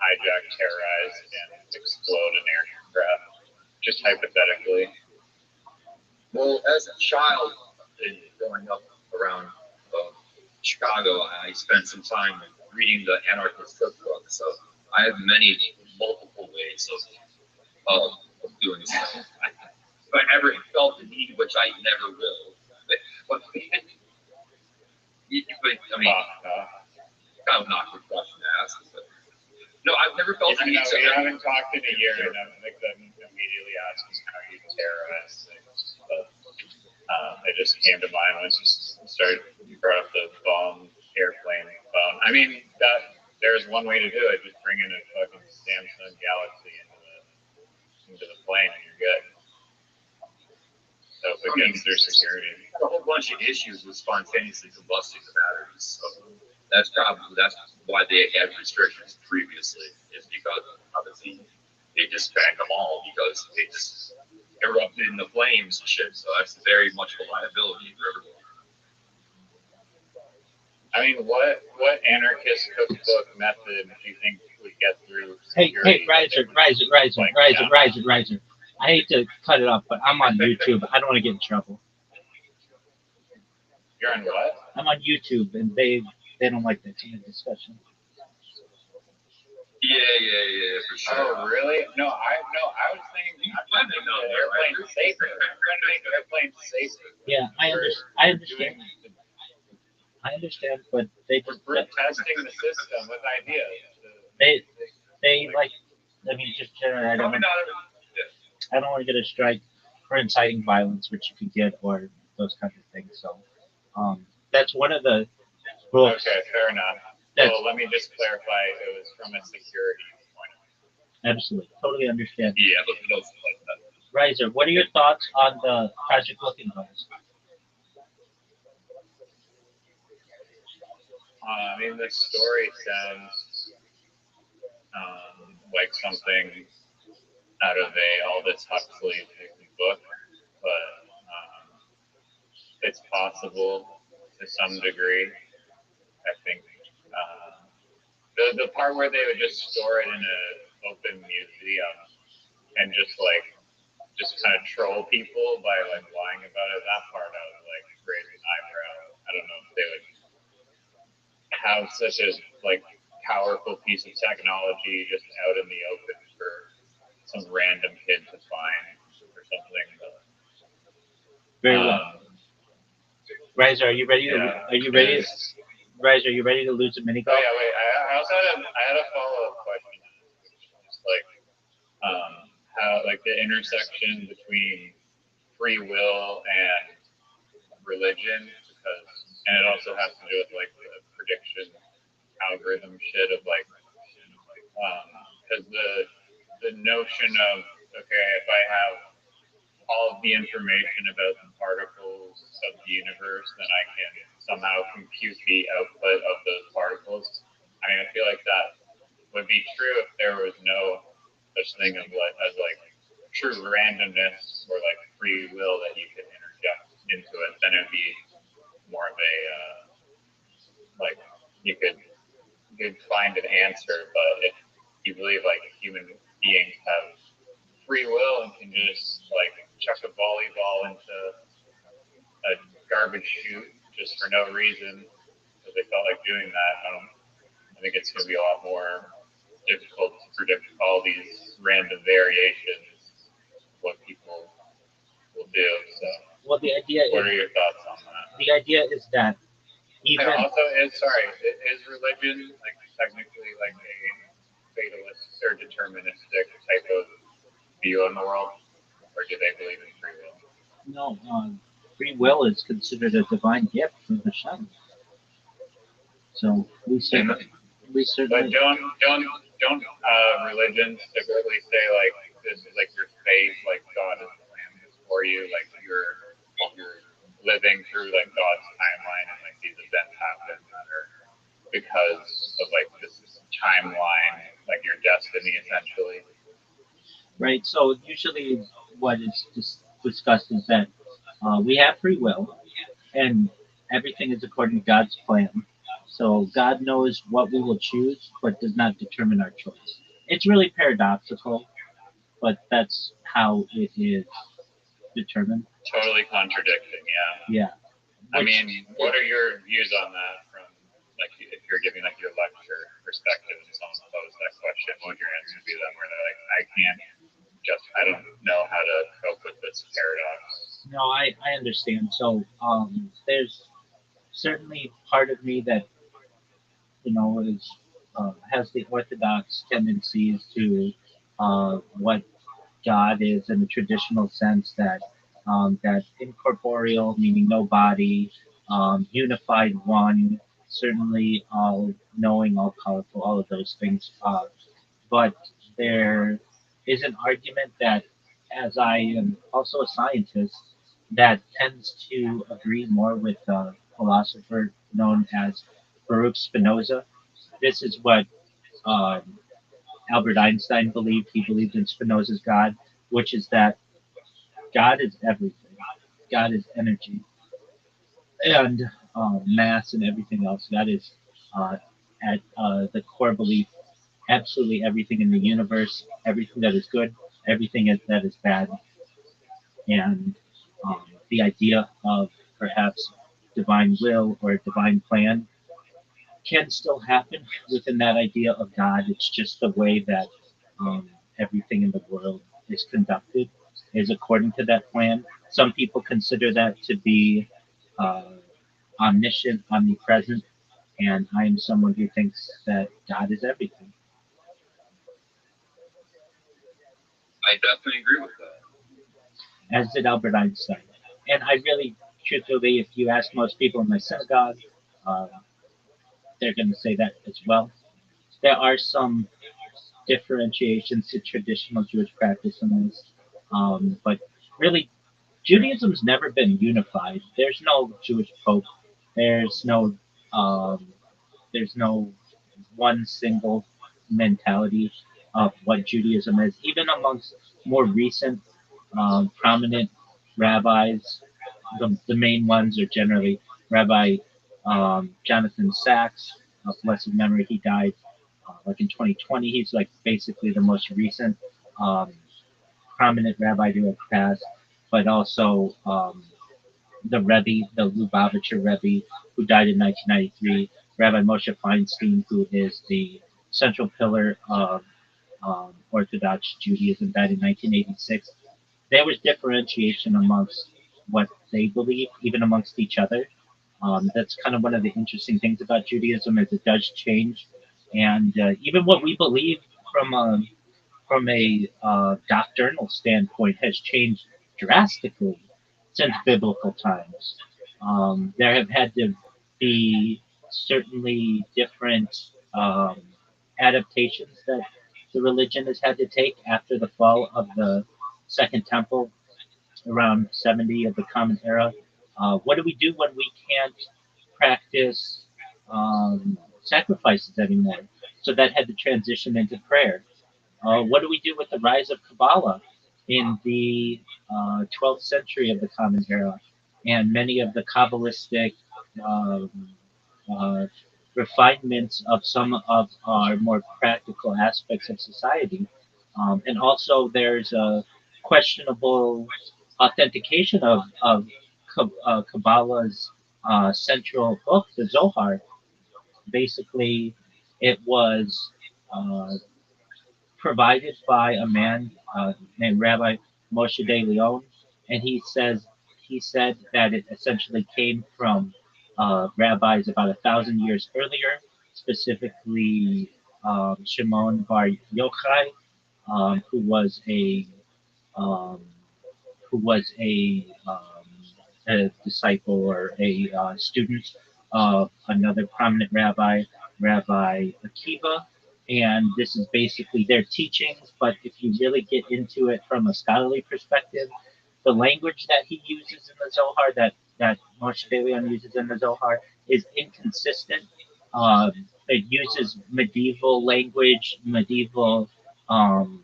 hijack, terrorize, and explode an aircraft? Just hypothetically. Well, as a child, growing up around Chicago, I spent some time reading the anarchist cookbook. So I have many multiple ways of doing so. If I ever felt the need, which I never will, but I mean, kind of an awkward question to ask, but no, I've never felt the need. We haven't talked in a year, and I'm like immediately asking how you terrorize things. But it just came to mind when you brought up the airplane phone. I mean, there's one way to do it. Just bring in a fucking Samsung Galaxy into the plane, and you're good. So against their security. A whole bunch of issues with spontaneously combusting the batteries. So that's why they had restrictions previously, is because obviously they just banned them all because they just erupted in the flames and shit. So that's very much a liability for everyone. I mean, what anarchist cookbook method do you think would get through security? Riser. I hate to cut it off, but I'm on YouTube. I don't want to get in trouble. You're on what? I'm on YouTube, and they don't like that kind of discussion. Yeah, for sure. Oh, really? No, I was thinking I'm trying to make the airplane safer. I'm trying to make the airplane safer. Yeah, I understand. I understand, but they just testing the system with ideas. They like. I mean, just generally, I don't want to get a strike for inciting violence, which you could get, or those kinds of things. So, that's one of the rules. Okay, fair enough. So let me just clarify. It was from a security point of view. Absolutely, totally understand. Yeah, but no, like that. Riser, what are your thoughts on the Project Looking Glass? I mean, the story sounds like something out of Aldous Huxley book, but it's possible to some degree. I think the part where they would just store it in an open museum and just kind of troll people by lying about it, that part I was raising an eyebrow. I don't know if they would have such a powerful piece of technology just out in the open for some random kid to find or something. But, very well. Riser, are you ready? Riser, are you ready to lose a mini golf? Oh yeah, wait. I also had a follow-up question. Just how the intersection between free will and religion, and it also has to do with the prediction algorithm shit of because the notion of if I have all of the information about the particles of the universe, then I can somehow compute the output of those particles. I mean, I feel like that would be true if there was no such thing as true randomness or free will that you could interject into it. Then it would be more of a you could find an answer. But if you believe human beings have free will and can just chuck a volleyball into a garbage chute just for no reason because they felt like doing that, I think it's going to be a lot more difficult to predict all these random variations of what people will do. So, well, the idea what are your thoughts on that? The idea is that even also is religion technically a fatalist or deterministic type of view on the world, or do they believe in free will? No, free will is considered a divine gift from Hashem. So we certainly. But don't religions typically say this is your faith, God has planned this for you, you're living through God's timeline and these events happen that are because of this timeline, your destiny essentially. Right. So usually, what is discussed is that we have free will, and everything is according to God's plan. So God knows what we will choose, but does not determine our choice. It's really paradoxical, but that's how it is determined. totally contradicting. Yeah. Yeah. I Which, mean, what are your views on that from like if you're giving like your lecture perspective and someone posed that question, what would your answer be then? Where they're like, I don't know how to cope with this paradox. no, I understand. So there's certainly part of me that is has the orthodox tendencies to what God is in the traditional sense that incorporeal, meaning no body, unified one, certainly all knowing, all powerful, all of those things. But there is an argument that, as I am also a scientist, that tends to agree more with a philosopher known as Baruch Spinoza. This is what um, Albert Einstein believed. He believed in Spinoza's God, which is that God is everything. God is energy and mass and everything else. God is uh, at the core belief. Absolutely everything in the universe, everything that is good, everything that is bad, and the idea of perhaps divine will or divine plan can still happen within that idea of God. It's just the way that um, everything in the world is conducted is according to that plan. Some people consider that to be uh, omniscient, omnipresent, and I am someone who thinks that God is everything. I definitely agree with that. As did Albert Einstein. And I really, truthfully, if you ask most people in my synagogue, uh, they're going to say that as well. There are some differentiations to traditional Jewish practice in this, but really, Judaism's never been unified. There's no Jewish pope. There's no um, there's no one single mentality of what Judaism is. Even amongst more recent prominent rabbis, the main ones are generally Rabbi Jonathan Sachs, of blessed memory. He died like in 2020. He's like basically the most recent um, prominent rabbi to have passed, but also the Rebbe, the Lubavitcher Rebbe, who died in 1993, Rabbi Moshe Feinstein, who is the central pillar of Orthodox Judaism, died in 1986. There was differentiation amongst what they believe, even amongst each other. That's kind of one of the interesting things about Judaism is it does change, and even what we believe from a doctrinal standpoint has changed drastically since biblical times. There have had to be certainly different adaptations that the religion has had to take after the fall of the Second Temple around 70 of the Common Era. What do we do when we can't practice sacrifices anymore? So that had to transition into prayer. What do we do with the rise of Kabbalah in the 12th century of the Common Era and many of the Kabbalistic um, uh, refinements of some of our more practical aspects of society? And also, there's a questionable authentication of Kabbalah's central book, the Zohar. Basically, it was provided by a man named Rabbi Moshe de Leon, and he said that it essentially came from rabbis about 1,000 years earlier, specifically Shimon Bar Yochai, who was um, a disciple or a student of another prominent rabbi, Rabbi Akiva. And this is basically their teachings. But if you really get into it from a scholarly perspective, the language that he uses in the Zohar, that Moshe de Leon uses in the Zohar, is inconsistent. It uses medieval language, medieval um,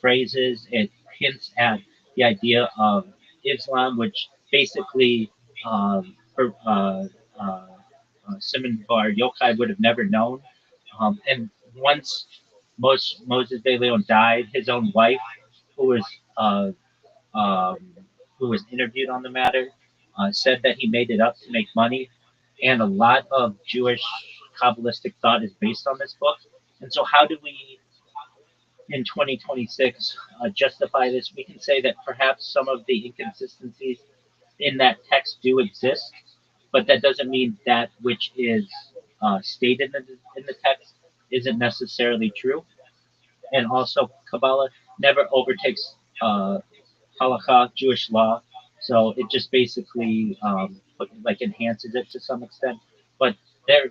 phrases. It hints at the idea of Islam, which basically for, Simon Bar Yochai would have never known. And once Moses de Leon died, his own wife, who was uh, um, who was interviewed on the matter, said that he made it up to make money, and a lot of Jewish Kabbalistic thought is based on this book. And so, how do we, in 2026, justify this? We can say that perhaps some of the inconsistencies in that text do exist, but that doesn't mean that which is stated in the text isn't necessarily true. And also, Kabbalah never overtakes halakha, Jewish law. So it just basically like enhances it to some extent. But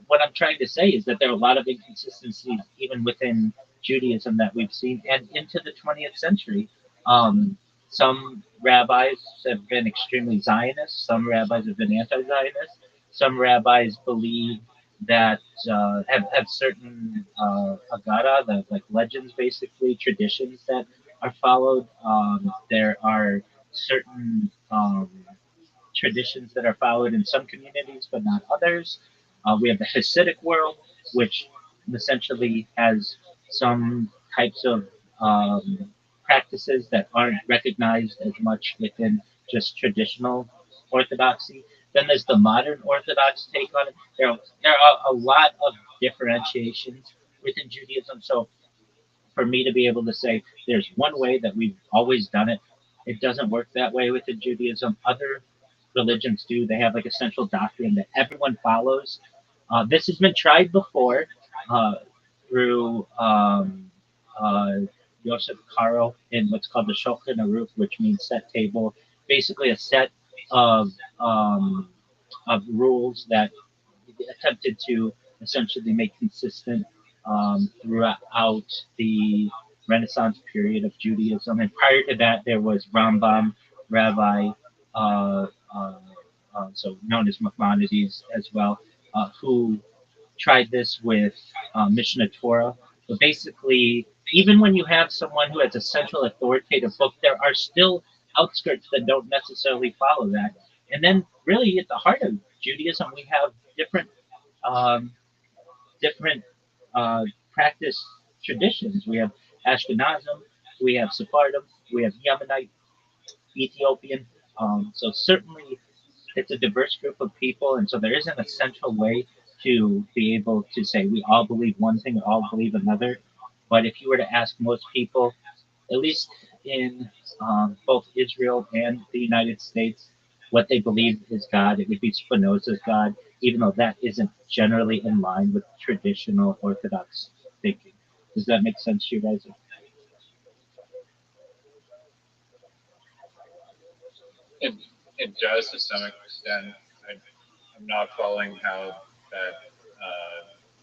what I'm trying to say is that there are a lot of inconsistencies even within Judaism that we've seen, and into the 20th century. Um, some rabbis have been extremely Zionist. Some rabbis have been anti-Zionist. Some rabbis believe that have certain agada, like legends, basically traditions that are followed. There are certain traditions that are followed in some communities, but not others. We have the Hasidic world, which essentially has some types of practices that aren't recognized as much within just traditional orthodoxy. Then there's the modern Orthodox take on it. There are a lot of differentiations within Judaism. So for me to be able to say there's one way that we've always done it. It doesn't work that way within Judaism. Other religions do. They have like a central doctrine that everyone follows. This has been tried before uh, through uh, Yosef Karo in what's called the Shulchan Aruch, which means set table. Basically, a set of um, of rules that attempted to essentially make consistent throughout the Renaissance period of Judaism. And prior to that, there was Rambam, Rabbi, uh, uh, so known as Maimonides as well, who tried this with Mishnah Torah. But basically, even when you have someone who has a central authoritative book, there are still outskirts that don't necessarily follow that. And then, really, at the heart of Judaism, we have um, different practice traditions. We have Ashkenazim, we have Sephardim, we have Yemenite, Ethiopian. So certainly it's a diverse group of people, and so there isn't a central way to be able to say we all believe one thing or all believe another. But if you were to ask most people, at least in both Israel and the United States, what they believe is God, it would be Spinoza's God, even though that isn't generally in line with traditional Orthodox thinking. Does that make sense to you guys? It, it does to some extent. I'm not following how that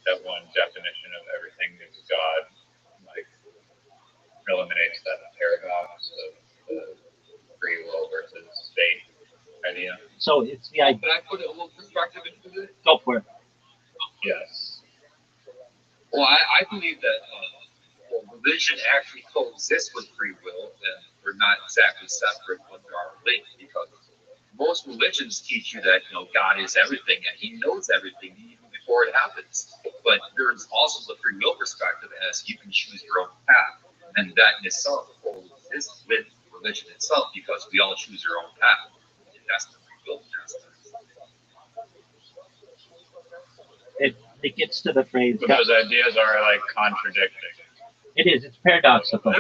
that one definition of everything is God like eliminates that paradox of the free will versus fate idea. So it's the idea. Can I put a little perspective into it? Go for it. Yes. Well, I believe that religion actually coexists with free will, and we're not exactly separate, but they are linked because most religions teach you that God is everything and He knows everything even before it happens. But there's also the free will perspective as you can choose your own path, and that in itself coexists with religion itself because we all choose our own path. And that's the free will aspect. It gets to the phrase. But those ideas are like contradicting. It is. It's paradoxical.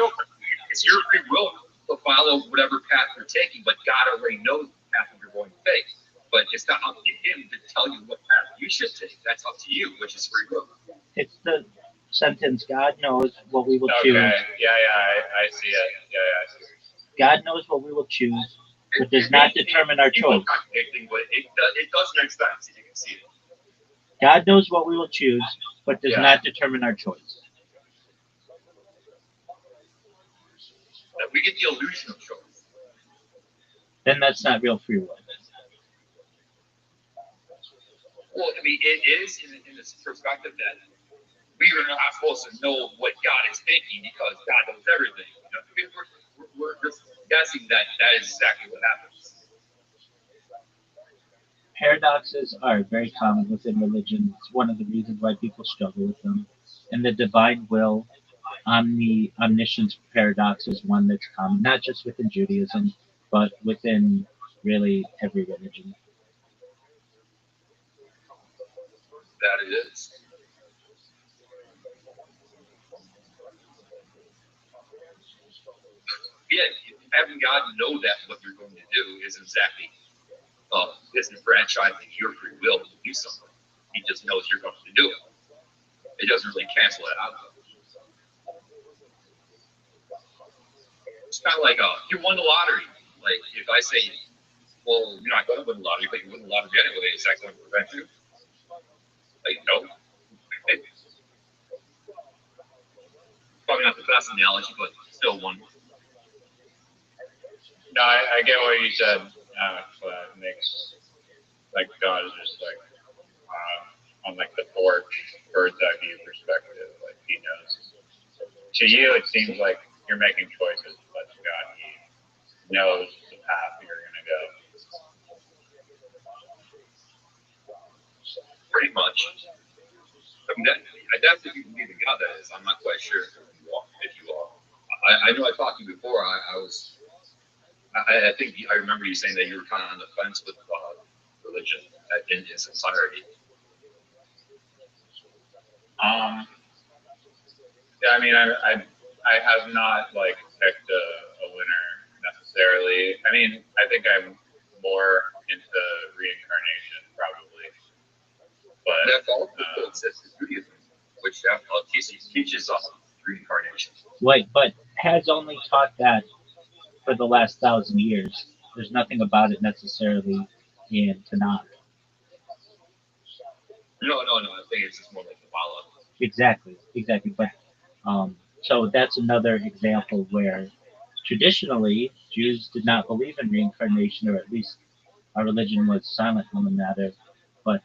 It's your free will to follow whatever path you're taking, but God already knows the path you're going to take. But it's not up to Him to tell you what path you should take. That's up to you, which is free will. It's the sentence, God knows what we will Okay. choose. Yeah, I see it. Yeah, I see it. God knows what we will choose, but does not determine our choice. But it does make sense. You can see it. God knows what we will choose, but does not determine our choice. We get the illusion of choice. Then that's not real free will. Well, I mean, it is in this perspective that we are not supposed to know what God is thinking because God knows everything. We're just guessing that is exactly what happens. Paradoxes are very common within religion. It's one of the reasons why people struggle with them. And the divine will, omniscience paradox is one that's common, not just within Judaism, but within really every religion. That it is. Yeah, having God know that what you're going to do isn't exactly isn't franchising your free will to do something. He just knows you're going to do it. It doesn't really cancel that out. It's kind of like you won the lottery. Like if I say, well, you're not going to win the lottery, but you win the lottery anyway, is that going to prevent you? Like no. Probably not the best analogy, but still one. No, I get what you said. But it makes like God is just like on like the bird's eye view perspective. Like He knows. To you, it seems like you're making choices, but to God, He knows the path you're gonna go. Pretty much. I mean, that's if you believe in God. That is. I'm not quite sure if you are. I know I talked to you before. I think I remember you saying that you were kind of on the fence with religion in its entirety. Yeah, I mean, I have not like picked a winner necessarily. I mean, I think I'm more into reincarnation probably, but That's all it says in Judaism, which teaches reincarnation. Right, but has only taught that for the last 1,000 years. There's nothing about it necessarily in Tanakh. No. I think it's just more like Kabbalah. Exactly. But so that's another example where traditionally Jews did not believe in reincarnation, or at least our religion was silent on the matter. But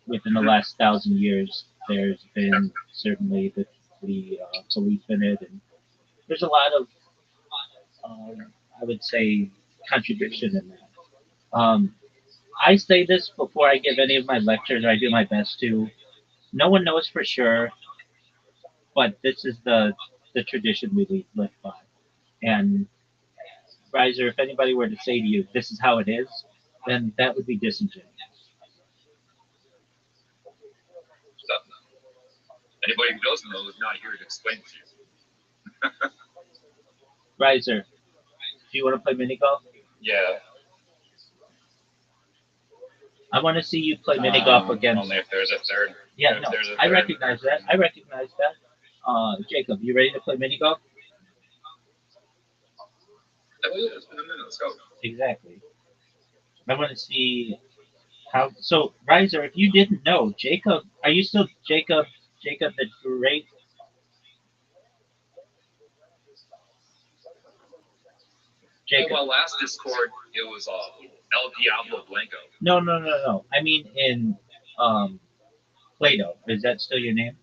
within the last 1,000 years, there's been certainly the belief in it, and there's a lot of I would say contradiction in that. I say this before I give any of my lectures, or I do my best to. No one knows for sure, but this is the tradition we live by. And Riser, if anybody were to say to you, "This is how it is," then that would be disingenuous. So anybody who doesn't know is not here to explain to you. Riser, do you want to play mini golf? yeah. I want to see you play mini golf against. Only if there's a third. Yeah, no, I recognize that. Jacob, you ready to play mini golf? It's been a minute. Let's go. Exactly. I want to see how. So, Riser, if you didn't know, Jacob, are you still Jacob? Jacob the Great? Jacob. Well, last Discord, it was El Diablo Blanco. No. I mean in Plato. Is that still your name?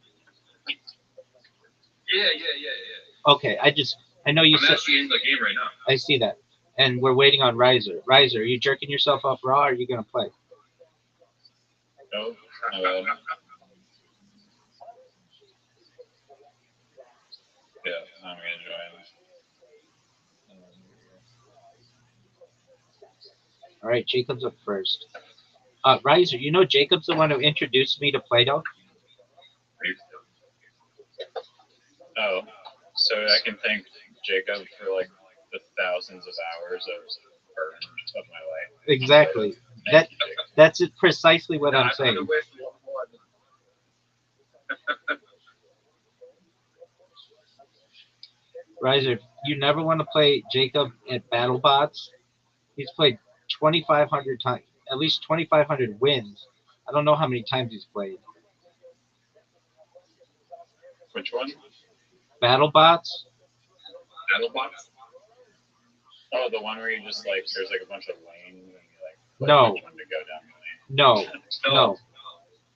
Yeah. Okay, I know you I'm actually in the game right now. I see that. And we're waiting on Riser. Riser, are you jerking yourself off raw, or are you going to play? No. Yeah, I'm going to join. All right, Jacob's up first. Riser, you know Jacob's the one who introduced me to Plato? Oh, so I can thank Jacob for like the thousands of hours of my life. Exactly. That's it, precisely what I'm saying. Riser, you never want to play Jacob at BattleBots. He's played 2,500 times, at least 2,500 wins. I don't know how many times he's played. Which one? BattleBots? BattleBots? Oh, the one where you just like there's like a bunch of lanes and you like no. Which one to go down the lane. No.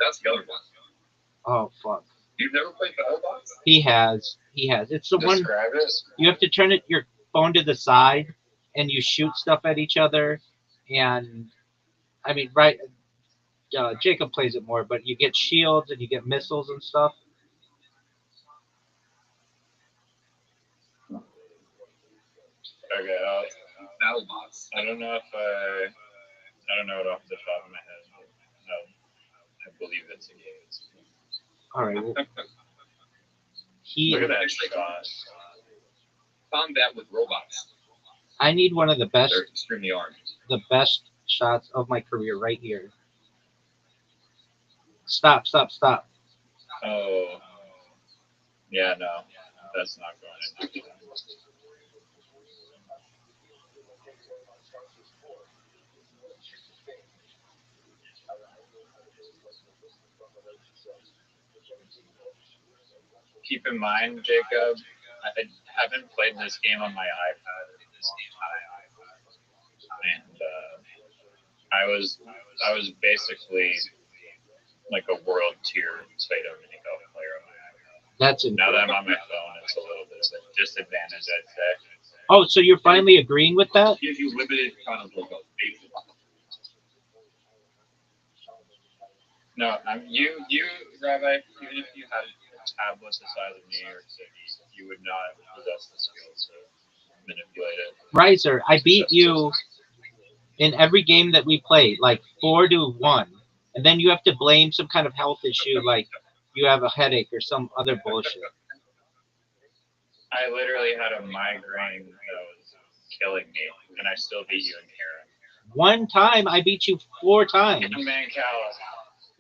That's the other one. Oh fuck. You've never played BattleBots? He has. It's the one. Describe it. You have to turn your phone to the side, and you shoot stuff at each other, and I mean, right? Jacob plays it more, but you get shields and you get missiles and stuff. Okay. BattleBots. I don't know if I don't know it off the top of my head. But no, I believe it's a game. All right. Well, Look at he. that shot. Combat with robots. I need one of the best, They're extremely armed. the best shots of my career right here. Stop! Stop! Stop! Oh, yeah, no, that's not going in. Keep in mind, Jacob, I haven't played this game on my iPad in this time, and I was basically like a world tier Play-Doh mini golf player on my iPad. That's Now that incredible. I'm on my phone, it's a little bit of a disadvantage, I'd say. Oh, so you're finally agreeing with that? Gives you limited kind of like a basic. No, you, Rabbi, even if you had a tablet the size of New York City, you would not possess the skills to manipulate it. Riser, I beat you in every game that we played, like 4-1, and then you have to blame some kind of health issue, like you have a headache or some other bullshit. I literally had a migraine that was killing me, and I still beat you in Karen. One time I beat you 4 times. In Mancala.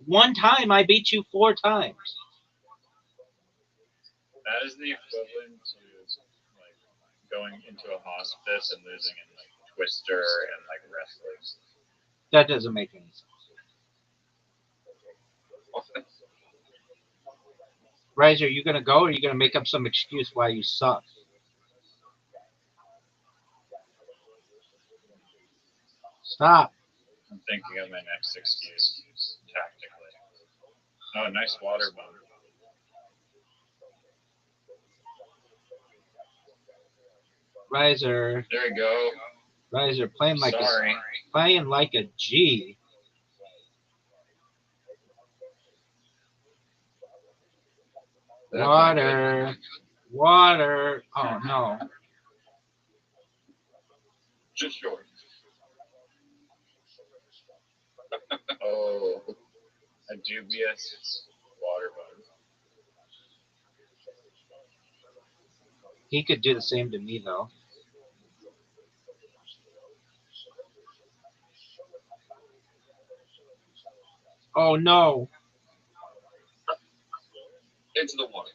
One time I beat you 4 times. That is the equivalent to like going into a hospice and losing in like Twister and like wrestling. That doesn't make any sense. Riser, are you gonna go, or are you gonna make up some excuse why you suck? Stop. I'm thinking of my next excuse tactically. Oh, nice water bomb. Riser, There we go. Riser, playing like Sorry. a G. Water, water. Oh no. Just short. Oh, a dubious water bomb. He could do the same to me though. Oh no. Into the water.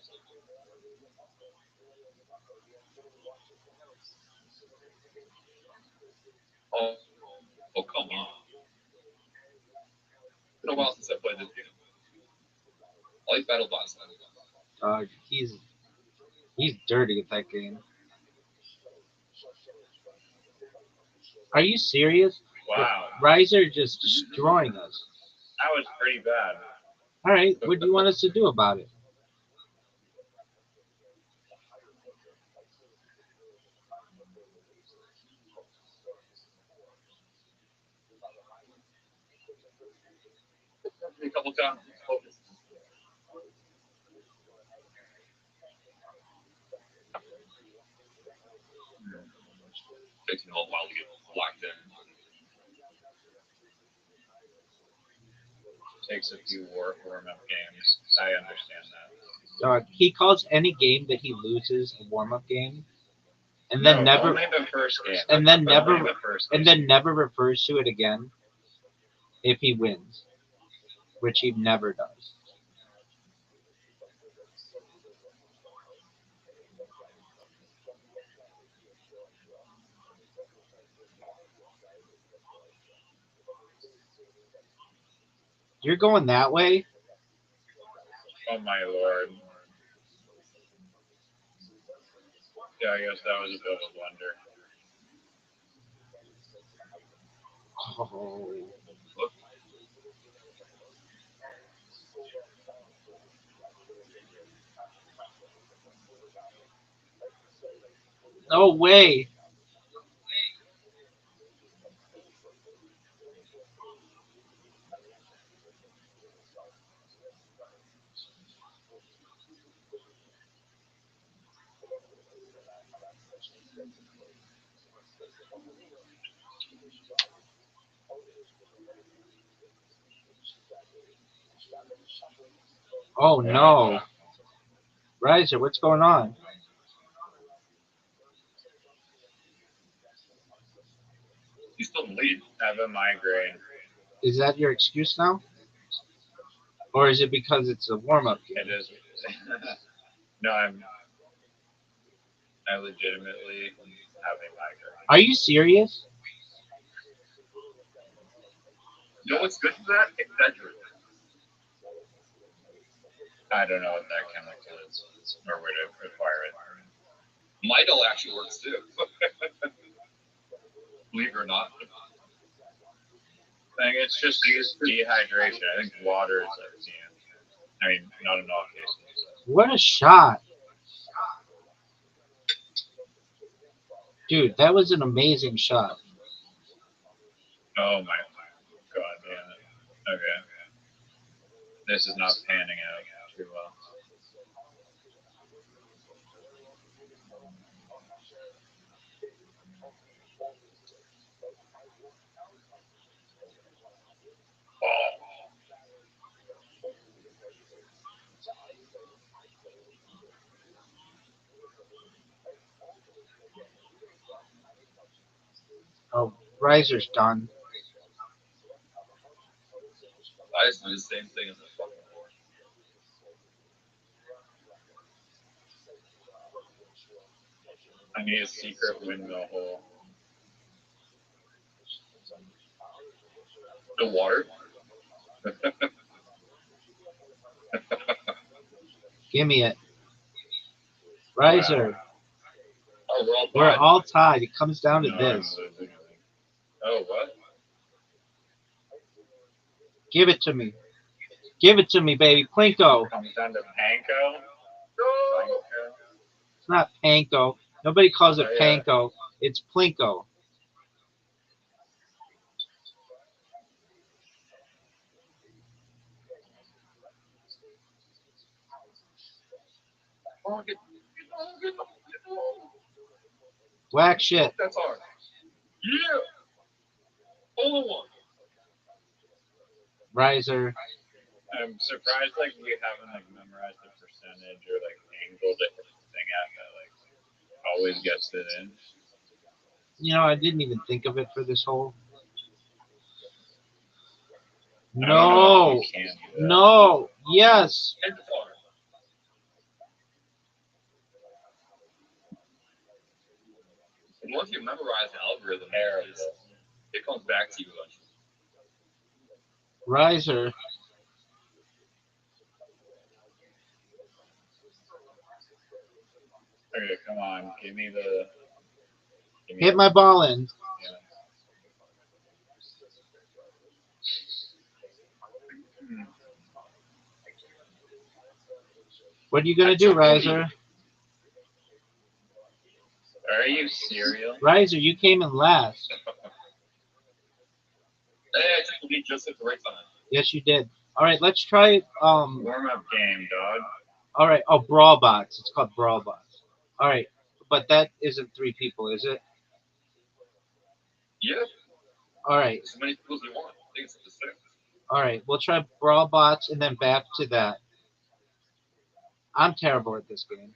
Oh, oh come on. It's been a while since I played this game. I like BattleBots now. He's dirty at that game. Are you serious? Wow. Riser just destroying us. That was pretty bad. All right, what do you want us to do about it? A couple times. Focus. Takes me a little while to get locked in. Takes a few warm-up games. I understand that. He calls any game that he loses a warm-up game, and No, then never, only the first game. and then never, Only the first game. and then never refers to it again if he wins, which he never does. You're going that way? Oh my lord. Yeah, I guess that was a bit of a blunder. Oh. No way. Oh no. Riser, what's going on? He's still in the lead. I have a migraine. Is that your excuse now? Or is it because it's a warm up game? It is. No, I legitimately have a migraine. Are you serious? You know what's good for that? Excedrin. I don't know what that chemical is or would it require it. Midol actually works too. Believe it or not. I think it's just dehydration. I think water is like the answer. I mean, not in all cases. What a shot. Dude, that was an amazing shot. Oh my god, damn it. Okay. This is not panning out too well. Oh. Oh, Riser's done. I just do the same thing as a fucking horse. I need a secret windmill hole. The water? Give me it. Riser. Wow. Oh, we're all We're tied. all tied. It comes down to No, I'm this. losing. Oh, what? Give it to me. Give it to me, baby. Plinko. Comes down to Panko? No! It's not Panko. Nobody calls it Oh, yeah. Panko. It's Plinko. Oh, get Whack shit. That's hard. Yeah! Hole in one. Riser. I'm surprised like we haven't like memorized the percentage or like angle to hit the thing at that like always gets it in. You know, I didn't even think of it for this hole. I don't know No. if you can do that. No. Yes. And it's hard. And once you memorize the algorithm, it comes back to you eventually. Riser. Okay, come on, give me the. Hit my ball in. Yeah. What are you gonna do, Riser? Are you serious? Riser, you came in last. Hey, I took the lead just at the right time. Yes, you did. All right, let's try. Warm up game, dog. All right. Oh, Brawl Bots. It's called Brawl Bots. All right, but that isn't 3 people, is it? Yeah, All right. as many people as you want. I think it's up to 6. All right. We'll try Brawl Bots and then back to that. I'm terrible at this game.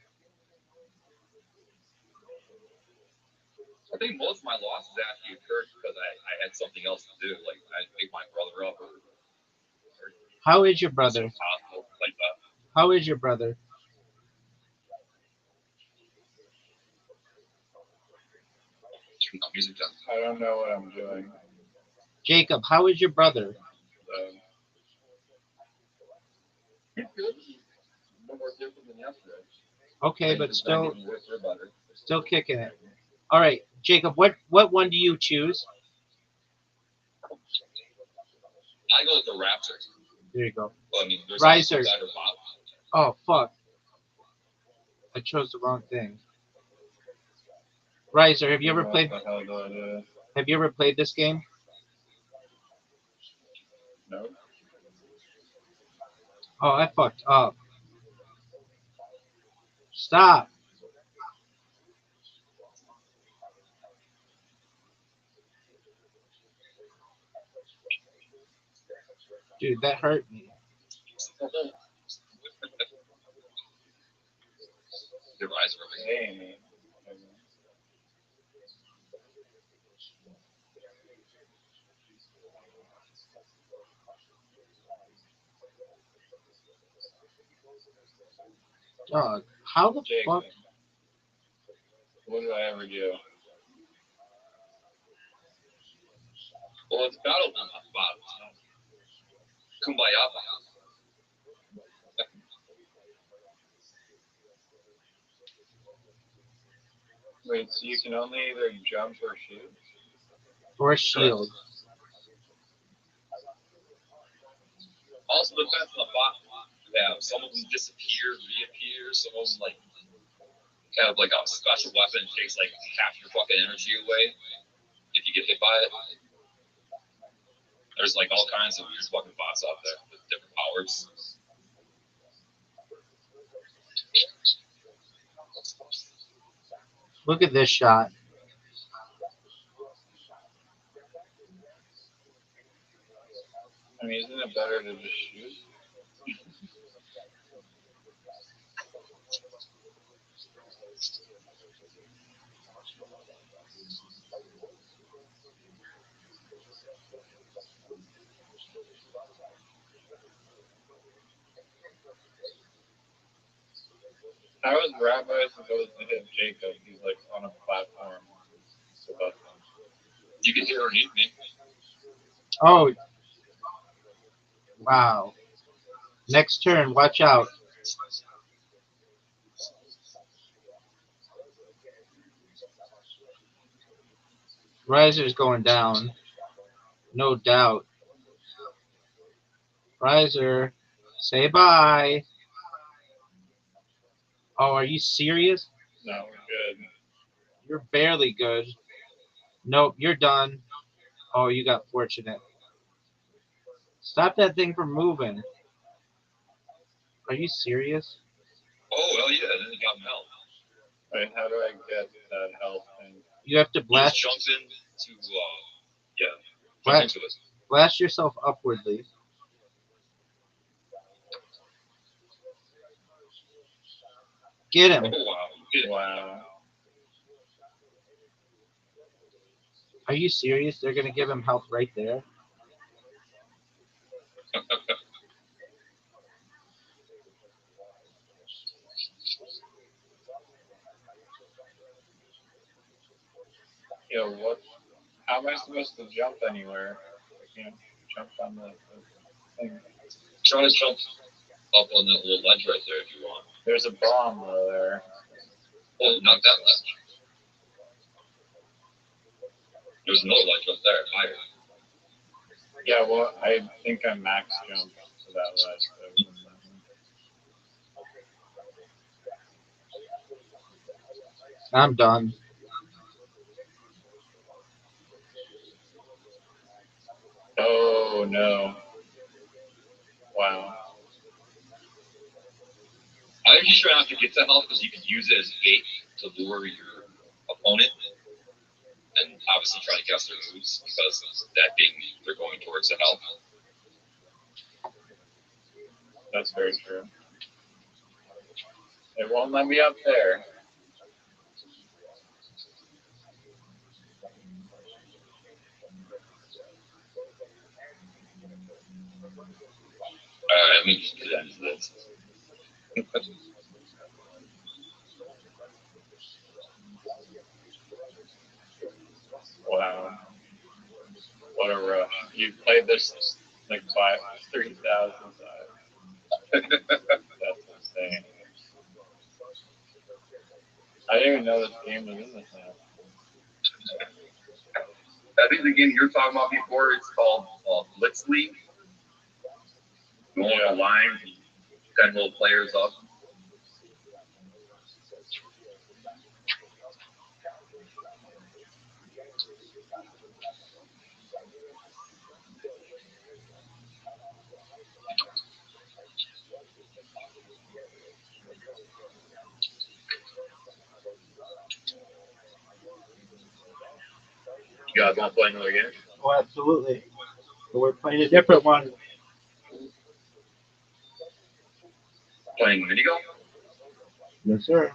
I think most of my losses actually occurred because I had something else to do. Like, I had to pick my brother up or How is your brother? hospital, like that. How is your brother? Turn the music down. I don't know what I'm doing. Jacob, how is your brother? He's good. No more different than yesterday. Okay, but Things still are getting worse or better. still kicking it. All right, Jacob, what one do you choose? I go with the Raptors. There you go. Well, I mean, there's Riser. that or Bob. Oh fuck. I chose the wrong thing. Riser, have you ever played What the hell do I do? have you ever played this game? No. Oh, I fucked up. Stop. Dude, that hurt me. Your eyes were like, Hey, Dog, how the Jake, fuck? what did I ever do? well, it's battle bottom. Kumbaya. Wait, so you can only either jump or shoot? Or a shield. Also depends on the bot. Yeah, some of them disappear, reappear. Some of them like have like a special weapon takes like half your fucking energy away if you get hit by it. There's like all kinds of weird fucking bots out there with different powers. Look at this shot. I mean, isn't it better to just shoot? How is Rabbi supposed to hit Jacob? He's like on a platform. Above him. You can hit underneath me. Oh. Wow. Next turn, watch out. Riser's going down. No doubt. Riser, say bye. Oh, are you serious? No, we're good. You're barely good. Nope, you're done. Oh, you got fortunate. Stop that thing from moving. Are you serious? Oh, well, yeah, then you got Mel. Wait, how do I get that health thing? You have to Just blast jump into, yeah, jump blast, into it. blast yourself upwardly. Get him. Oh, wow. Good. Wow. Are you serious? They're gonna give him health right there. Yo, what? How am I supposed to jump anywhere? I can't jump on the thing. Try to jump up on that little ledge right there if you want. There's a bomb though there. Oh, not that ledge. There's another ledge up there, higher. Yeah, well, I think I max jumped to that ledge. So I'm done. oh no! Wow. I usually try not to get that health because you can use it as bait to lure your opponent and obviously try to guess their moves because that being they're going towards the health. That's very true. It won't let me up there. Let me just get into this. Wow. What a rush. You played this like 3,000 times. That's insane. I didn't even know this game was in this now. I think the game you're talking about before, it's called Blitz League. Going on the line, 10 little players up. You guys want to play another game? Oh, absolutely. But we're playing a different one. Playing mini golf? Yes, sir.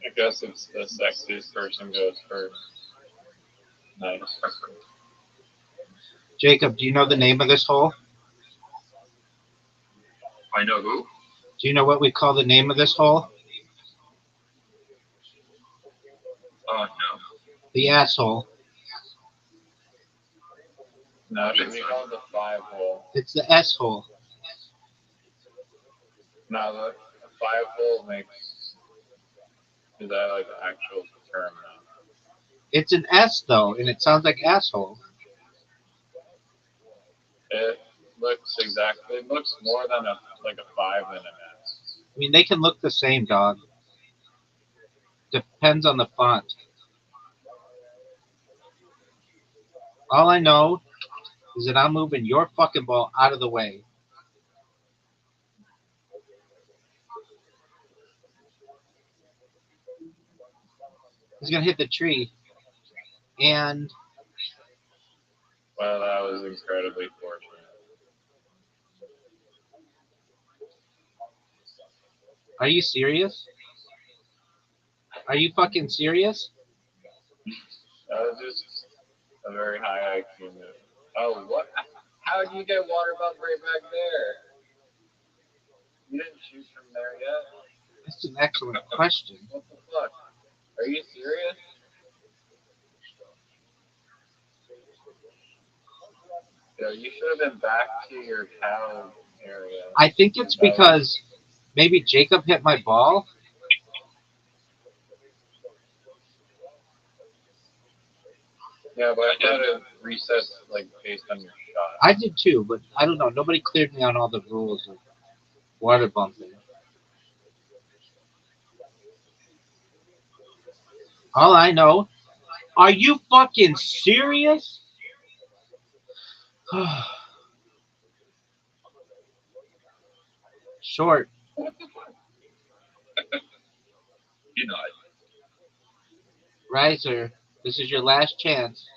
I guess it's the sexiest person goes first. Nice. Jacob, do you know the name of this hole? I know who? Do you know what we call the name of this hole? No. The asshole. No, it should be called the 5-hole. It's the S hole. No, the 5-hole makes. Is that like the actual term now? It's an S though, and it sounds like asshole. It looks exactly. It looks more than a 5 than an S. I mean, they can look the same, dog. Depends on the font. All I know is that I'm moving your fucking ball out of the way. He's gonna hit the tree, and Well, that was incredibly fortunate. are you serious? Are you fucking serious? That was just a very high IQ move. Oh, what? How do you get water bump right back there? You didn't shoot from there yet? That's an excellent question. What the fuck? Are you serious? Yeah, you should have been back to your cow area. I think it's because maybe Jacob hit my ball. Yeah, but I thought it resets based on your shot. I did too, but I don't know. Nobody cleared me on all the rules of water bumping. All I know, are you fucking serious? Short. You know, Riser, this is your last chance.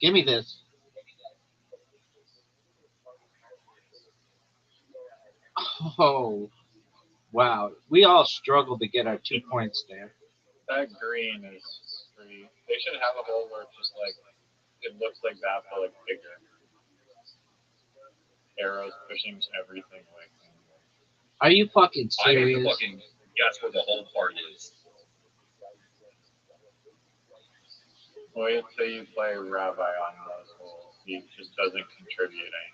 Give me this. Oh, wow. We all struggled to get our 2 points there. That green is pretty. They should have a hole where it's just it looks like that, but bigger. Arrows pushing everything away from you. Are you fucking I have to serious? fucking guess where the whole part is. Wait till you play Rabbi on those holes. He just doesn't contribute anything.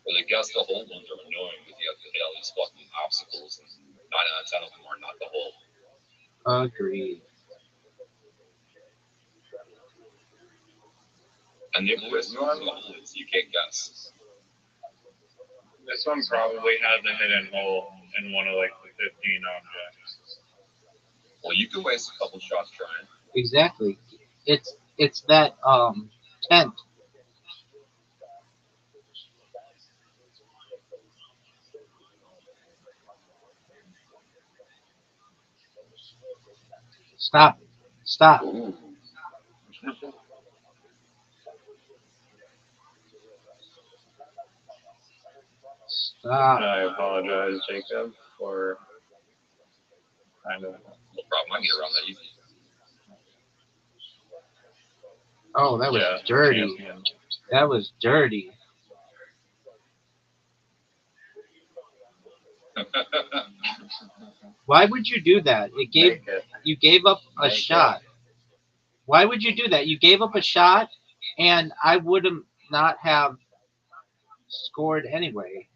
But I guess the whole ones are annoying because you have to hit all these fucking obstacles, and 9 out of 10 of them are not the whole. Agreed. And the quiz for the whole is you can't guess. This one probably has a hidden hole in one of the 15 objects. Well, you can waste a couple shots trying. Exactly. It's that tent. Stop. Stop. Ooh. Stop. I apologize, Jacob, for kind of. No problem. I can get around that easy. Oh, that was dirty. Champion. That was dirty. Why would you do that? You gave up a shot. Why would you do that? You gave up a shot, and I would not have scored anyway.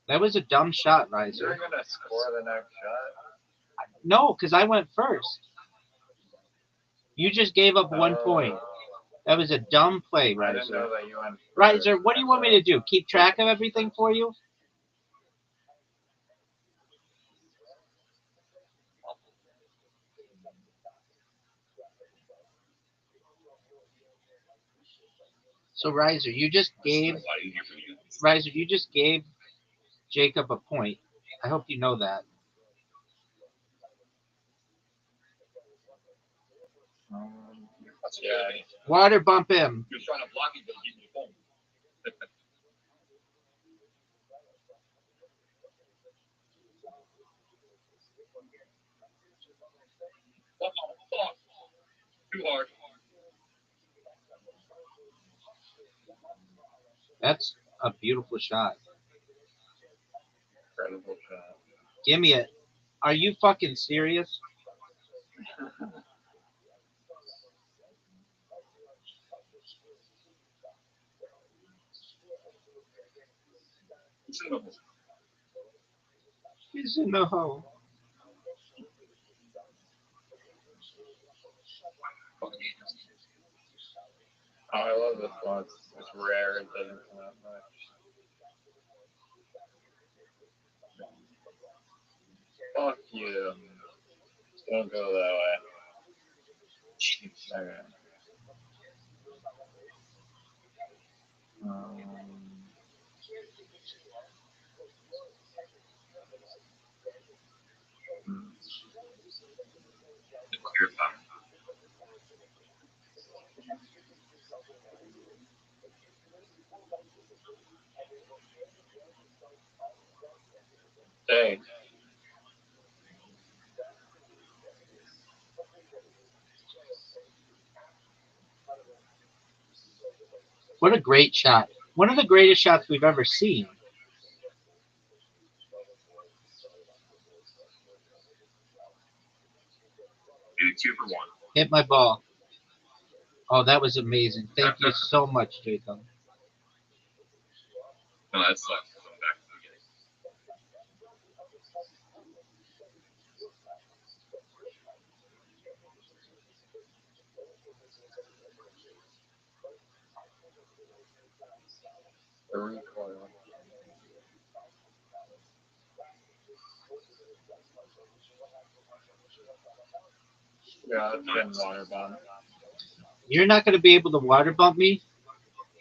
That was a dumb shot, You're Riser. gonna score the next shot. No, because I went first. You just gave up 1 point. That was a dumb play, I didn't Riser. know that you went first. Riser, what do you want me to do? Keep track of everything for you? So Riser, you just gave Riser, you just gave Jacob a point. I hope you know that. Yeah. Water bump him. He was trying to block you, but he gave me a phone. Oh, fuck. Too hard. That's a beautiful shot. Incredible shot. Give me it. Are you fucking serious? It's in the hole. He's in the hole. Oh, I love this one. It's rare. It doesn't come out much. Fuck you. Don't go that way. Okay. The clear foul. Hey, What a great shot. One of the greatest shots we've ever seen. Maybe 2 for 1. Hit my ball. Oh, that was amazing. Thank you so much, Jacob. No, that sucks. I'm back to the beginning. the recoil. Yeah, it's been water bomb. You're not going to be able to water bump me,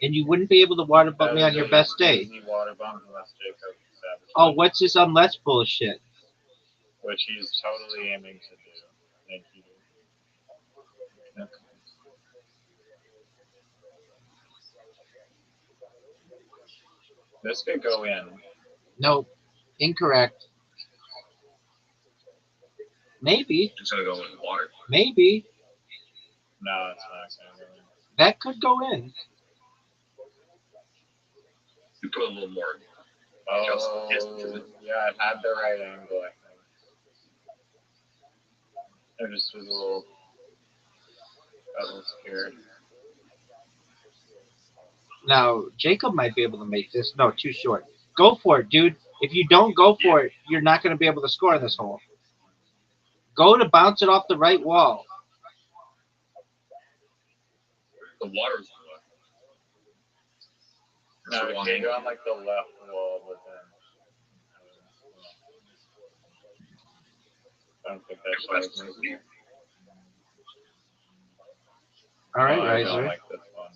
and you wouldn't be able to water bump me on your best day. Easy water bomb unless Jacob sabotages. Oh, what's this unless bullshit? Which he's totally aiming to do. Thank you. This could go in. Nope. Incorrect. Maybe. It's going to go in the water. Maybe. No, it's not going to go in. That could go in. You put a little more. Oh, yeah, it had the right angle, I think. I just was a little scared. Now, Jacob might be able to make this. No, too short. Go for it, dude. If you don't go for it, you're not going to be able to score in this hole. Go to bounce it off the right wall. The water's No, it came on like the left wall, but then I don't think that's right. All right, I don't Riser. like this one.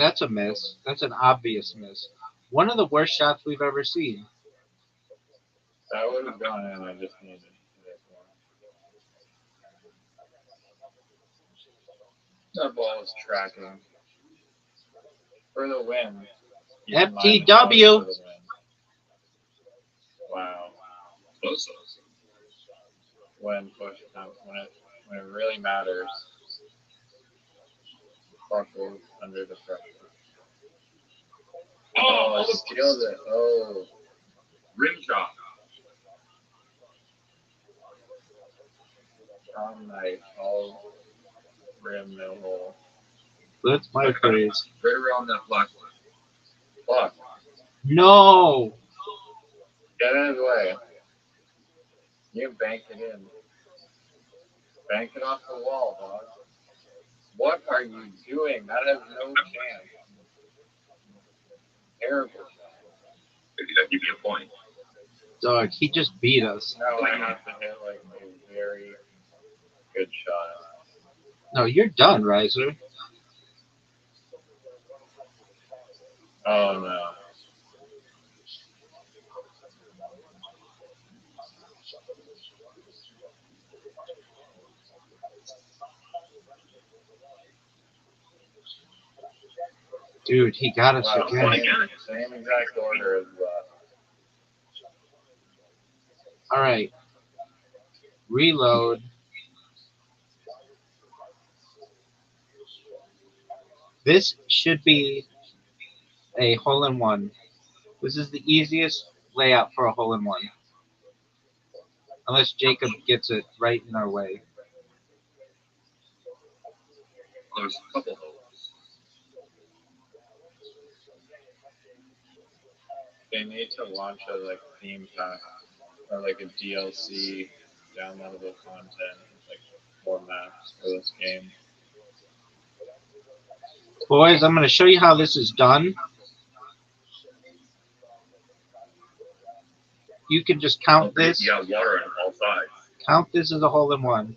That's a miss. That's an obvious miss. One of the worst shots we've ever seen. That would have gone in. I just needed this one. That ball is tracking for the win. FTW. Wow. close. When push comes, when it really matters, Buckles under the pressure. Oh, it steals it. Oh, Rim shot. Tom Knight, all rim no hole. That's my phrase. Right around that black line. Fuck. No. Get in his way. You bank it in. Bank it off the wall, dog. What are you doing? That has no chance. Terrible shot. Maybe that give you a point. Dog, he just beat us. No, I have to hit like a very good shot. No, you're done, Riser. Oh no. Dude, he got us Wow, again. same exact order as All right, reload. This should be a hole-in-one. This is the easiest layout for a hole-in-one. Unless Jacob gets it right in our way. There's a couple holes. they need to launch a like theme pack or like a DLC downloadable content, like more maps for this game. Boys, I'm going to show you how this is done. You can just count this. You got water on all sides. Count this as a hole-in-one.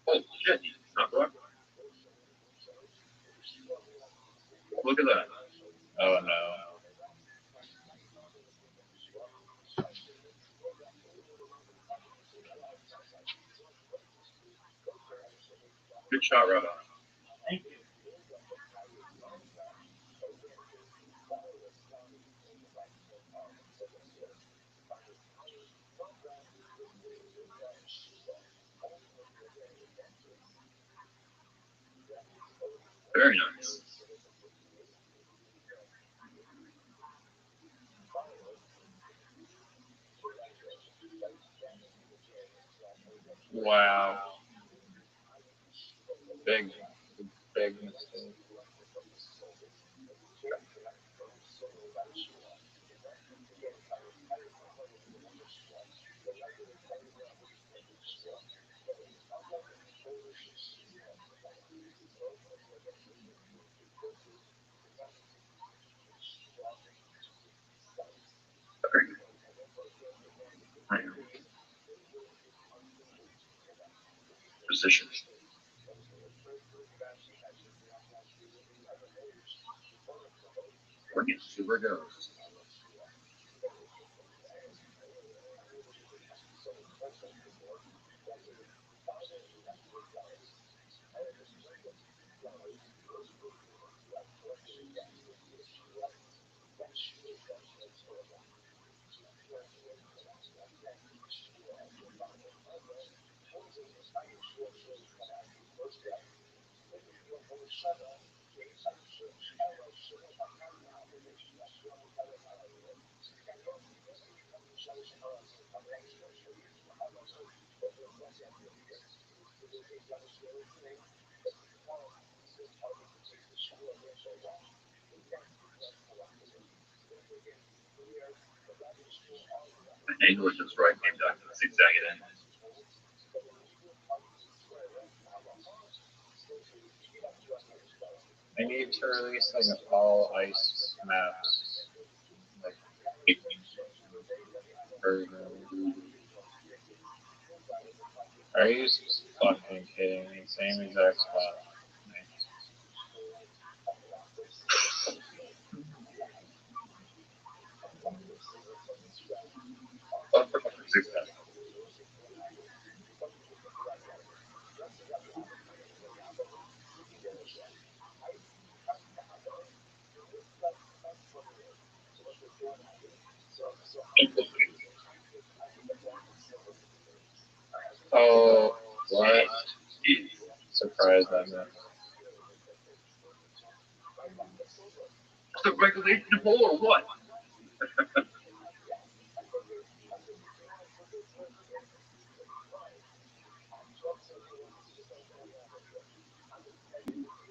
Oh shit! Not right. Look at that. Oh no. Good shot, Rabbi. Very nice. Wow. Big, big mistake. Position. Bring it. See where it goes. The angle is just right. Came down to the zigzag end. They need to release like an all ice maps, like version. Are you fucking kidding me? Same exact spot. Nice. Oh, perfect. Zigzag. Oh, what? Jeez. Surprised I missed. The regulation hole or what?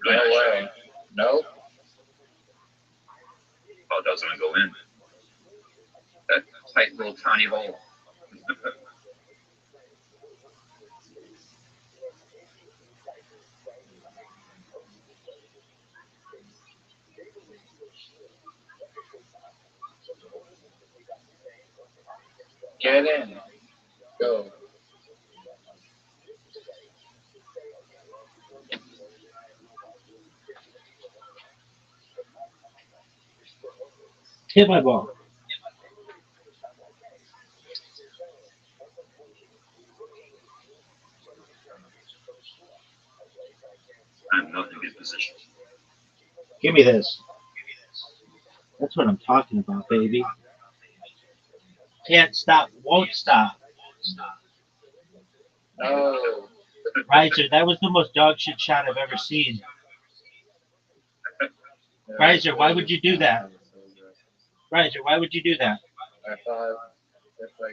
No way. Nope. Oh, it doesn't go in. That tight little tiny hole. Get in. Go. Hit my ball. I'm not in good position. Give me this. That's what I'm talking about, baby. Can't stop, won't stop. Oh, Riser, that was the most dog shit shot I've ever seen. Riser, why would you do that? Riser, why would you do that? I thought if I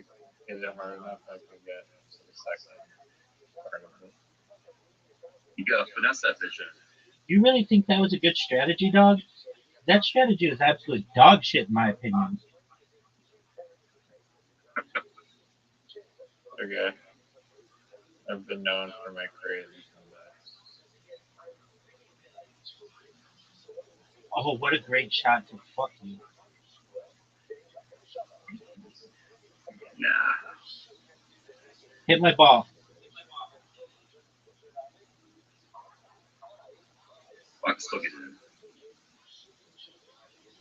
hit it hard enough, I could get to the second part of it. You gotta finesse that vision. You really think that was a good strategy, dog? That strategy was absolute dog shit, in my opinion. Okay. I've been known for my crazy comebacks. Oh, what a great shot to fuck you. Nah. Hit my ball. I can still get it in.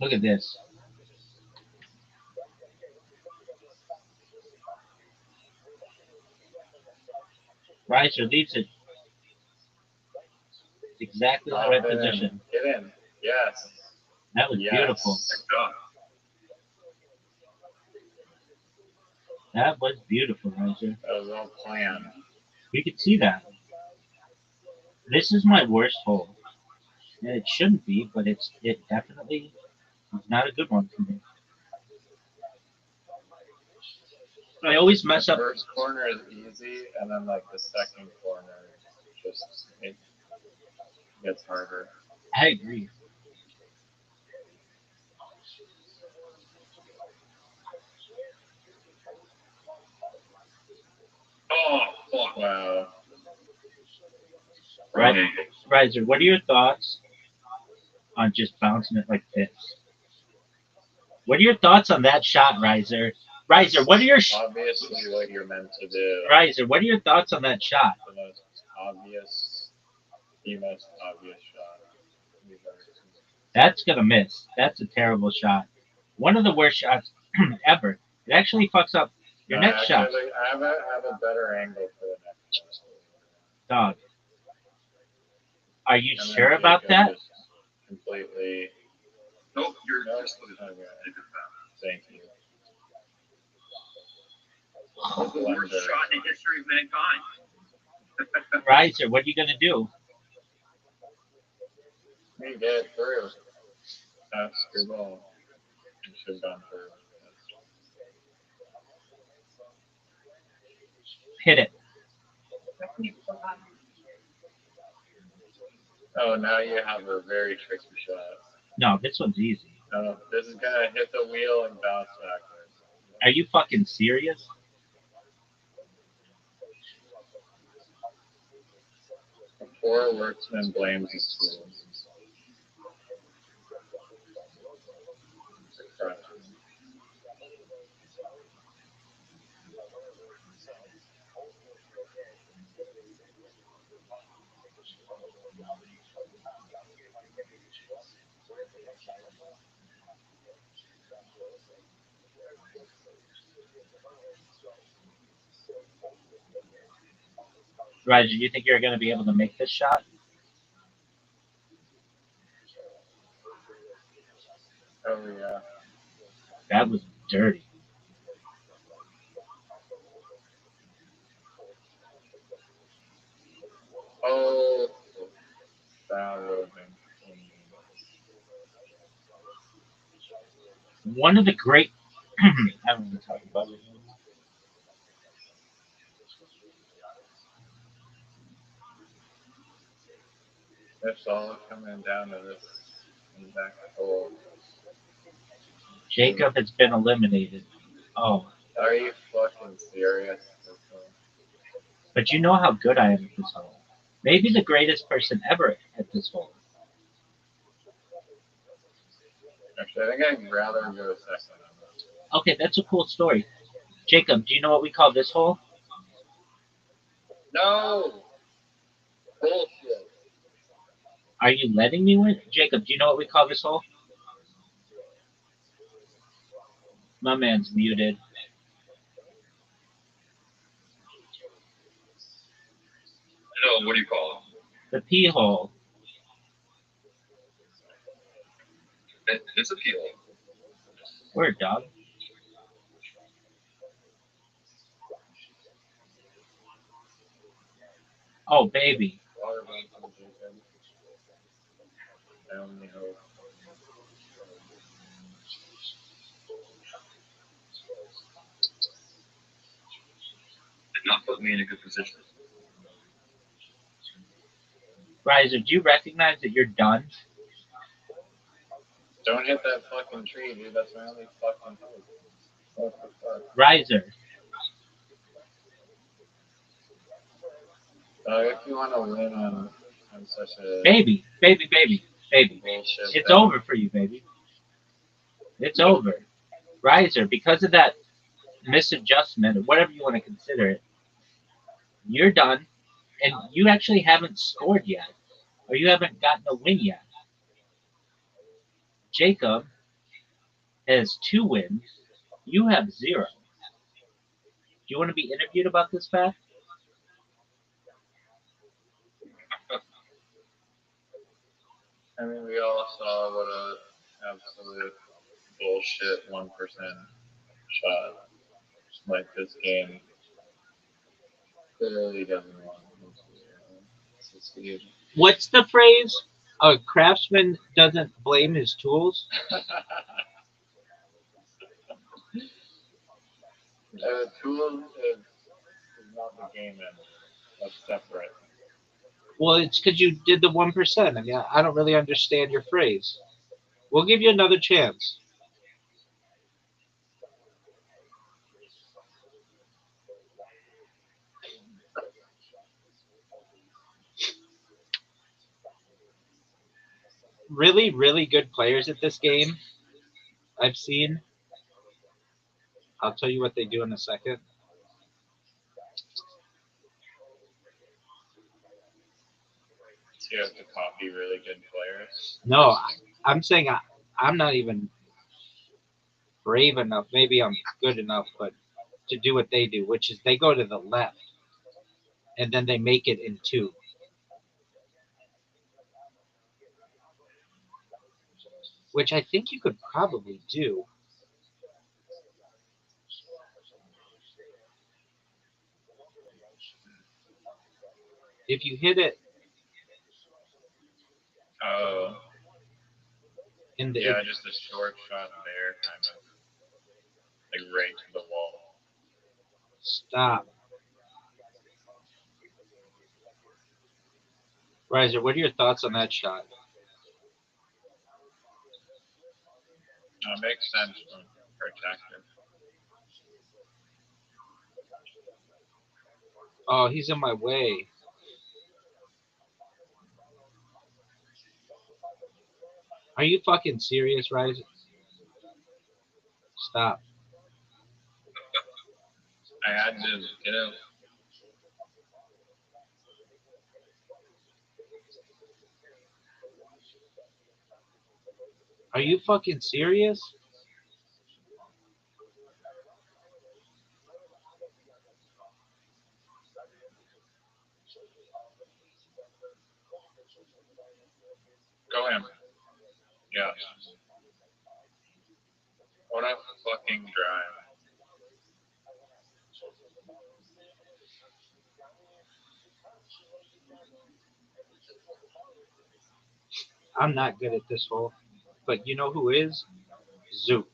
Look at this. Riser leaves it exactly in the right position. Get in. Yes. That was Yes. beautiful. Good job. That was beautiful, Riser. That was all planned. We could see that. This is my worst hole. And it shouldn't be, but it definitely is not a good one for me. I always The mess up. first corner is easy, and then like the second corner, just it gets harder. I agree. Oh, fuck. Wow. Wrong Right. angle. Riser, what are your thoughts on just bouncing it like this? What are your thoughts on that shot, Riser? Riser, what are your Obviously, what you're meant to do. Riser, what are your thoughts on that shot? The most obvious shot we've ever seen. That's gonna miss. That's a terrible shot. One of the worst shots ever. It actually fucks up your next shot. I have a better angle for the next shot. Dog. Are you And then sure about Jacob that? just completely. Nope, you're Nope. just looking at Okay. a good bounce. Thank you. That's the worst shot in the history of mankind. Riser, what are you gonna do? You get through. That's your ball. You should have gone through. Hit it. Oh, now you have a very tricky shot. No, this one's easy. No, this is gonna hit the wheel and bounce backwards. Are you fucking serious? A poor worksman blames his tools. Riser, do you think you're gonna be able to make this shot? Oh yeah. That was dirty. Oh, that would have been clean. One of the great I don't want to talk about it anymore. It's all coming down to this back hole. Jacob has been eliminated. Oh. Are you fucking serious? But you know how good I am at this hole. Maybe the greatest person ever at this hole. Actually, I think I'd rather go second on this. Okay, that's a cool story. Jacob, do you know what we call this hole? No! Bullshit. Are you letting me win? Jacob, do you know what we call this hole? My man's muted. No, what do you call The pee hole. it? It's a peel. Word, dog. Oh, baby. Water bomb from Jacob. I only hope. Did not put me in a good position. Riser, do you recognize that you're done? Don't hit that fucking tree, dude. That's my only fucking hope. What the fuck? Riser. If you want to win on such a Baby. Baby. bullshit It's thing, over for you, baby. It's over. Riser, because of that misadjustment, or whatever you want to consider it, you're done, and you actually haven't scored yet, or you haven't gotten a win yet. Jacob has 2 wins. You have 0. Do you want to be interviewed about this fact? I mean, we all saw what a absolute bullshit 1% shot like this game clearly doesn't want to succeed. What's the phrase? A craftsman doesn't blame his tools. Tool is not the game end. That's separate. Well, it's because you did the 1%. I mean, I don't really understand your phrase. We'll give you another chance. Really, really good players at this game I've seen. I'll tell you what they do in a second. So you have to copy really good players. No, I'm saying I'm not even brave enough. Maybe I'm good enough, but to do what they do, which is they go to the left and then they make it in 2. Which I think you could probably do. If you hit it Oh, in the yeah, just a short shot there, kind of like right to the wall. stop. Riser, what are your thoughts on that shot? Makes sense from perspective. Oh, he's in my way. Are you fucking serious, Riser? Stop. I had to get out. Are you fucking serious? Go him. Yeah. What a fucking drive. I'm not good at this hole. But you know who is? Zoop.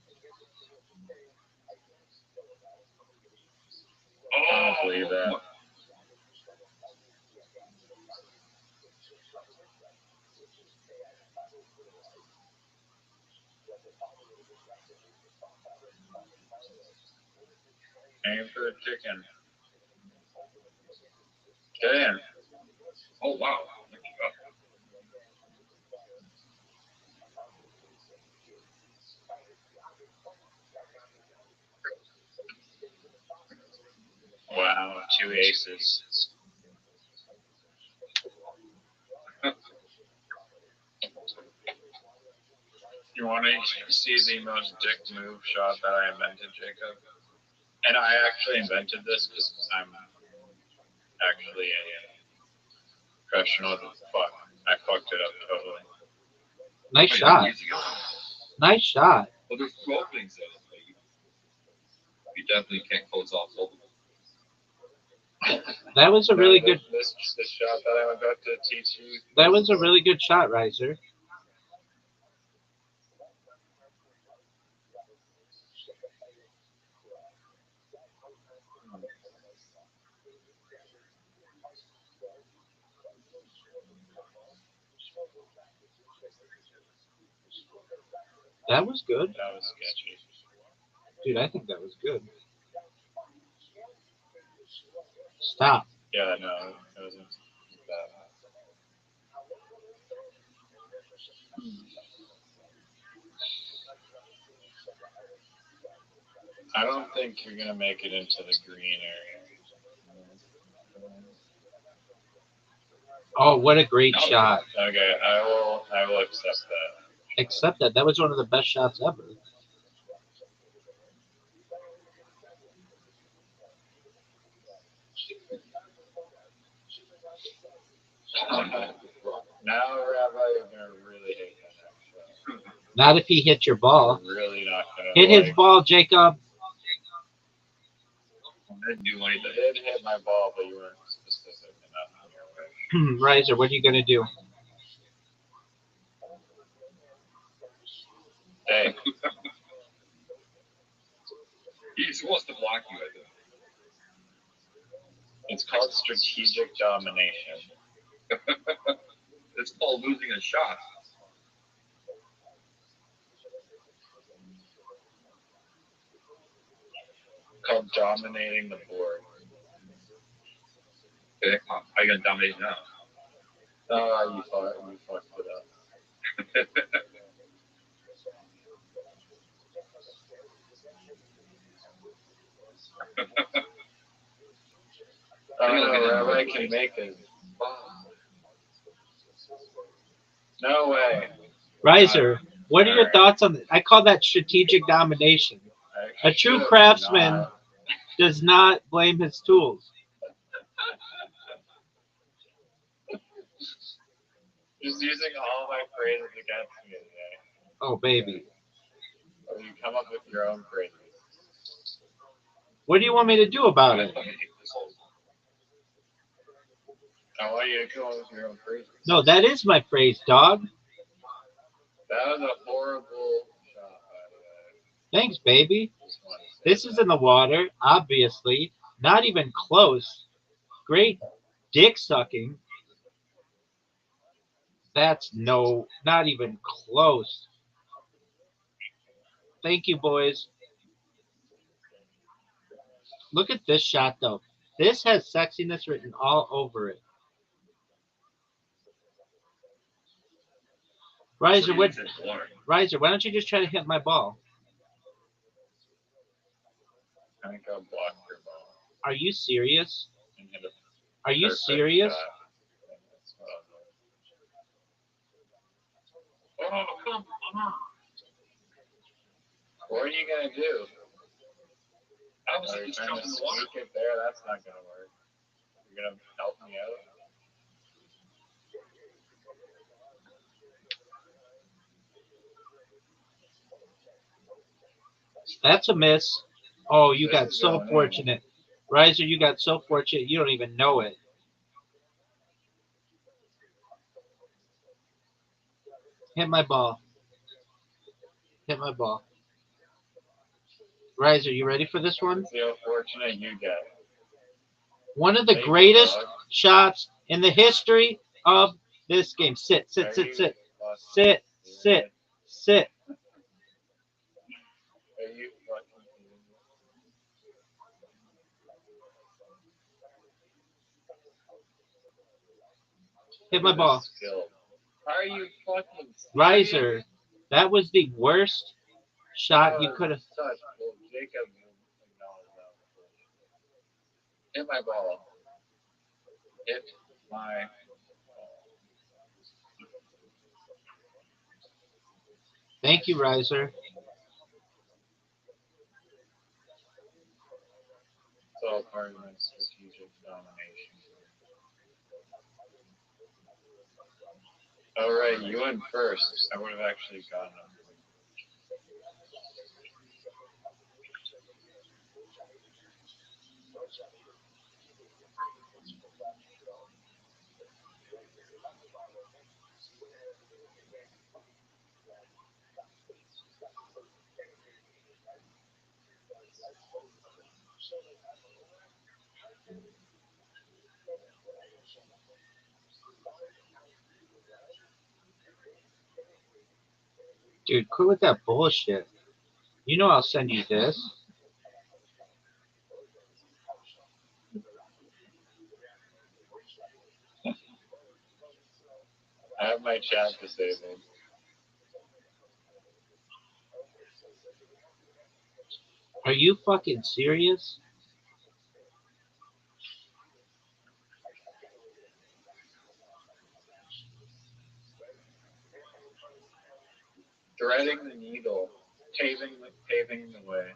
I don't believe that. Aim for the chicken. Get in. Oh wow. Wow, 2 aces. You want to see the most dick move shot that I invented, Jacob? And I actually invented this because I'm actually a professional. Fuck, I fucked it up totally. Nice shot. Nice shot. Well, there's two openings in it. But you definitely can't close off both of them. That was a really good. This shot that I'm about to teach you. That was a really good shot, Riser. That was good. That was sketchy. Dude, I think that was good. Stop. Yeah, no, it wasn't that. I don't think you're gonna make it into the green area. Oh, what a great shot. Okay, I will accept that. Except that was one of the best shots ever. Now, Rabbi, you're gonna really hate that shot. Not if he hit your ball. You're really not gonna Hit his ball, Jacob. I didn't do anything. You did hit my ball, but you weren't specific enough in your way. Riser, what are you gonna do? Hey, He's supposed to block you, I think. it's called strategic domination. It's called losing a shot. Called dominating the board. Okay, how are you gonna dominate now? Oh, you fucked it up. Oh no, Rabbi can make it. No way. Riser, what are your thoughts on it? I call that strategic domination. A true craftsman does not blame his tools. Just using all my phrases against me today. Oh, baby. Or you come up with your own phrases. What do you want me to do about it? I want you to come up with your own phrases. No, that is my phrase, dog. That was a horrible shot, by the way. Thanks, baby. Just wanted to say This is in the water, obviously. Not even close. Great dick sucking. That's not even close. Thank you, boys. Look at this shot, though. This has sexiness written all over it. Riser, why don't you just try to hit my ball? I think I'll block your ball. Are you serious? And hit a Are you perfect serious? shot. Oh, come on. What are you going to do? I was Are you just trying to jumping in the water. sneak it there? That's not going to work. You're going to help me out? That's a miss. Oh, you This got is so going in. fortunate. Riser, you got so fortunate you don't even know it. Hit my ball. Hit my ball. Riser, you ready for this one? See how fortunate you get. One of the Thank you, greatest dog. shots in the history of this game. Sit, sit, Are sit, you sit. fucking Sit, sit, serious? sit. Are you fucking kidding me? Hit my Look at this ball. skill. Are you fucking serious? Riser, that was the worst shot you That could have. was such bull. Jacob acknowledged that was bullshit. Hit my ball. Hit my ball. Thank you, Riser. It's all part of my strategic domination. All right, you went first. I would have actually gotten him. Dude, quit with that bullshit. You know I'll send you this. I have my chat disabled. Are you fucking serious? Threading the needle, paving the way.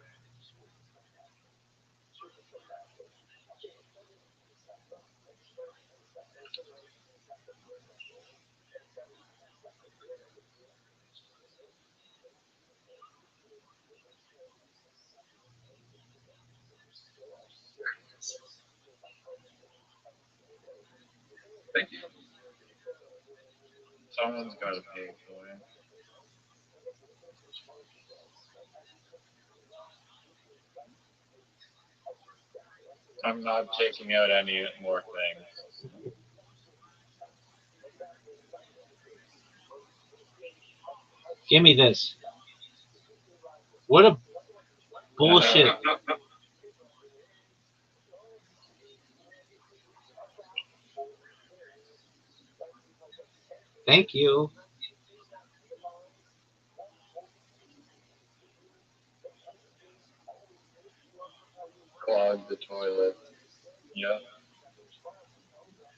Thank you. Someone's got to pave the way. I'm not taking out any more things. Give me this. What a bullshit. Thank you. Clog the toilet. Yep.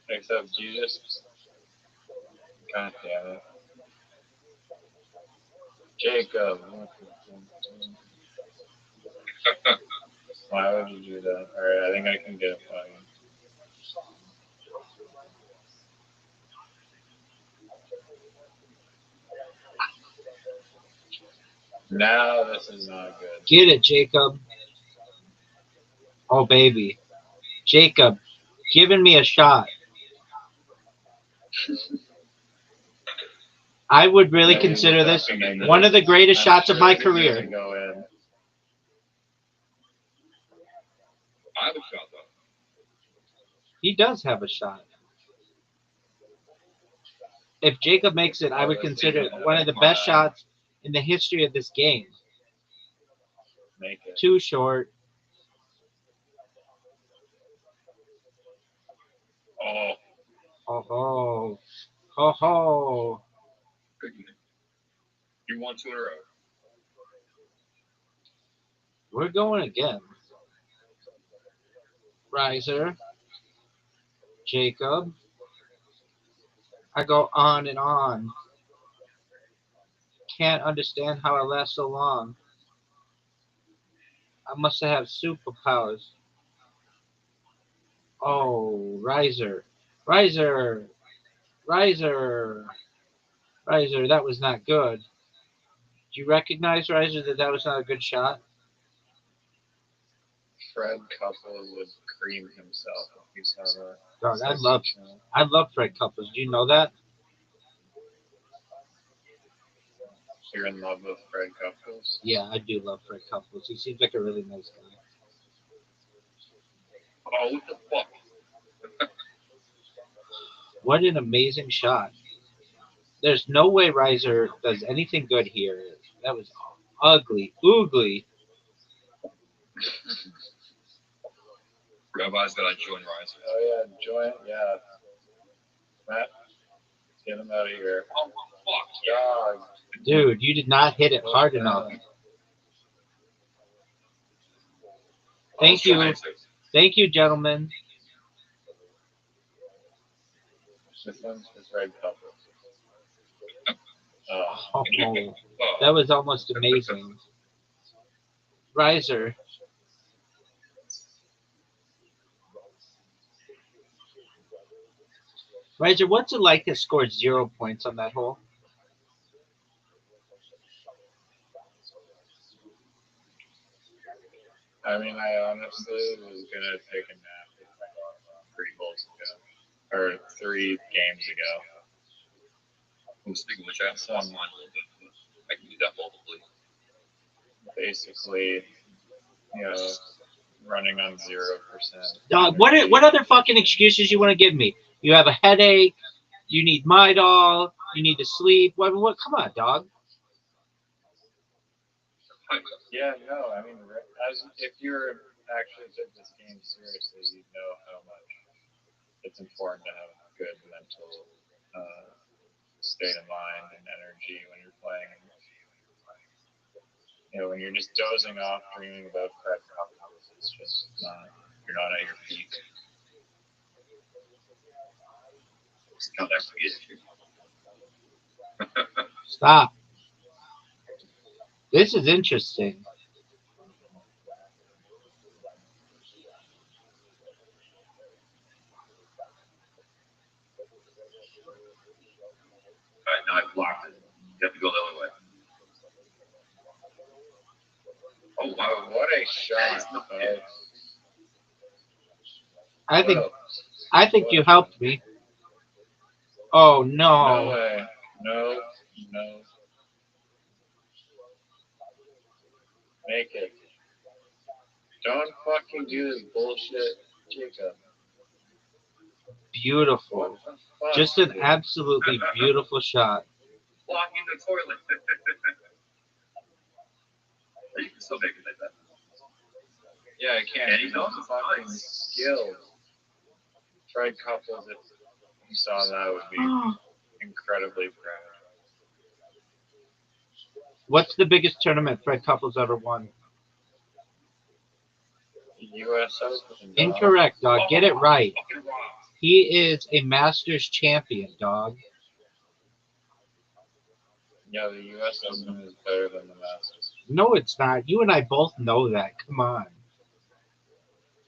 Except Jesus. God damn it. Jacob. Why would you do that? Alright, I think I can get it for you. Now this is not good. Get it, Jacob. Oh, baby. Jacob, giving me a shot. I would really consider this one of the greatest shots of my career. Go in. I have a shot though. He does have a shot. If Jacob makes it, I would consider it one of the best shots in the history of this game. Make it. Too short. Oh, Oh ho. Ho ho. good. You won 2 in a row. We're going again. Riser. Jacob. I go on and on. Can't understand how I last so long. I must have superpowers. Oh, Riser. Riser. Riser. Riser, that was not good. Do you recognize, Riser, that was not a good shot? Fred Couple would cream himself if he saw that. Dog, I love Fred Couples. Do you know that? You're in love with Fred Couples? Yeah, I do love Fred Couples. He seems like a really nice guy. Oh, what the fuck? What an amazing shot. There's no way Riser does anything good here. That was ugly. Oogly. Rabbi's gotta join Rise. Oh yeah, join. Yeah. Matt, get him out of here. Oh, fuck. Dog. Dude, you did not hit it hard enough. Thank you. Thank you, gentlemen. This one's for Fred Couples. Oh, Oh, that was almost amazing. Riser, Riser, what's it like to score 0 points on that hole? I mean, I honestly was gonna take a nap 3 holes ago, or 3 games ago. I'm speaking which I have Some one, but I can do that multiply. basically, you know, running on 0%. Dog, what other fucking excuses you want to give me? You have a headache. You need Midol. You need to sleep. What? Come on, dog. Yeah, no, I mean, as if you're actually took this game seriously, you know how much it's important to have good mental state of mind and energy when you're playing. You know, when you're just dozing off, dreaming about Fred Couples, it's just not. You're not at your peak. Not actually get Stop. This is interesting. All right, now I blocked it. You have to go the other way. Oh wow, What a shot! I think Whoa. I think you helped me. Oh No no. way. No. No. Make it. Don't fucking do this bullshit, Jacob. Beautiful. What the fuck? Just an dude? absolutely beautiful shot. blocking the toilet. You can still make it like that. Yeah, I can't. And He's he's also fucking nice. skilled. Fred Couples, if you saw that, would be incredibly proud. What's the biggest tournament Fred Couples ever won? U.S. Open. Incorrect, dog. Get it right. Fucking wrong. He is a Masters champion, dog. Yeah, the U.S. Open is better than the Masters. No, it's not. You and I both know that. Come on.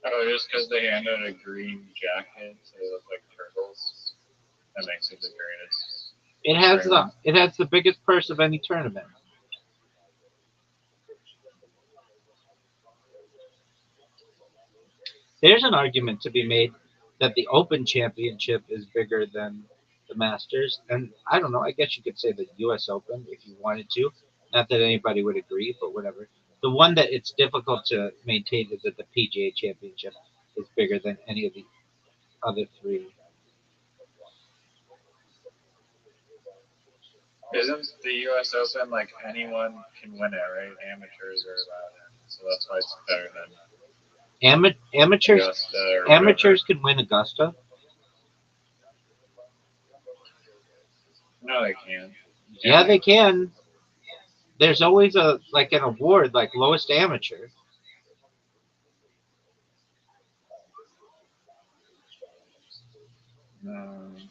Oh, just because they hand out a green jacket so they look like turtles, that makes it the greatest. It has the biggest purse of any tournament. There's an argument to be made that the Open Championship is bigger than the Masters, and I don't know. I guess you could say the U.S. Open if you wanted to. Not that anybody would agree, but whatever. The one that it's difficult to maintain is that the PGA Championship is bigger than any of the other three. Isn't the U.S. Open like anyone can win it, right? Amateurs are allowed in, so that's why it's better than Amateurs Augusta or amateurs can win Augusta. whatever. No, they can't. Yeah, they can. There's always an award like lowest amateur.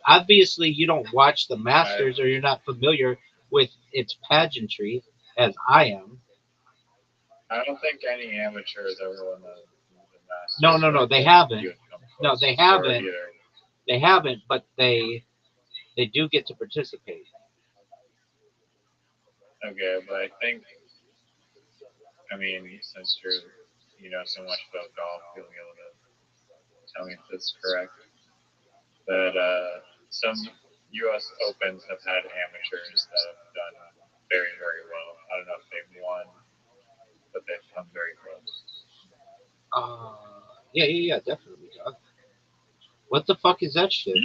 Obviously, you don't watch the Masters or you're not familiar with its pageantry as I am. I don't think any amateur has ever won the Masters. No, they haven't. No, they haven't. They haven't, but they do get to participate. Okay, but I think, I mean, since you know so much about golf, you'll be able to tell me if this is correct. That some U.S. Opens have had amateurs that have done very, very well. I don't know if they've won, but they've come very close. Yeah, definitely, dog. What the fuck is that shit?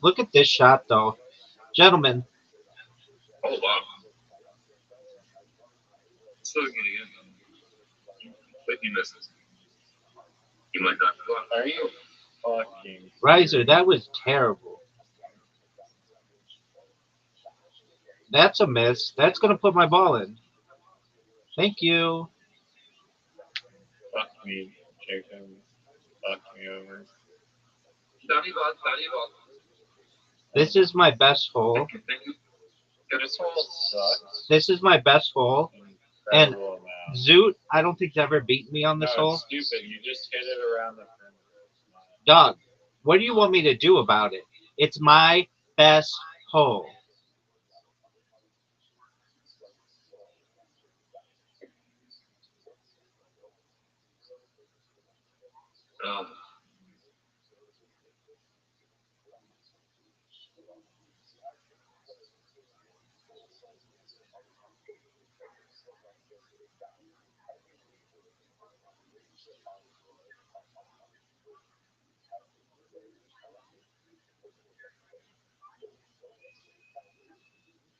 Look at this shot, though, gentlemen. Oh wow. Still getting in. But he misses. He might not block. Are you fucking Riser, that was terrible. That's a miss. That's gonna put my ball in. Thank you. fuck me, Jacob? Fuck me over. Danny ball. This is my best hole. This hole sucks. This is my best hole. And Incredible amount. Zoot, I don't think, ever beat me on this No, hole. it's stupid. You just hit it around the perimeter. It's not. Doug, what do you want me to do about it? It's my best hole. Um,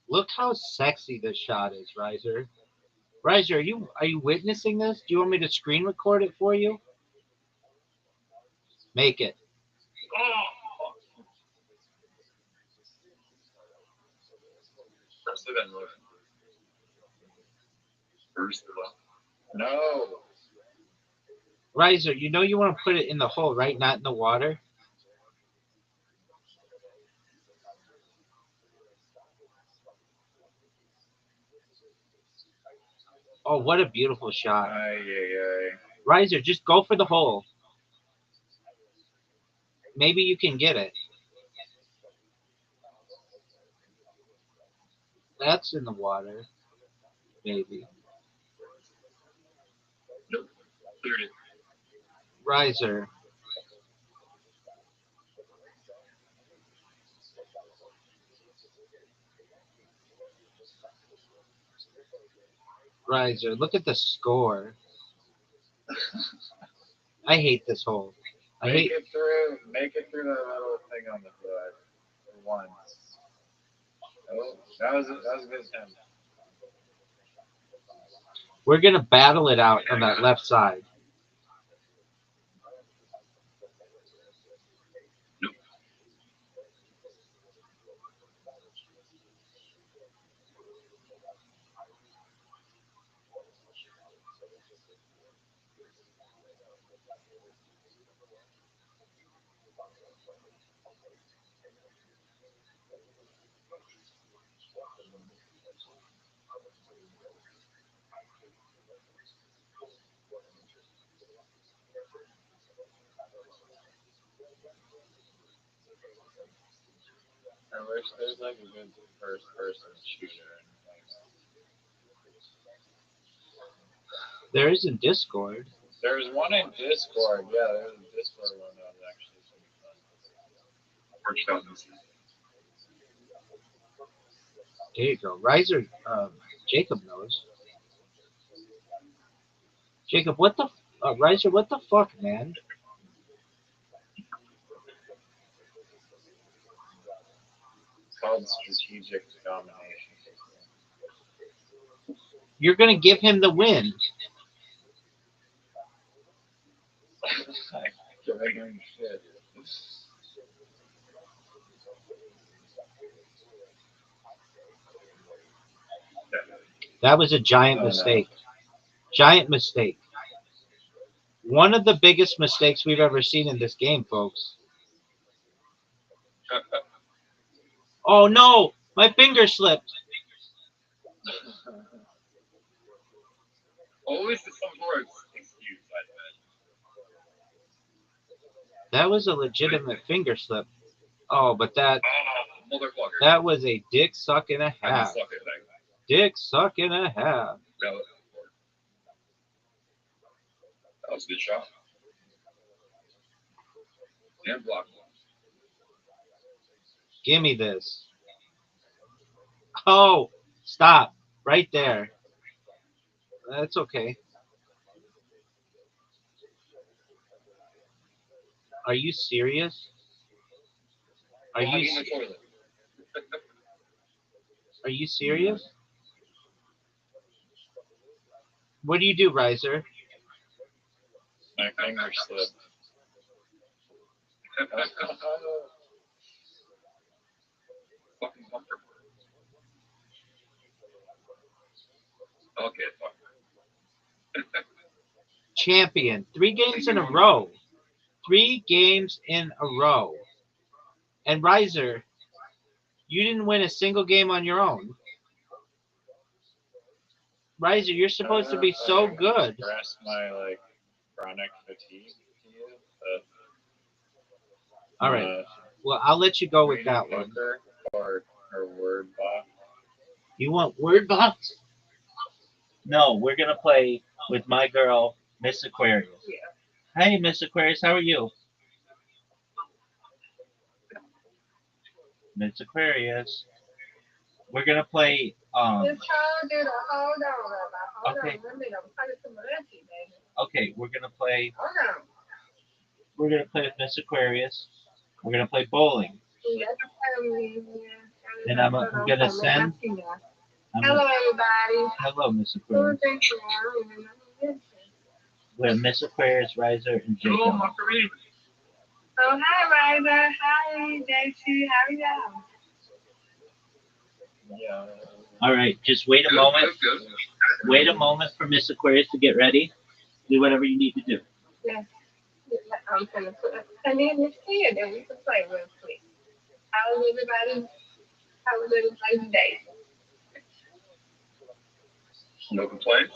Look how sexy this shot is, Riser. Riser, are you witnessing this? Do you want me to screen record it for you? Make it. oh, press it and look. First of all, No. Riser, you know you want to put it in the hole, right? Not in the water? Oh, what a beautiful shot. Ay, ay, ay. Riser, just go for the hole. Maybe you can get it. That's in the water. Maybe. nope, cleared it. Riser. Riser, look at the score. I hate this hole. I Make hate. it through. Make it through that little thing on the foot. For once. Oh, that was a good attempt. We're gonna battle it out on that left side. Nope. I wish there's like a good first person shooter. There is in Discord. There's one in Discord. Yeah, there's a Discord one that was actually pretty fun. Worked out this. There you go. Riser. Jacob knows. Jacob, what the? Riser, what the fuck, man? It's called strategic domination. You're gonna give him the win. Dragon shit. That was a giant Oh, no. mistake. Giant mistake. One of the biggest mistakes we've ever seen in this game, folks. Oh no! My finger slipped. Always to some sort of excuse, I bet. That was a legitimate finger slip. Oh, but that Ah, motherfucker. that was a dick suck and a I can half. suck it back. Dick suck and a half. That was a good shot. And block. Give me this. Oh, stop. Right there. That's okay. Are you serious? Are Blogging you the toilet. are you serious? What do you do, Riser? My finger slipped. Fucking comfortable. Okay, fuck. Champion. 3 games in a row. 3 games in a row. And Riser, You didn't win a single game on your own. Riser, you're supposed to be so good. Express my like chronic fatigue to you, but All right. Well, I'll let you go with reading that one. Hooker or word box. You want word box? No, we're gonna play with my girl, Miss Aquarius. Yeah. Hey, Miss Aquarius, how are you? Miss Aquarius. We're gonna play. Just hold it. Hold on, Rabbi. Hold Okay. on. Let me. I'm talking to Moletti, baby. Okay, we're gonna play. Hold on. We're gonna play with Miss Aquarius. We're gonna play bowling. You got to tell me. And I'm gonna send. Hello, everybody. Hello, Miss Who Aquarius. thinks you are? We're Miss Aquarius, Riser, and Jacob. Oh, hi, Riser. Hi, JC. How are y'all? Yeah. All right, just wait a moment. Good. Wait a moment for Miss Aquarius to get ready. Do whatever you need to do. Yes. I'm going to put a in this here, then we can play real quick. How was everybody's day? No complaints.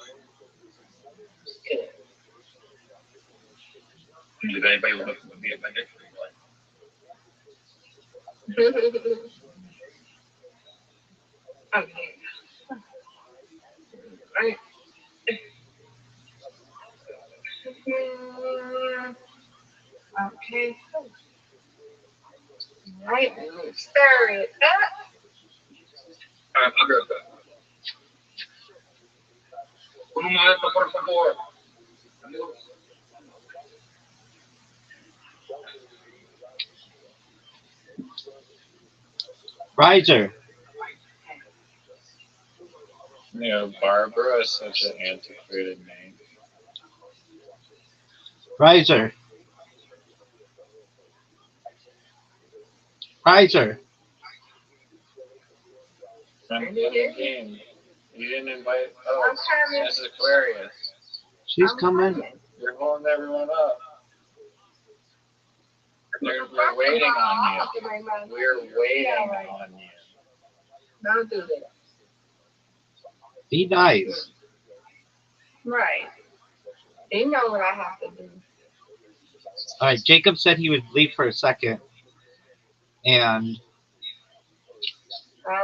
Did anybody look at me at my next Okay. Right. Okay. Right. Stir it up. I'll grab that. Un momento, por favor. Riser. You know, Barbara is such an antiquated name. Riser. Riser. I'm playing game. You didn't invite Miss Aquarius. She's coming. You're holding everyone up. We're waiting on you. We're waiting on you. Don't do that. Be nice. Right. They know what I have to do. All right, Jacob said he would leave for a second. And,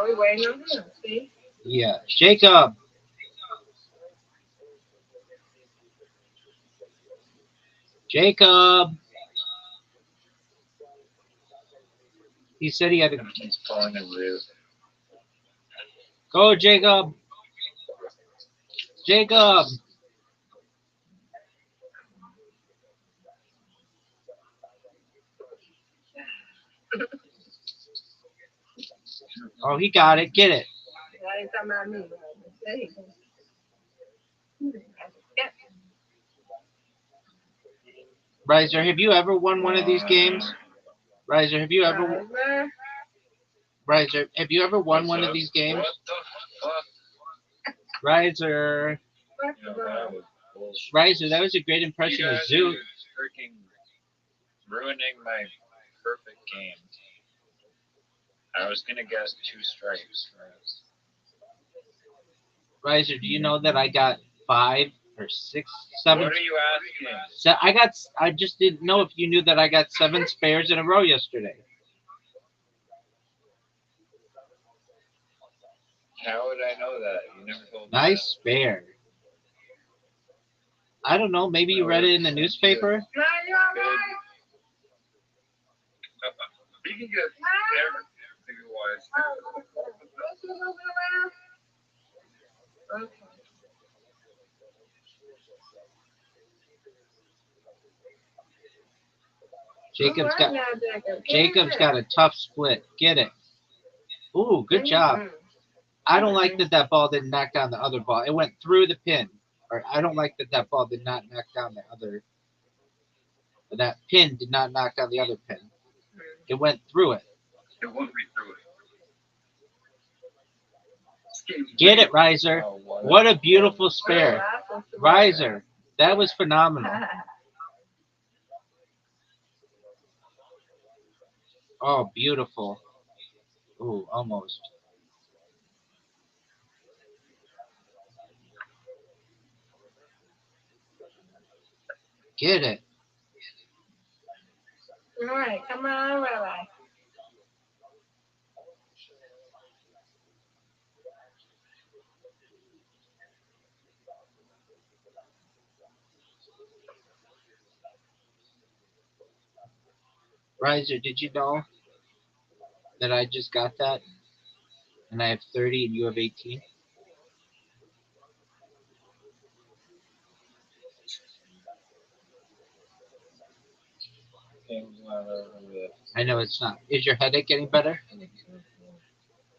We waiting on him, see? yeah. Jacob. Jacob. He said he had to He's pulling a roof. go, Jacob. Jacob. Oh, he got it. Get it. That ain't talking about me. There you go. Riser, have you ever won one of these games? Riser, have you ever Riser, have you ever won one of these games? What the fuck? Riser. You know, that was bullshit. Riser, that was a great impression You of guys Zoo. are freaking ruining my perfect game. I was gonna guess 2 strikes. Riser, do you know that I got 5 or 6, 7? What are you asking? So I just didn't know if you knew that I got 7 spares in a row yesterday. How would I know that? You never told me. Nice spare. I don't know. Maybe you read it in the newspaper. No, you're all right. You can get everything wise. What's you moving around? Okay. Jacob's got a tough split. Get it. Ooh, good job. I don't like that ball didn't knock down the other ball. It went through the pin. Or I don't like that ball did not knock down the other. That pin did not knock down the other pin. It went through it. It won't be through it. Get it, Riser. What a beautiful spare. Riser. That was phenomenal. Oh, beautiful. Ooh, almost. Get it. All right, come on, Rabbi. Riser, did you know that I just got that? And I have 30 and you have 18? Things not over this. I know it's not. Is your headache getting better?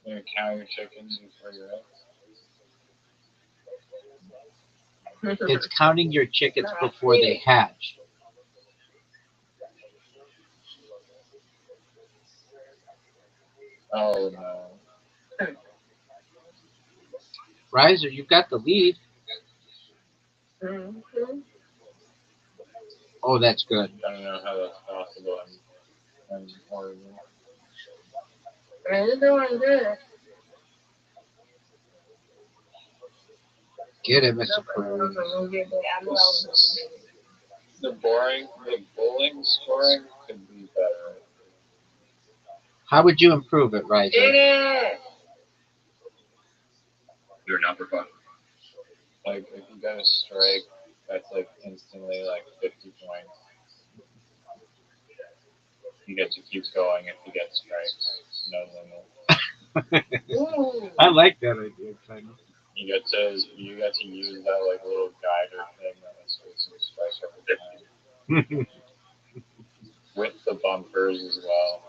You count your chickens before your eggs. It's counting your chickens before they hatch. Oh no. Riser, you've got the lead. Mm-hmm. Oh, that's good. I don't know how that's possible. I'm horrible. You're doing good. Get it, Mr. I'm Aquarius. gonna get that. I know I was The bowling scoring could be better. How would you improve it, Riser? gonna get it. You're an uppercut. Like if you got a strike, that's like instantly like 50 points. He gets to keep going if he gets strikes. No limit. Ooh. I like that idea, kind of. You get to use that like little guider thing that lets you some strikes every time. With the bumpers as well.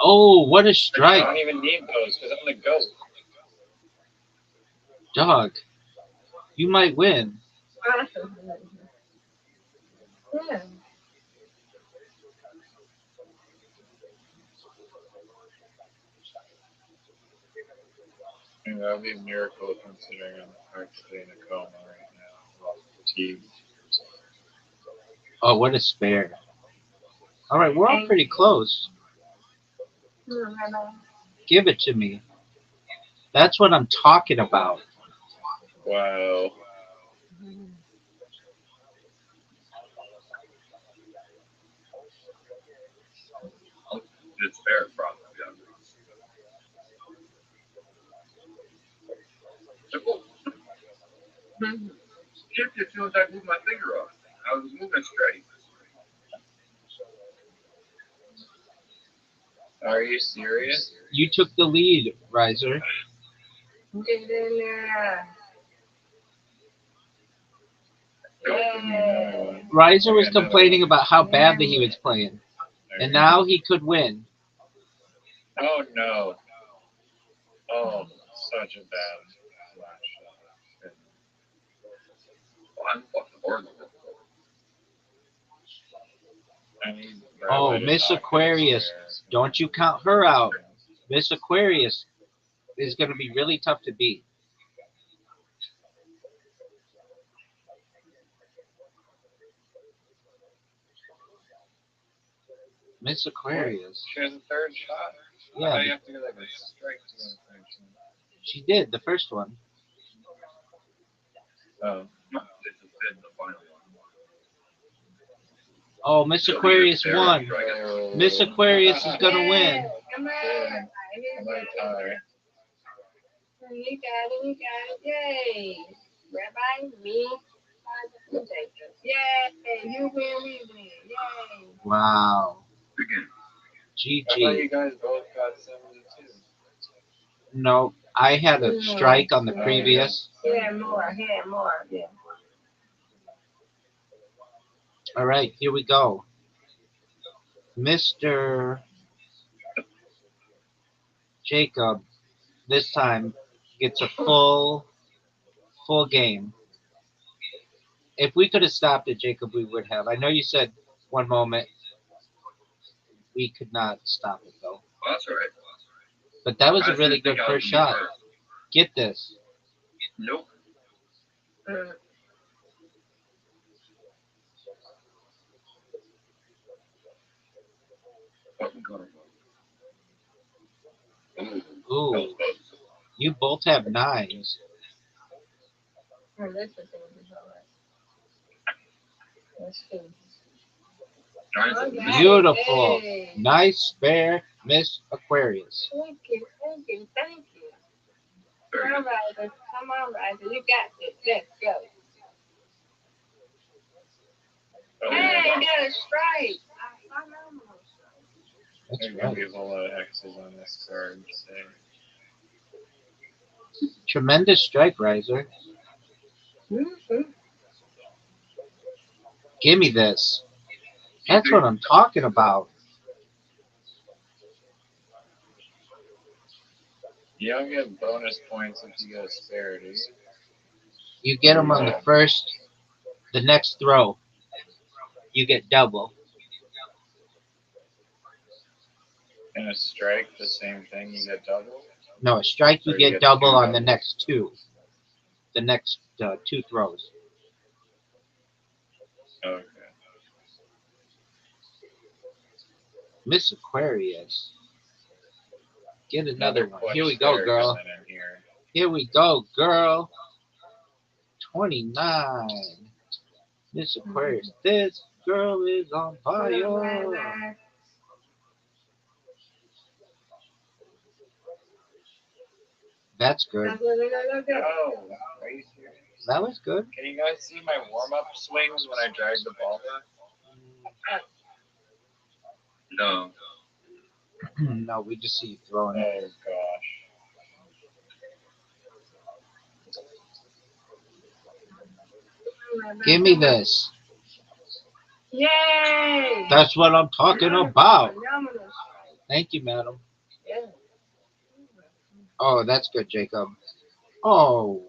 Oh, what a I strike. don't even need those because I'm the goat. Dog, you might win. Yeah. And that would be a miracle considering I'm practically in a coma right now. Well, fatigue. Oh, what a spare. All right, we're all pretty close. Give it to me. That's what I'm talking about. Wow. It's fair, probably. Yeah. Simple. Shift as soon as I move my finger up. I was moving straight. Are you serious? You took the lead, Riser. Get in there. Yeah. Riser was complaining about how badly he was playing, and now he could win. Oh no. Oh, such a bad flash. Well, I'm fucking horrible. I need Oh, Rabbi to Miss knock Aquarius, this don't you count her out. Miss Aquarius is going to be really tough to beat. Miss Aquarius. She has a third shot. Yeah, I you have to get like a strike to get a third shot. she did the first one. Oh. It's a bit in the final one. Oh, Miss Aquarius won. Oh. Miss Aquarius is going to win. Come on. I might tie. You got it. You got it. Yay. Rabbi, me, Jacob. Yay. You win, we win. Yay. Wow. Begin. I thought GG. you guys both got 72. No, I had a strike on the previous. Yeah, more. Yeah, more. Yeah. All right, here we go. Mr. Jacob this time gets a full game. If we could have stopped it, Jacob, we would have. I know you said one moment we could not stop it though. Well, that's all right. But that was I a really didn't think good I was first gonna be shot. hurt. Get this. Nope. Fucking got it. Ooh, you both have 9s. Oh, this is alright. Let's see. Okay. Beautiful. Hey. Nice spare, Miss Aquarius. Thank you, thank you, thank you. Come on, Ryder. Come on, Ryder. You got this. Let's go. Hey, you got a strike. I know. That's There's gonna right. be a whole lot of X's on this card. So. Tremendous strike, Riser. Mm-hmm. Give me this. That's what I'm talking about. You don't get bonus points if you get a spare, do you? You get them on the next throw. You get double. And a strike, the same thing, you get double? No, a strike you Or get get double two on the doubles? next 2. The next 2 throws. Okay. Miss Aquarius. Get another one. clutch Here we go, spare girl. coming in here. Here we go, girl. 29. Miss Aquarius. This girl is on fire. That's good. That's what we gotta do. Oh, are you serious? That was good. Can you guys see my warm-up swings when I drag the ball back? No. No, we just see you throwing it. Oh, gosh. Give me this. Yay! That's what I'm talking about. Phenomenal strike. Thank you, madam. Yeah. Oh, that's good, Jacob. Oh,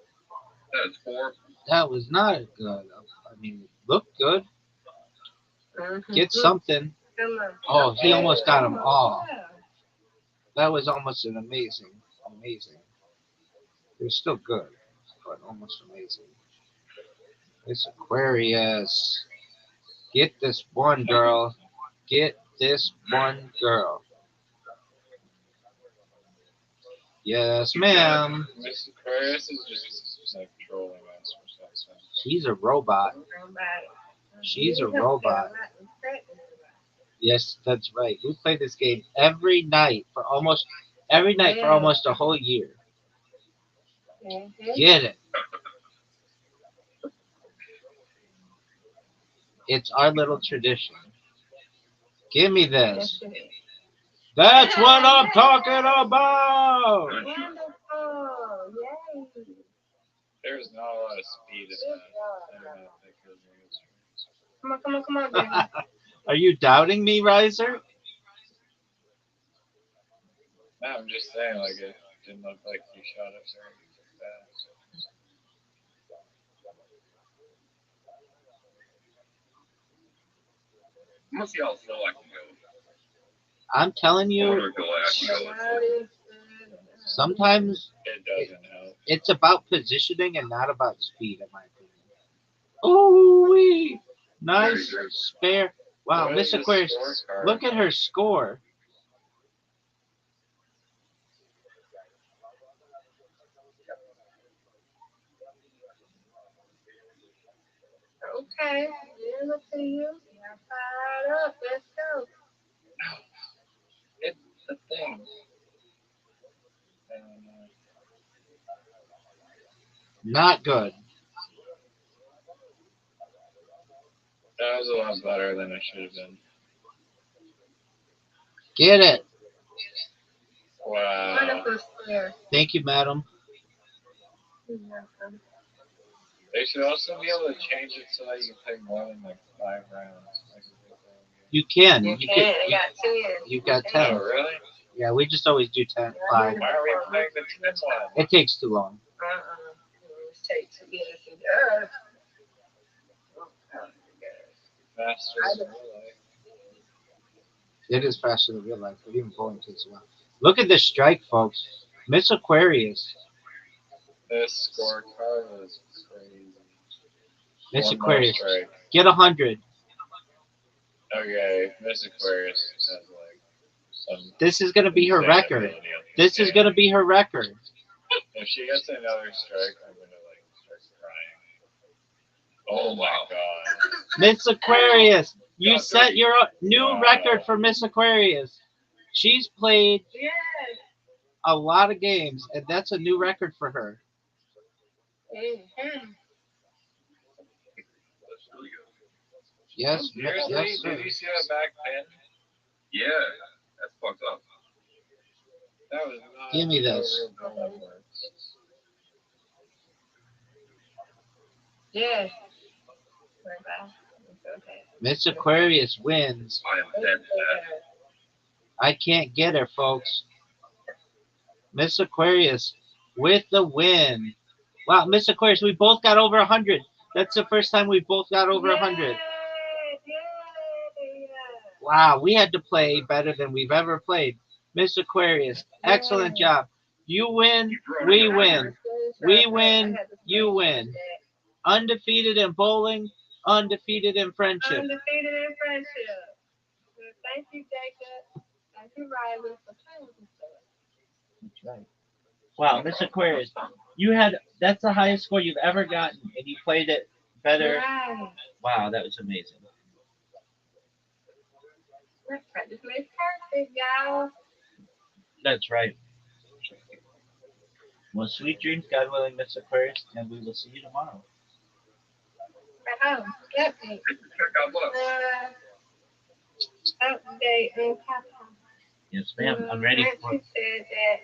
That's 4. that was not good. I mean, looked good. Mm-hmm. Get something. Come on. Oh, he almost got them all. Yeah. That was almost an amazing. It was still good, but almost amazing. It's Aquarius. Get this one, girl. Get this one, girl. Yes, ma'am. Miss Aquarius is just like trolling us or something. She's a robot. She's a robot. Yes, that's right. We play this game every night for almost a whole year. Mm-hmm. Get it? It's our little tradition. Give me this. That's what I'm talking about. Wonderful. Yay. There's not a lot of speed in that. I don't know if that goes against Come on, come on, baby. Are you doubting me, Riser? No, I'm just saying, like, it didn't look like you shot it very fast. Let's see how slow I can go. I'm telling I you, want to go actually. sometimes It doesn't help. it's about positioning and not about speed, in my opinion. Oh, wee. Nice spare. Wow, What Miss is the Aquarius, scorecard? look at her score. Okay. Yeah, look at you. You're fired up. Let's go. It's the thing. Not good. That was a lot better than it should have been. Get it. Wow. Wonderful spare. Thank you, madam. They should also be able to change it so that you can play more than like 5 rounds. Like You can. You can. I got 10. You got oh, 10. really? Yeah, we just always do 10, 5. Why are we playing the 10 one? It takes too long. It takes to get us in Faster than real life. It is faster than real life, but even bowling takes a while. Look at this strike, folks. Miss Aquarius. This scorecard is crazy. Miss One more Aquarius. strike. Get 100. Okay, Miss Aquarius has like some This is gonna be her insane record. ability at this This is game. gonna be her record. If she gets another strike, I'm gonna like start crying. Oh my god. Miss Aquarius, you Got set 30. your new Wow. record for Miss Aquarius. She's played Yes. a lot of games, and that's a new record for her. Mhm. That's really good. Yes, Seriously? yes, sir. Did you see that back pin? Yeah, that's fucked up. That was not Give me how this. real bowling works. Yes. Rabbi. It's okay. Miss Aquarius wins. I am It's dead to that. okay. I can't get her, folks. Miss Aquarius with the win. Wow, Miss Aquarius, we both got over 100. That's the first time we both got over 100. Yay. Wow, we had to play better than we've ever played. Miss Aquarius, excellent job. You win, we win. We win, you win. Undefeated in bowling, undefeated in friendship. Undefeated in friendship. Well, thank you, Jacob. Thank you, Riley, for playing with us. That's right. Wow, Miss Aquarius, that's the highest score you've ever gotten, and you played it better. Right. Wow, that was amazing. Practice makes perfect, y'all. That's right. Well, sweet dreams, God willing, Miss Aquarius, and we will see you tomorrow. Oh, let me. Check out look. Update on Papa. Yes, ma'am. I'm ready for. She said that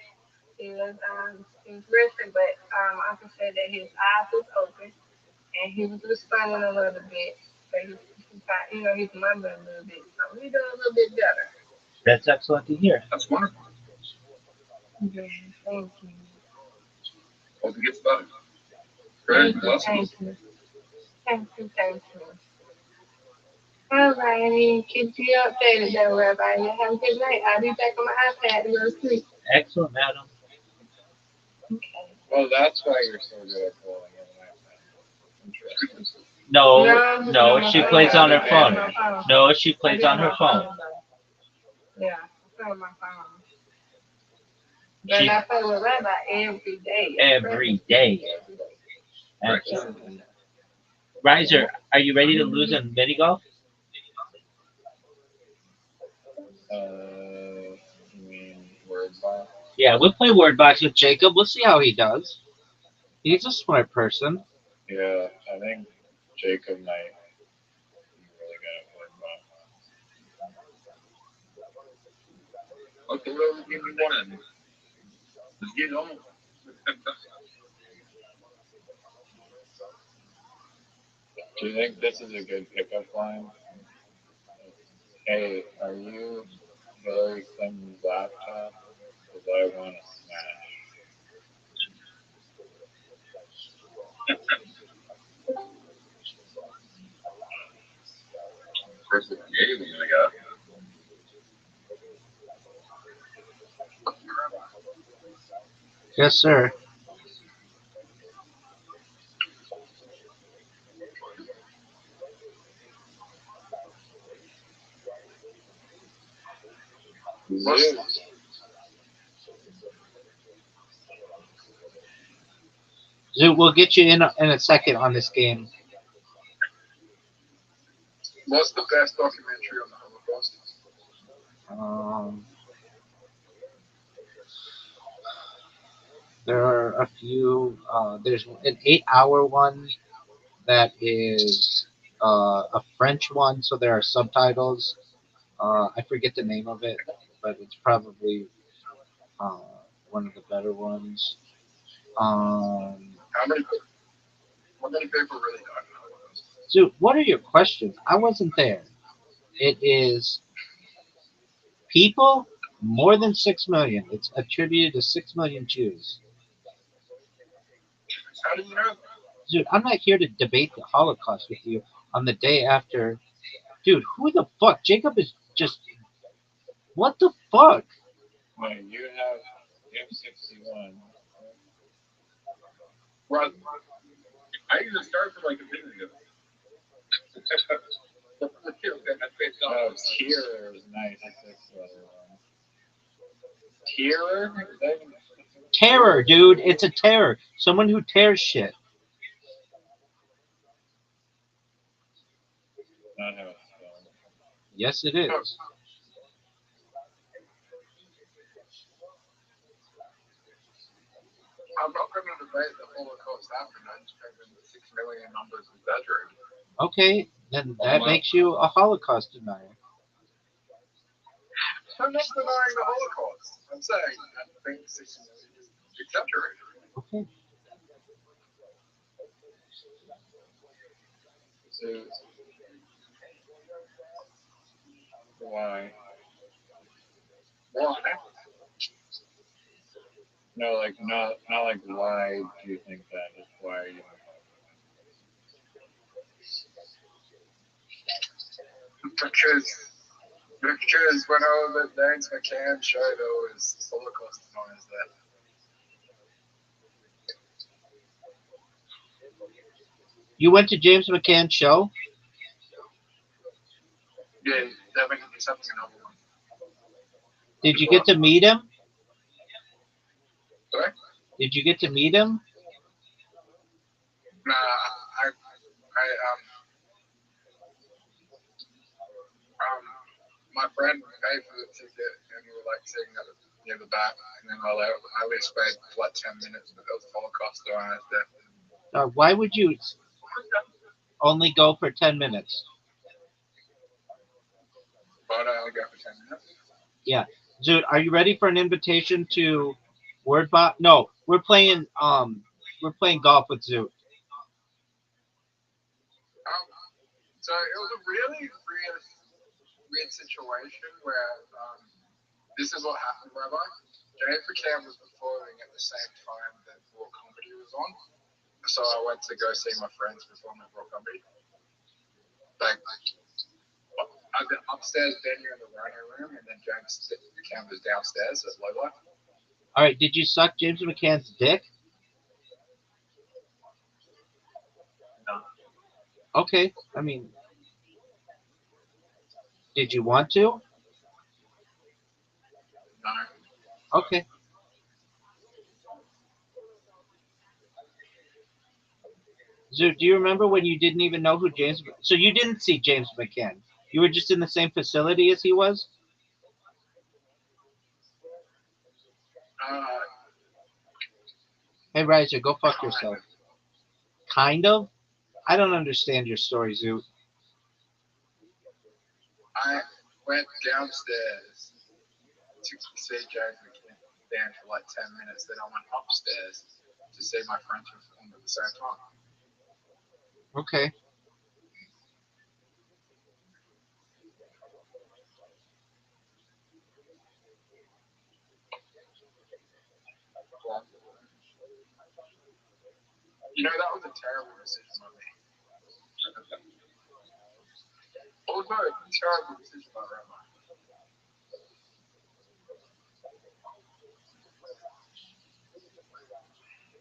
he was resting, but Uncle said that his eyes was open and he was responding a little bit. So he's mumbling a little bit. So he's doing a little bit better. That's excellent to hear. That's wonderful. Yeah, thank you. Hope it gets better. Very Thank you, blessings. thank you. Thank you, thank you. Alrighty, keep you updated though, Rabbi. You have a good night. I'll be back on my iPad to go to sleep. Excellent, madam. Okay. Well, that's why you're so good at bowling in my opinion. Interesting. No, she plays on her phone. No, she plays on her phone. Yeah, I play on my phone. But She I play with Rabbi every day. every day. Every day. Excellent. Riser, are you ready to lose in mini golf? You mean word box? Yeah, we'll play word box with Jacob. We'll see how he does. He's a smart person. Yeah, I think Jacob might be really good at word box. Okay, well, give me one. Let's get on. Do you think this is a good pickup line? Hey, are you Hillary Clinton's laptop? Because I want to smash. First of the alien I got. Yes, sir. Zeus. Zoo, we'll get you in a second on this game. What's the best documentary on the Holocaust? There are a few. There's an 8-hour one that is a French one, so there are subtitles. I forget the name of it, but it's probably uh, one of the better ones. How many people really died in the Holocaust? Dude, what are your questions? I wasn't there. It is people more than 6 million. It's attributed to 6 million Jews. How do you know? Dude, I'm not here to debate the Holocaust with you on the day after. Dude, who the fuck? Jacob is just. What the fuck? Wait, you have M61. Well, I usually start from like a minute ago. Oh, here is 96 letter one. Tearer? Terror, dude. It's a terror. Someone who tears shit. Not how it's spelled. Yes, it is. I'm not going to debate the Holocaust happened. I just think that the 6 million numbers exaggerated. Okay, then that makes you a Holocaust denier. I'm not denying the Holocaust. I'm saying I think 6 million is exaggerated. Okay. So, why? Why? No, like not like why do you think that? Just why are you? Because when I was at James McCann's show, there was Holocaust deniers there. You went to James McCann's show? Yeah, he's having another one. Did you get to meet him? Sorry? Did you get to meet him? Nah, my friend paid for the ticket, and we were like sitting near the back, and then I only stayed for like 10 minutes, but there was Holocaust deniers there. Why would you only go for 10 minutes? Why would I only go for 10 minutes? Yeah. Dude, are you ready for an invitation to WordBot? No, we're playing golf with Zoot. So it was a really weird situation where this is what happened, Rabbi. James McCann was performing at the same time that Raw Comedy was on. So I went to go see my friends perform at Raw Comedy. Like, I've been upstairs venue in the Rhino room, and then James McCann was downstairs at Low Life. All right, did you suck James McCann's dick? No. Okay, I mean, did you want to? No. Okay. Zoot, do you remember when you didn't even know who James? So you didn't see James McCann. You were just in the same facility as he was. Hey, Riser, go fuck yourself. Kind of? I don't understand your story, Zoot. I went downstairs to see James McCann for like 10 minutes. Then I went upstairs to see my friends perform at the same time. Okay. You know, that was a terrible decision by me. Oh no, terrible decision by Rabbi.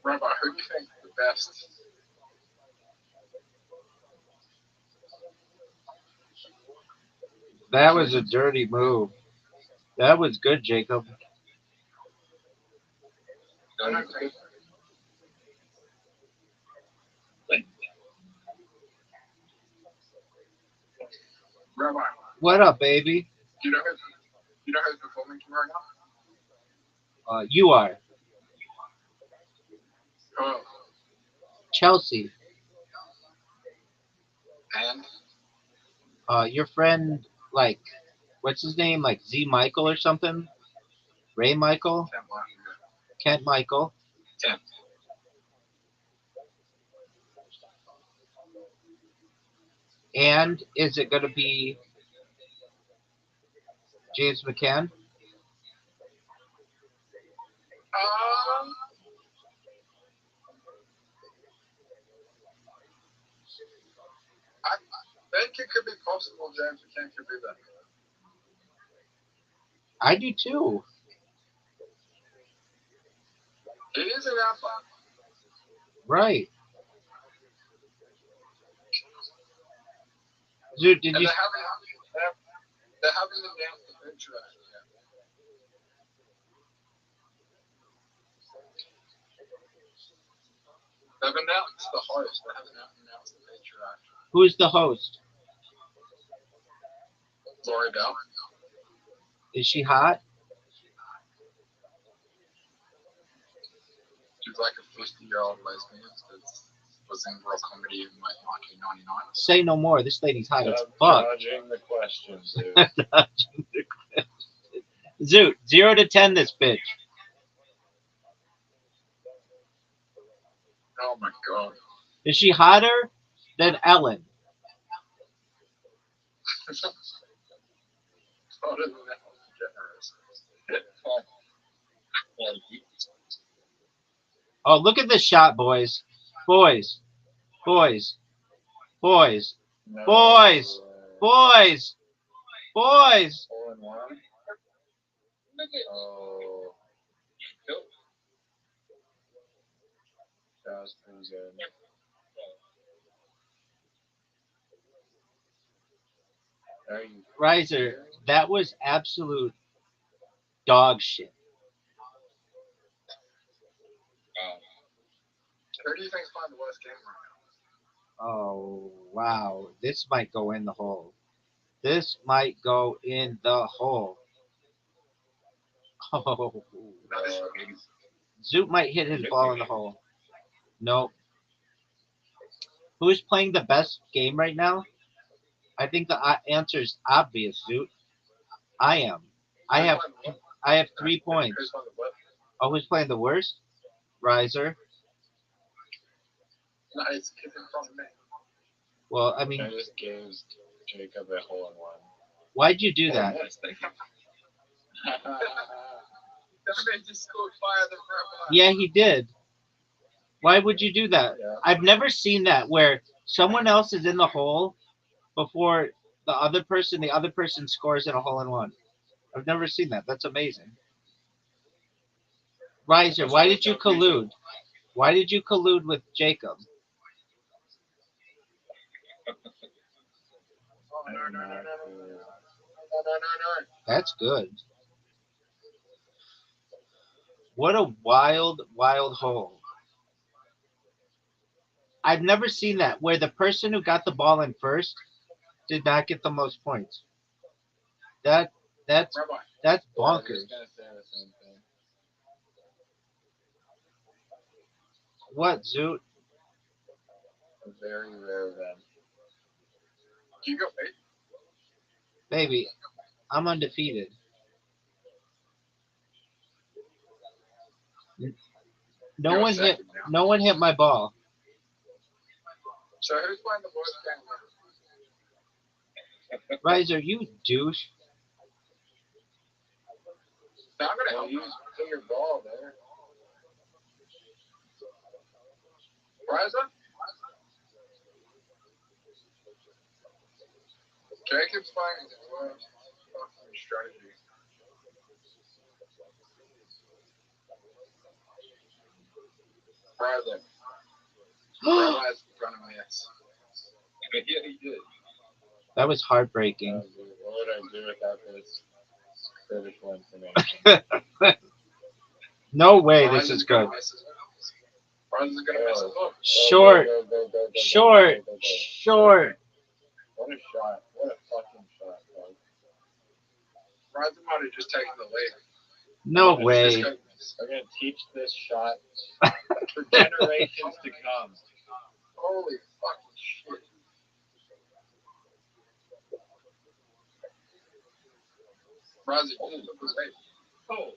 Rabbi, who do you think the best? That was a dirty move. That was good, Jacob. I don't think. Rabbi, What up, baby? do you know who's performing tomorrow night? You are. Oh, Chelsea. and Your friend, like, what's his name? Like Z Michael or something? Ray Michael? Kent Michael. Kent. And is it going to be James McCann? I think it could be possible James McCann could be there. I do too. It is an outback. Right. Dude, did And you? they haven't announced the picture yet. They've announced the host. They haven't announced the patriarch. Who's the host? Lori Bell. Is she hot? She's like a 50-year-old lesbian that was in real comedy in like 1999. Say no more. This lady's hot as Stop fuck. dodging the question, dude. Zoot, 0 to 10 this bitch. Oh my god. Is she hotter than Ellen? Hotter than that. Generous. Oh, look at this shot, boys. Boys. Boys. Boys. No Boys. way. Boys. Boys. Hole in one? Oh. That was pretty good. Are you Riser, that was absolute dog shit. Who do you think's playing the worst game right Oh, wow. This might go in the hole. This might go in the hole. Oh. now? That is really Zoot might hit his ball in the hole. Nope. Who's playing the best game right now? I think the answer is obvious, Zoot. I am. I have 3 points. Who's playing the worst? Oh, who's playing the worst? Riser. No, it's in front of me. Well, I mean, I just gave Jacob a hole in one. why'd you do that? That man just scored fire the Rabbi. Yeah, he did. Why would you do that? Yeah. I've never seen that where someone else is in the hole before the other person scores in a hole in one. I've never seen that. That's amazing. Riser, why did you collude? Why did you collude with Jacob? Oh, no. That's good. What a wild, wild hole. I've never seen that where the person who got the ball in first did not get the most points. That's Rabbi. that's I was bonkers. just gonna say the same thing. What, Zoot? Very rare then. You got me. Baby, I'm undefeated. No You're one hit second now. no one hit my ball. So who's playing the worst game? Riser, you douche. Now I'm gonna Well, help you you. put your ball there. Riser? Jacob's playing his worst fucking strategy. Riser. Rabbi's in front of me, yes. Yeah, he did. That was heartbreaking. What would I do without this critical information? No way this is good. Riser's gonna mess it up. Short. Go, go, go, go, go, Short. go, go, go. Short. What a shot. What a fucking shot, bro. Riser might have just taken the lead. No Just way. go- I'm gonna teach this shot for generations to come. Holy fucking shit. Riser, you look away. Oh.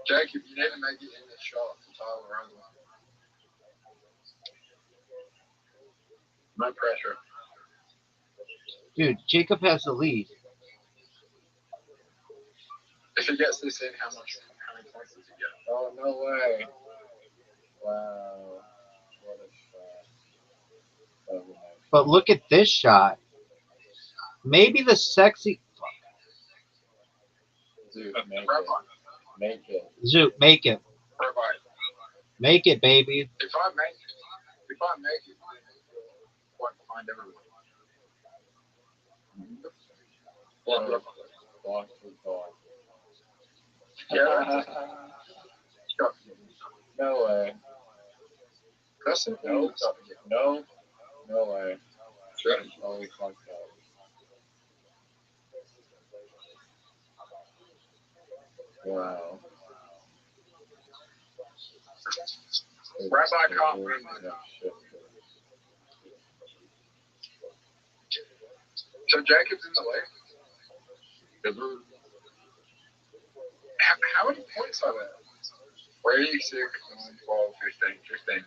Jacob, you need to make it in this shot for Tyler Riser. No pressure. Dude, Jacob has the lead. If he gets this in, how many points does he get? Oh, no way. Wow. What a shot. That was a nice But look at this shot. Maybe the sexy Dude, make it. Rabbi. Make it. Zoot, make it. Rabbi. Make it, baby. If I make it, then you're quite behind everyone. Block, Block for block. Yeah. No way. That's it. No. No. No way. Right. Holy fuck that. Wow. Rabbi caught me. So Jacob's in the way. How many points are there? 36, 12, 15.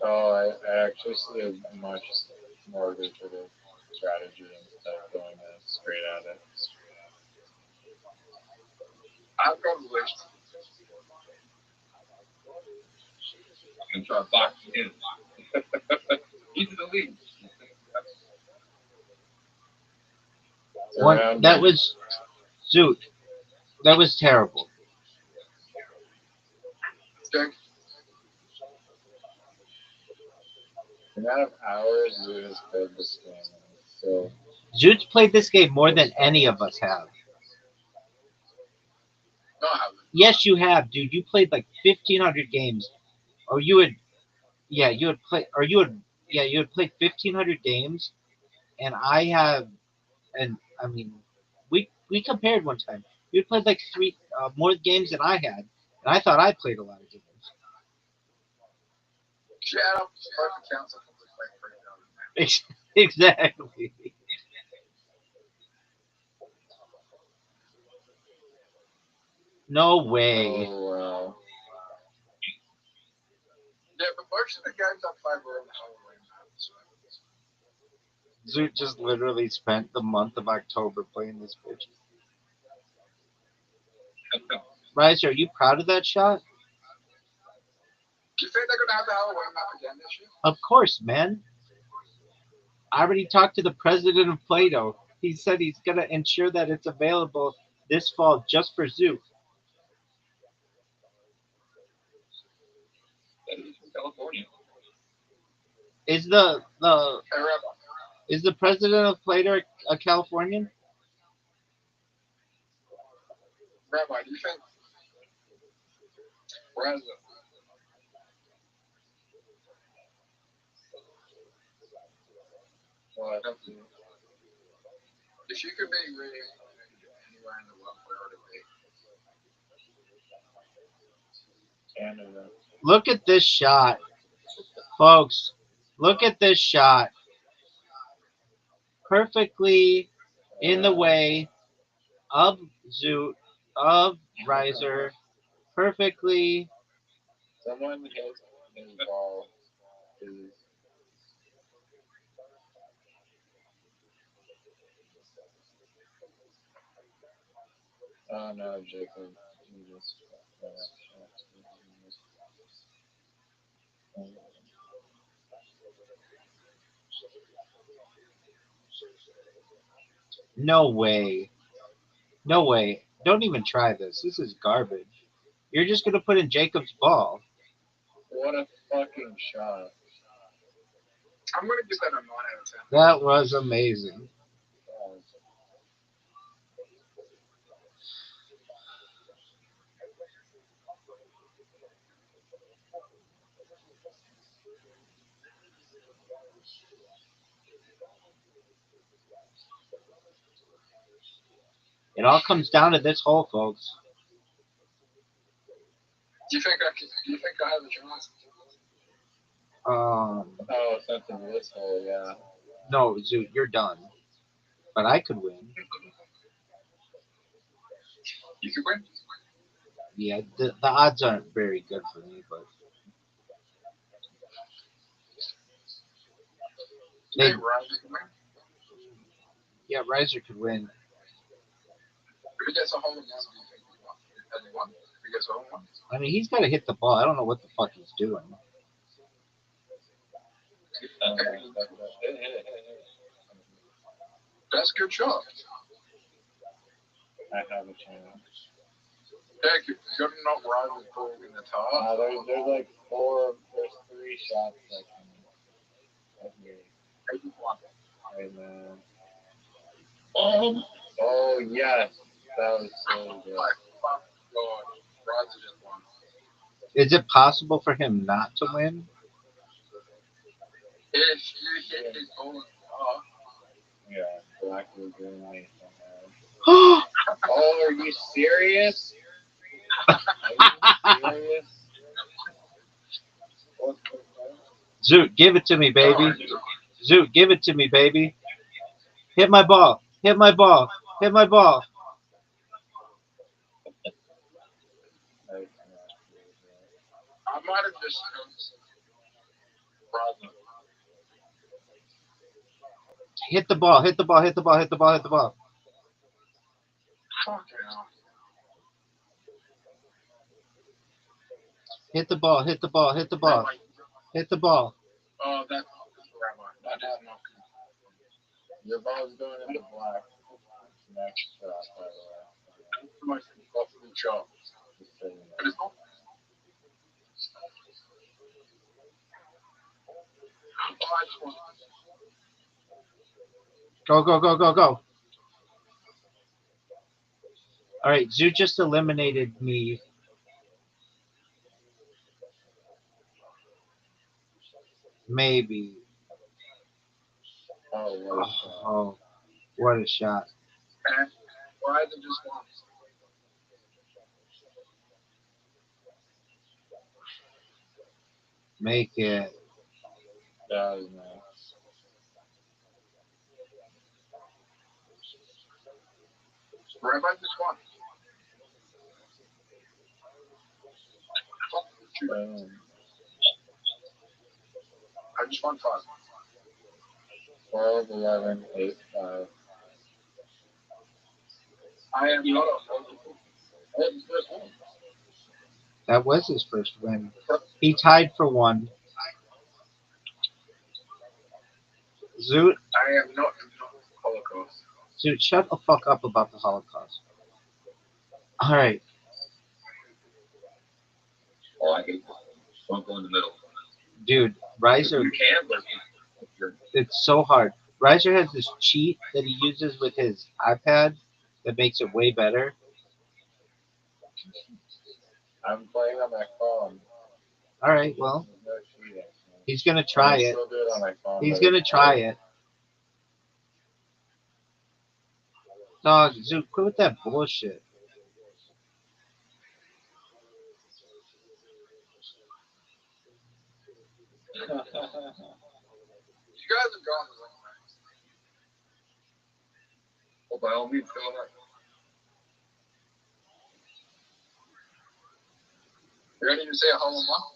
Oh, I actually see a much more lucrative strategy instead of going straight at it. I've got a list. I can try to box in. He's in the lead. That was Zoot. That was terrible. Okay. The amount of hours Zoot has played this game, so Zoot's played this game more than any of us have. No, I haven't. Yes, you have, dude. You played like 1,500 games, or you had, yeah, you had played, or you had played 1,500 games, and I have, and I mean, we compared one time. You had played like three more games than I had, and I thought I played a lot of games. Shut up. Perfect council. Exactly. No way. oh wow. Yeah, but most of the games I played were in the Halloween map. So. Zoot just literally spent the month of October playing this bitch. Riser, are you proud of that shot? Do you think they're going to have the Halloween map again this year? Of course, man. I already talked to the president of Plato. He said he's going to ensure that it's available this fall just for Zoot. He's from California. Is the Hey, Rabbi. is the president of Plato a Californian? Rabbi, do you think Raza, What? if you could be really anywhere in the world, where would it be? Canada. Look at this shot, folks. Look at this shot. Perfectly in the way of Zoot, of Riser. Perfectly. Someone hit his ball. Please. Oh no, Jacob. You just No way. No way. Don't even try this. This is garbage. You're just going to put in Jacob's ball. What a fucking shot. I'm going to give that a 9 out of 10. That was amazing. It all comes down to this hole, folks. Do you think I have a chance? Oh, something this hole, yeah. No, Zoot, you're done. But I could win. You could win. Yeah, the odds aren't very good for me, but Hey, Raza could win. yeah, Riser could win. If he gets a hole in one, do you think he won? Has he won? If he gets a hole in one? I mean, he's got to hit the ball. I don't know what the fuck he's doing. That's a good shot. I have a chance. Yeah, you got to knock Raza's ball in the tar. There's like there's 3 shots that can Right now. Oh yes, that was so good. God, Roger just won. Is it possible for him not to win? If you hit his own Yeah, Black Lagoon made so mad. Oh, Oh, are you serious? Are you serious? What the fuck? Zoot, give it to me, baby. Zoot, give it to me, baby. Hit my ball. Hit my ball. Hit my ball. Like, I might have just Roger. Hit the ball. Hit the ball. Hit the ball. Hit the ball. Hit the ball. Fuck hell. Hit the ball. Hit the ball. Hit the ball. Hit the ball. Oh, that's Rabbi. That has no. your ball's going into black. Next shot, by the way. Too much off the show. Just so you But know. it's not. Oh, I just want. Go, go, go, go, go. All right, Zoot just eliminated me. Maybe. Oh, what a shot. Oh, what a shot. And Roger just won. Make it. That was nice. Rabbi just won. Boom. I just won 5. 12, 11, 8, 5. I am not a That's his first one. That was his first win. He tied for one. Zoot, I am not Holocaust. Zoot, shut the fuck up about the Holocaust. All right, Oh, I hate this. Don't go in the middle. dude, Riser, You can, but you're it's so hard. Riser has this cheat that he uses with his iPad that makes it way better. I'm playing on my phone. All right, well, There's no cheating. he's gonna I try can it. still do it on my phone. He's but gonna it's try hard. it. Dog, Zoot, quit with that bullshit. You guys have gone the wrong way. Well, by all means, go ahead. You ready to say a whole month?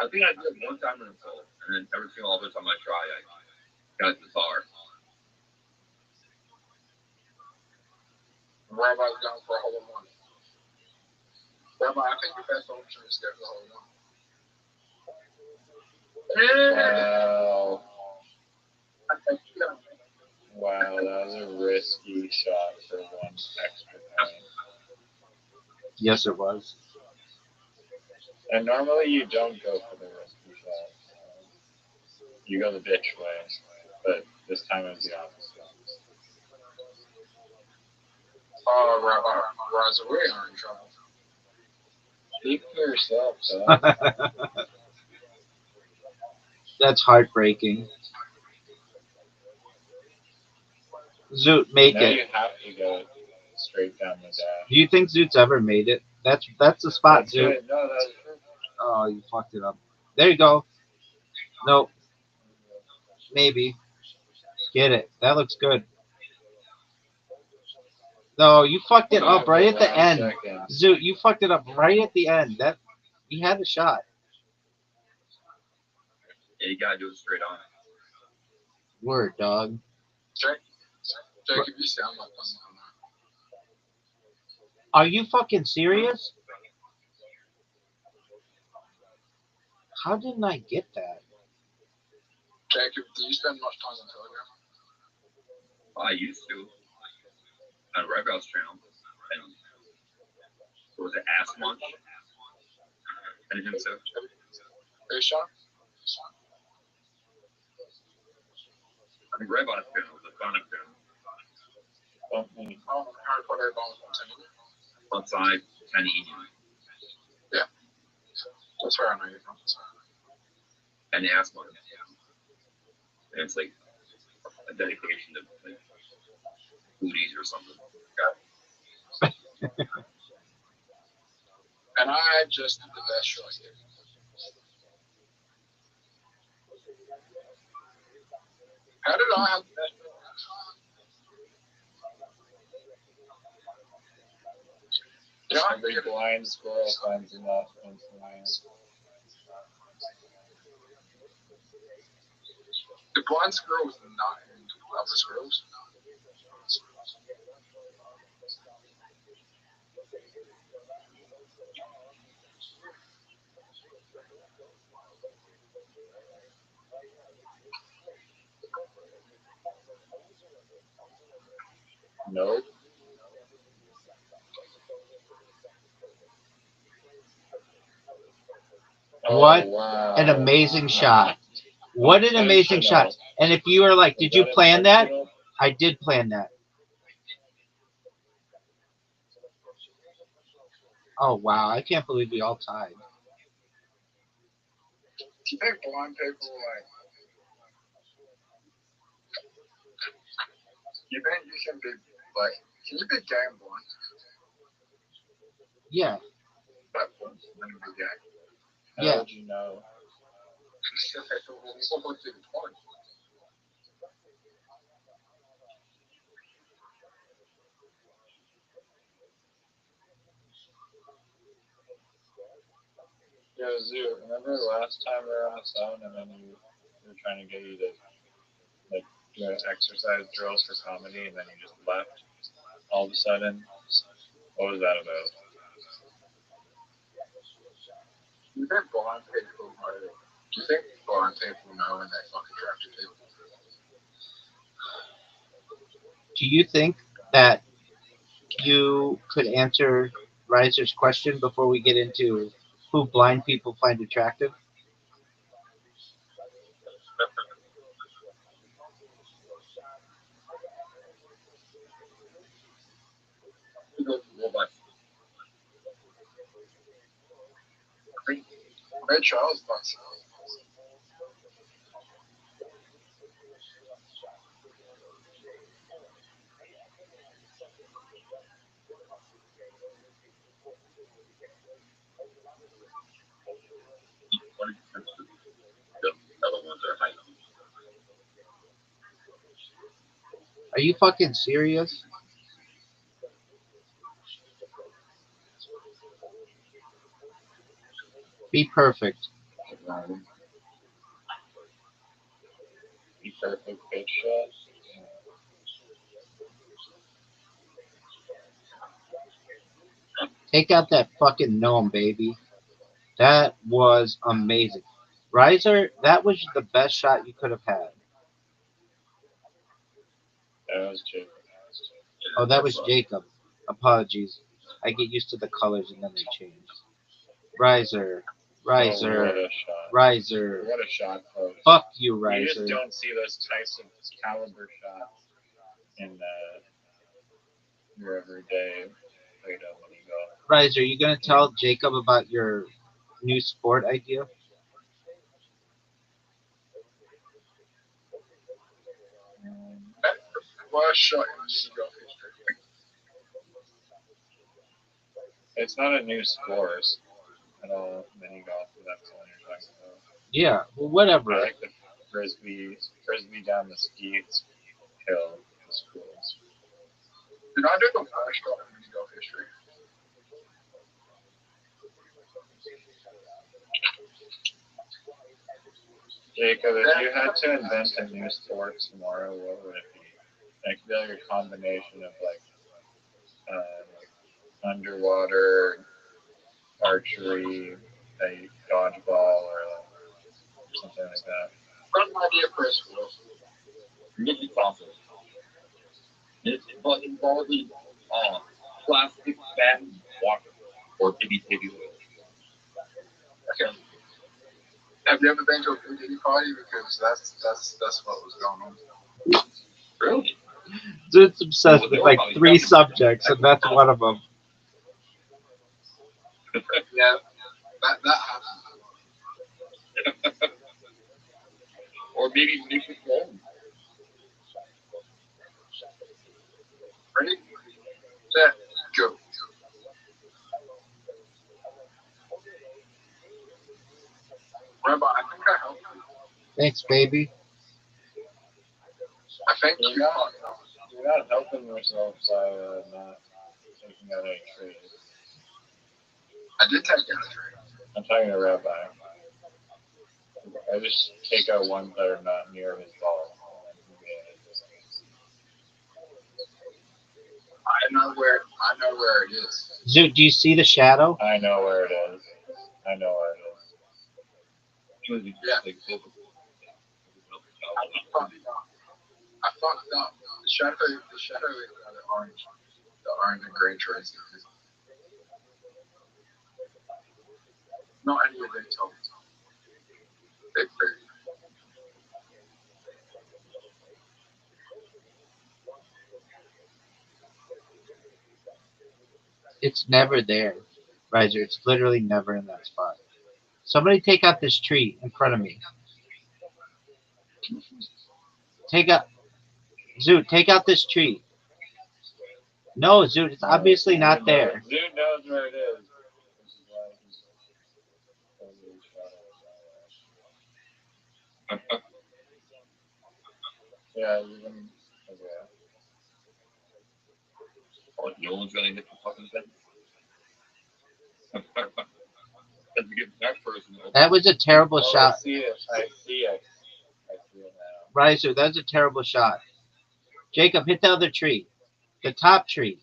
I think I did it one time in a full, and then every single other time I try, I got the bar. Rabbi's down for a whole month. Rabbi, I think your best option is to get the whole month. Wow. I think you got Wow, that was a risky shot for one extra point. Yes, it was. And normally you don't go for the risky shots. You go the bitch way. But this time it was the opposite. Oh, Rabbi, Rise away are in trouble. Speak for yourself, dog. That's heartbreaking. Zoot, make Now it. you have to go straight down the dash. Do you think Zoot's ever made it? That's the spot, That's Zoot. it. No, that's perfect. Oh, you fucked it up. There you go. Nope. Maybe. Get it. That looks good. No, you fucked it up right at the end. Zoot, you fucked it up right at the end. That he had a shot. Yeah, you gotta do it straight on. Word, dog. Jake, if you sound like this. Are you fucking serious? How didn't I get that? Jacob, do you spend much time on Telegram? I used to. On Rabbi's channel. And what was it, Ass Munch? And himself. Hey, Sean? I think Red Bonnet Pin was a Bonnet Pin. Something. Oh, Harry Potter Bonnet Pin. Outside, Tiny Indian. Yeah. That's where I know you're from. And the ass one. And it's like a dedication to like foodies or something. And I just did the best show I did. How did I have the best? Every blind squirrel finds a nut once in a while. The blind squirrel was not in Other Squirrels. Nope. What Oh, wow. an amazing shot. What an amazing shot. And if you were like, did you plan that? I did plan that. Oh, wow. I can't believe we all tied. Do you think blind people like? You think you can be like? Can you be gay and blind? Yeah. That one, then be gay. How Yeah. would you know? Yo, Zoo, remember last time we were on the phone and then we were trying to get you to like do exercise drills for comedy and then you just left all of a sudden? What was that about? You think blind people are? Do you think blind people know when they fuck attractive people? Do you think that you could answer Riser's question before we get into who blind people find attractive? Well, Ray Charles fucks. The other ones are high. Are you fucking serious? Be perfect. Be perfect bitch shot? Take out that fucking gnome, baby. That was amazing. Riser, that was the best shot you could have had. That was Jacob. Oh, that was Jacob. Apologies. I get used to the colors and then they change. Riser. Oh, what Riser. a shot. Riser. What a shot, folks. Fuck you, You just Riser. don't see those types of caliber shots in your everyday Play-Doh mini golf. Riser, you gonna tell Jacob about your new sport idea? Worst shot in mini golf history. It's not a new sport at all, mini golf, if that's the one you're talking about. Yeah, well, whatever. I like the frisbee down the ski hill. It's cool. Did I do the worst shot in mini golf history? Jacob, if you had to invent a new sport tomorrow, what would it be? It could be like a combination of like underwater archery, a dodgeball, or something like that. Got an idea for a sport. Mickey Fossils. It's involving plastic fat and water or tibby oil. Okay. Have you ever been to a big party? Because that's what was going on. Zoot's obsessed with like 3 subjects, and that's one of them. Yeah, that happens. Or maybe Nicholas Holmes. Ready? Set, go. Rabbi, I think I helped you. Thanks, baby. I think You're you not, fucked up. you're not helping yourself by not taking out any trees. I did take out a tree. I'm talking to Rabbi. I just take out ones that are not near his ball. I know where it is. Zoot, do you see the shadow? I know where it is. I know where it is. Yeah. I fucked up. The shadow is the orange. The orange and green trees. Not any of them told me. Big food. It's never there, Riser. It's literally never in that spot. Somebody take out this tree in front of me. Take out, Zoot. Take out this tree. No, Zoot. It's obviously not there. Zoot knows where it is. Yeah, you can. Okay. Oh, no one's gonna hit the fucking thing. Let's get that person. That was a terrible Oh, shot, I see it. I see it. I see it now. Riser. That's a terrible shot. Jacob, hit the other tree. The top tree.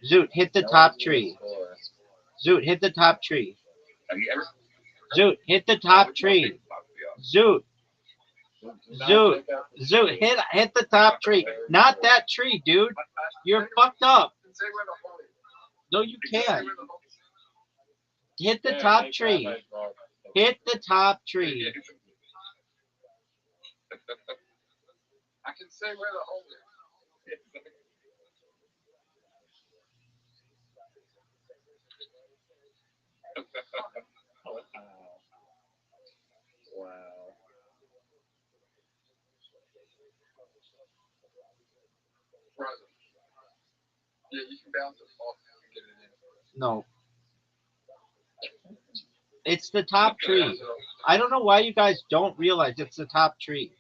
Zoot, hit the top tree. Zoot, hit the top tree. Have you ever? Zoot, hit the top tree. Zoot, Zoot, Zoot, hit the top tree. Not that tree, dude. You're fucked up. Say where the hole is. No, you Exactly can't. where the hole is. Hit the top tree. Hit the top tree. I can say where the hole is. Wow. Brother. Yeah, you can bounce it off and get it in. No. It's the top tree. I don't know why you guys don't realize it's the top tree.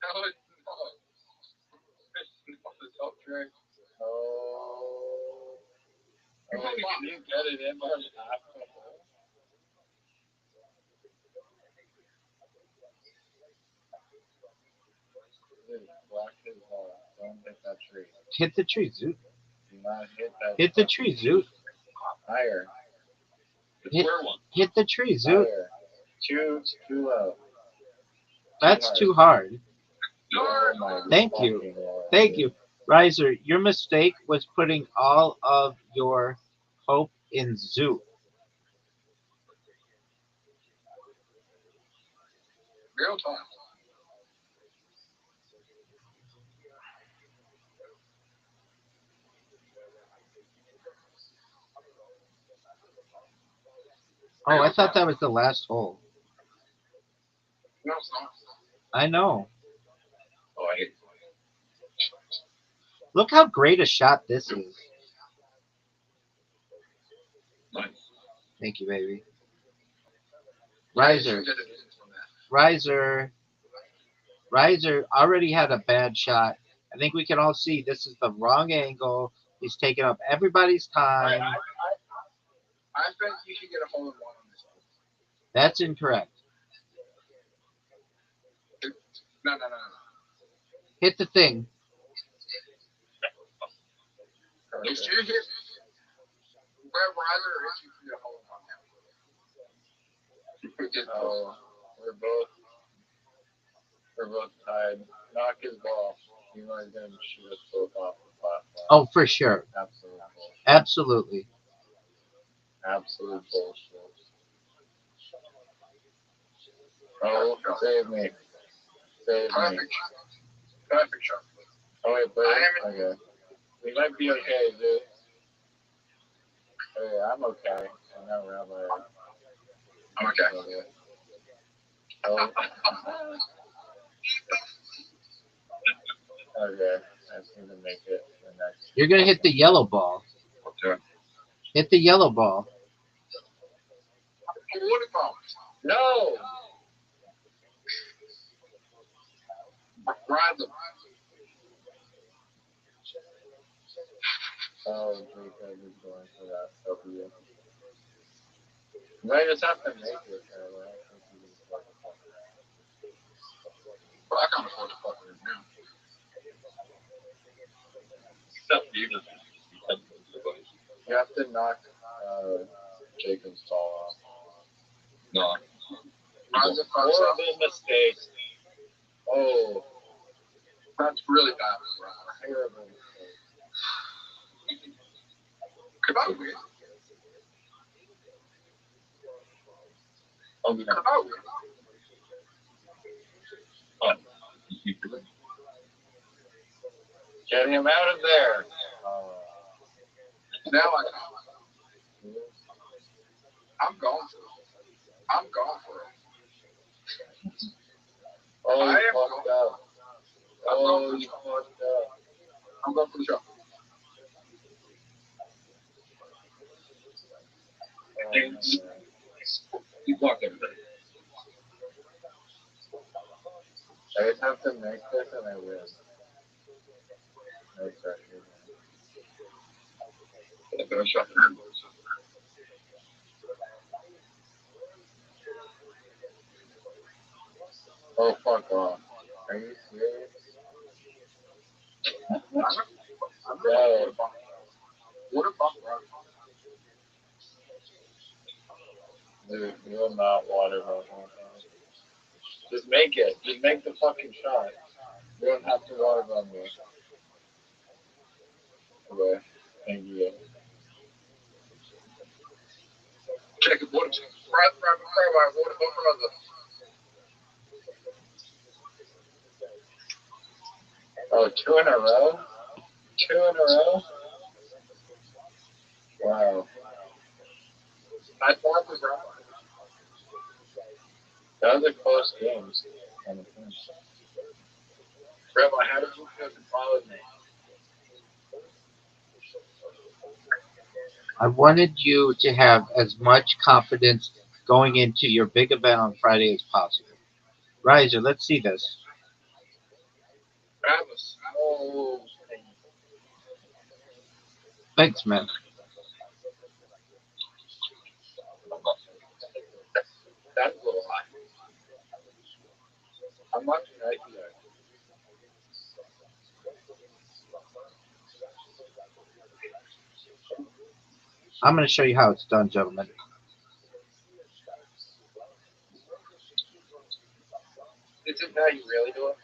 No, it's not. It's not the top tree. Oh. Oh, can you get it in on half of the hole? Dude, block his ball. Don't hit that tree. Hit the tree, Zoot. Do not hit that. Hit the tree, Zoot. Higher. The Hit, square one. hit the tree, Zoot. Higher. Too low. That's too hard. Oh my Thank you. fucking Lord, Thank dude. you. Riser, your mistake was putting all of your hope in Zoot. Real time. Oh, I thought that was the last hole. No, it's not. I know. Oh, I hate Look how great a shot this is. nice. Thank you, baby. You Riser, should get it in from that. Riser already had a bad shot. I think we can all see this is the wrong angle. He's taking up everybody's time. I think you should get a hole in one on this one. That's incorrect. No. Hit the thing. If you hit where Ryler is, you can get a hole in one now. Oh, we're both tied. Knock his ball. You know he's gonna shoot us both off the platform. Oh, for sure. Absolute bullshit. Absolutely. Absolute bullshit. Oh, save me. Save me. Perfect shot. Oh wait, but I am okay. We might be okay, dude. Hey, I'm okay. I know Rabbi. I'm okay. Oh. Okay. I just need to make it the next. You're gonna hit the yellow ball. Okay. Hit the yellow ball. Water bomb. No! Ride them. Oh, Jacob is going for that W. You might just have to make it, Rabbi. But I can't afford to fuck with him now. Except you just. You have to knock Jacob's ball off. No. Rise up, Horrible mistake. Oh, that's really bad. terrible mistake. Could I win? Oh, could I win? Oh, you could win. Get him out of there. Oh. Now I can. I'm going for it. I'm going for it. Oh, I you am fucked going. up. Oh, you fucked up. I'm going for the shot. You blocked everything. I just have to make this and I win. No pressure. A better shot than him. Oh, fuck off. Are you serious? I'm really water bomb. Dude, you will not water bomb. Just make it. Just make the fucking shot. You don't have to water bomb me. Okay. Thank you. Check it, water. Water bomb brother. Oh, 2 in a row? 2 in a row? Wow. I thought it was Rabbi. That was a close game. Rabbi, how did you fucking follow me? I wanted you to have as much confidence going into your big event on Friday as possible. Riser, let's see this. Travis. Oh, Thanks, man. That's a little high. I'm watching Nike there. I'm going to show you how it's done, gentlemen. Is it how you really do it?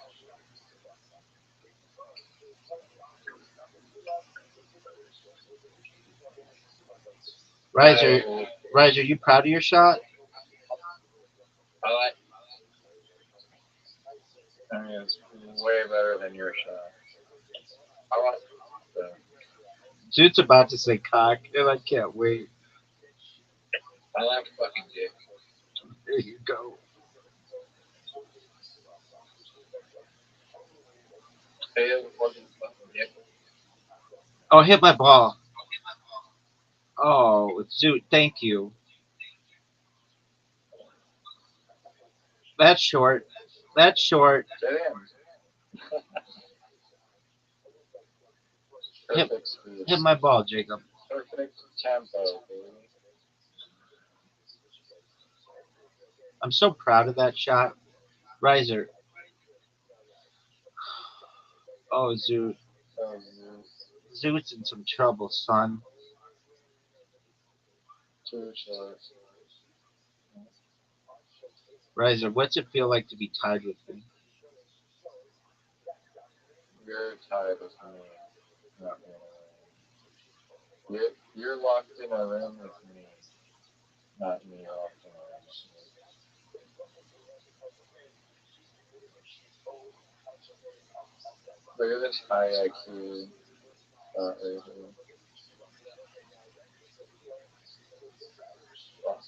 Riser, Riser, you proud of your shot? I like. I mean, it's way better than your shot. I like. Dude's about to say cock, and I can't wait. I like fucking dick. There you go. Hey, it wasn't fucking dick. Oh, hit my ball. Oh, dude, thank you. That's short. That's short. Damn. Hit, Perfect speed. hit my ball, Jacob. Perfect tempo, baby. I'm so proud of that shot. Riser. Oh, Zoot. Oh, Zoot's in some trouble, son. 2 shots. Riser, what's it feel like to be tied with me? You're tied with me. Not me. You're locked in a room with me. Not me locked in a room with me. Look at this high IQ shot right here. Wow.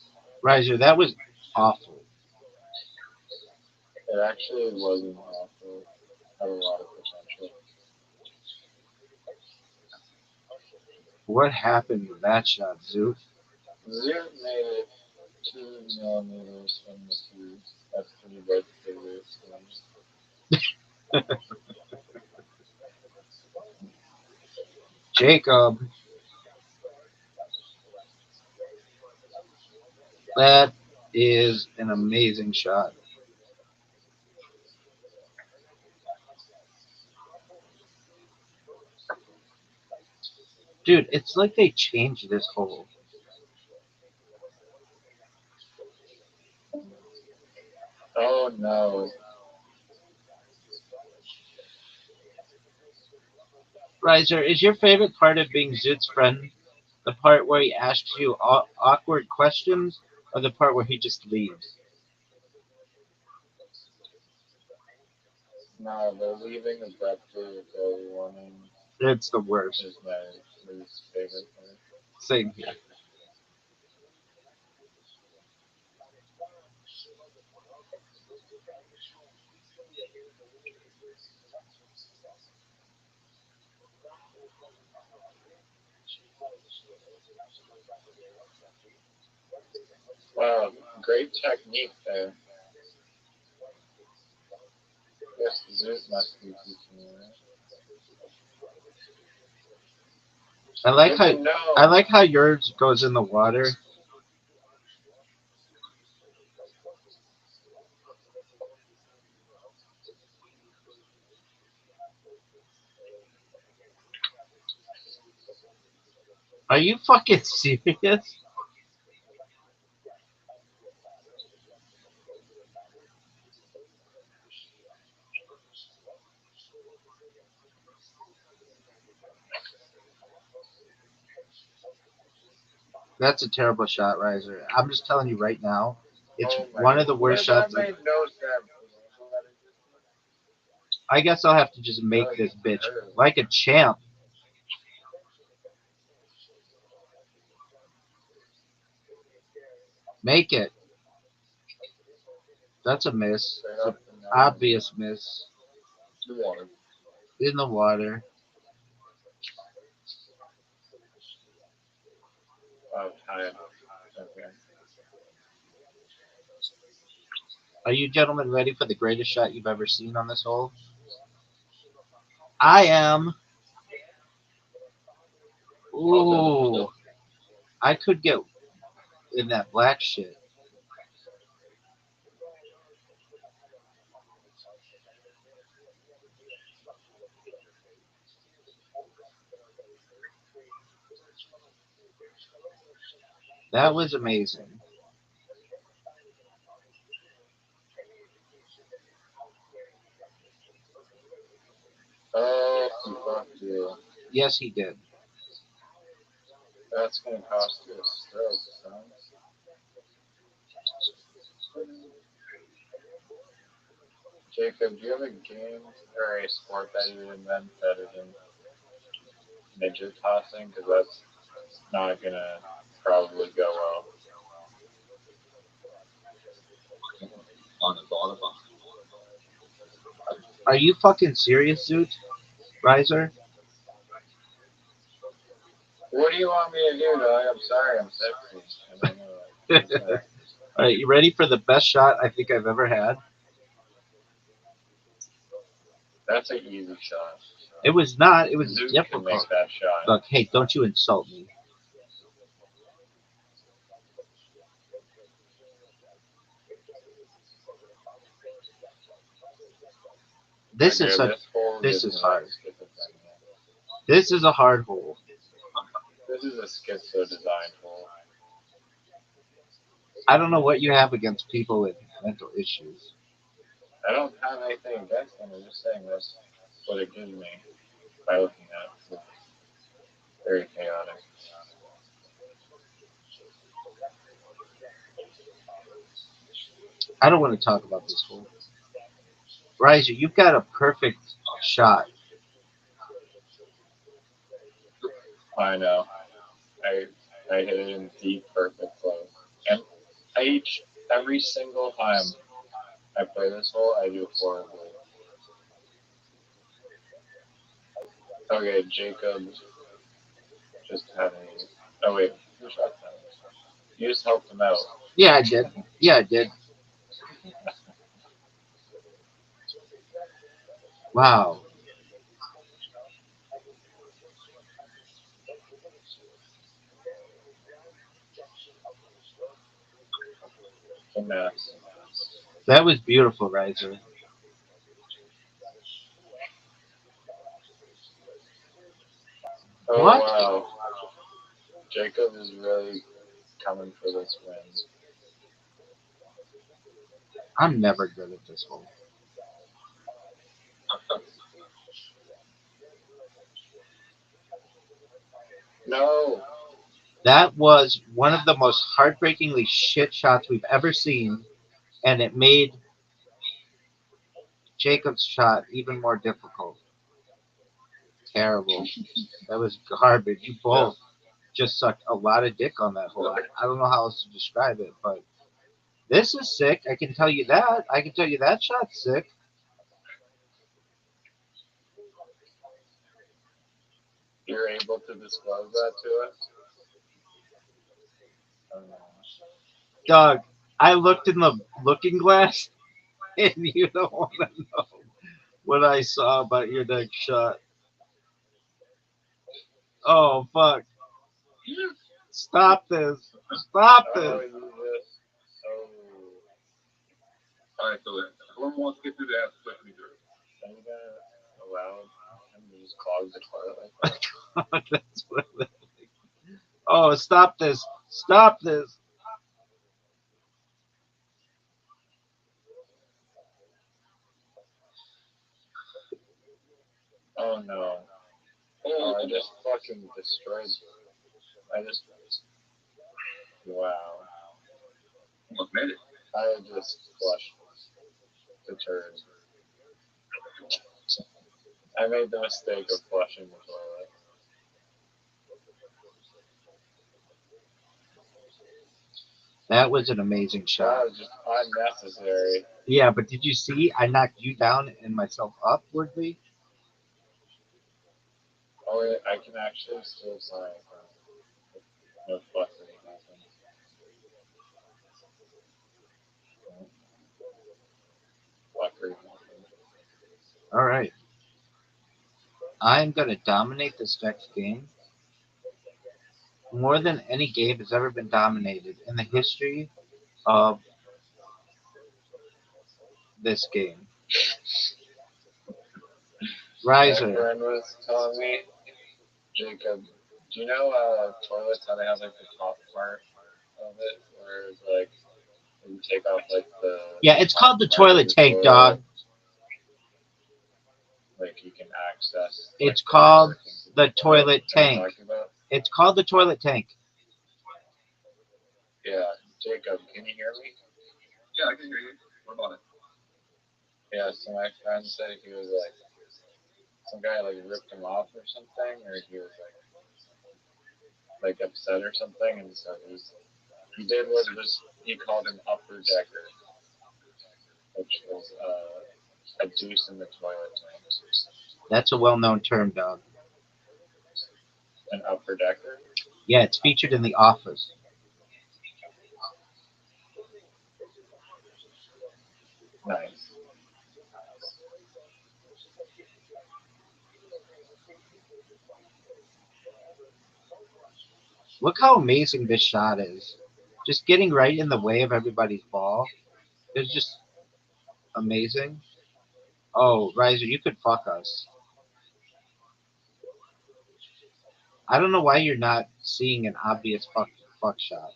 Riser, that was awful. It actually wasn't awful. Had a lot of potential. What happened with that shot, Zoot? Zoot made it 2 millimeters from the tee. That's pretty good for your swing. Jacob, that is an amazing shot. Dude, it's like they changed this hole. Oh no. Riser, is your favorite part of being Zoot's friend the part where he asks you awkward questions or the part where he just leaves? No, the leaving abruptly with early warning It's the worst. is my least favorite part. Same here. Wow, great technique there. Yes, Zoot must be teaching you, right? I like Oh how I no! like how yours goes in the water. Are you fucking serious? That's a terrible shot, Riser. I'm just telling you right now, it's Oh my one of god. the worst That shots. made no sense. What did you I guess I'll have to just That make was this bitch terrible. like a champ. Make it. That's a miss. Straight It's an off the nose. obvious miss. The water. In the water. Oh, tied. Okay. Are you gentlemen ready for the greatest shot you've ever seen on this hole? I am. Ooh. I could get in that black shit. That was amazing. Oh, fuck you. Yes, he did. That's gonna cost you a stroke, son. Jacob, do you have a game or a sport that you would invent better than midget tossing? Because that's not gonna probably go well. Are you fucking serious, Zoot? Riser? What do you want me to do, dog? I'm sorry, I'm sexy. I don't know. Alright, you ready for the best shot I think I've ever had? That's an easy shot. It was not, it was Zoot can make difficult. that shot. Look, hey, don't you insult me. This is Okay, such this hole this gives is me hard. schizophrenia. This is a hard hole. This is a schizo designed hole. I don't know what you have against people with mental issues. I don't have anything against them. I'm just saying that's what it gives me by looking at it. It's very chaotic. I don't want to talk about this hole. Riser, you've got a perfect shot. I know. I I hit it in deep, perfect close. And every single time I play this hole, I do horribly. Okay, Jacob just had a. Oh wait, who shot that? You just helped him out. Yeah, I did. Yeah, I did. Wow. Finesse. That was beautiful, Riser. Oh What? wow, Jacob is really coming for this win. I'm never good at this hole. No, That was one of the most heartbreakingly shit shots we've ever seen, and it made Jacob's shot even more difficult. Terrible. That was garbage. You both just sucked a lot of dick on that hole. I don't know how else to describe it, but this is sick. I can tell you that. I can tell you that shot's sick. you're able to disclose that to us. Doug, I looked in the looking glass, and you don't want to know what I saw about your next shot. Oh, fuck. Stop this. Stop Oh, this. you just. Oh. All right, so whoever wants to get through that, put me through. Are you gonna allow him to just clog the toilet like That's what oh, stop this. Stop this. that? Oh no. Oh, I just fucking destroyed. I just. Wow. Almost made it. I just flushed the turd. I made the mistake of flushing the toilet. That was an amazing That shot. was just unnecessary. Yeah, but did you see I knocked you down and myself upwardly? Oh, wait, I can actually still play. No flushing happens. Fuckery happens. All right. I'm going to dominate this next game more than any game has ever been dominated in the history of this game. My Riser, friend was telling me, Jacob, do you know toilets how they have like the top part of it where it's like you take off like yeah, the it's top called the part of toilet the tank, dog. toilet, like you can access like It's the inner called workings of the the toilet. toilet You know what tank. I'm talking about? It's called the toilet tank. Yeah, Jacob, can you hear me? Yeah, I can hear you. What about it? Yeah, so my friend said he was like some guy like ripped him off or something, or he was like upset or something, and so he did what was he called an upper decker, which was a deuce in the toilet tank. That's a well known term, dog. An upper decker. Yeah, it's featured in The Office. Nice. Look how amazing this shot is. Just getting right in the way of everybody's ball. It's just amazing. Oh, Riser, you could fuck us. I don't know why you're not seeing an obvious fuck shot.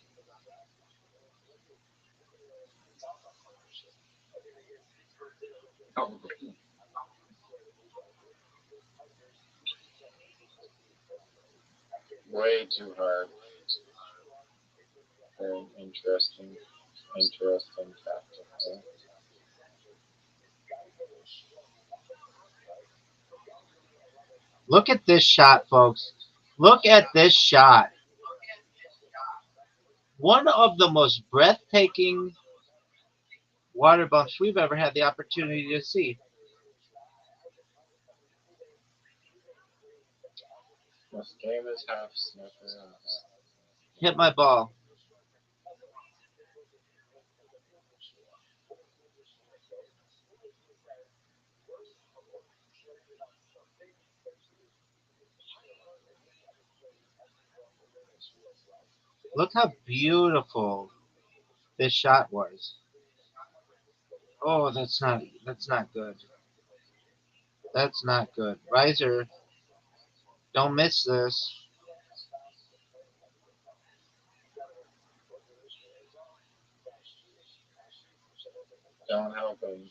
Oh, Way too hard. Very interesting tactic. Look at this shot, folks. Look at this shot. One of the most breathtaking water bumps we've ever had the opportunity to see. This game is half snooker and half. Hit my ball. Look how beautiful this shot was. Oh, that's not good. That's not good. Riser, don't miss this. Don't help him.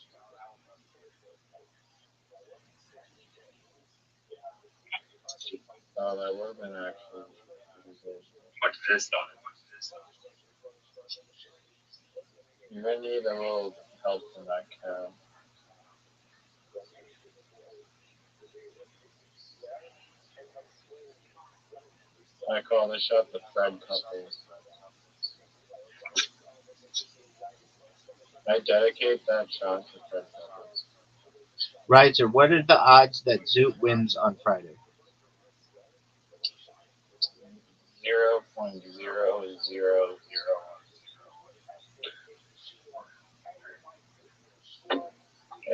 Oh, that would have been actually. What's this on? You're gonna need a little help from that cow. I call this shot the Fred couples. I dedicate that shot to Fred couples. Riser, what are the odds that Zoot wins on Friday? 0.0000.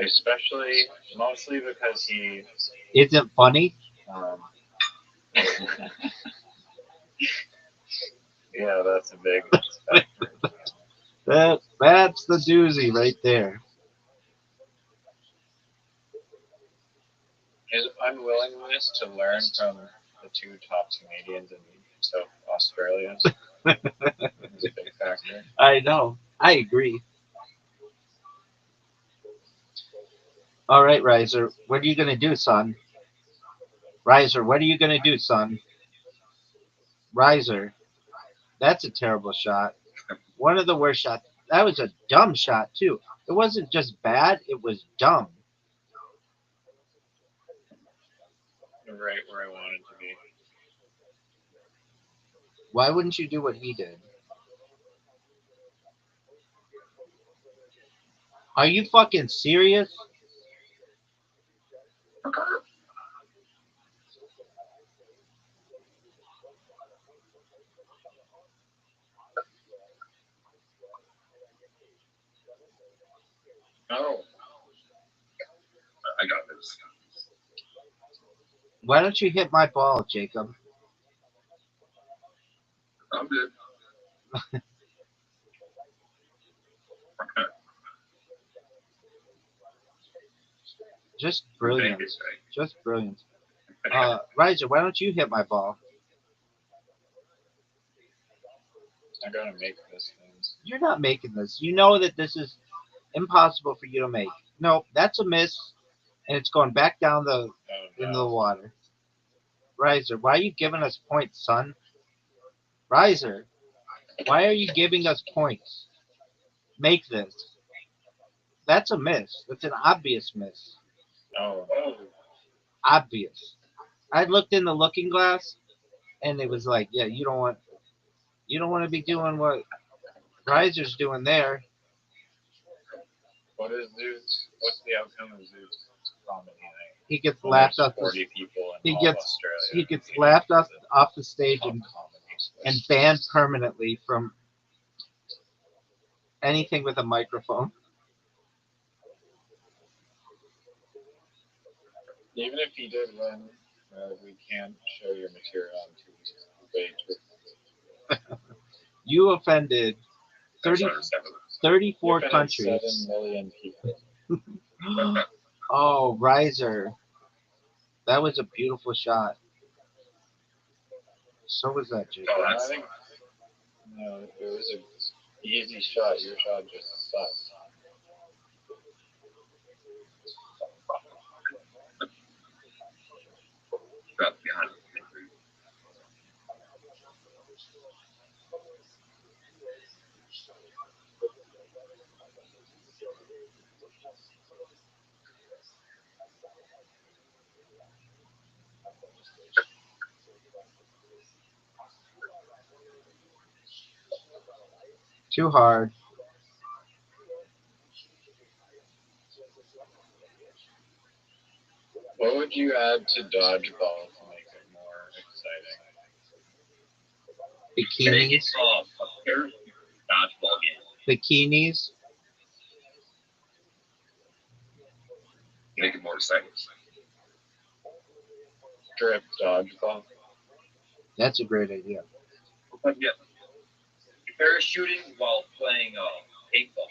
Especially, mostly because he. Isn't funny? Um, yeah, that's a big factor. That's the doozy right there. His unwillingness to learn from the two top Canadians in South Australia is a big factor. I know. I agree. All right, Riser, what are you gonna do, son? Riser, what are you gonna do, son? Riser, that's a terrible shot. One of the worst shots. That was a dumb shot too. It wasn't just bad; it was dumb. Right where I wanted to be. Why wouldn't you do what he did? Are you fucking serious? Oh, I got this. Why don't you hit my ball, Jacob? I'm good. Just Thank brilliant. you, right? Just brilliant. Riser, why don't you hit my ball? I gotta make this thing. You're not making this. You know that this is impossible for you to make. No, that's a miss, and it's going back down the Oh into the no. water. Riser, why are you giving us points, son? Riser, why are you giving us points? Make this. That's a miss. That's an obvious miss. Oh. Obvious. I looked in the looking glass, and it was like, yeah, you don't want to be doing what Riser's doing there. What is Zeus? What's the outcome of Zeus comedy night? He gets When laughed there's off the 40 people in he all of gets Australia. he gets tuning laughed into off the the stage top and comedy. banned permanently from anything with a microphone. Even if he did win, we can't show your material on Tuesday. You offended That's 30, understandable. 34 7 countries. million people. Oh, Riser. That was a beautiful shot. So was that, Jacob. Oh, I that's think no, it was a easy shot. Your shot just sucked. about behind. Too hard. What would you add to dodgeball to make it more exciting? Bikinis. a pair dodgeball game. Bikinis. Make it more exciting. Strip dodgeball. That's a great idea. But yeah, parachuting while playing paintball.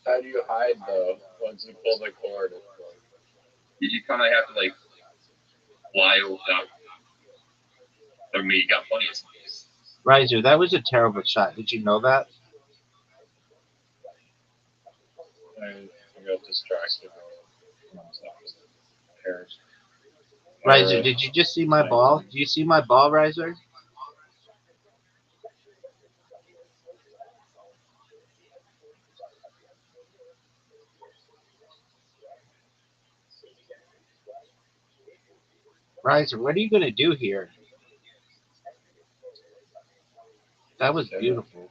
How do you hide though? Once you pull the cord, it's like You kind of have to like fly out. I mean, you got plenty of space. Riser, that was a terrible shot. Did you know that? I got distracted when I was after the pairs. Riser, did you just see my ball? Do you see my ball, Riser? Riser, what are you going to do here? That was beautiful.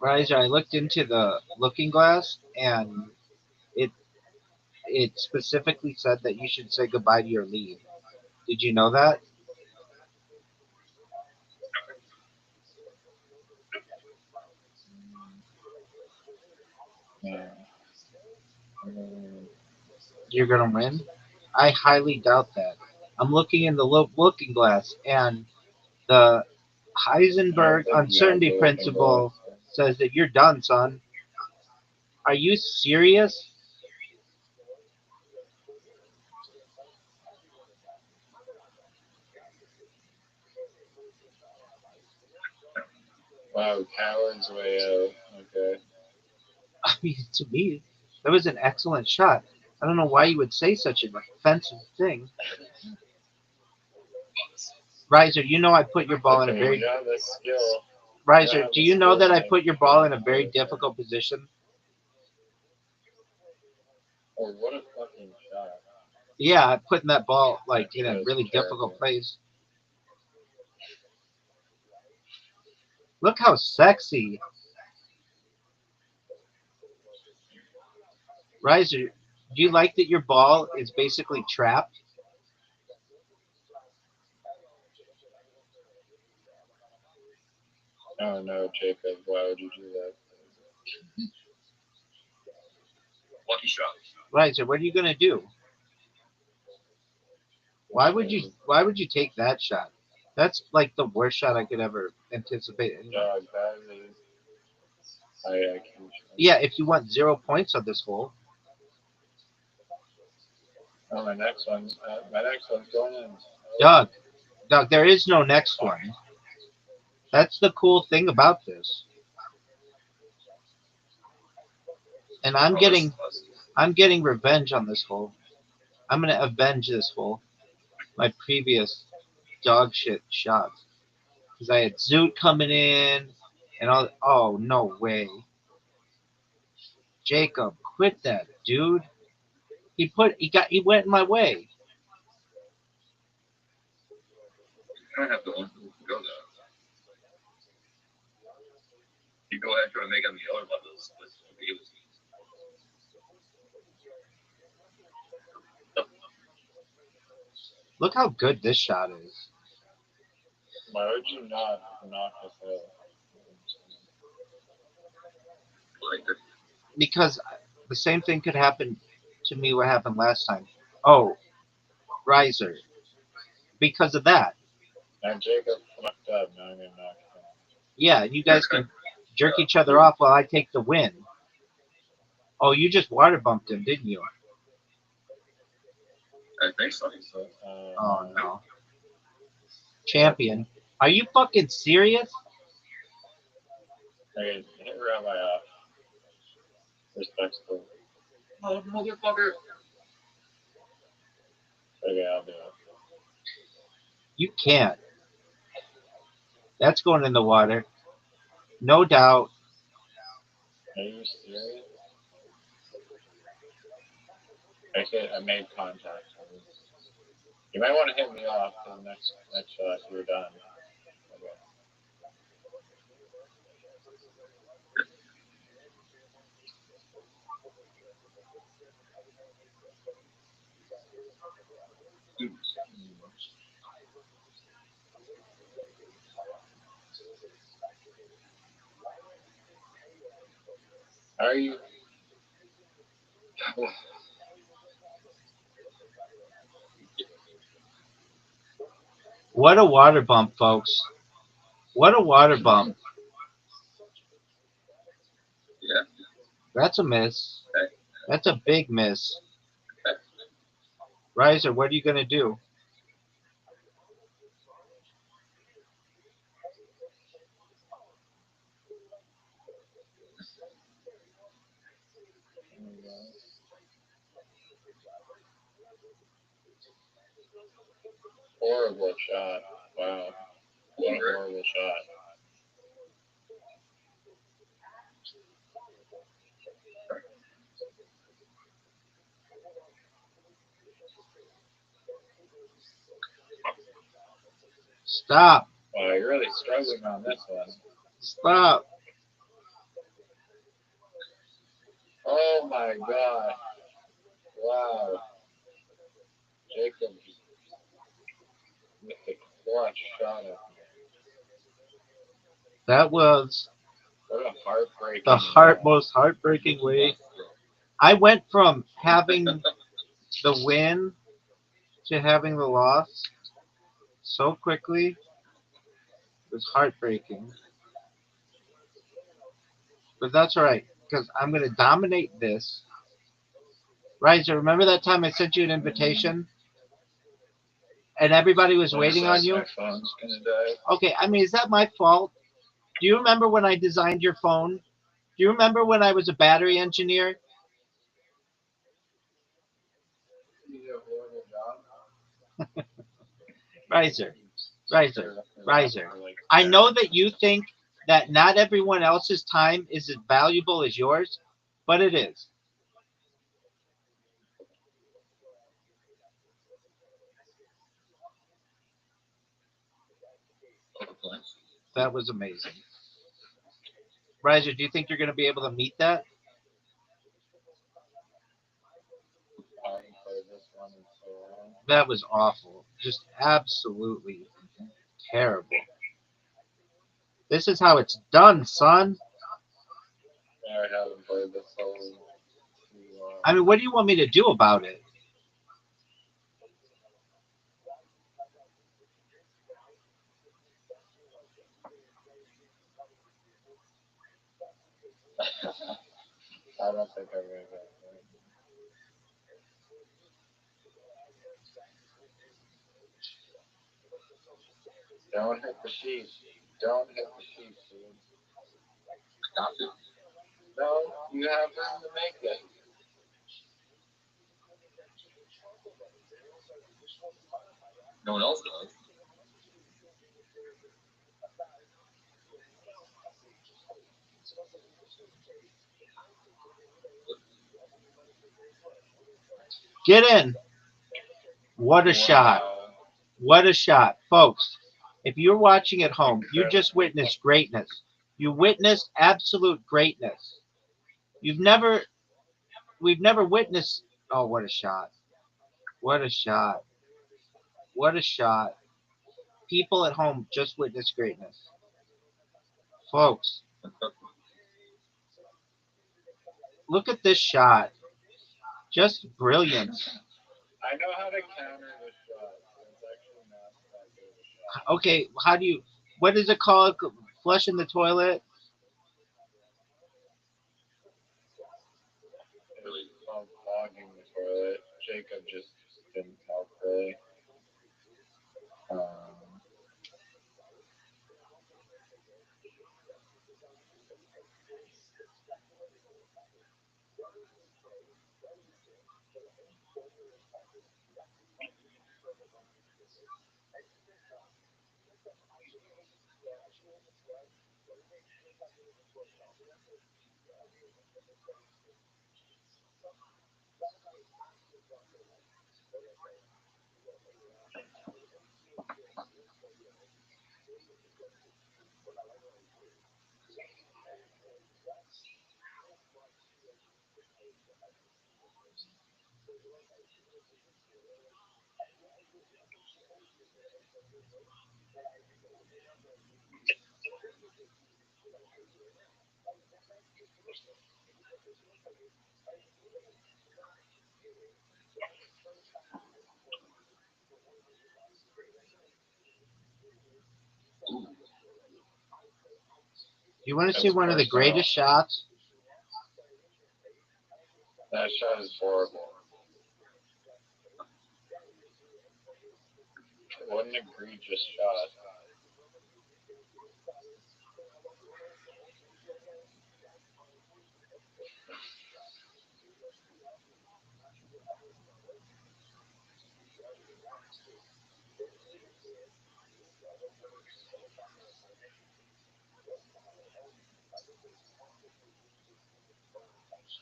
Riser, I looked into the looking glass and it it specifically said that you should say goodbye to your lead. Did you know that? Yeah. You're going to win? I highly doubt that. I'm looking in the looking glass and the Heisenberg uncertainty principle says that you're done, son. Are you serious? Wow, Coward's way out. Okay. I mean, to me, that was an excellent shot. I don't know why you would say such an offensive thing. Riser, you know I put your ball in a very You have the skill. Riser, do you know that I put your ball in a very difficult position? Oh, what a fucking shot. Yeah, I'm putting that ball like in a really difficult place. Look how sexy. Riser, do you like that your ball is basically trapped? Oh no, Jacob, why would you do that? Lucky shot. Riser, what are you gonna do? Why would you take that shot? That's like the worst shot I could ever anticipate. Dog, that is high IQ shot. Yeah, if you want 0 points on this hole. Oh, my next one's going in. Doug, Doug, there is no next one. That's the cool thing about this. And I'm getting revenge on this hole. I'm gonna avenge this hole. My previous dog shit shots. Because I had Zoot coming in and all. Oh, no way. Jacob, quit that, dude. He went in my way. You don't have to go there. You go ahead and try to make it on the other levels. Look how good this shot is. Why would you not knock this out? Like this. Because the same thing could happen to me what happened last time. Oh, Riser. Because of that. Now Jacob fucked up. Now I'm gonna knock him. Yeah, you guys can jerk each other off while I take the win. Oh, you just water bumped him, didn't you? I think so. Oh, no. Champion. Are you fucking serious? Okay, hit Rabbi off. respectful. Oh, motherfucker. Okay, I'll do it. You can't. That's going in the water. No doubt. Are you serious? Actually, I made contact. You might want to hit me off for the next shot. You're done. Okay. How are you? What a water bump, folks. What a water bump. Yeah. That's a miss. Okay. That's a big miss. Okay. Riser, what are you going to do? Horrible shot. Wow. What a horrible shot. Stop. Wow, you're really struggling on this one. Stop. Oh my god. Wow. Jacob just missed a clutch shot at me. That was What a heartbreaking. most heartbreaking way. I went from having the win to having the loss so quickly. It was heartbreaking. But that's all right, because I'm going to dominate this. Riser, remember that time I sent you an invitation? And everybody was waiting on you? My phone's gonna die. Okay, I mean, is that my fault? Do you remember when I designed your phone? Do you remember when I was a battery engineer? You did a horrible job. Riser, Riser, Riser. Like, I know that you think that not everyone else's time is as valuable as yours, but it is. That was amazing. Riser, do you think you're going to be able to meet that? I haven't played this one in so long. That was awful. Just absolutely terrible. This is how it's done, son. I haven't played this so long. I mean, what do you want me to do about it? I don't think I'm gonna go. Don't hit the sheep. Don't hit the sheep, dude. Stop it. No, you have room to make it. No one else does. Get in. What a shot. What a shot. Folks, if you're watching at home, you just witnessed greatness. You witnessed absolute greatness. You've never, we've never witnessed. Oh, what a shot. What a shot. What a shot. People at home just witnessed greatness. Folks, look at this shot. Just brilliance. I know how to counter this shot. It's actually not that good of a shot. Okay, how do you, what is it called? Flushing the toilet? It's called clogging the toilet. Jacob just didn't help really. Um, You want to That see was one of the personal. greatest shots? That shot is horrible. What an egregious shot.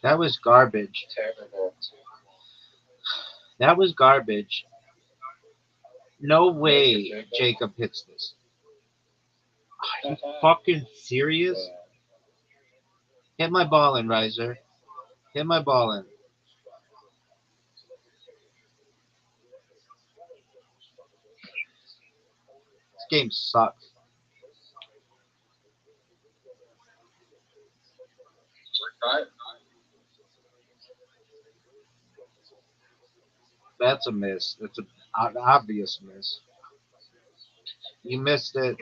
That was garbage. Terrible. That was garbage. No Make way it, Jacob hits this. Are you Jacob. fucking serious? Yeah. Hit my ball in, Riser. Hit my ball in. This game sucks. That's a miss. That's an obvious miss. You missed it.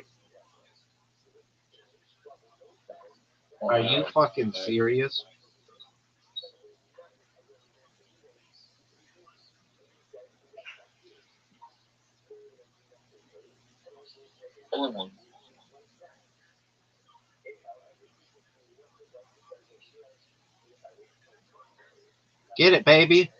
Are you Wow. fucking Nice. serious? Get it, baby.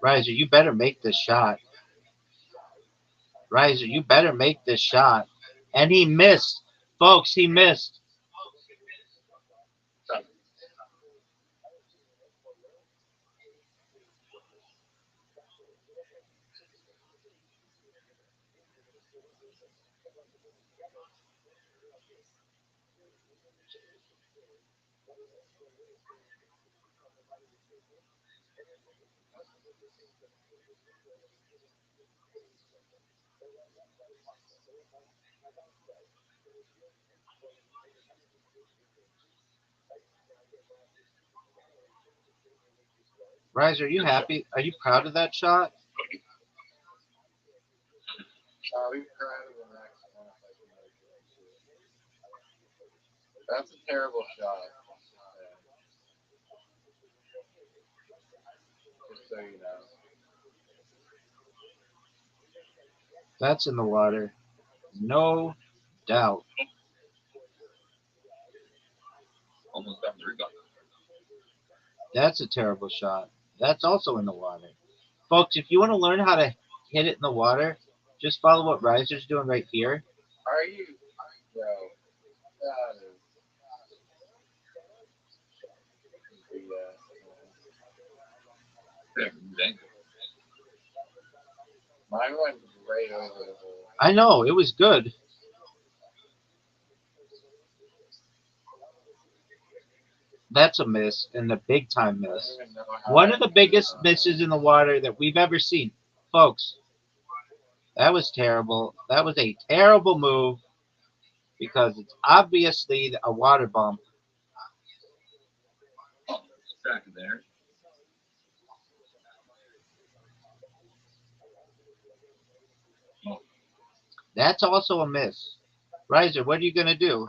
Riser, you better make this shot. Riser, you better make this shot. And he missed. Folks, he missed. Riser, are you happy? Are you proud of that shot? I'll be proud of the next one if I can make it. That's a terrible shot. Just so you know. That's in the water. No doubt. That's a terrible shot. That's also in the water. Folks, if you want to learn how to hit it in the water, just follow what Riser's doing right here. Are you, bro? That is BS. Mine went right over the hole. I know, it was good. That's a miss, and a big time I don't miss. even know how One I of the missed biggest that. misses in the water that we've ever seen. Folks, that was terrible. That was a terrible move because it's obviously a water bump. That's also a miss. Riser, what are you going to do?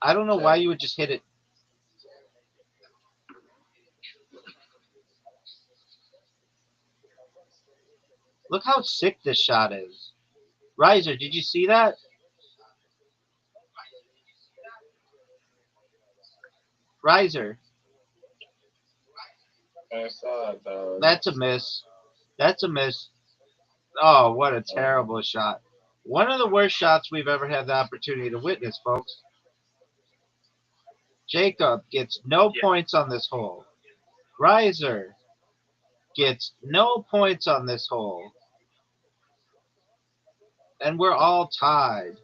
I don't know why you would just hit it. Look how sick this shot is. Riser, did you see that? Riser. I saw it though. That's a miss. That's a miss. Oh, what a terrible shot. One of the worst shots we've ever had the opportunity to witness, folks. Jacob gets no points on this hole. Riser gets no points on this hole. And we're all tied.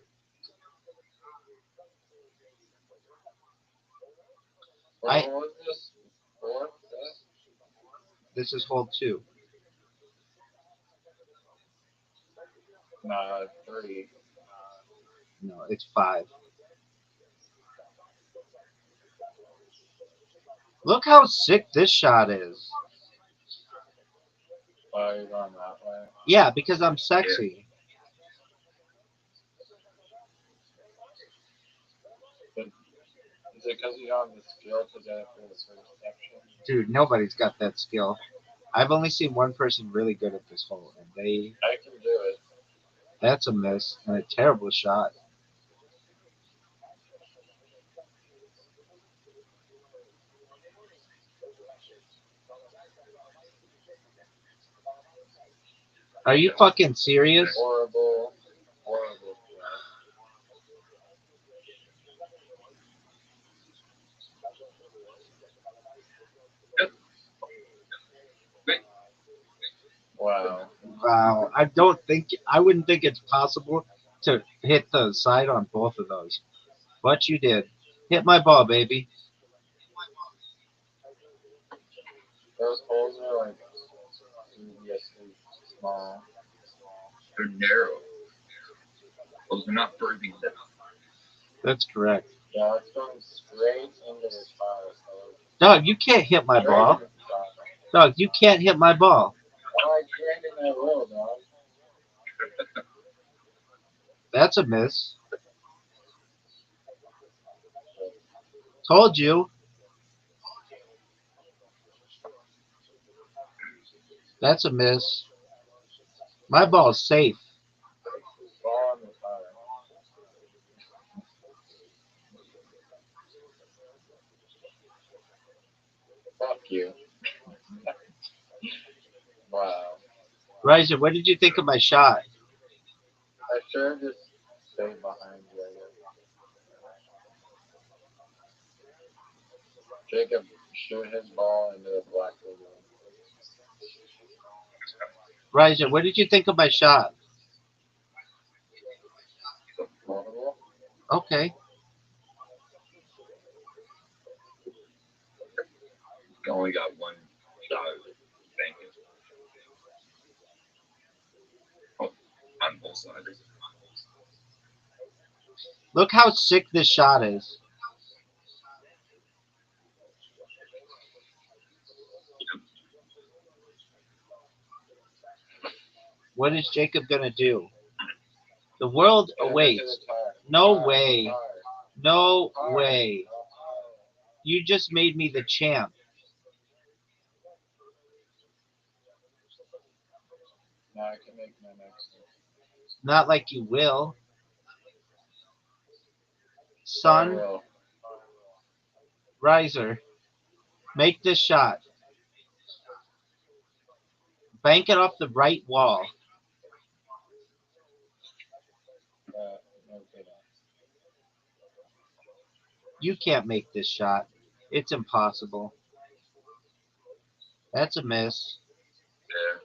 What was this? Fourth? This is hole 2. Nah, 3. No, it's 5. Look how sick this shot is. Oh, you're going that way. Yeah, because I'm sexy. Is it because you don't have the skill to get it for the first section? Dude, nobody's got that skill. I've only seen one person really good at this hole, and I can do it. that's a miss and a terrible shot. Are you fucking serious? Horrible. Wow. Wow. I wouldn't think it's possible to hit the side on both of those. But you did. Hit my ball, baby. Those holes are like seriously small. They're narrow. Those are not birthing them. That's correct. Yeah, it's going straight into the fire. So Doug, you can't hit my ball. Doug, you can't hit my ball. I trained in that will, dog. That's a miss. Told you. That's a miss. My ball's safe. Ball in the fire. Fuck you. Wow. Riser, what did you think of my shot? I should have just stayed behind you, I guess. Jacob shoot his ball into the black lagoon. Riser, what did you think of my shot? Horrible. Okay. You only got one shot of banking. Oh, on both sides. Look how sick this shot is. What is Jacob gonna do? The world awaits. No way. No way. You just made me the champ. Now I can make my next one. Not like you will. I Son, will. Riser, make this shot. Bank it off the right wall. Okay. You can't make this shot. It's impossible. That's a miss. There.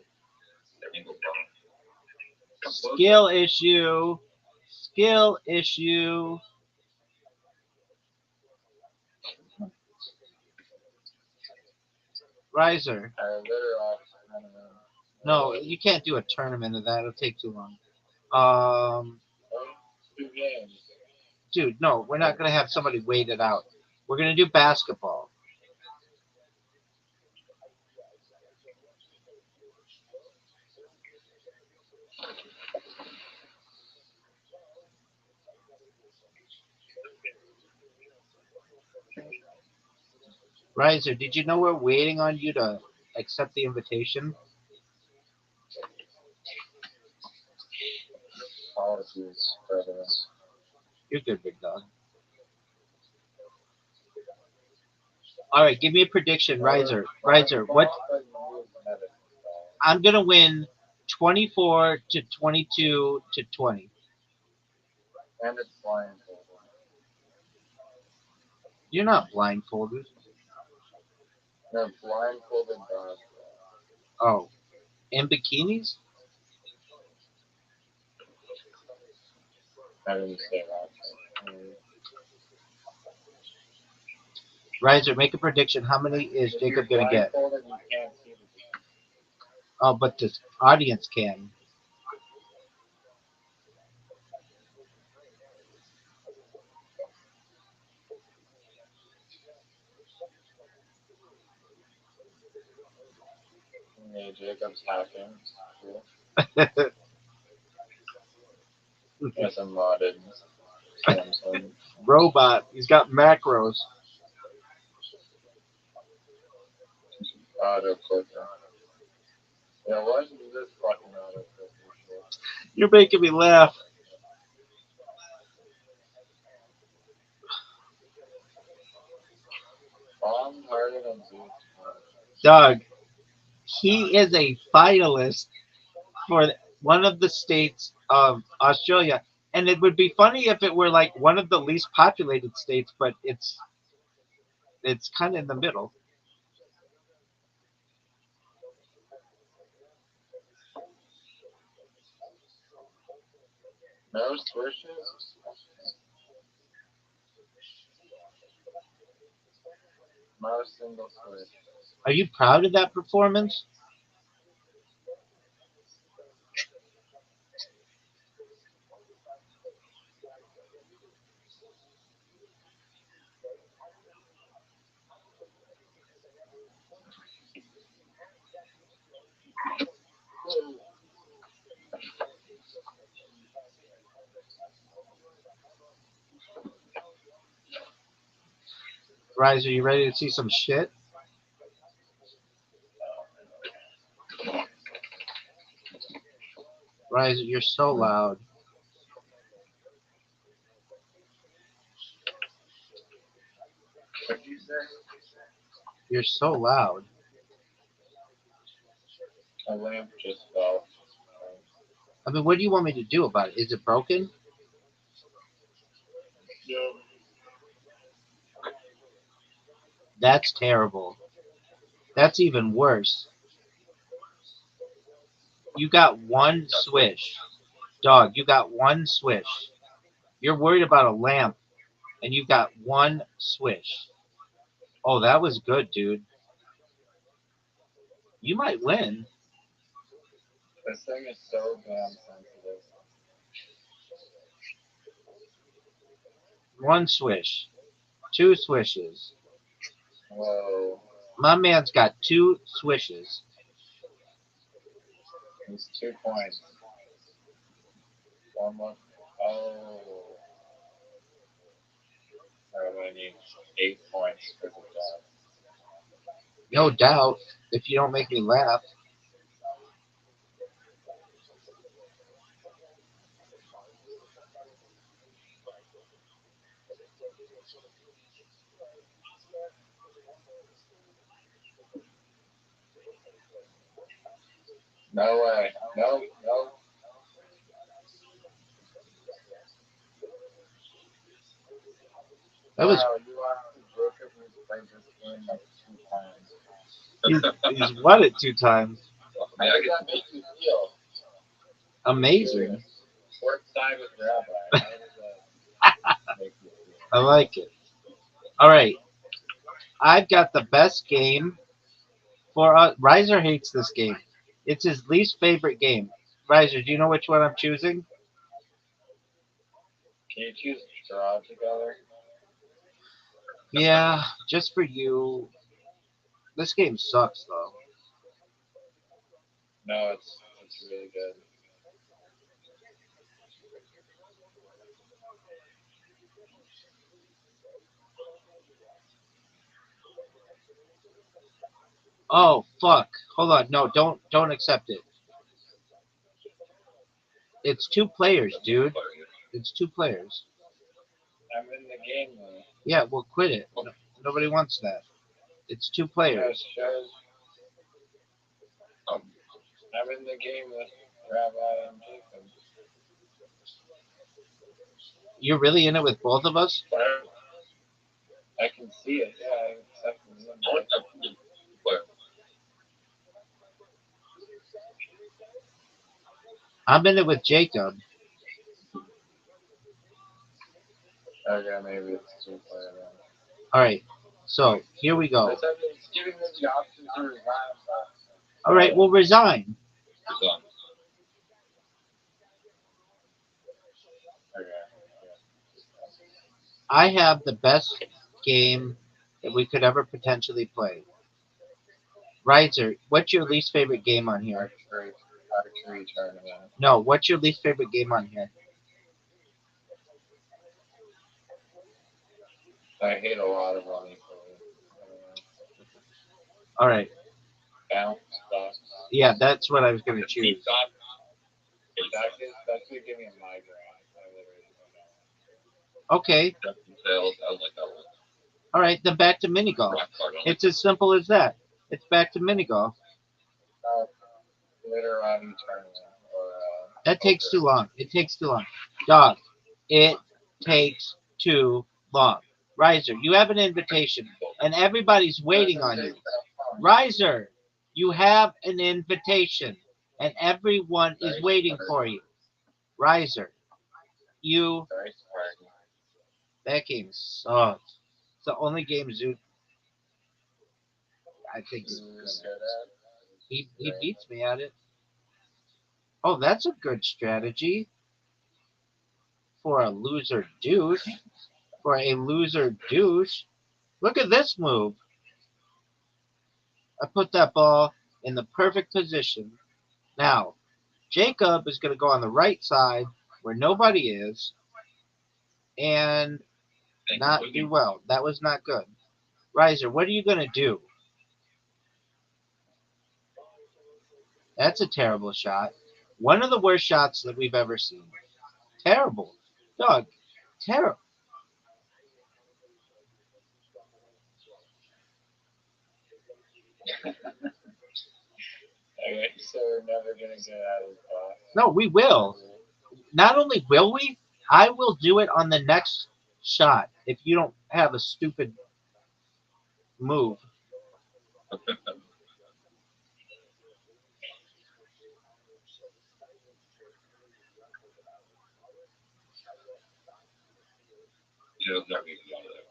That ain't go wrong. Come close. Skill issue. Skill issue. Riser. I litter off tournament. No, you can't do a tournament of that. It'll take too long. Oh, 2 games. Dude, no, we're not gonna have somebody wait it out. We're gonna do basketball. Riser, did you know we're waiting on you to accept the invitation? Apologies, brother. You're good, big dog. All right, give me a prediction, Riser. Riser, what? I'm gonna win 24 to 22 to 20. And it's blindfolded. You're not blindfolded. They're blindfolded dogs. Oh, in bikinis? I didn't say that. Riser, make a prediction. How many is If Jacob you're gonna get? blindfolded, you can't see the Oh, but the audience can. Yeah, Jacob's hacking. Cool. That's a modded Samsung Robot. He's got macros. auto clicker. Yeah, what is this fucking auto clicker shit? You're making me laugh. Bombed harder than Zeus. Doug, he is a finalist for one of the states of Australia. And it would be funny if it were like one of the least populated states, but it's kind of in the middle. No swishes? Not a single swish. Are you proud of that performance? Rise, are you ready to see some shit? Rise, you're so loud. What did you say? You're so loud. A lamp just fell. I mean, what do you want me to do about it? Is it broken? Yeah. That's terrible. That's even worse. You got one swish. Dog, you got one swish. You're worried about a lamp, and you got one swish. Oh, that was good, dude. You might win. This thing is so damn sensitive. One swish. Two swishes. Whoa. My man's got two swishes. It's 2 points. One more. Oh. I'm gonna need 8 points for the job. No doubt. If you don't make me laugh. No way. No, no. That was Wow, you lost to Jacob who's played this game like 2 times. he's won it two times. How does that make you feel? Amazing. Fourth side with Rabbi. How does that make you feel? I like it. All right. I've got the best game for Riser hates this game. It's his least favorite game. Riser, do you know which one I'm choosing? Can you choose draw together? Yeah, just for you. This game sucks though. No, it's really good. Oh fuck. Hold on. No, don't accept it. It's two players, dude. It's two players. I'm in the game though. Yeah, well quit it. No, nobody wants that. It's two Yes, players. shows. Um, I'm in the game with Rabbi and Jacob. You're really in it with both of us? But I can see it. Yeah, I accepted the I invite. have to play. I'm in it with Jacob. Okay, maybe it's two player then. All right. So here we go. I said it's giving them the option to resign, but All right, we'll resign. It's on. okay. I have the best game that we could ever potentially play. Riser, what's your least favorite game on here? Archery tournament. No, what's your least favorite game on here? I hate a lot of them equally. All right. Bounce box. Yeah, that's what I was going to The deep choose. thought. That could give me a migraine. I literally Okay. Sales. I like that one. All right, then back to mini golf. Rock card. It's as simple as that. It's back to mini golf. Literati tournament or That takes poker. too long. It takes too long. Dog, it takes too long. Riser, you have an invitation, and everybody's waiting on you. Riser, you have an invitation, and everyone is waiting for you. Riser, you. Dice party. That game sucks. It's the only game Zoot, I think, is Good good. at. He beats me at it. Oh, that's a good strategy for a loser douche. For a loser douche. Look at this move. I put that ball in the perfect position. Now, Jacob is going to go on the right side where nobody is and not do well. That was not good. Riser, what are you going to do? That's a terrible shot. One of the worst shots that we've ever seen. Terrible. Dog, terrible. Okay, so we're never gonna get out of this box. No, we will. Not only will we, I will do it on the next shot if you don't have a stupid move. Yeah, it's not going to get out of there.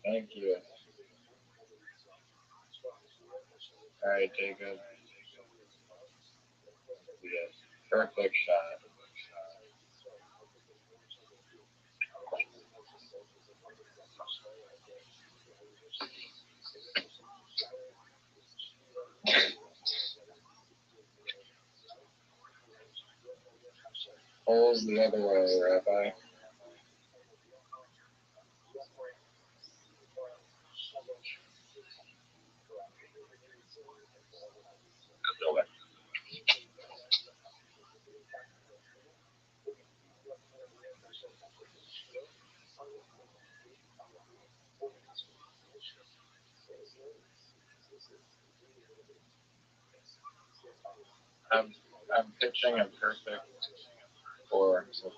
Thank you. All right, Jacob. Yes, perfect shot. Holes the other way, Rabbi. That's no way. I'm I'm pitching a perfect four system.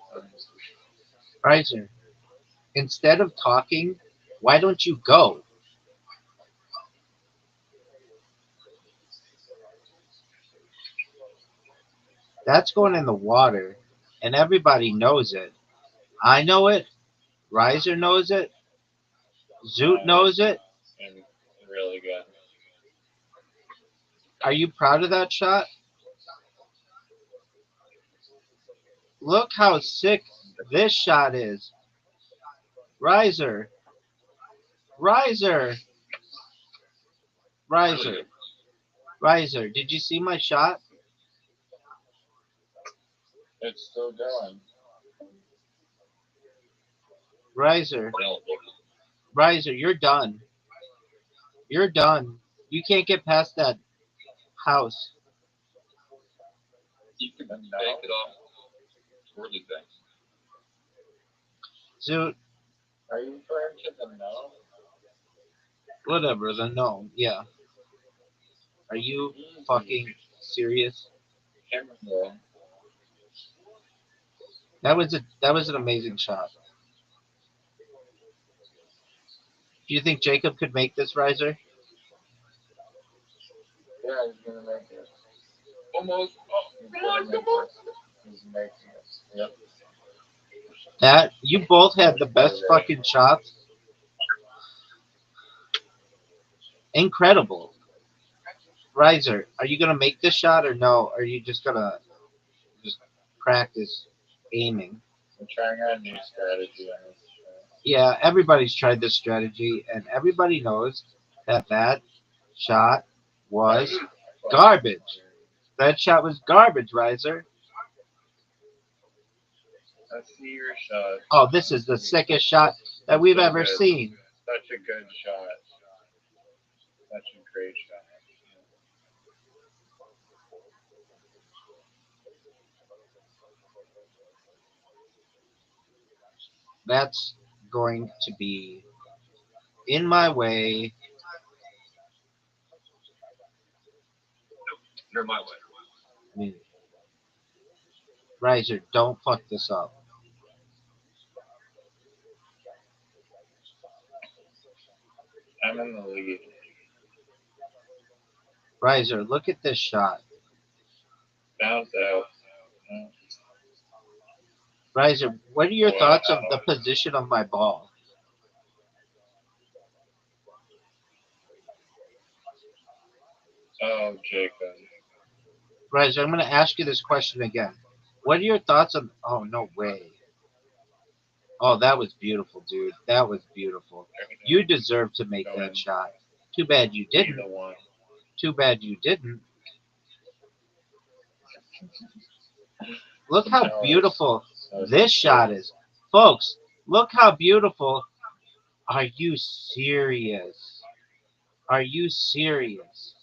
Riser, instead of talking, why don't you go? That's going in the water, and everybody knows it. I know it. Riser knows it. Zoot knows it. And really good. Are you proud of that shot? Look how sick this shot is. Riser. Riser. Riser. Riser. Did you see my shot? It's still going. Riser. Well, Riser, you're done. You're done. You can't get past that house. you can And take it off. Really things. Dude, Are you referring to the no? whatever, the no. Yeah. Are you Easy. fucking serious? Kimberly. That was an amazing shot. Do you think Jacob could make this riser? Yeah, he's gonna make it. Almost. Oh, he's gonna make it. He's making it. Yep. That you both had the best fucking shots. Incredible. Riser, are you gonna make this shot or no? Are you just gonna just practice aiming? I'm trying out a new strategy on this show. Yeah, everybody's tried this strategy, and everybody knows that shot was garbage. That shot was garbage, Riser. Let's see your shot. Oh, this is the sickest shot that we've ever seen. Such a good shot. Such a great shot. That's going to be in my way. They're my way. I mean, Riser, don't fuck this up. I'm in the lead. Riser, look at this shot. Bounce out. Riser, what are your thoughts of the position of my ball? Oh, Jacob. Riser, I'm going to ask you this question again. What are your thoughts on? Oh, no way. Oh, that was beautiful, dude. That was beautiful. You deserve to make that shot. Too bad you didn't. Either one. Too bad you didn't. Look how beautiful this shot is. Folks, look how beautiful. Are you serious? Are you serious?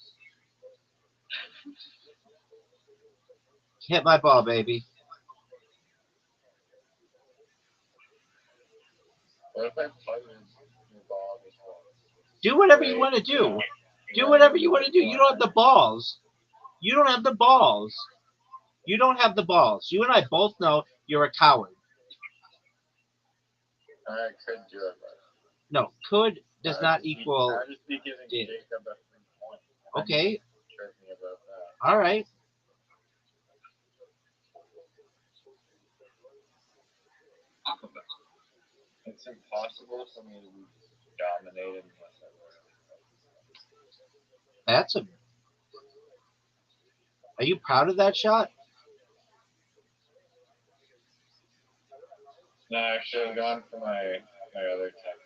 Hit my ball, baby. What if I plug your ball this one? Do whatever you want to do. Do whatever you want to do. You don't have the balls. You don't have the balls. You don't have the balls. You and I both know you're a coward. I could do it, but No, could does not equal. I'd just be giving did. Jacob a free point. Okay. Trick me about that. All right. It's impossible for me to be dominated unless I win. That's a. Are you proud of that shot? No, I should have gone for my other technique.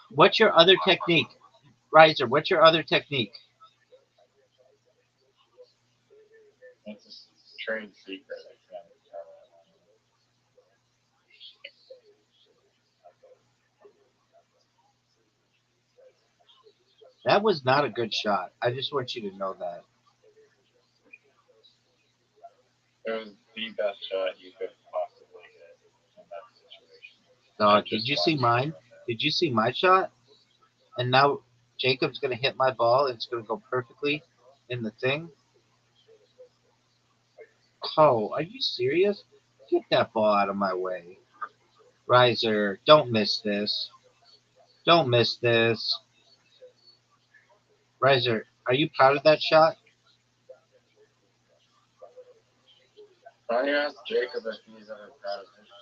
What's your other technique? Riser, what's your other technique? It's a trade secret. I can't tell it. That was not a good shot. I just want you to know that. It was the best shot you could possibly hit in that situation. Did you see mine? Did you see my shot? And now Jacob's going to hit my ball and it's going to go perfectly in the thing. Oh, are you serious? Get that ball out of my way. Riser, don't miss this. Don't miss this. Riser, are you proud of that shot? Why don't you ask Jacob if he's ever proud of his shot?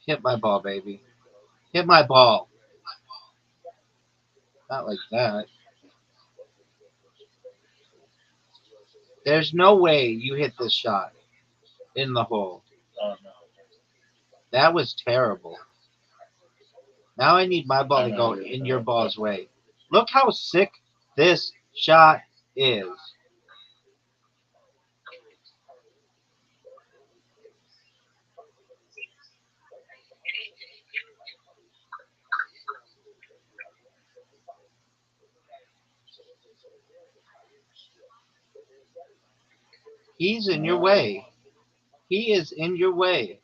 Hit my ball, baby. Hit my ball. Not like that. There's no way you hit this shot in the hole. Oh, no. That was terrible. Now I need my ball to go in your ball's way. Look how sick this shot is. He's in your No, way. He is in your way.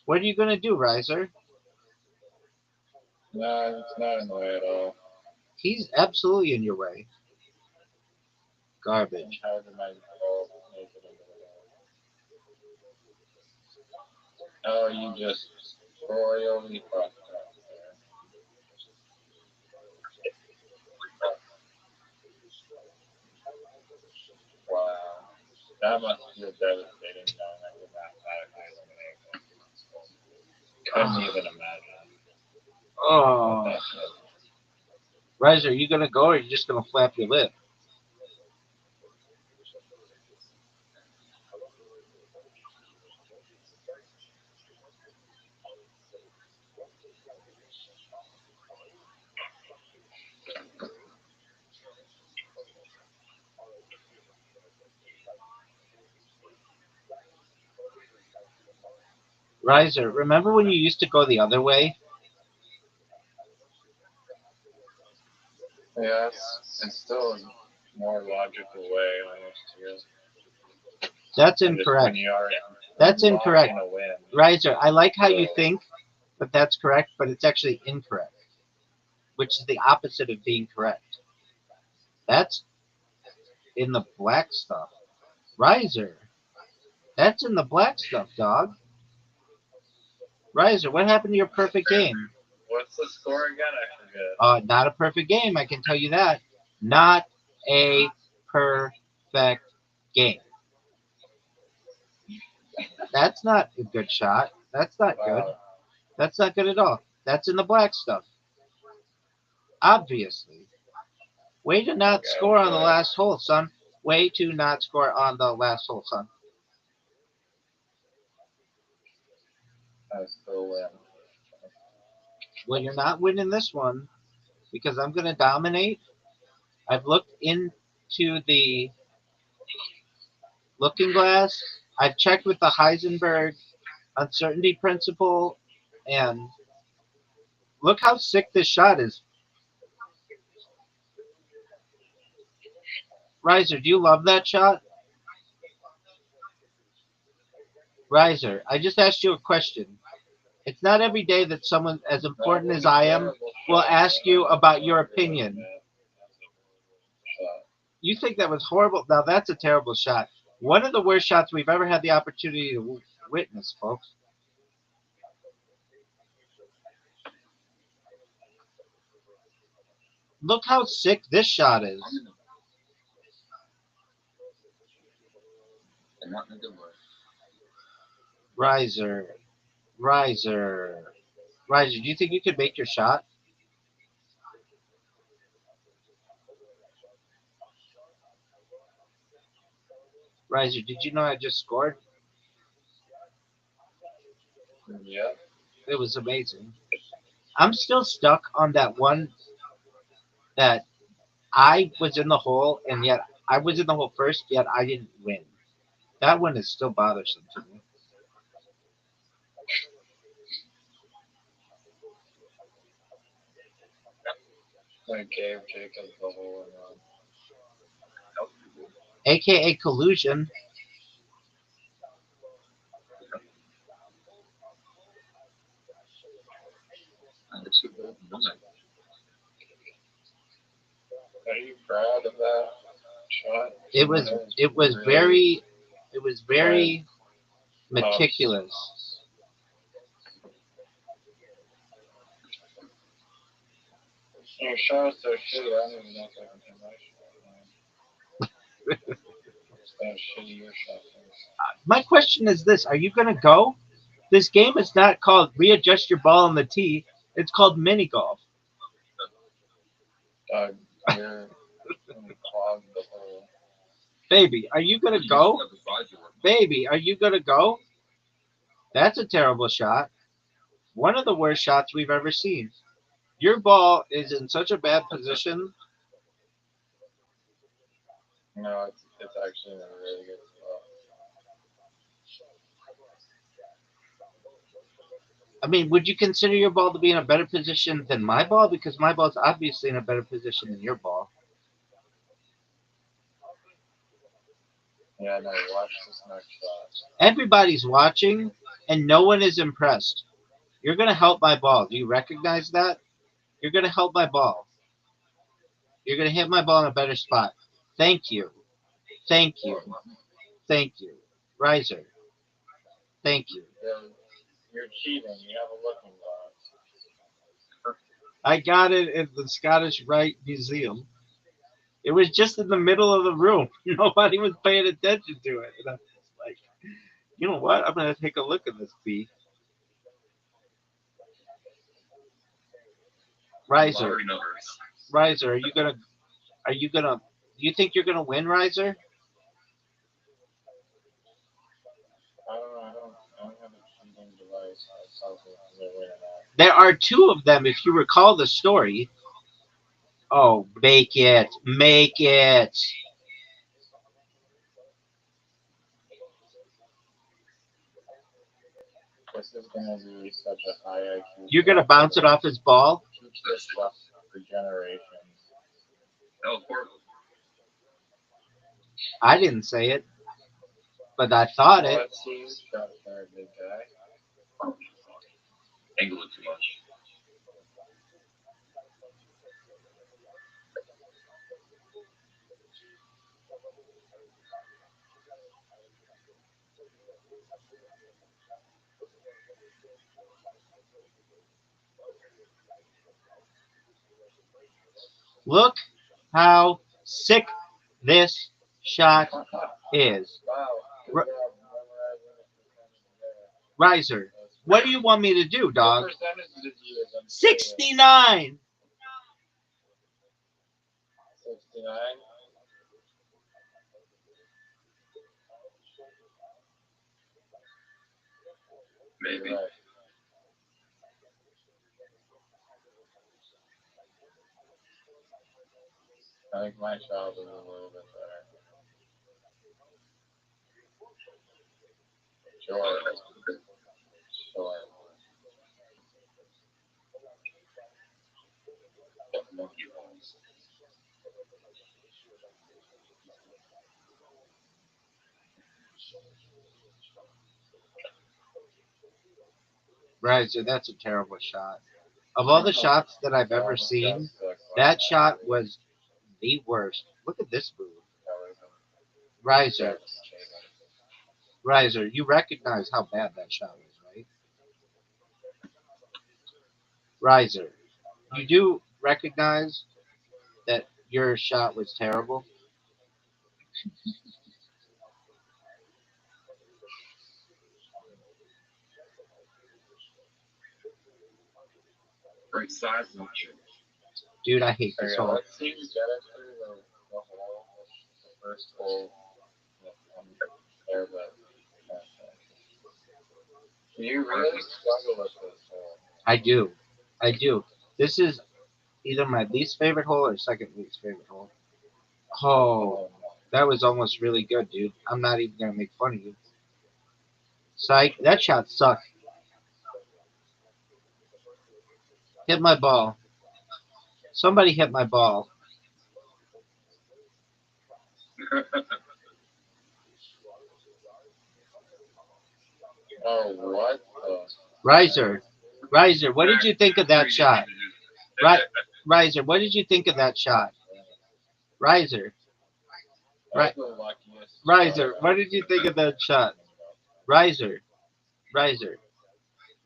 What are you going to do, Riser? no, it's not in the way at all. He's absolutely in your way. And Garbage. how did my ball make it into the way? Oh, you just royally fucked up there. Wow. That must feel devastating knowing that you're mathematically eliminated one school. Couldn't Oh, even imagine what oh. that feels like. Riser, are you going to go or are you just going to flap your lip? Riser, remember when you used to go the other way? Yes, it's still a more logical way almost to go. That's And just when incorrect. you are That's locked incorrect. in a win, Riser, I like how you so think that that's correct, but it's actually incorrect, which is the opposite of being correct. That's in the black stuff. Riser, that's in the black stuff, dog. Riser, what happened to your perfect game? what's the score again? I forget. Not a perfect game, I can tell you that. Not a perfect game. That's not a good shot. That's not good. Wow. That's not good at all. That's in the black stuff. Obviously. Way to not Okay, score on the but last hole, son. Way to not score on the last hole, son. I still win. Well, you're not winning this one because I'm going to dominate. I've looked into the looking glass. I've checked with the Heisenberg uncertainty principle, and look how sick this shot is. Riser, do you love that shot? Riser, I just asked you a question. It's not every day that someone as That important was as a I am terrible will shot. ask I you don't about your remember doing opinion. that. That's a horrible shot. You think that was horrible? Now that's a terrible shot. One of the worst shots we've ever had the opportunity to witness, folks. Look how sick this shot is. Riser, riser, riser. Do you think you could make your shot? Riser, did you know I just scored? Yep. It was amazing. I'm still stuck on that one that I was in the hole and yet I was in the hole first, yet I didn't win. That one is still bothersome to me. I gave Jacob the hole in one. AKA collusion. Are you proud of that shot? It was That was it was really very it was like very ups. meticulous. Your shot is so shitty. I don't even know if I can hit my shot. That's how shitty your shot is. My question is this: are you gonna go? This game is not called readjust your ball on the tee. It's called mini golf. Doug, you're gonna clog the hole. Baby, are you gonna go? Baby, are you gonna go? That's a terrible shot. One of the worst shots we've ever seen. Your ball is in such a bad position. No, it's actually in a really good spot. I mean, would you consider your ball to be in a better position than my ball? Because my ball's obviously in a better position than your ball. Yeah, no, watch this next shot. Everybody's watching, and no one is impressed. You're gonna help my ball. Do you recognize that? You're gonna help my ball. You're gonna hit my ball in a better spot. Thank you. Thank you. Thank you. Riser. Thank you. You're cheating. You have a looking glass. I got it at the Scottish Rite Museum. It was just in the middle of the room. Nobody was paying attention to it. And I was like, you know what? I'm gonna take a look at this bee. Riser. Lottery numbers. Riser, are you gonna do you think you're gonna win, Riser? I don't have a cheating device that tells me if they're winning or not. There are two of them if you recall the story. Oh, make it. Make it. This is gonna be such a high IQ. You're gonna bounce it off his ball? Keep this up for generations. That was horrible. I didn't say it, but I thought it. Let's see. Shot there, big guy. Angle it too much. Look how sick this shot is. Wow. R- Good job memorizing the percentage there. Riser, what do you want me to do, dog? What percentage did you use? I'm curious. 69. 69? Maybe. Right. I think my shot was a little bit better. Sure. Sure. Monkey balls. Riser, that's a terrible shot. Of all the shots that I've ever seen, that shot was the worst. Look at this move. Riser, Riser, you recognize how bad that shot was, right? Riser, you do recognize that your shot was terrible? Right size and change. Dude, I hate this Okay, hole. let's see who get it through the hole. The first hole. There, but. You really struggle with this hole. I do. I do. This is either my least favorite hole or second least favorite hole. Oh, that was almost really good, dude. I'm not even going to make fun of you. Psych, that shot sucked. Hit my ball. Somebody hit my ball. Oh, what? Riser, Riser, what did you think of that shot? Riser, what did you think of that shot? Riser, Riser, what did you think of that shot? Riser, Riser,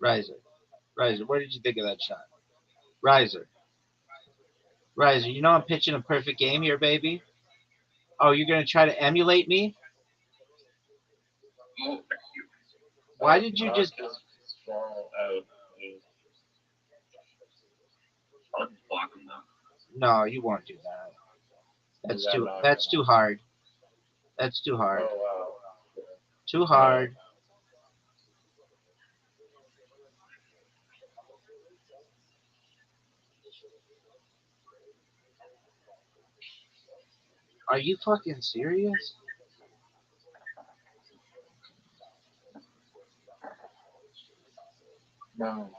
Riser, Riser, what did you think of that shot? Riser, Riser, you know I'm pitching a perfect game here, baby. Oh, you're gonna try to emulate me? Oh, Why did you just? Fall out? I'll just block him now. No, you won't do that. That's too hard. That's too hard. Oh, wow. Too hard. Are you fucking serious? No.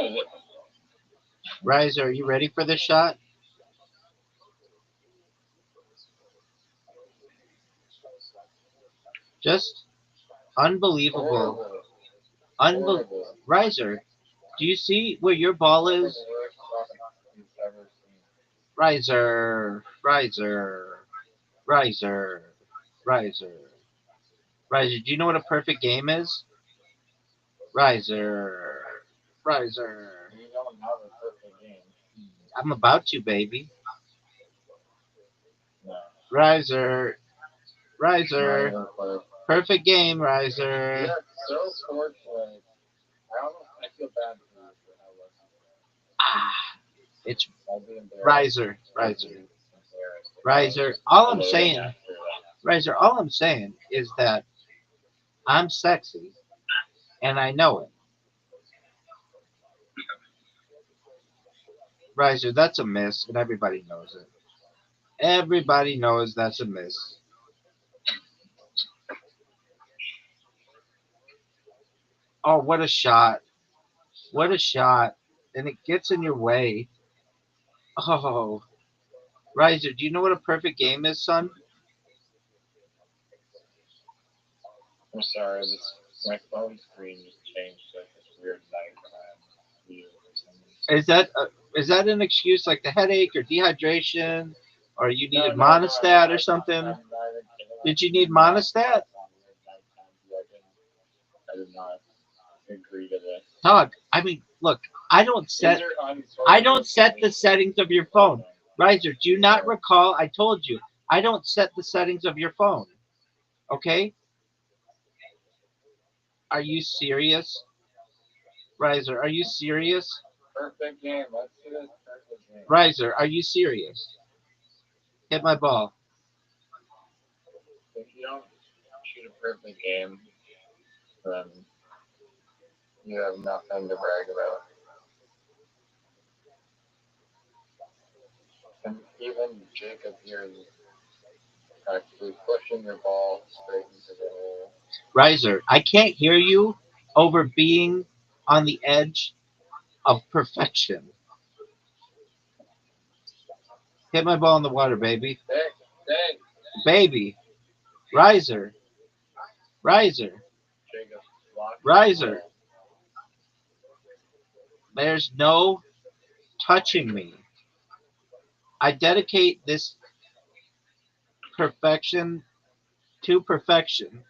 Oh, what? Riser, are you ready for this shot? Just unbelievable. Horrible. Unbelievable. Riser, do you see where your ball One of the is? worst shots you've ever seen. Riser, riser, riser, riser, riser. Do you know what a perfect game is? Riser, riser. You don't have a perfect game. I'm about to, baby. No. Riser, riser. Not even close. Perfect game, You riser. got so fortunate. I feel bad for you for how lucky Ah, it's you are. I'd be embarrassed. riser, I'd be riser, embarrassed if I riser. was All I'm loading saying, after that. riser. All I'm saying is that I'm sexy, and I know it. Riser, that's a miss, and everybody knows it. Everybody knows that's a miss. Oh, what a shot. What a shot. And it gets in your way. Oh, Riser, do you know what a perfect game is, son? I'm sorry, my phone screen just changed to like this weird nighttime view for some reason. Is that an excuse like the headache or dehydration or you needed No, Monistat or something? I'm not even kidding. Did you need Monistat? I did not agree to this. Dog, I mean, look, I don't set the settings of your phone. Riser, do you not recall? I told you, I don't set the settings of your phone. Okay? Are you serious? Riser, are you serious? Perfect game. Let's see this perfect game. Riser, are you serious? Hit my ball. If you don't shoot a perfect game, then you have nothing to brag about. And even Jacob here is actually pushing your ball straight into the hole. Riser, I can't hear you over being on the edge of perfection. Hit my ball in the water, baby. Dang. Baby. Riser. Riser. Jacob blocked Riser. There's no touching me. I dedicate this perfection to perfection.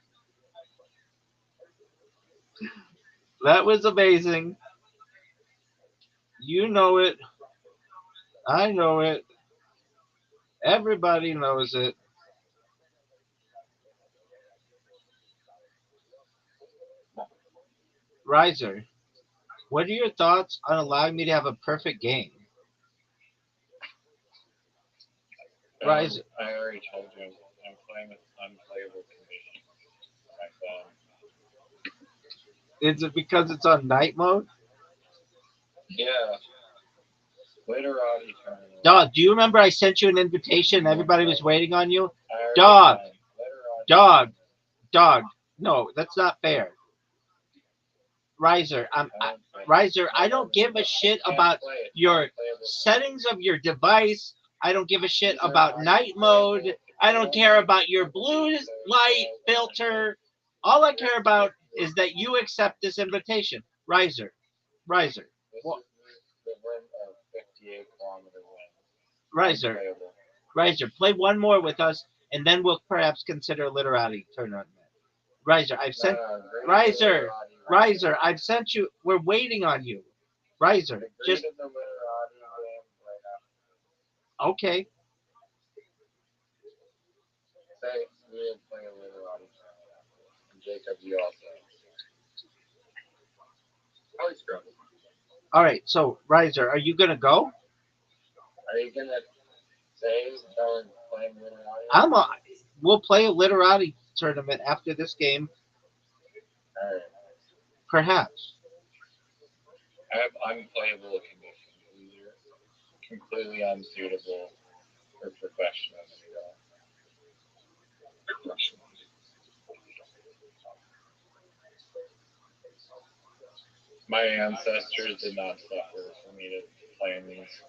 That was amazing. You know it. I know it. Everybody knows it. Riser, what are your thoughts on allowing me to have a perfect game? Riser, I already told you I'm playing with unplayable conditions on my phone. is it because it's on night mode? Yeah. Literati tournament. Dog, do you remember I sent you an invitation? Everybody was waiting on you. I already Dog, played. Literati dog, tournament. dog. No, that's not fair. Riser, Riser, I don't give a shit about your settings of your device. I don't give a shit about night mode. I don't care about your blue light filter. All I care about is that you accept this invitation. Riser, Riser, This is the win of 58-kilometer win. Riser, Unplayable. Riser. Play one more with us, and then we'll perhaps consider a literati tournament. Riser, I've sent Riser, Riser, I've sent you. We're waiting on you. Riser, Agree just to the literati game right after. okay. Say we will play a literati tournament after. And Jacob, you also. Oh, he's grown. All right. So, Riser, are you gonna go? Are you gonna say that we're playing literati? I'm. We'll play a literati tournament after this game, Alright. perhaps. I have unplayable conditions. These are completely unsuitable for professional skill. My ancestors did not suffer for me to playing these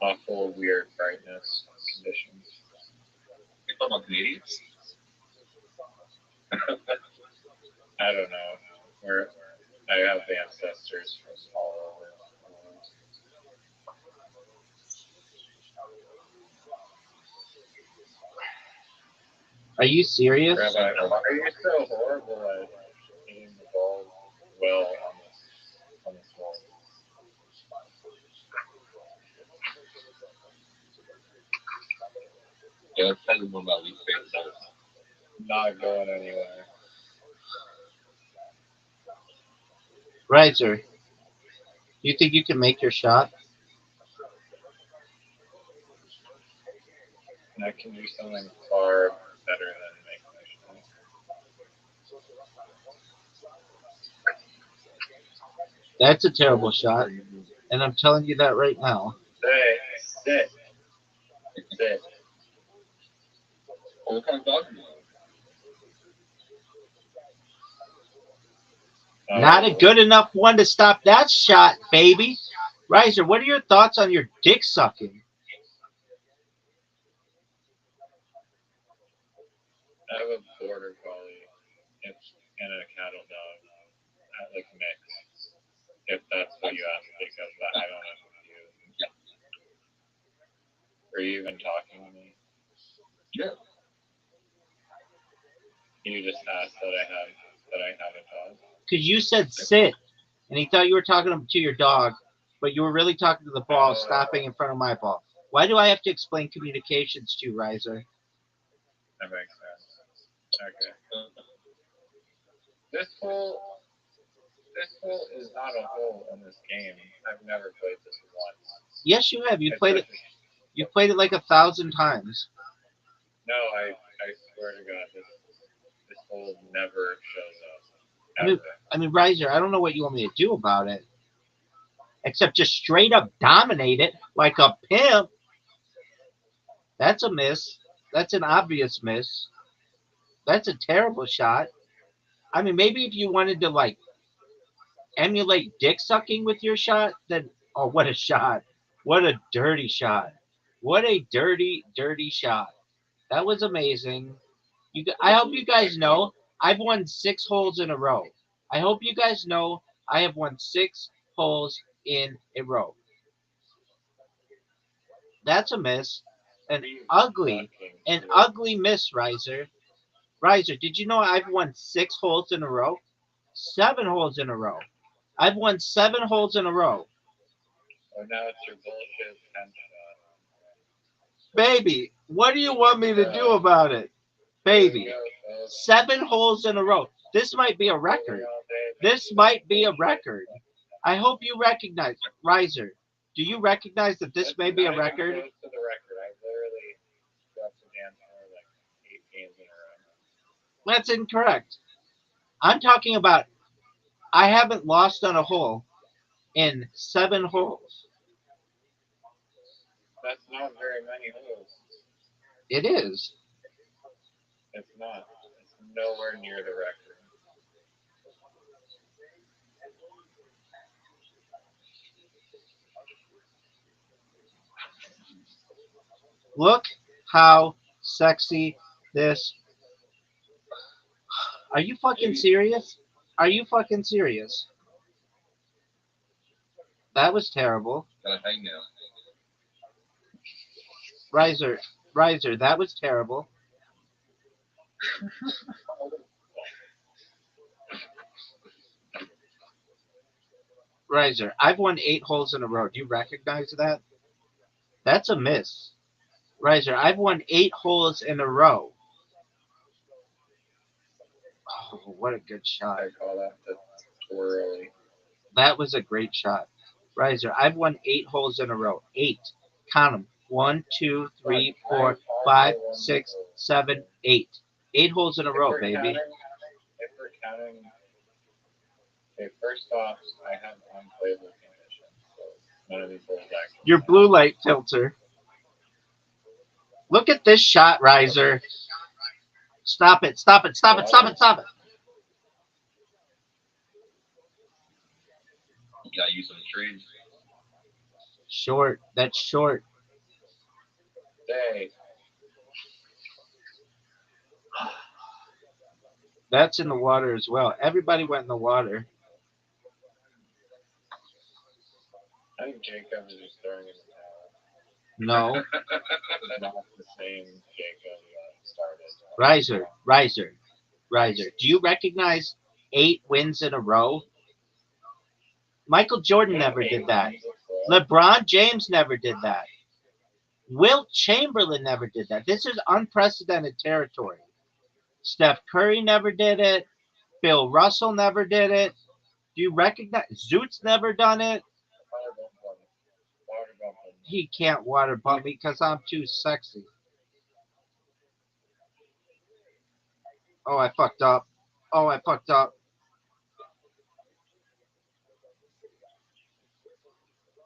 awful, weird brightness conditions. You talking about Canadians? I don't know. I have ancestors from all over. Are you serious? Rabbi, why are you so horrible at hitting the ball well on this wall? Yeah, that's kind of one of my least favorite shows. Not going anywhere. Riser, you think you can make your shot? And I can do something far better than make my shot. That's a terrible shot, and I'm telling you that right now. Sit. Oh, what kind of dog are you? Not a good enough one to stop that shot, baby. Riser, what are your thoughts on your dick sucking? I have a border collie and a cattle dog. Like mix. If that's what you asked, because I don't know you. Are you even talking to me? Yeah. You just asked that I have a dog. Because you said sit, and he thought you were talking to your dog, but you were really talking to the ball stopping in front of my ball. Why do I have to explain communications to you, Riser? That makes sense. Okay. This hole is not a hole in this game. I've never played this once. Yes, you have. You played it. You played it like 1,000 times. No, I swear to God, this hole never shows up. I mean, Riser, I don't know what you want me to do about it, except just straight up dominate it like a pimp. That's a miss. That's an obvious miss. That's a terrible shot. I mean, maybe if you wanted to like emulate dick sucking with your shot, then oh, what a shot! What a dirty shot! What a dirty, dirty shot! That was amazing. I hope you guys know I've won 6 holes in a row. I hope you guys know I have won 6 holes in a row. That's a miss. An ugly miss, Riser. Riser, did you know I've won 6 holes in a row? 7 holes in a row. I've won 7 holes in a row. Oh, now it's your bullshit 10 shot. Baby, what do you want me to do about it? Baby, 7 holes in a row. This might be a record. This might be a record. I hope you recognize, Riser. Do you recognize that this may be a record? Close to the record. I literally got to dance for like 8 games in a row. That's incorrect. I'm talking about I haven't lost on a hole in 7 holes. That's not very many holes. It is. It's not. It's nowhere near the record. Look how sexy this. Are you fucking serious? Are you fucking serious? That was terrible. Gotta hang now. Riser, that was terrible. Riser, I've won 8 holes in a row. Do you recognize that? That's a miss. Riser, I've won 8 holes in a row. Oh, what a good shot. I call that too early. That was a great shot. Riser, I've won 8 holes in a row. 8. Count them. 1, 2, 3, 4, 5, 6, 7, 8. 8 holes in a row, baby. If we're counting, okay, first off, I have unplayable conditions, so none of these holes actually. Your blue light filter. Look at this shot, Riser. Stop it, stop it, stop it, stop it, stop it. You gotta use some trades. Short. That's short. Day. That's in the water as well. Everybody went in the water. I think Jacob is just throwing in the towel. No. It's not the same Jacob that started. Riser. Do you recognize 8 wins in a row? Michael Jordan never did that. LeBron James never did that. Wilt Chamberlain never did that. This is unprecedented territory. Steph Curry never did it. Bill Russell never did it. Do you recognize? Zoot's never done it. He can't water bump me because I'm too sexy. Oh, I fucked up.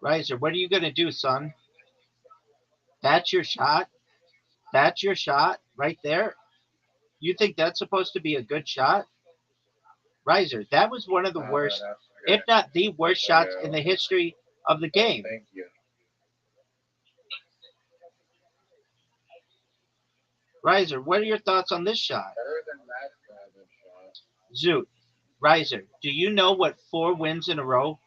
Riser, what are you going to do, son? That's your shot? That's your shot right there? You think that's supposed to be a good shot? Riser, that was one of the worst, if not the worst shots in the history of the game. Thank you. Riser, what are your thoughts on this shot? Better than that shot. Zoot, Riser, do you know what 4 wins in a row?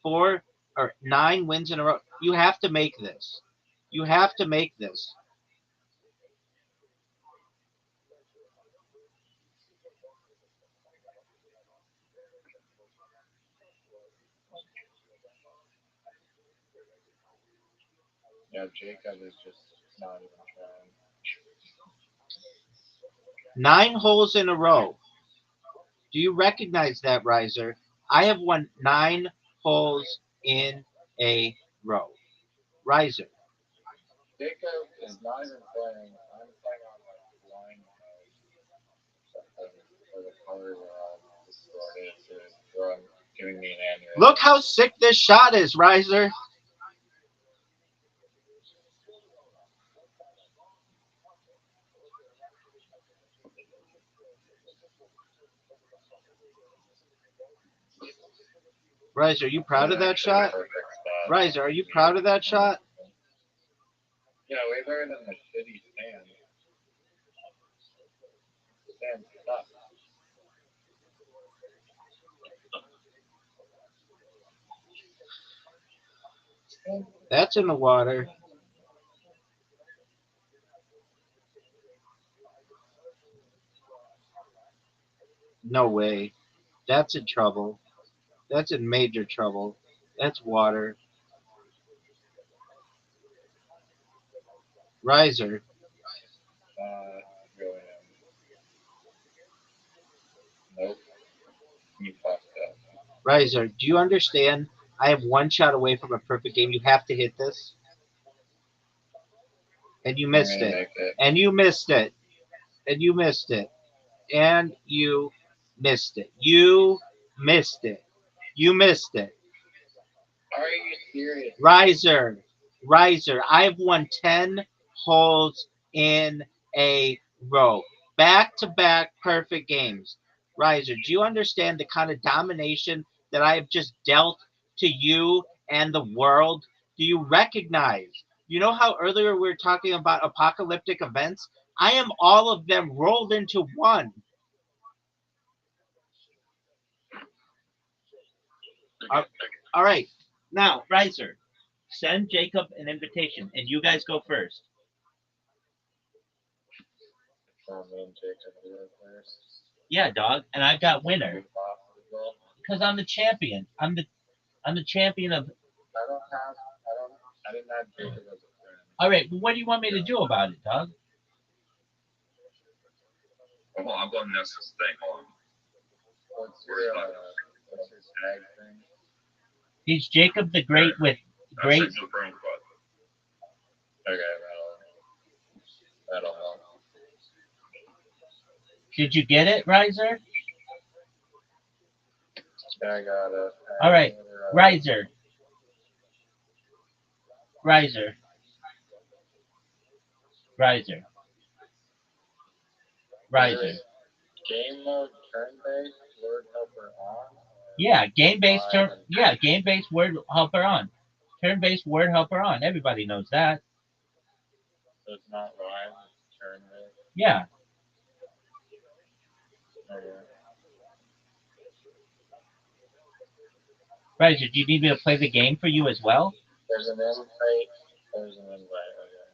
4 or 9 wins in a row? You have to make this. You have to make this. Yeah, Jacob is just not even trying. 9 holes in a row. Do you recognize that, Riser? I have won 9 holes in a row. Riser. Jacob is not even playing. I'm playing on like blind mode. So the colors are all distorted. So it's giving me an aneurysm. Look how sick this shot is, Riser. Riser, are you proud of that shot? Riser, are you proud of that shot? Yeah, way better than the shitty stand. The stand sucks. That's in the water. No way. That's in trouble. That's in major trouble. That's water. Riser. Going in. Nope. You fucked up. Riser, do you understand? I have 1 shot away from a perfect game. You have to hit this. And you missed it. And you missed it. And you missed it. And you missed it. You missed it. You missed it. Are you serious? Riser, I've won 10 holes in a row. Back to back perfect games. Riser, do you understand the kind of domination that I have just dealt to you and the world? Do you recognize? You know how earlier we were talking about apocalyptic events? I am all of them rolled into one. All right. Now, Riser, send Jacob an invitation, and you guys go first. Yeah, dog, and I've got winner because I'm the champion. I'm the champion of. I didn't have Jacob as a friend. All right, well, what do you want me to do about it, dog? Hold on, I'm going to this thing. Hold on. What's your tag thing? He's Jacob the Great with great. Okay, that'll help. Did you get it, Riser? Yeah, I got it. All right, Riser. Game mode turn based word helper on. Yeah, game based word helper on. Turn-based word helper on. Everybody knows that. So it's not live, it's turn based. Yeah. Okay. Right. Do you need me to play the game for you as well? There's an invite. There's an invite. Okay.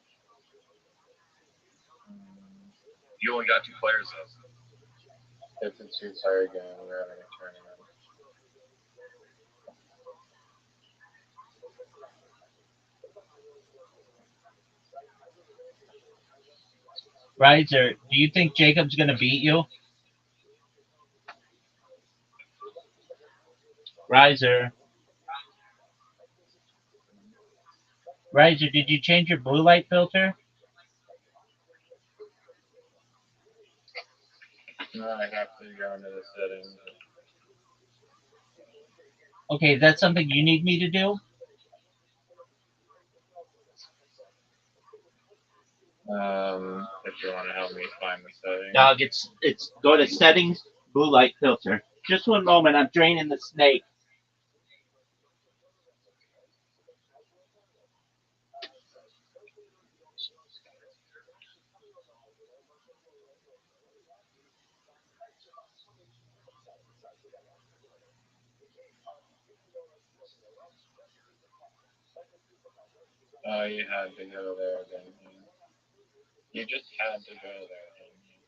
You only got 2 players though. It's a two-player game. We're having a tournament. Riser, do you think Jacob's gonna beat you? Riser. Riser, did you change your blue light filter? No, I have to go into the settings. Okay, is that something you need me to do? If you want to help me find the settings. Dog, it's go to settings, blue light filter. Just one moment, I'm draining the snake. Oh, you had to go there, didn't you? You just had to go there, didn't you?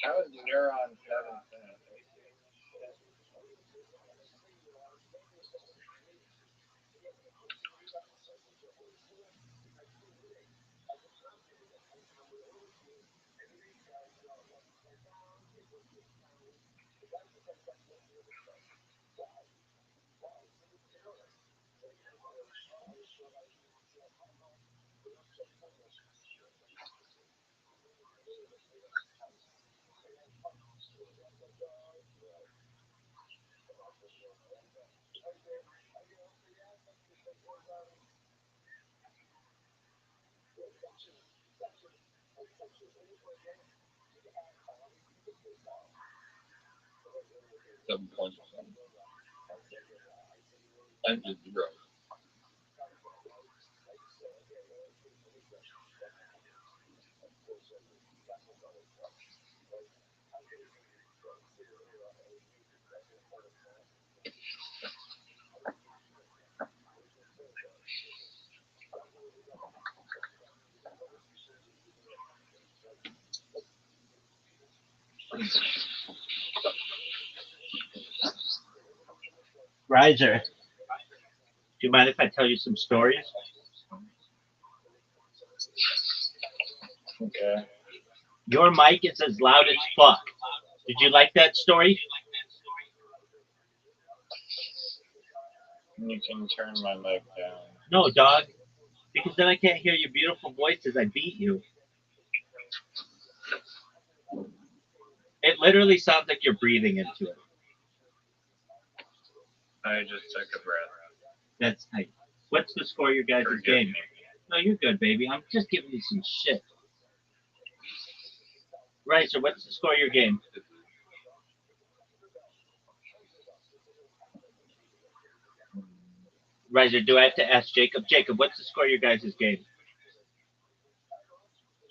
How is Neuron 7 finished? And just 0. Riser, do you mind if I tell you some stories? Okay. Your mic is as loud as fuck. Did you like that story? You can turn my mic down. No, dog. Because then I can't hear your beautiful voice as I beat you. It literally sounds like you're breathing into it. I just took a breath. That's tight. What's the score of your guys' game? No, you're good, baby. I'm just giving you some shit. Right, so what's the score of your game? Riser, do I have to ask Jacob? Jacob, what's the score of your guys' game?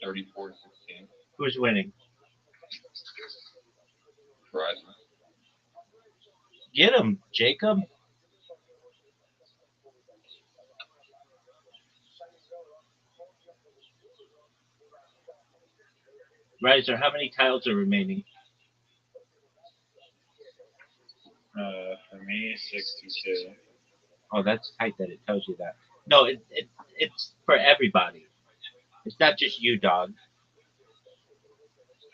34-16. Who's winning? Verizon. Get him, Jacob. Riser, how many tiles are remaining? For me, 62. Oh, that's tight that it tells you that. No, it's for everybody. It's not just you, dog.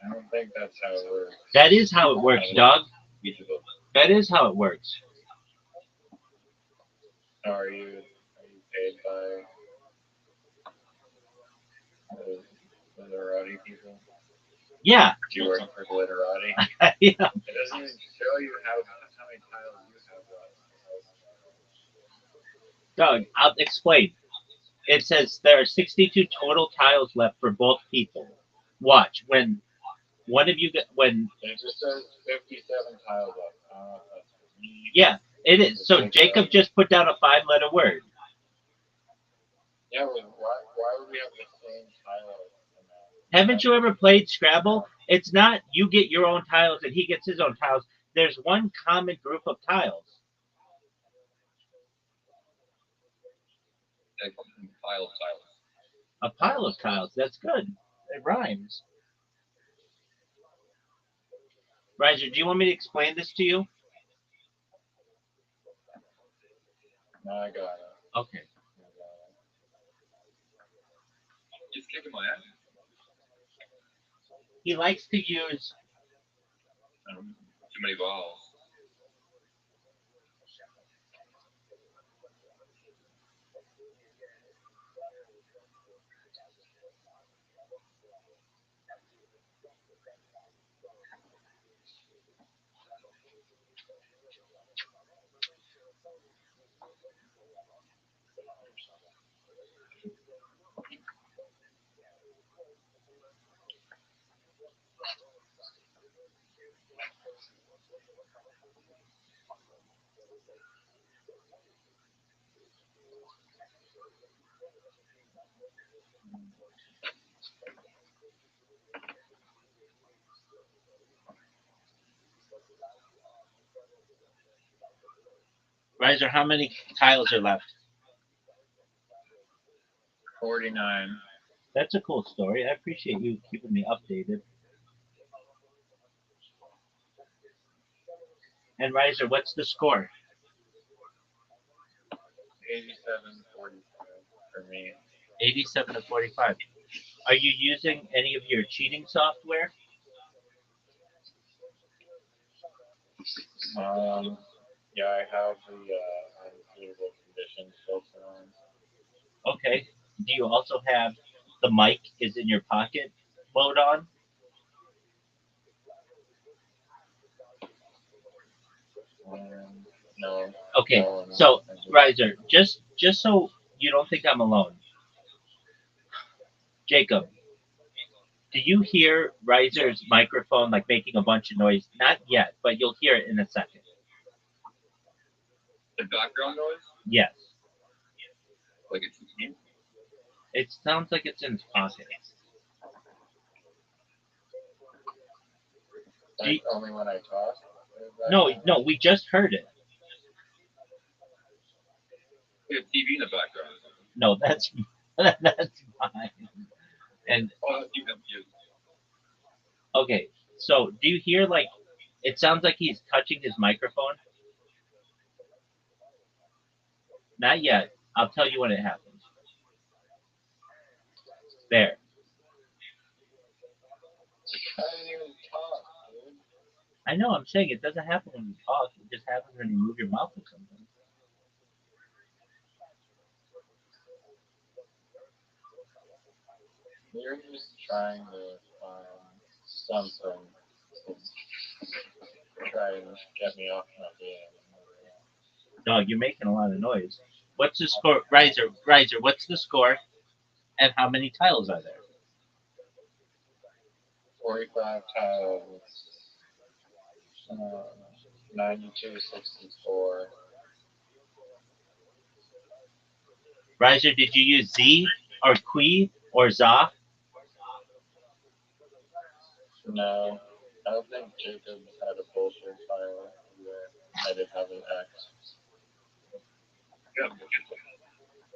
I don't think that's how it works. That is how it works, dog. Each of them. That is how it works. So are you paid by the Rowdy people? Yeah. If you work for Glitterati. Yeah. It doesn't even show you how many tiles you have left. Doug, I'll explain. It says there are 62 total tiles left for both people. Watch when one of you get when. It just says 57 tiles left. I don't know if that's for me. Yeah, it is. So Jacob just put down a 5-letter word. Yeah, well, why would we have the same tile? Haven't you ever played Scrabble? It's not you get your own tiles and he gets his own tiles. There's one common group of tiles. A pile of tiles. A pile of tiles. That's good. It rhymes. Roger, do you want me to explain this to you? No, I got it. Okay. He's kicking my ass. He likes to use Too many balls. Riser, how many tiles are left? 49. That's a cool story. I appreciate you keeping me updated. And Riser, what's the score? 87-45 for me. 87 to 45. Are you using any of your cheating software? Yeah, I have the unsuitable conditions filter on. Okay. Do you also have the mic is in your pocket mode on? No. Okay. No, So, Riser, just so you don't think I'm alone, Jacob, do you hear Riser's microphone like making a bunch of noise? Not yet, but you'll hear it in a second. The background noise? Yes. Like it's me? It sounds like it's in his pocket. Like only when I talk? No, we just heard it. We have TV in the background. No, that's that's fine. And Oh, you have you. okay, so do you hear like it sounds like he's touching his microphone? Not yet. I'll tell you when it happens. There. I didn't even talk, dude. I know. I'm saying it doesn't happen when you talk. It just happens when you move your mouth or something. You're just trying to find something to try and get me off my game. Dog, you're making a lot of noise. What's the score? Riser, what's the score? And how many tiles are there? 45 tiles. 92-64. Riser, did you use Z or Qui or Za? No, I don't think Jacob had a bullshit file either. I did have an X.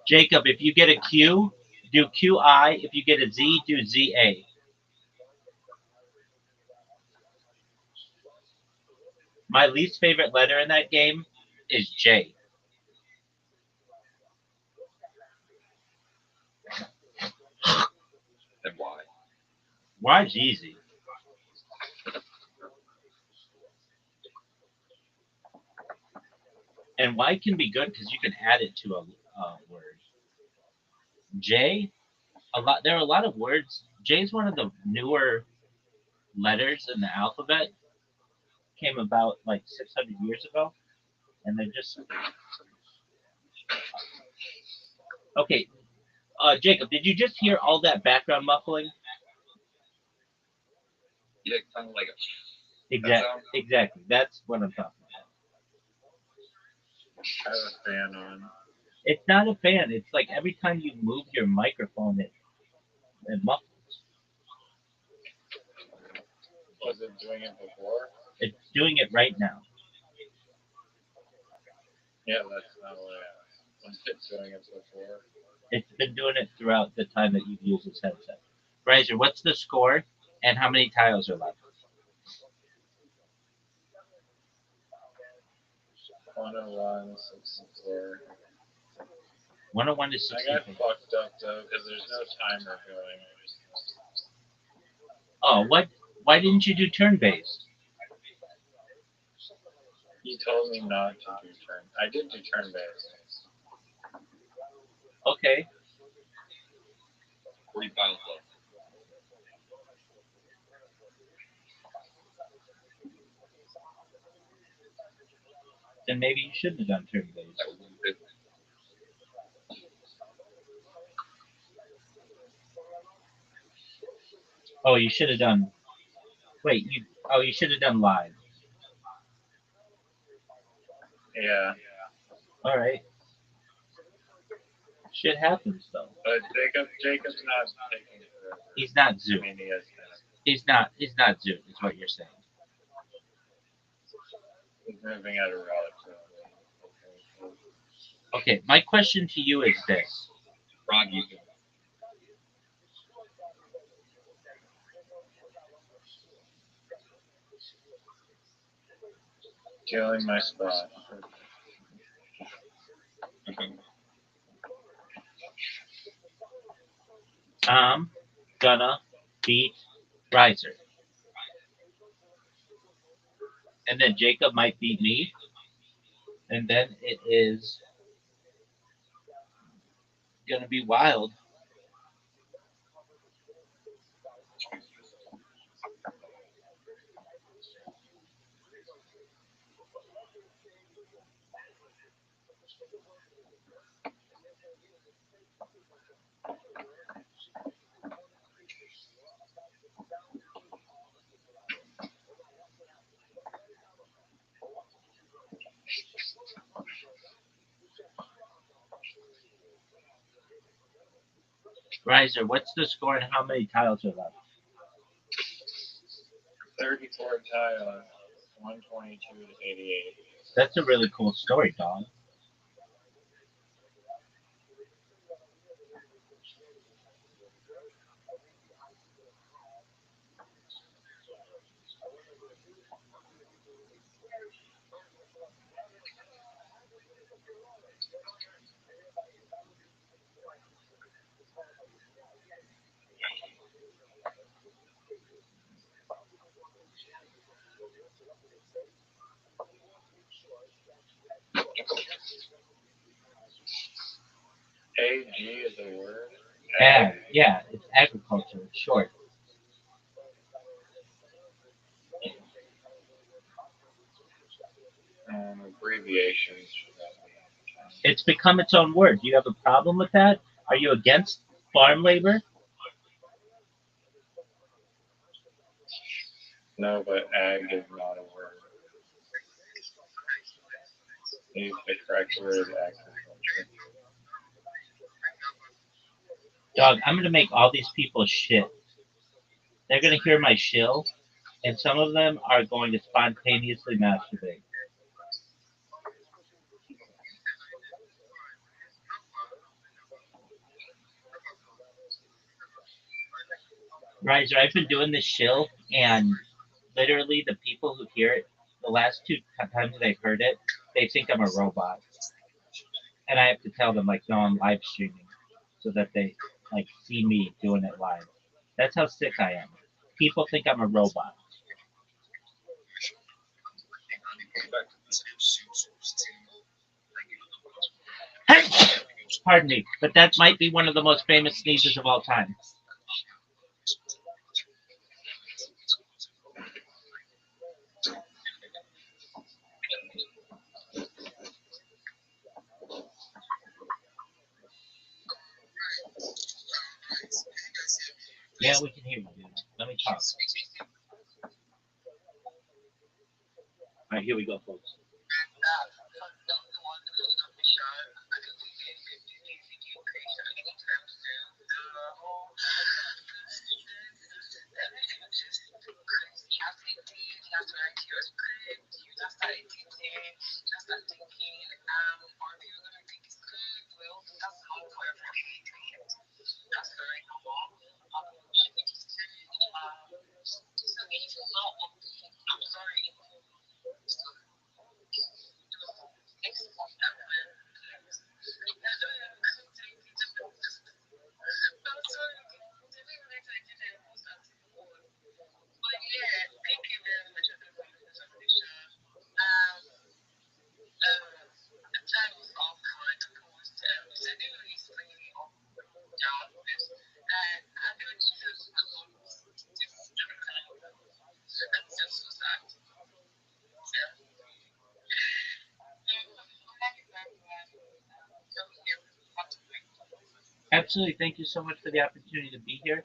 Jacob, if you get a Q, do QI. If you get a Z, do ZA. My least favorite letter in that game is J. And why? Y's easy. And Y can be good because you can add it to a word. J, there are a lot of words. J is one of the newer letters in the alphabet came about like 600 years ago, and they're just okay. Jacob, did you just hear all that background muffling? Yeah, kind of like a. Exactly. That's what I'm talking about. I have a fan on. It's not a fan. It's like every time you move your microphone, it muffles. Was it doing it before? It's doing it right now. Yeah, that's not what I asked. Was it doing it before? It's been doing it throughout the time that you've used this headset. Riser, what's the score and how many tiles are left? 101, 64. 101 to I 64. got fucked up though because there's no timer going. Oh, what? Why didn't you do turn-based? He told me not to do turn. I did do turn based. Okay. 40 tiles left. Then maybe you shouldn't have done turn-based. That would be 50. Oh, you should have done. Wait, you should have done live. Yeah, All right. Shit happens though. but Jacob's not taking it forever. He's not I Zoom. mean, he has kind of. He's not Zoom. Is what you're saying. He's moving out of route. Okay. My question to you is this. Froggy. Killing my spot. I'm gonna beat Riser. And then Jacob might beat me. And then it is gonna be wild. Riser, what's the score and how many tiles are left? 34 tiles. 122 to 88. That's a really cool story, dog. AG is a word. Yeah, it's agriculture. It's short. Abbreviations. It's become its own word. Do you have a problem with that? Are you against farm labor? No, but ag is not a word. The correct word is agriculture. Dog, I'm gonna make all these people shit. They're gonna hear my shill, and some of them are going to spontaneously masturbate. Riser, I've been doing this shill, and literally the people who hear it, the last two times that I've heard it, they think I'm a robot. And I have to tell them, like, no, I'm live streaming so that they, like, see me doing it live. That's how sick I am. People think I'm a robot. Pardon me, but that might be one of the most famous sneezes of all time. Yeah, we can hear you, dude. Let me talk. All right, here we go, folks. Absolutely. Thank you so much for the opportunity to be here.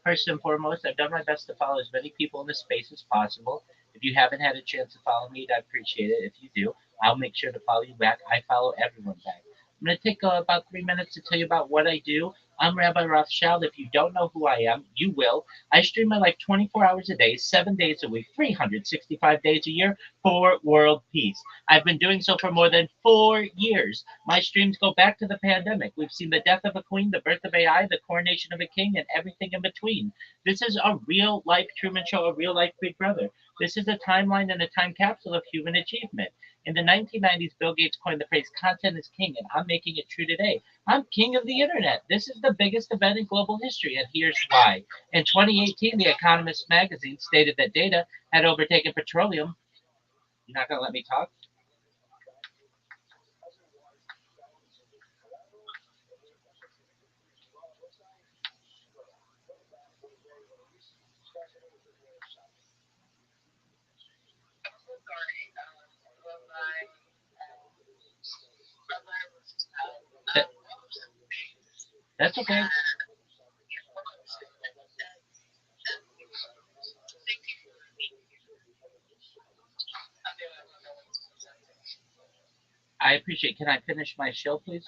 First and foremost, I've done my best to follow as many people in the space as possible. If you haven't had a chance to follow me, I'd appreciate it. If you do, I'll make sure to follow you back. I follow everyone back. I'm going to take about 3 minutes to tell you about what I do. I'm Rabbi Rothschild. If you don't know who I am, you will. I stream my life 24 hours a day, 7 days a week, 365 days a year for world peace. I've been doing so for more than 4 years. My streams go back to the pandemic. We've seen the death of a queen, the birth of AI, the coronation of a king, and everything in between. This is a real life Truman Show, a real life Big Brother. This is a timeline and a time capsule of human achievement. In the 1990s, Bill Gates coined the phrase content is king, and I'm making it true today. I'm king of the internet. This is the biggest event in global history, and here's why. In 2018, The Economist magazine stated that data had overtaken petroleum. You're not going to let me talk? That, that's okay. I appreciate. Can I finish my show, please?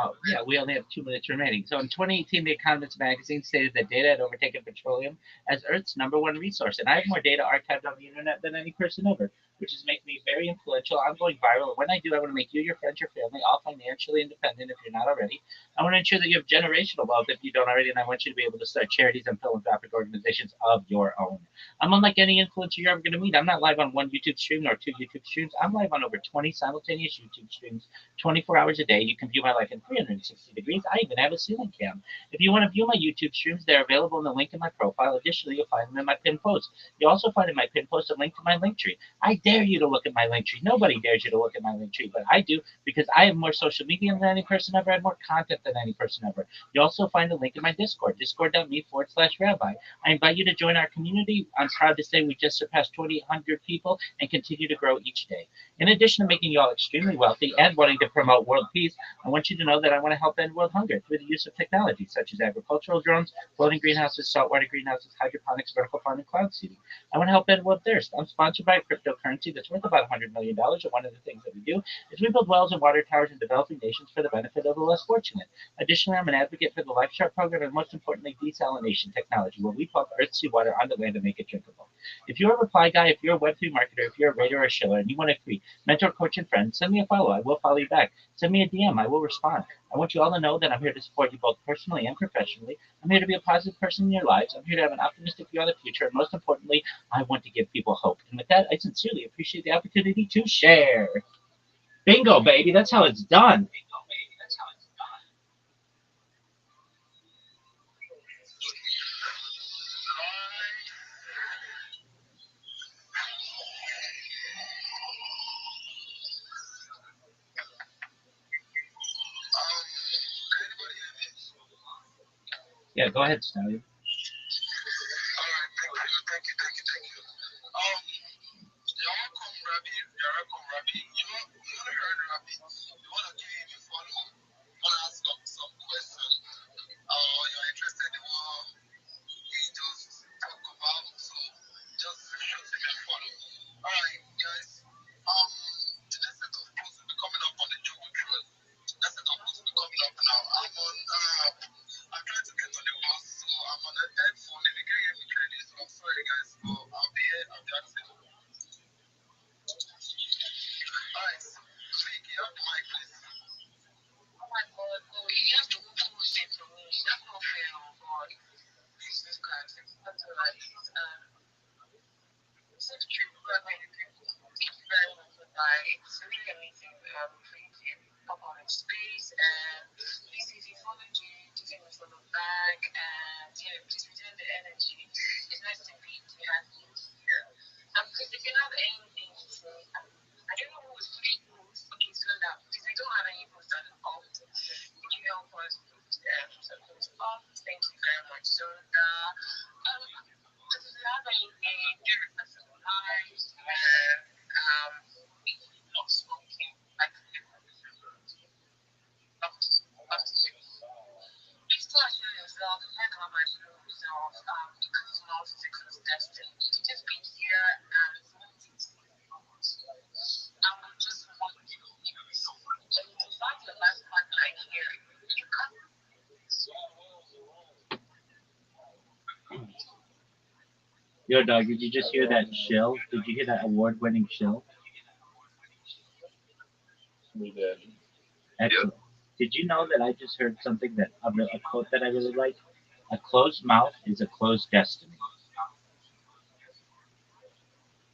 Oh, yeah, we only have 2 minutes remaining. So in 2018, The Economist magazine stated that data had overtaken petroleum as Earth's number one resource. And I have more data archived on the internet than any person ever, which is making me very influential. I'm going viral. And when I do, I want to make you, your friends, your family all financially independent if you're not already. I want to ensure that you have generational wealth if you don't already. And I want you to be able to start charities and philanthropic organizations of your own. I'm unlike any influencer you're ever going to meet. I'm not live on one YouTube stream nor two YouTube streams. I'm live on over 20 simultaneous YouTube streams 24 hours a day. You can view my life in 360 degrees. I even have a ceiling cam. If you want to view my YouTube streams, they're available in the link in my profile. Additionally, you'll find them in my pinned post. You'll also find in my pinned post a link to my link tree. I dare you to look at my link tree. Nobody dares you to look at my link tree, but I do because I have more social media than any person ever. I have more content than any person ever. You'll also find a link in my Discord, discord.me/rabbi. I invite you to join our community. I'm proud to say we just surpassed 2,800 people and continue to grow each day. In addition to making you all extremely wealthy and wanting to promote world peace, I want you to know that I want to help end world hunger through the use of technology such as agricultural drones, floating greenhouses, saltwater greenhouses, hydroponics, vertical farming, cloud seeding. I want to help end world thirst. I'm sponsored by a cryptocurrency that's worth about $100 million, and one of the things that we do is we build wells and water towers in developing nations for the benefit of the less fortunate. Additionally, I'm an advocate for the Life Chart program and most importantly, desalination technology, where we pump earth seawater onto land and make it drinkable. If you're a reply guy, if you're a Web3 marketer, if you're a rater or a shiller, and you want a free mentor, coach, and friend, send me a follow. I will follow you back. Send me a DM. I will respond. I want you all to know that I'm here to support you both personally and professionally. I'm here to be a positive person in your lives. I'm here to have an optimistic view on the future. And most importantly, I want to give people hope. And with that, I sincerely appreciate the opportunity to share. Bingo, baby. That's how it's done. Yeah, go ahead, Snowy. You're welcome, Rabbi. You're welcome, Rabbi. You heard Rabbi. true. Well, thank you very much for that. It's really amazing for you to pop on in space. And please, if you follow you, do give us a follow back. And, please return the energy. It's nice to be to have you here. Because if you have anything to say, I don't know who was putting posts. Okay, so now, because we don't have any posts at all. Could you help us put some posts up? Thank you very much. So, if you have anything, do request some lives, and not smoking, like, love to hear. Please do assure yourself, heck how much you know yourself, because it's not physical destiny. You can just be here and it's not easy. And we just want you to be yourself. And if you find your life partner here, you can't. Yo, dog, did you just hear that shill? Did you hear that award-winning shill? We did. Excellent. Did you know that I just heard something that a quote that I really like? A closed mouth is a closed destiny.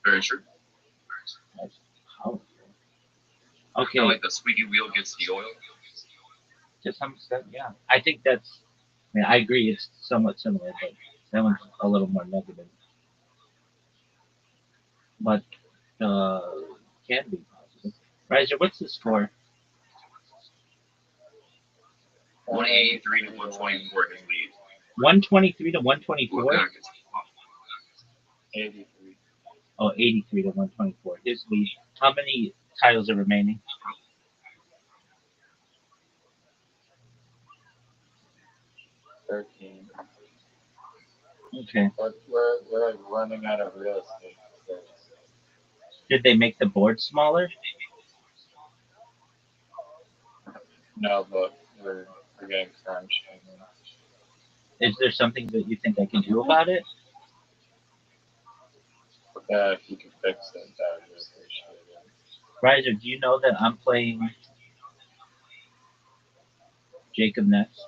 Very true. That's powerful. Kind Okay, of like the squeaky wheel gets the oil. to some extent, yeah. I think that's. I mean, I agree. It's somewhat similar, but that one's a little more negative. But can be positive. Riser, what's the score? 183 to 124 his lead. 123 to 124. Look back, it's 83. Oh, 83 to 124. His lead. How many titles are remaining? 13. Okay. But we're like running out of real estate. So Did they make the board smaller? no, but we're getting crunched. Is there something that you think I can do about it? Yeah, if you could fix it, that would be appreciated. Riser, do you know that I'm playing Jacob next?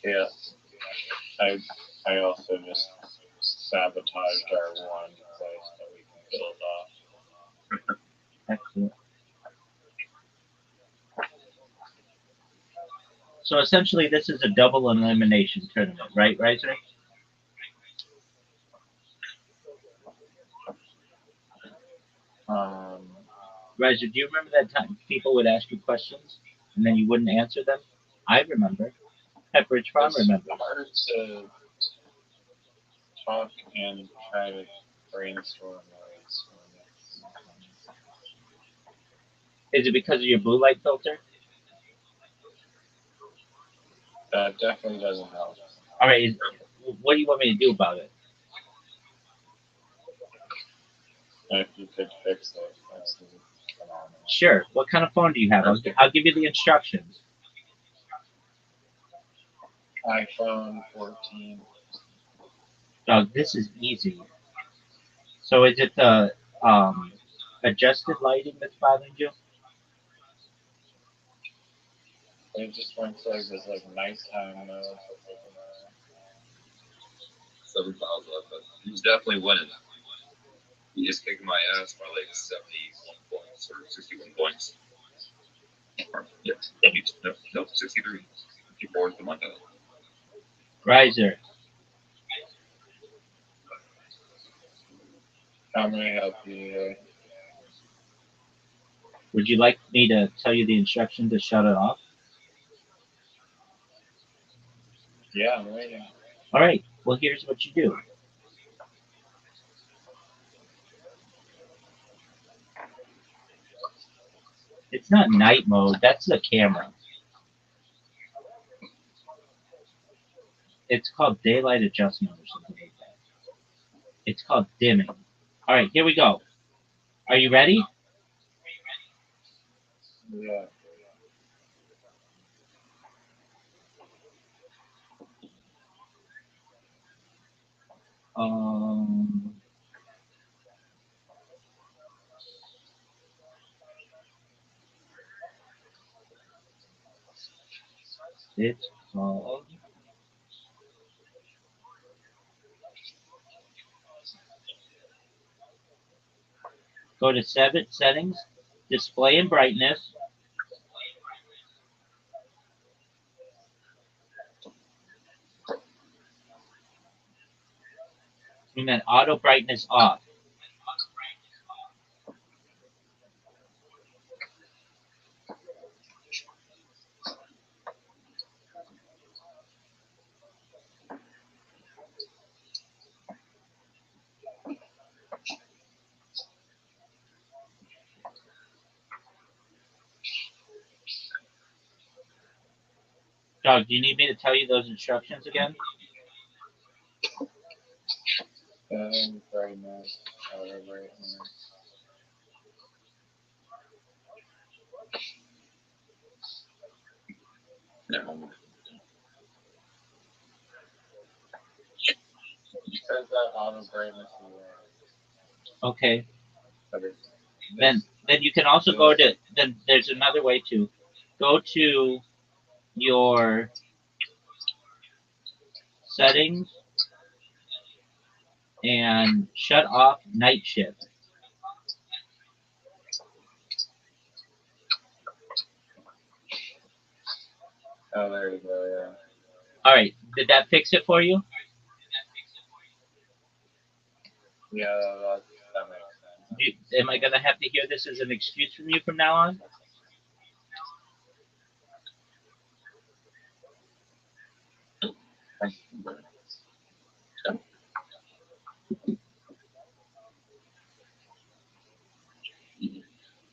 Yeah. I also just sabotaged our one place that we can build off. Excellent. So essentially, this is a double elimination tournament, right, Riser? Riser, do you remember that time people would ask you questions and then you wouldn't answer them? I remember. Pepperidge Farm It's remembers. hard to talk and try to brainstorm ways. Is it because of your blue light filter? That definitely doesn't help. All right. What do you want me to do about it? If you could fix it, that's phenomenal. Sure. What kind of phone do you have? I'll give you the instructions. iPhone 14. Doug, this is easy. So is it the adjusted lighting that's bothering you? It just went to like this like nighttime mode. 7,000 left, but he's definitely winning. He is kicking my ass by like 71 points or 61 points. Or, yeah, no, 63. 54 is the month out. Riser, How may I help you? would you like me to tell you the instruction to shut it off? Yeah, I'm waiting. All right. Well, here's what you do. It's not night mode. That's the camera. It's called daylight adjustment or something like that. It's called dimming. All right, here we go. Are you ready? Yeah. Um, it's called Go to settings, display and brightness, and then auto brightness off. Dog, do you need me to tell you those instructions again? Brightness, auto brightness. No. It says that auto brightness is Okay. but it's Then you can also go to, then there's another way to go to your settings and shut off night shift. oh, there you go, yeah. All right, did that fix it for you? Yeah, that makes sense. Am I gonna have to hear this as an excuse from you from now on?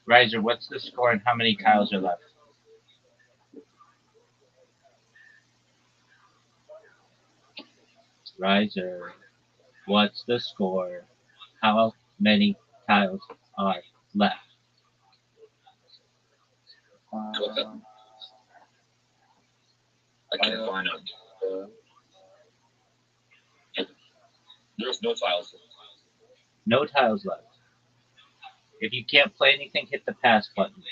Riser, what's the score and how many tiles are left? Riser, what's the score? How many tiles are left? I can't find them. There's no tiles. No tiles left. If you can't play anything, hit the pass button.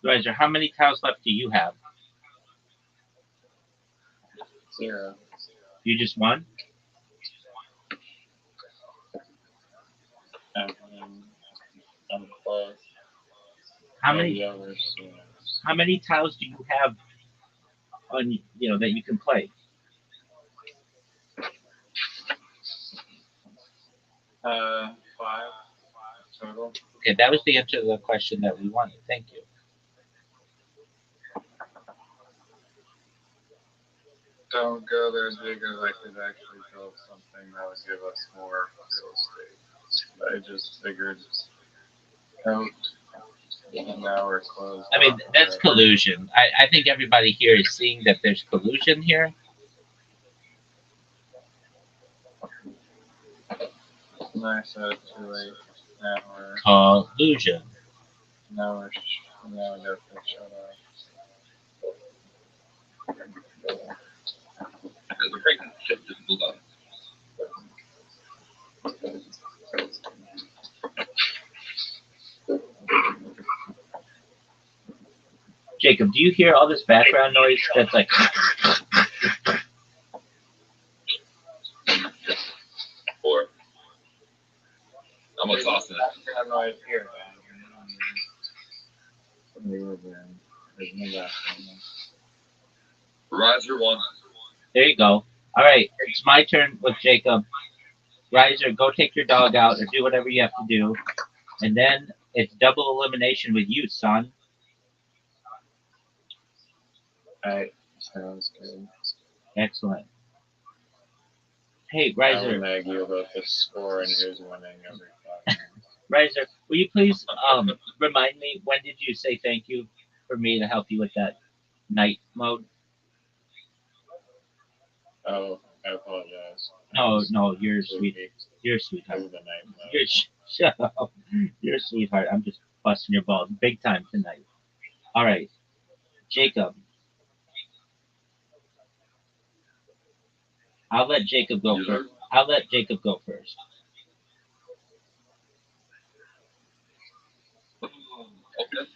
Riser, how many tiles left do you have? 0. You just won? I'm close. How many The others, how many tiles do you have on that you can play? 5 total. Okay, that was the answer to the question that we wanted. Thank you. Don't go there big as I could actually build something that would give us more real estate. I just figured out now we're closed. I mean, that's collusion. I think everybody here is seeing that there's collusion here. Nice, too late. Collusion. Now we got to shut off. Because the break shit just move up. Jacob, do you hear all this background noise that's like Or I'm gonna toss it. Background noise here, man. There's no background noise. Riser one. There you go. All right, it's my turn with Jacob. Riser, go take your dog out or do whatever you have to do. And then it's double elimination with you, son. Alright, sounds good. Excellent. Hey, I will Riser. nag you about the score and who's winning every time. Riser, will you please remind me, when did you say thank you for me to help you with that night mode? Oh, I apologize. No, you're sweet. You're a sweetheart. Through the night mode. Shut up. You're a sweetheart. I'm just busting your balls big time tonight. All right, Jacob. I'll let Jacob go Yes, first. sir. I'll let Jacob go first. Okay.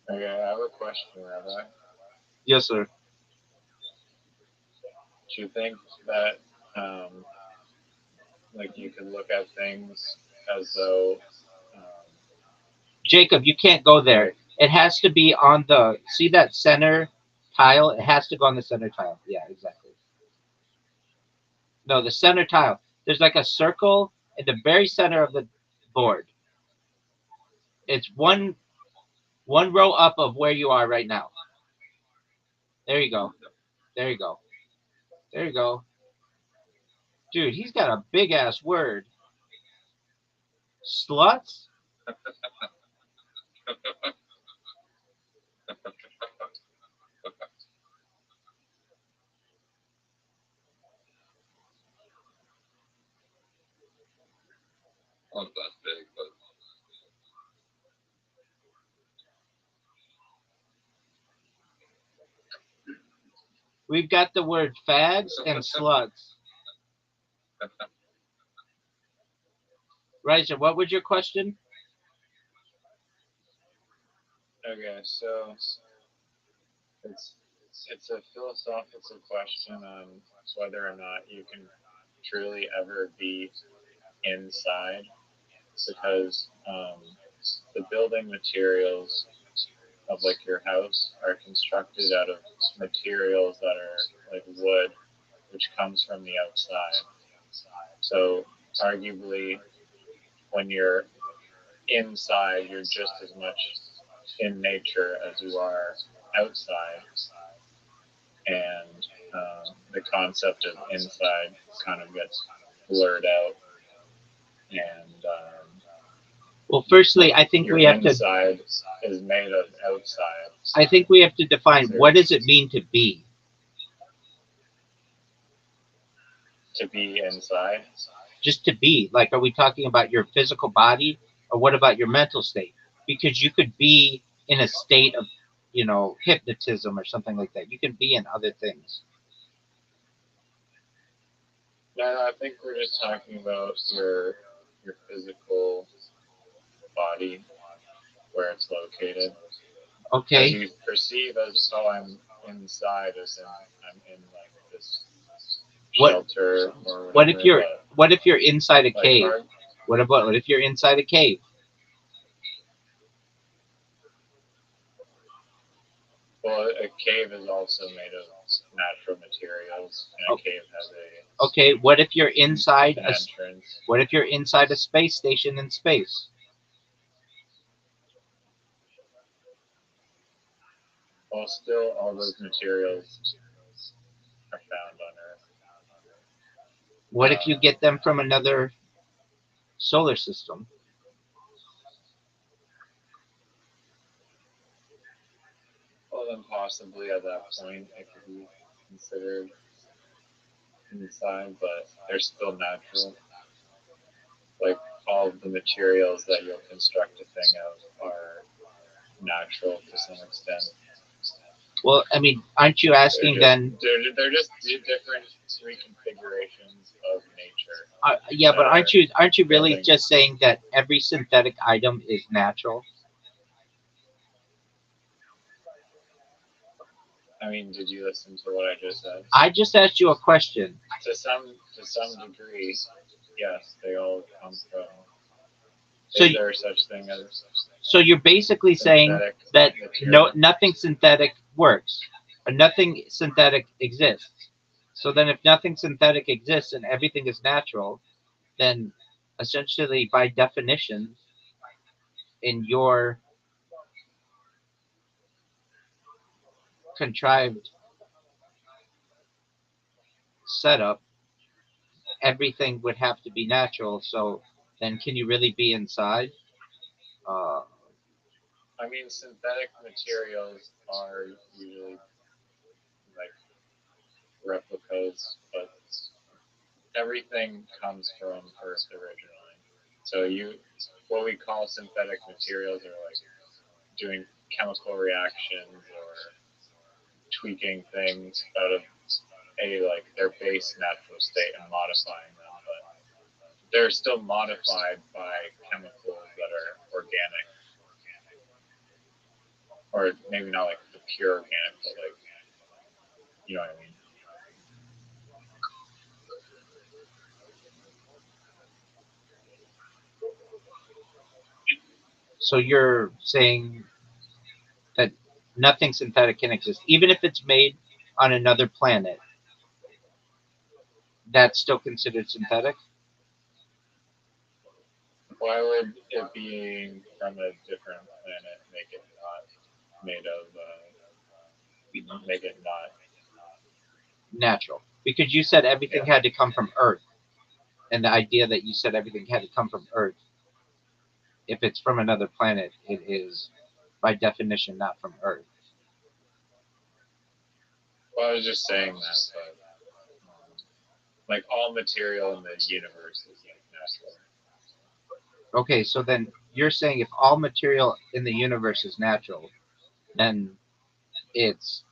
Okay, I have a question, Rabbi. Yes, sir. Do you think that um, like you could look at things as though Jacob, you can't go there. like It has to be on the. See that center tile? It has to go on the center tile. Yeah, exactly. No, the center tile. There's like a circle at the very center of the board. It's one row up of where you are right now. There you go. There you go. There you go. Dude, he's got a big ass word. Sluts? Not that big, but We've got the word fags and sluts. Right, so what was your question? okay, so it's it's a philosophical question on whether or not you can truly ever be inside because the building materials of like your house are constructed out of materials that are like wood, which comes from the outside. So arguably, when you're inside, you're just as much in nature as you are outside, and the concept of inside kind of gets blurred out, and Well, firstly, I think your we have to. inside is made of outside. I think we have to define So what does it mean to be. to be inside, Just to be. Like, are we talking about your physical body, or what about your mental state? Because you could be in a state of, hypnotism or something like that. You can be in other things. no, I think we're just talking about your physical body, where it's located. Because Okay. you perceive as, oh, I'm inside, as in I'm in like this What shelter or what if whatever. you're But what if you're inside a like, cave? What if you're inside a cave? well, a cave is also made of natural materials, and Oh, a cave has okay, what if you're inside an a entrance. what if you're inside a space station in space? Well, still, all those materials are found on Earth. What if you get them from another solar system? Well, then possibly at that point it could be considered inside, but they're still natural. Like all of the materials that you'll construct a thing of are natural to some extent. Well, I mean, aren't you They're asking just then? they're just different reconfigurations of nature Yeah, that but are aren't you really building. just saying that every synthetic item is natural? I mean, did you listen to what I just said? I just asked you a question. To some degree, yes, they all come from. So Is there such thing as so you're basically saying synthetic that material? nothing synthetic works, or nothing synthetic exists. So then, if nothing synthetic exists and everything is natural, then essentially, by definition, in your contrived setup, everything would have to be natural. So then, can you really be inside? Uh, I mean, synthetic materials are usually like replicas, but everything comes from Earth originally. So what we call synthetic materials are like doing chemical reactions or tweaking things out of like their base natural state and modifying them, but they're still modified by chemicals that are organic, or maybe not like the pure organic, but like, you know what I mean. So you're saying that nothing synthetic can exist, even if it's made on another planet. That's still considered synthetic. Why would it being from a different planet make it not made of, make it not? Natural, because you said everything had to come from Earth, and the idea that you said everything had to come from Earth, if it's from another planet, it is by definition not from Earth. Well, I was just saying that, but like all material in the universe is like natural. Okay, so then you're saying if all material in the universe is natural, then it's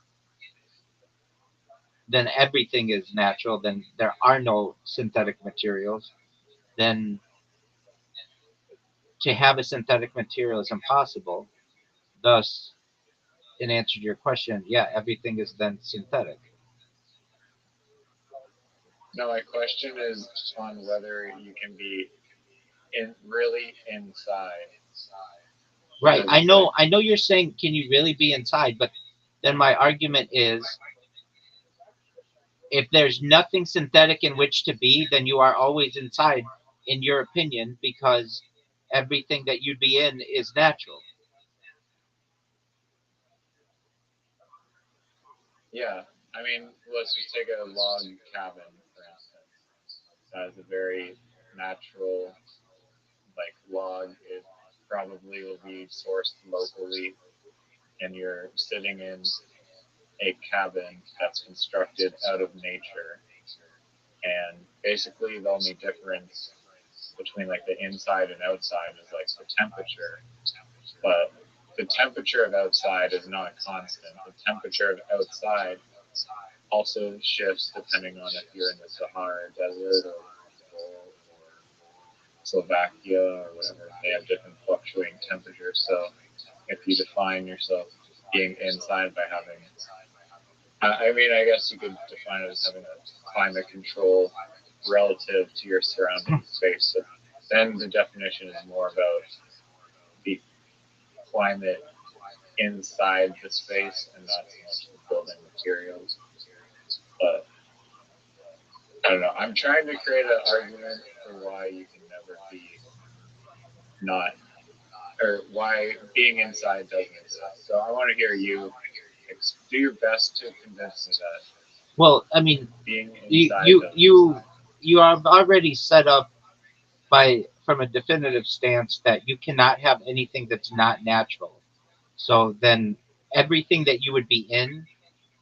then everything is natural, then there are no synthetic materials, then to have a synthetic material is impossible. Thus, in answer to your question, yeah, everything is then synthetic. No, my question is on whether you can be really inside. Right. I know you're saying can you really be inside, but then my argument is if there's nothing synthetic in which to be, then you are always inside, in your opinion, because everything that you'd be in is natural. Yeah, I mean, let's just take a log cabin, for instance. That is a very natural, like, log. It probably will be sourced locally, and you're sitting in a cabin that's constructed out of nature. And basically, the only difference between like the inside and outside is like the temperature. But the temperature of outside is not constant. The temperature of outside also shifts depending on if you're in the Sahara Desert or Slovakia or whatever. They have different fluctuating temperatures. So if you define yourself being inside by having, I mean, I guess you could define it as having a climate control relative to your surrounding space. But then the definition is more about the climate inside the space and not so much the building materials. But I don't know. I'm trying to create an argument for why you can never be not, or why being inside doesn't exist. So I want to hear you do your best to convince me that Well, I mean, being you inside you doesn't you exist. you are already set up by from a definitive stance that you cannot have anything that's not natural. So then everything that you would be in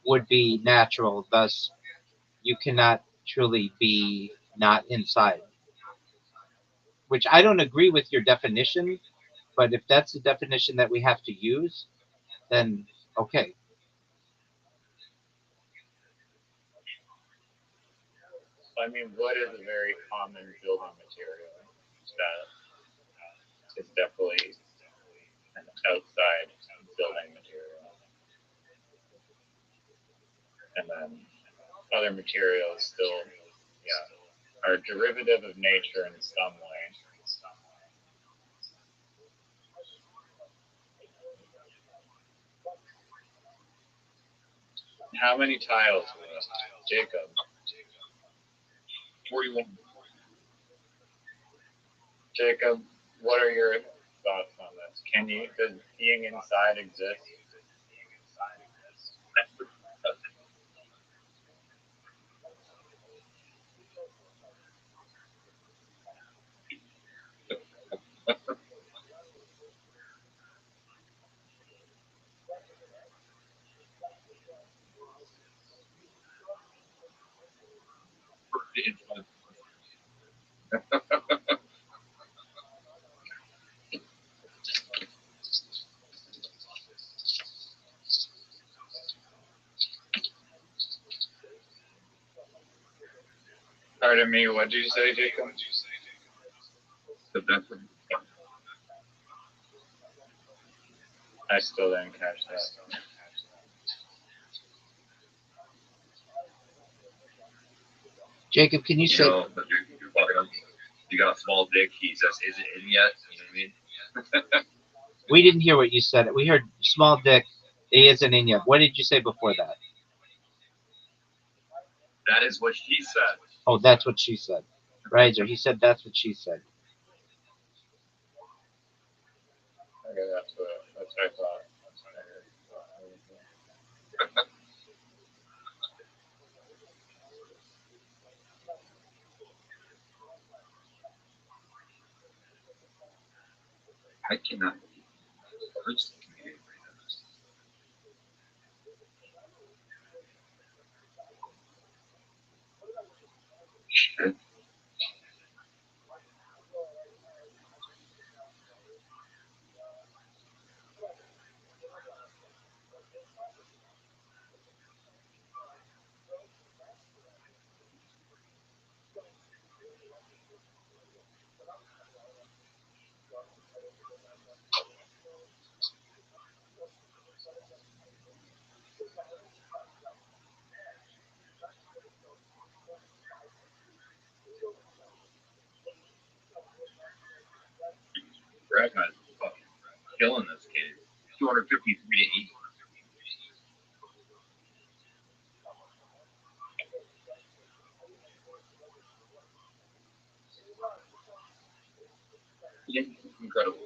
would be natural. Thus, you cannot truly be not inside. Which I don't agree with your definition, but if that's the definition that we have to use, then okay. I mean, wood is a very common building material that is definitely an outside building material. And then other materials still, yeah, are derivative of nature in some way. How many tiles left? Jacob? 41. Jacob, what are your thoughts on this? Does being inside exist? Pardon me, what did you say, Jacob? So that's what, I still didn't catch that. Jacob, can you you say? know, but you're fucking up. You got a small dick. He says, "Is it in yet?" You know what I mean? We didn't hear what you said. We heard small dick. He isn't in yet. What did you say before that? That is what he said. Oh, that's what she said. Right, or he said that's what she said. Okay, that's what I thought. I cannot believe first comedian right now. Shit. Brad guy's fucking killing this kid. 253 to 80. Yeah, incredible.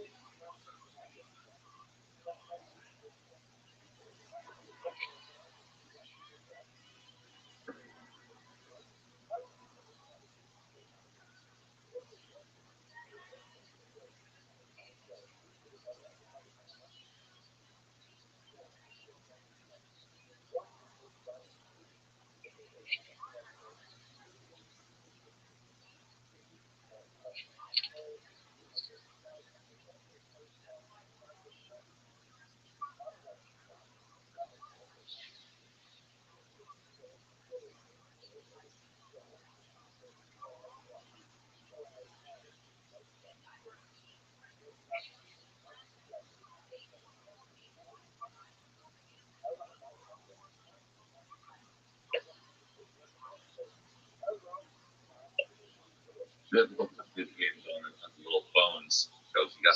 You have to put the games on the little phones because you got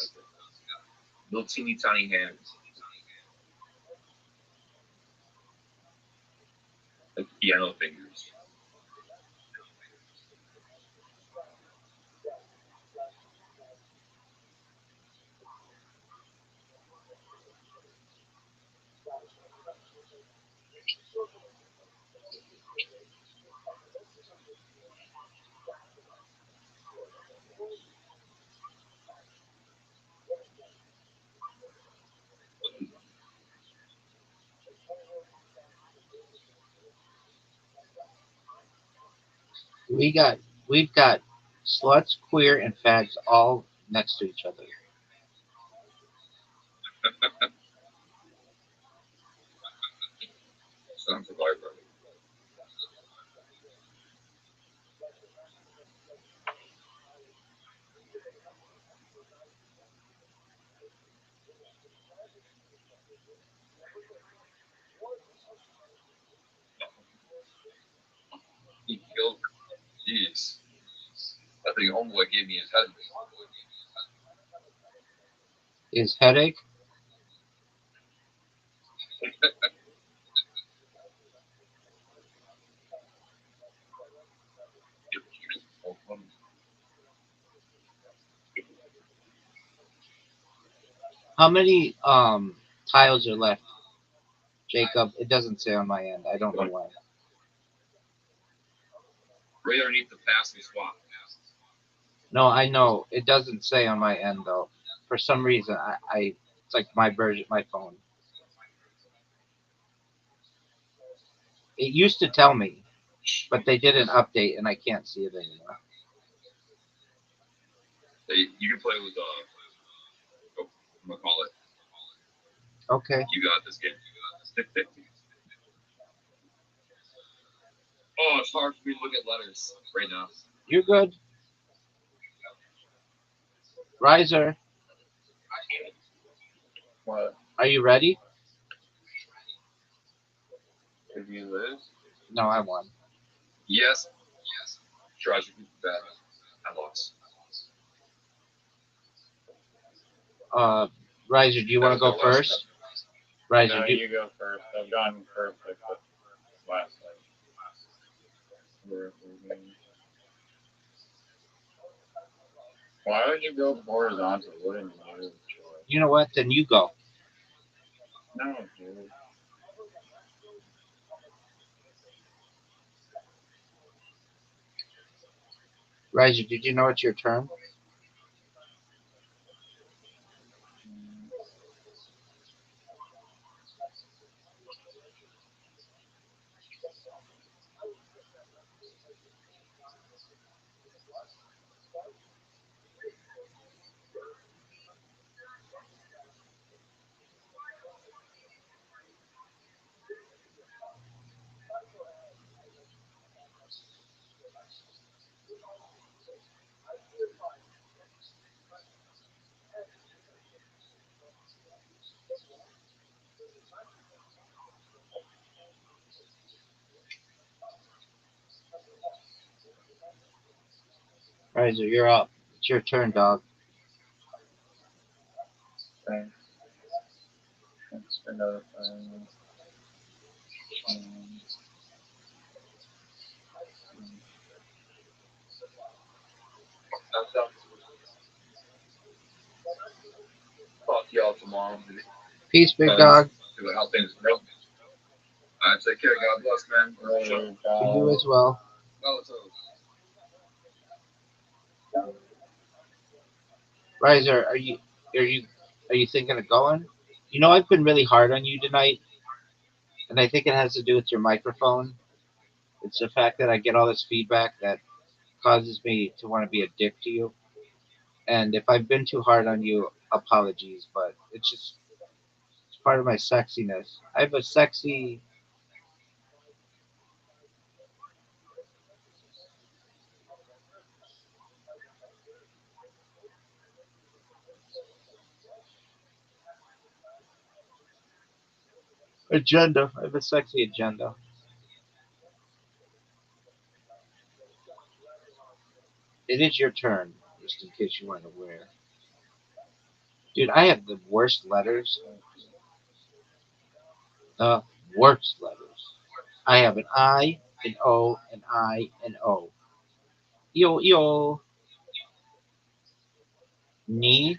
little teeny tiny hands, like piano fingers. We got we've got sluts, queer, and fags all next to each other. Sounds like right. He killed. Jeez. I think homeboy gave me his head. Is headache? How many tiles are left, Jacob? It doesn't say on my end. I don't know why. Right underneath the pass and swap. No, I know it doesn't say on my end though. For some reason, I it's like my version, my phone. It used to tell me, but they did an update and I can't see it anymore. You can play with I'm gonna call it. Okay. You got this game. Oh, Oh, it's hard for me to look at letters right now. You're good. Riser, What? are you ready? Did you lose? No, I won. Yes. Tries to keep it bad. I lost. Uh, Riser, do you want to go first? Riser, No, do you go first. I've gone first like the last games. Why would you go horizontal? Wouldn't you? you know what? Then you go. No, dude. Riser, did you know it's your turn? Riser, you're up. It's your turn, dog. Thanks. Thanks for notifying me. Um, That's up. Talk to y'all tomorrow. Peace, big dog. See how things go. All right, take care. God bless, man. Sure. Later, To you guys. as well. Relative. Riser, are you thinking of going? You know, I've been really hard on you tonight, and I think it has to do with your microphone. It's the fact that I get all this feedback that causes me to want to be a dick to you. And if I've been too hard on you, apologies, but it's part of my sexiness. I have a sexy agenda. I have a sexy agenda. It is your turn, just in case you weren't aware. Dude, I have the worst letters. The worst letters. I have an I, an O, an I, an O. Yo, yo. Knee.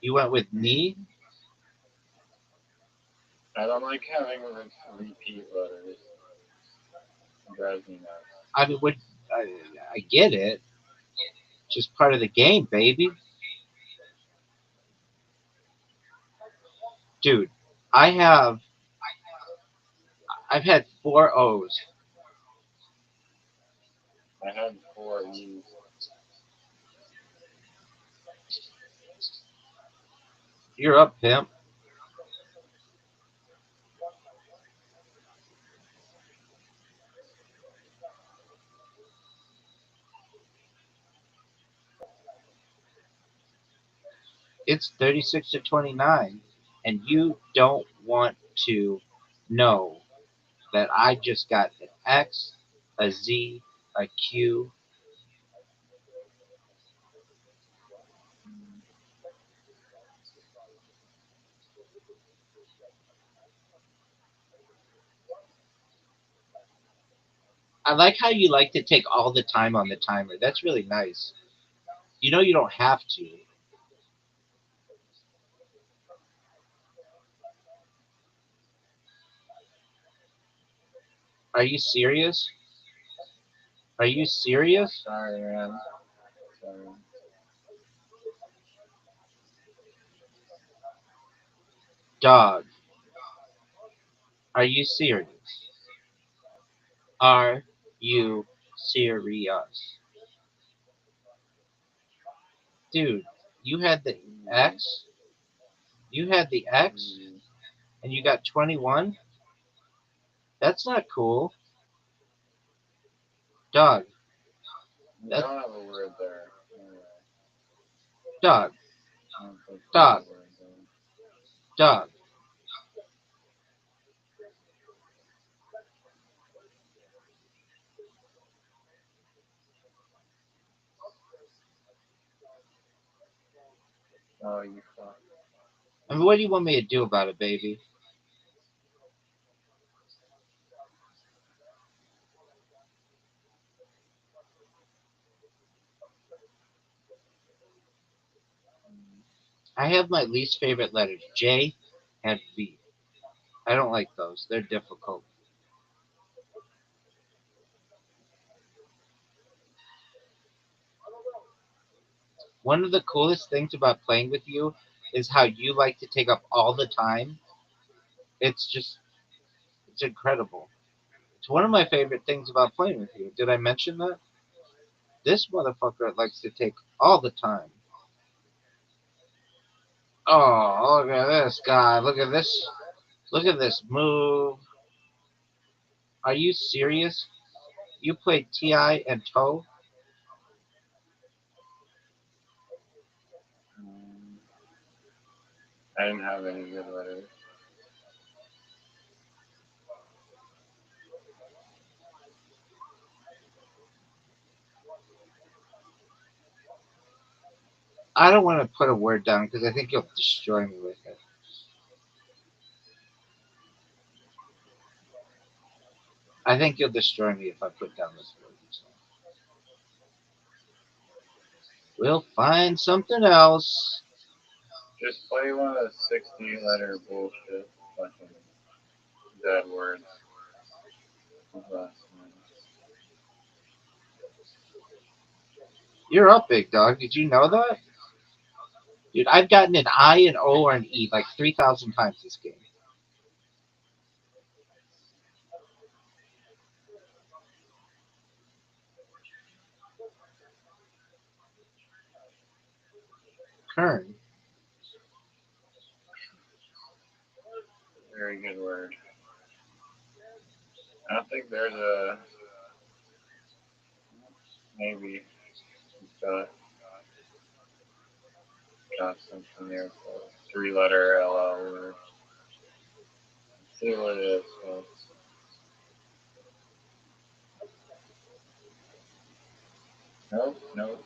You went with knee? I don't like having repeat letters. It drives me nuts. I mean, I, I get it. Just part of the game, baby. Dude, I have I've had four O's. I had 4 E's. You're up, pimp. It's 36 to 29, and you don't want to know that I just got an X, a Z, a Q. I like how you like to take all the time on the timer. That's really nice. You know you don't have to. Are you serious? Are you serious? Sorry, man. Sorry. Dog, are you serious? Are you serious? Dude, you had the X? You had the X and you got 21? That's not cool. Dog, We that don't have a word there. Anyway, dog, I don't think there's dog, a word there. dog. Oh, you fuck. I mean, what do you want me to do about it, baby? I have my least favorite letters, J and V. I don't like those. They're difficult. One of the coolest things about playing with you is how you like to take up all the time. It's just, it's incredible. It's one of my favorite things about playing with you. Did I mention that? This motherfucker likes to take all the time. Oh, look at this guy. Look at this. Look at this move. Are you serious? You played Ti and Toe? Um, I didn't have any good letters. I don't want to put a word down because I think you'll destroy me with it. I think you'll destroy me if I put down this word. So we'll find something else. Just play one of the 60-letter bullshit fucking dead words. Last one. You're up, big dog. Did you know that? Dude, I've gotten an I, an O, or an E like 3,000 times this game. Kern. Very good word. I don't think there's a maybe got something there for 3-letter LL word. Let's see what it is, folks. Nope, nope.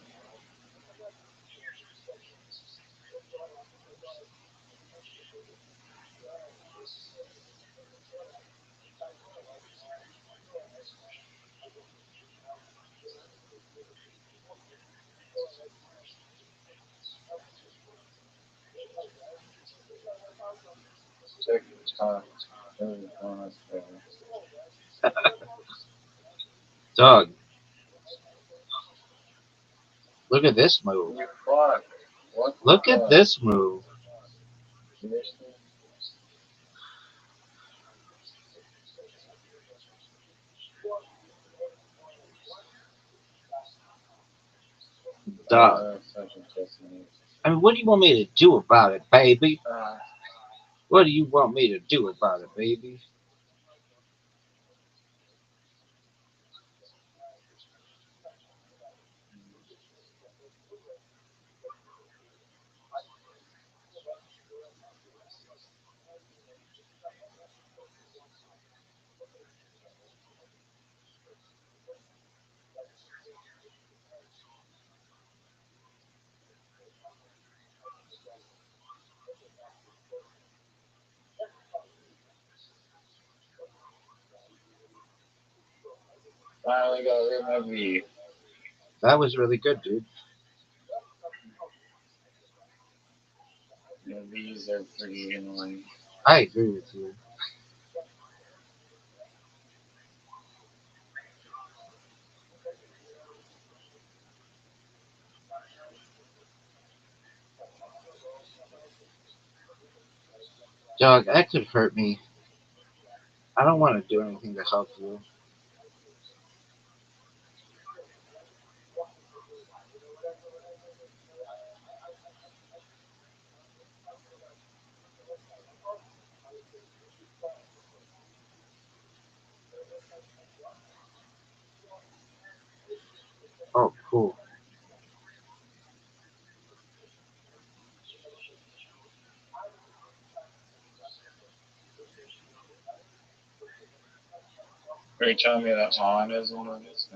TikTok. Doug, look at this move. You fuck. What the Look at fuck? this move. Seriously? Doug. That's such a pussy. I mean, what do you want me to do about it, baby? Ah, What do you want me to do about it, baby? finally got rid of my V. That was really good, dude. Yeah, V's are pretty annoying. I agree with you. Doug, that could hurt me. I don't want to do anything to help you. Cool. Are you telling me that on isn't what it's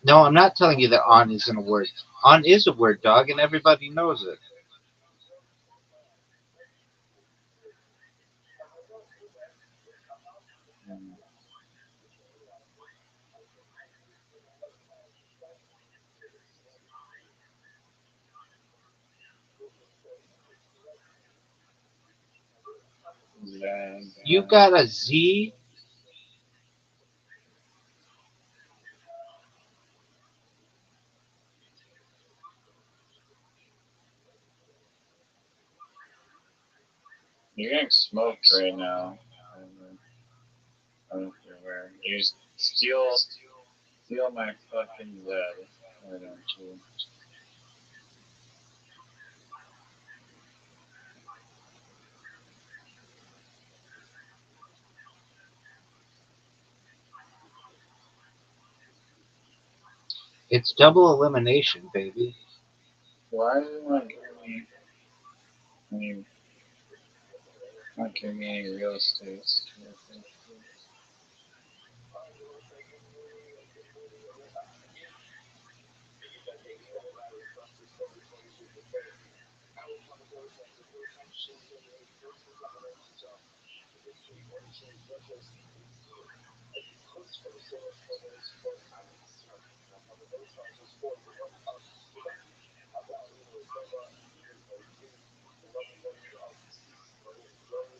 No, I'm not telling you that on isn't a word. On is a word, dog, and everybody knows it. You got a Z. You're getting smoked right now. I don't know if you're aware. You steal my fucking Z. Why don't you? It's double elimination, baby. Why do you want to give me any, not give me any real estate?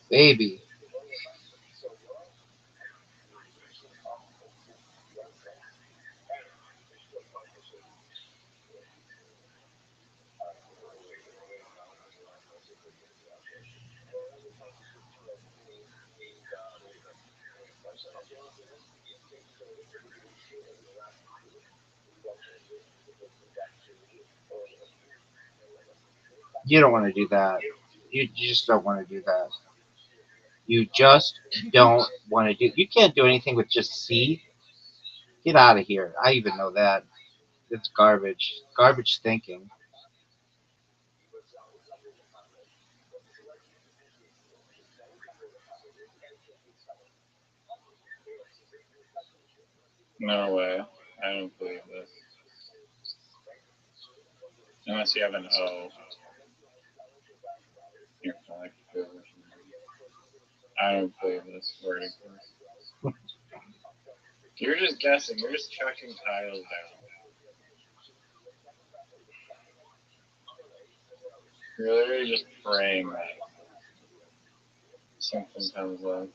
Baby. You don't want to do that. You just don't want to do that. You just don't want to do. You can't do anything with just C. Get out of here. I even know that. It's garbage. Garbage thinking. No way. I don't believe this. Unless you have an O. You're like, I don't believe this word exists. You're just guessing. You're just chucking tiles down. You're literally just praying that something comes up.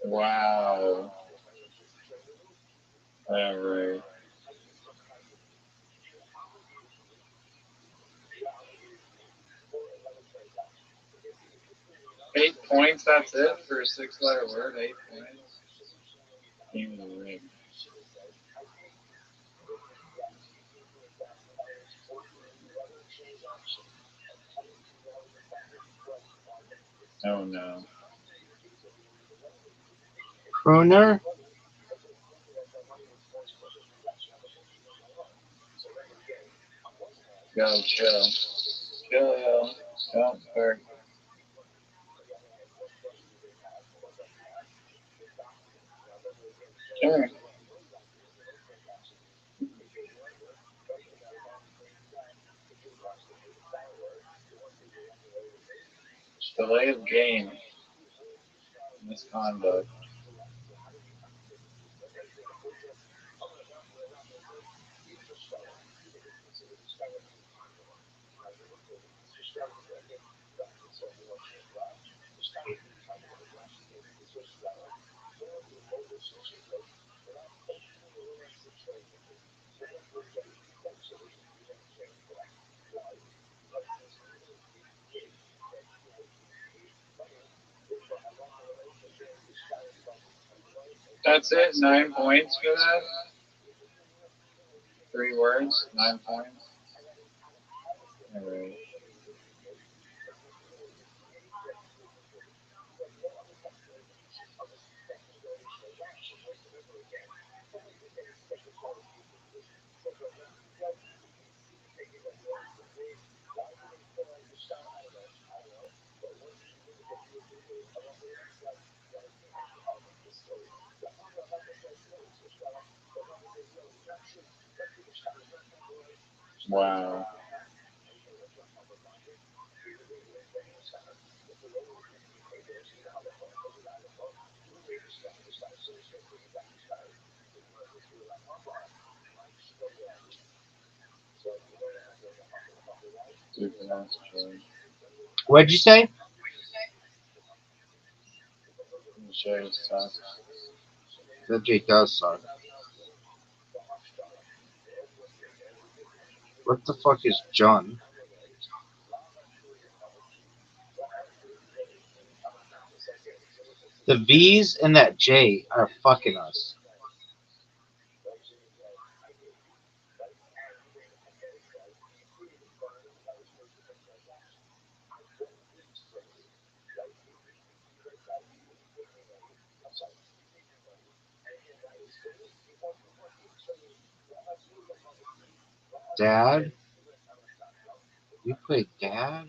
Wow. Whatever. 8 points, that's it for a 6-letter word? 8 points? Even rigged. Oh no. Pruner. Go chill. Chill, yo. Don't start. Sure. Delay of game. Misconduct. That's it. 9 points for that. 3 words. 9 points. All right. Wow. Supernatural. What'd you say? Sure sucks. That J does suck. What the fuck is John? The V's and that J are fucking us. Dad? You play dad?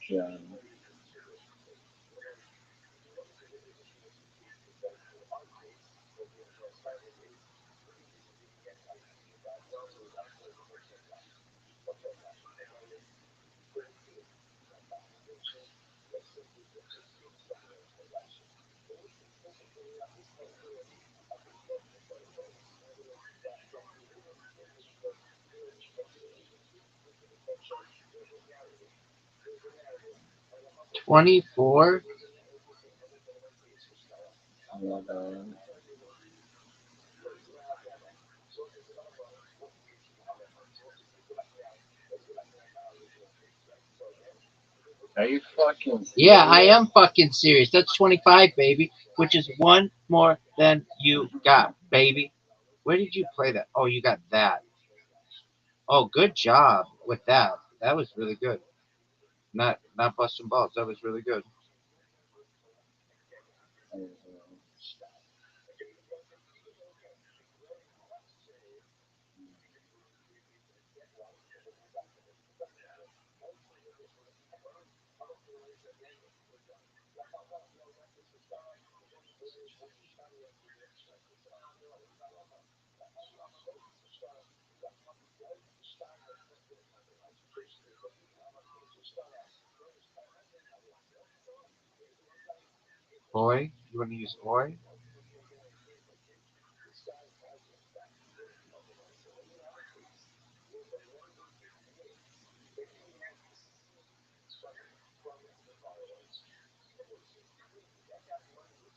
John. 24? Are you fucking Yeah, I serious? am fucking serious. That's 25, baby, which is one more than you got, baby. Where did you play that? Oh, you got that. Oh, good job with that. That was really good. Not busting balls. That was really good. 'Oi'? You want to use 'oi'?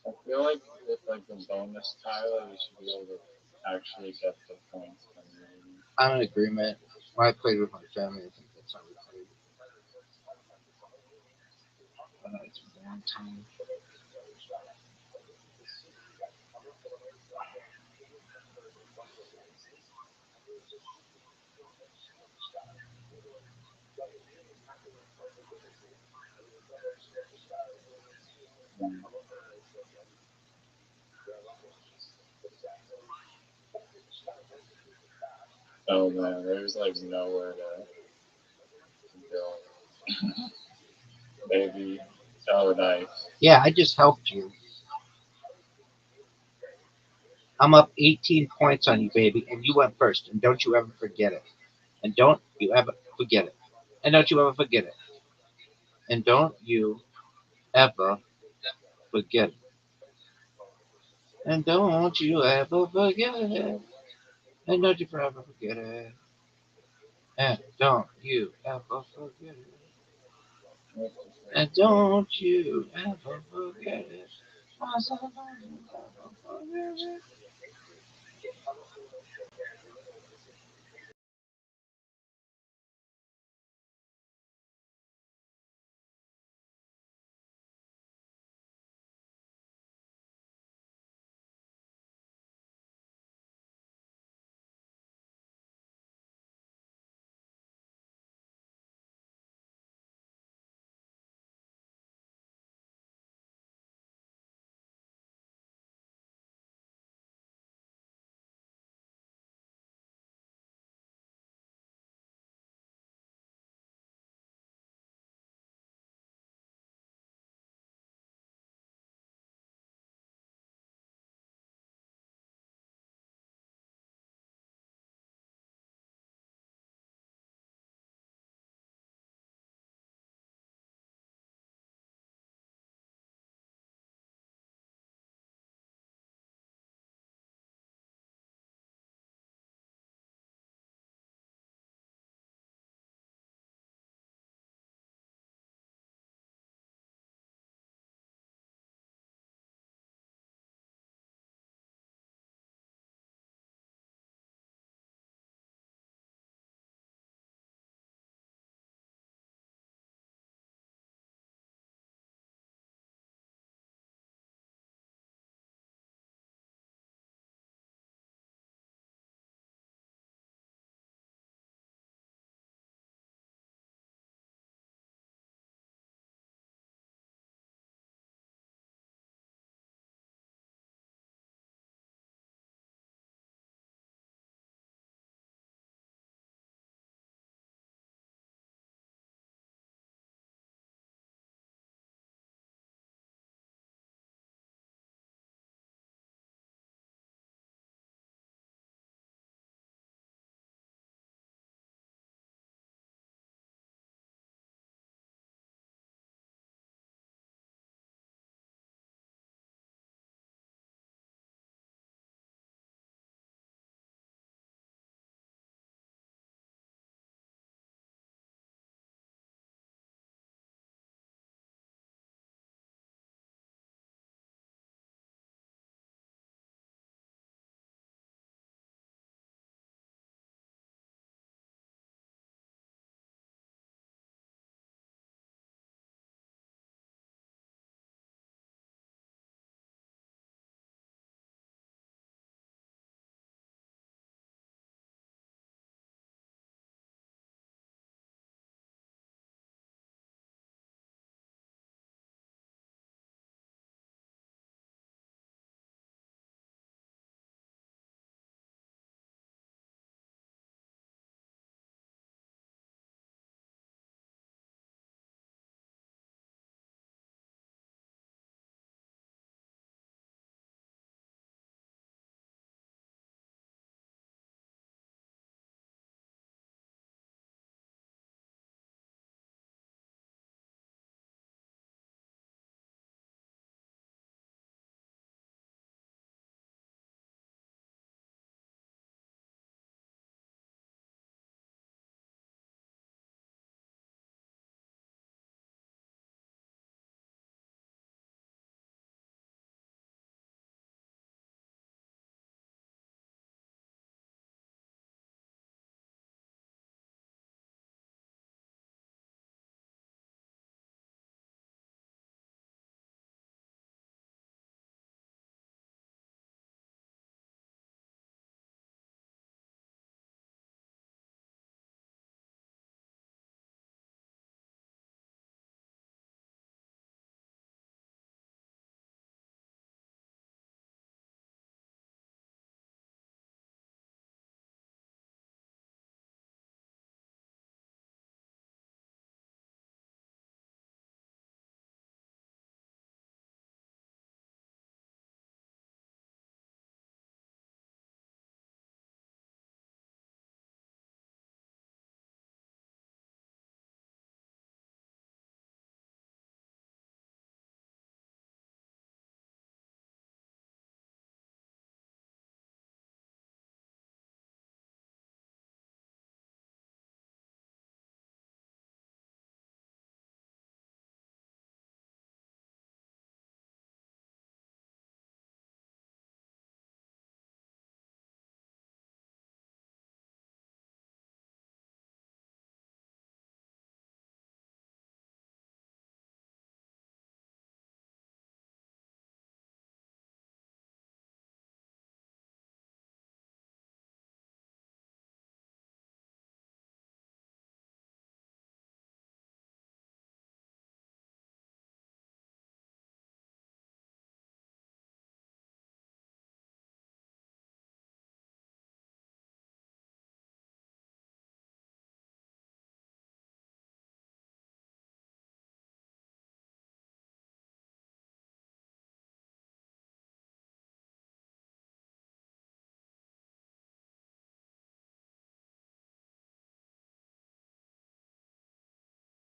I feel like with like the bonus Tyler, we should be able to actually get the points from you. I'm in agreement. When I played with my family, I think that's how we played. It's been a long time. Oh man, there's like nowhere to go. Baby, so nice. Yeah, I just helped you. I'm up 18 points on you, baby, and you went first. And don't you ever forget it. And don't you ever forget it. And don't you ever forget it. And don't you ever forget it. And don't you ever forget it. And don't you ever forget it. And don't you ever forget it. And don't you ever forget it. I said, don't you ever forget it.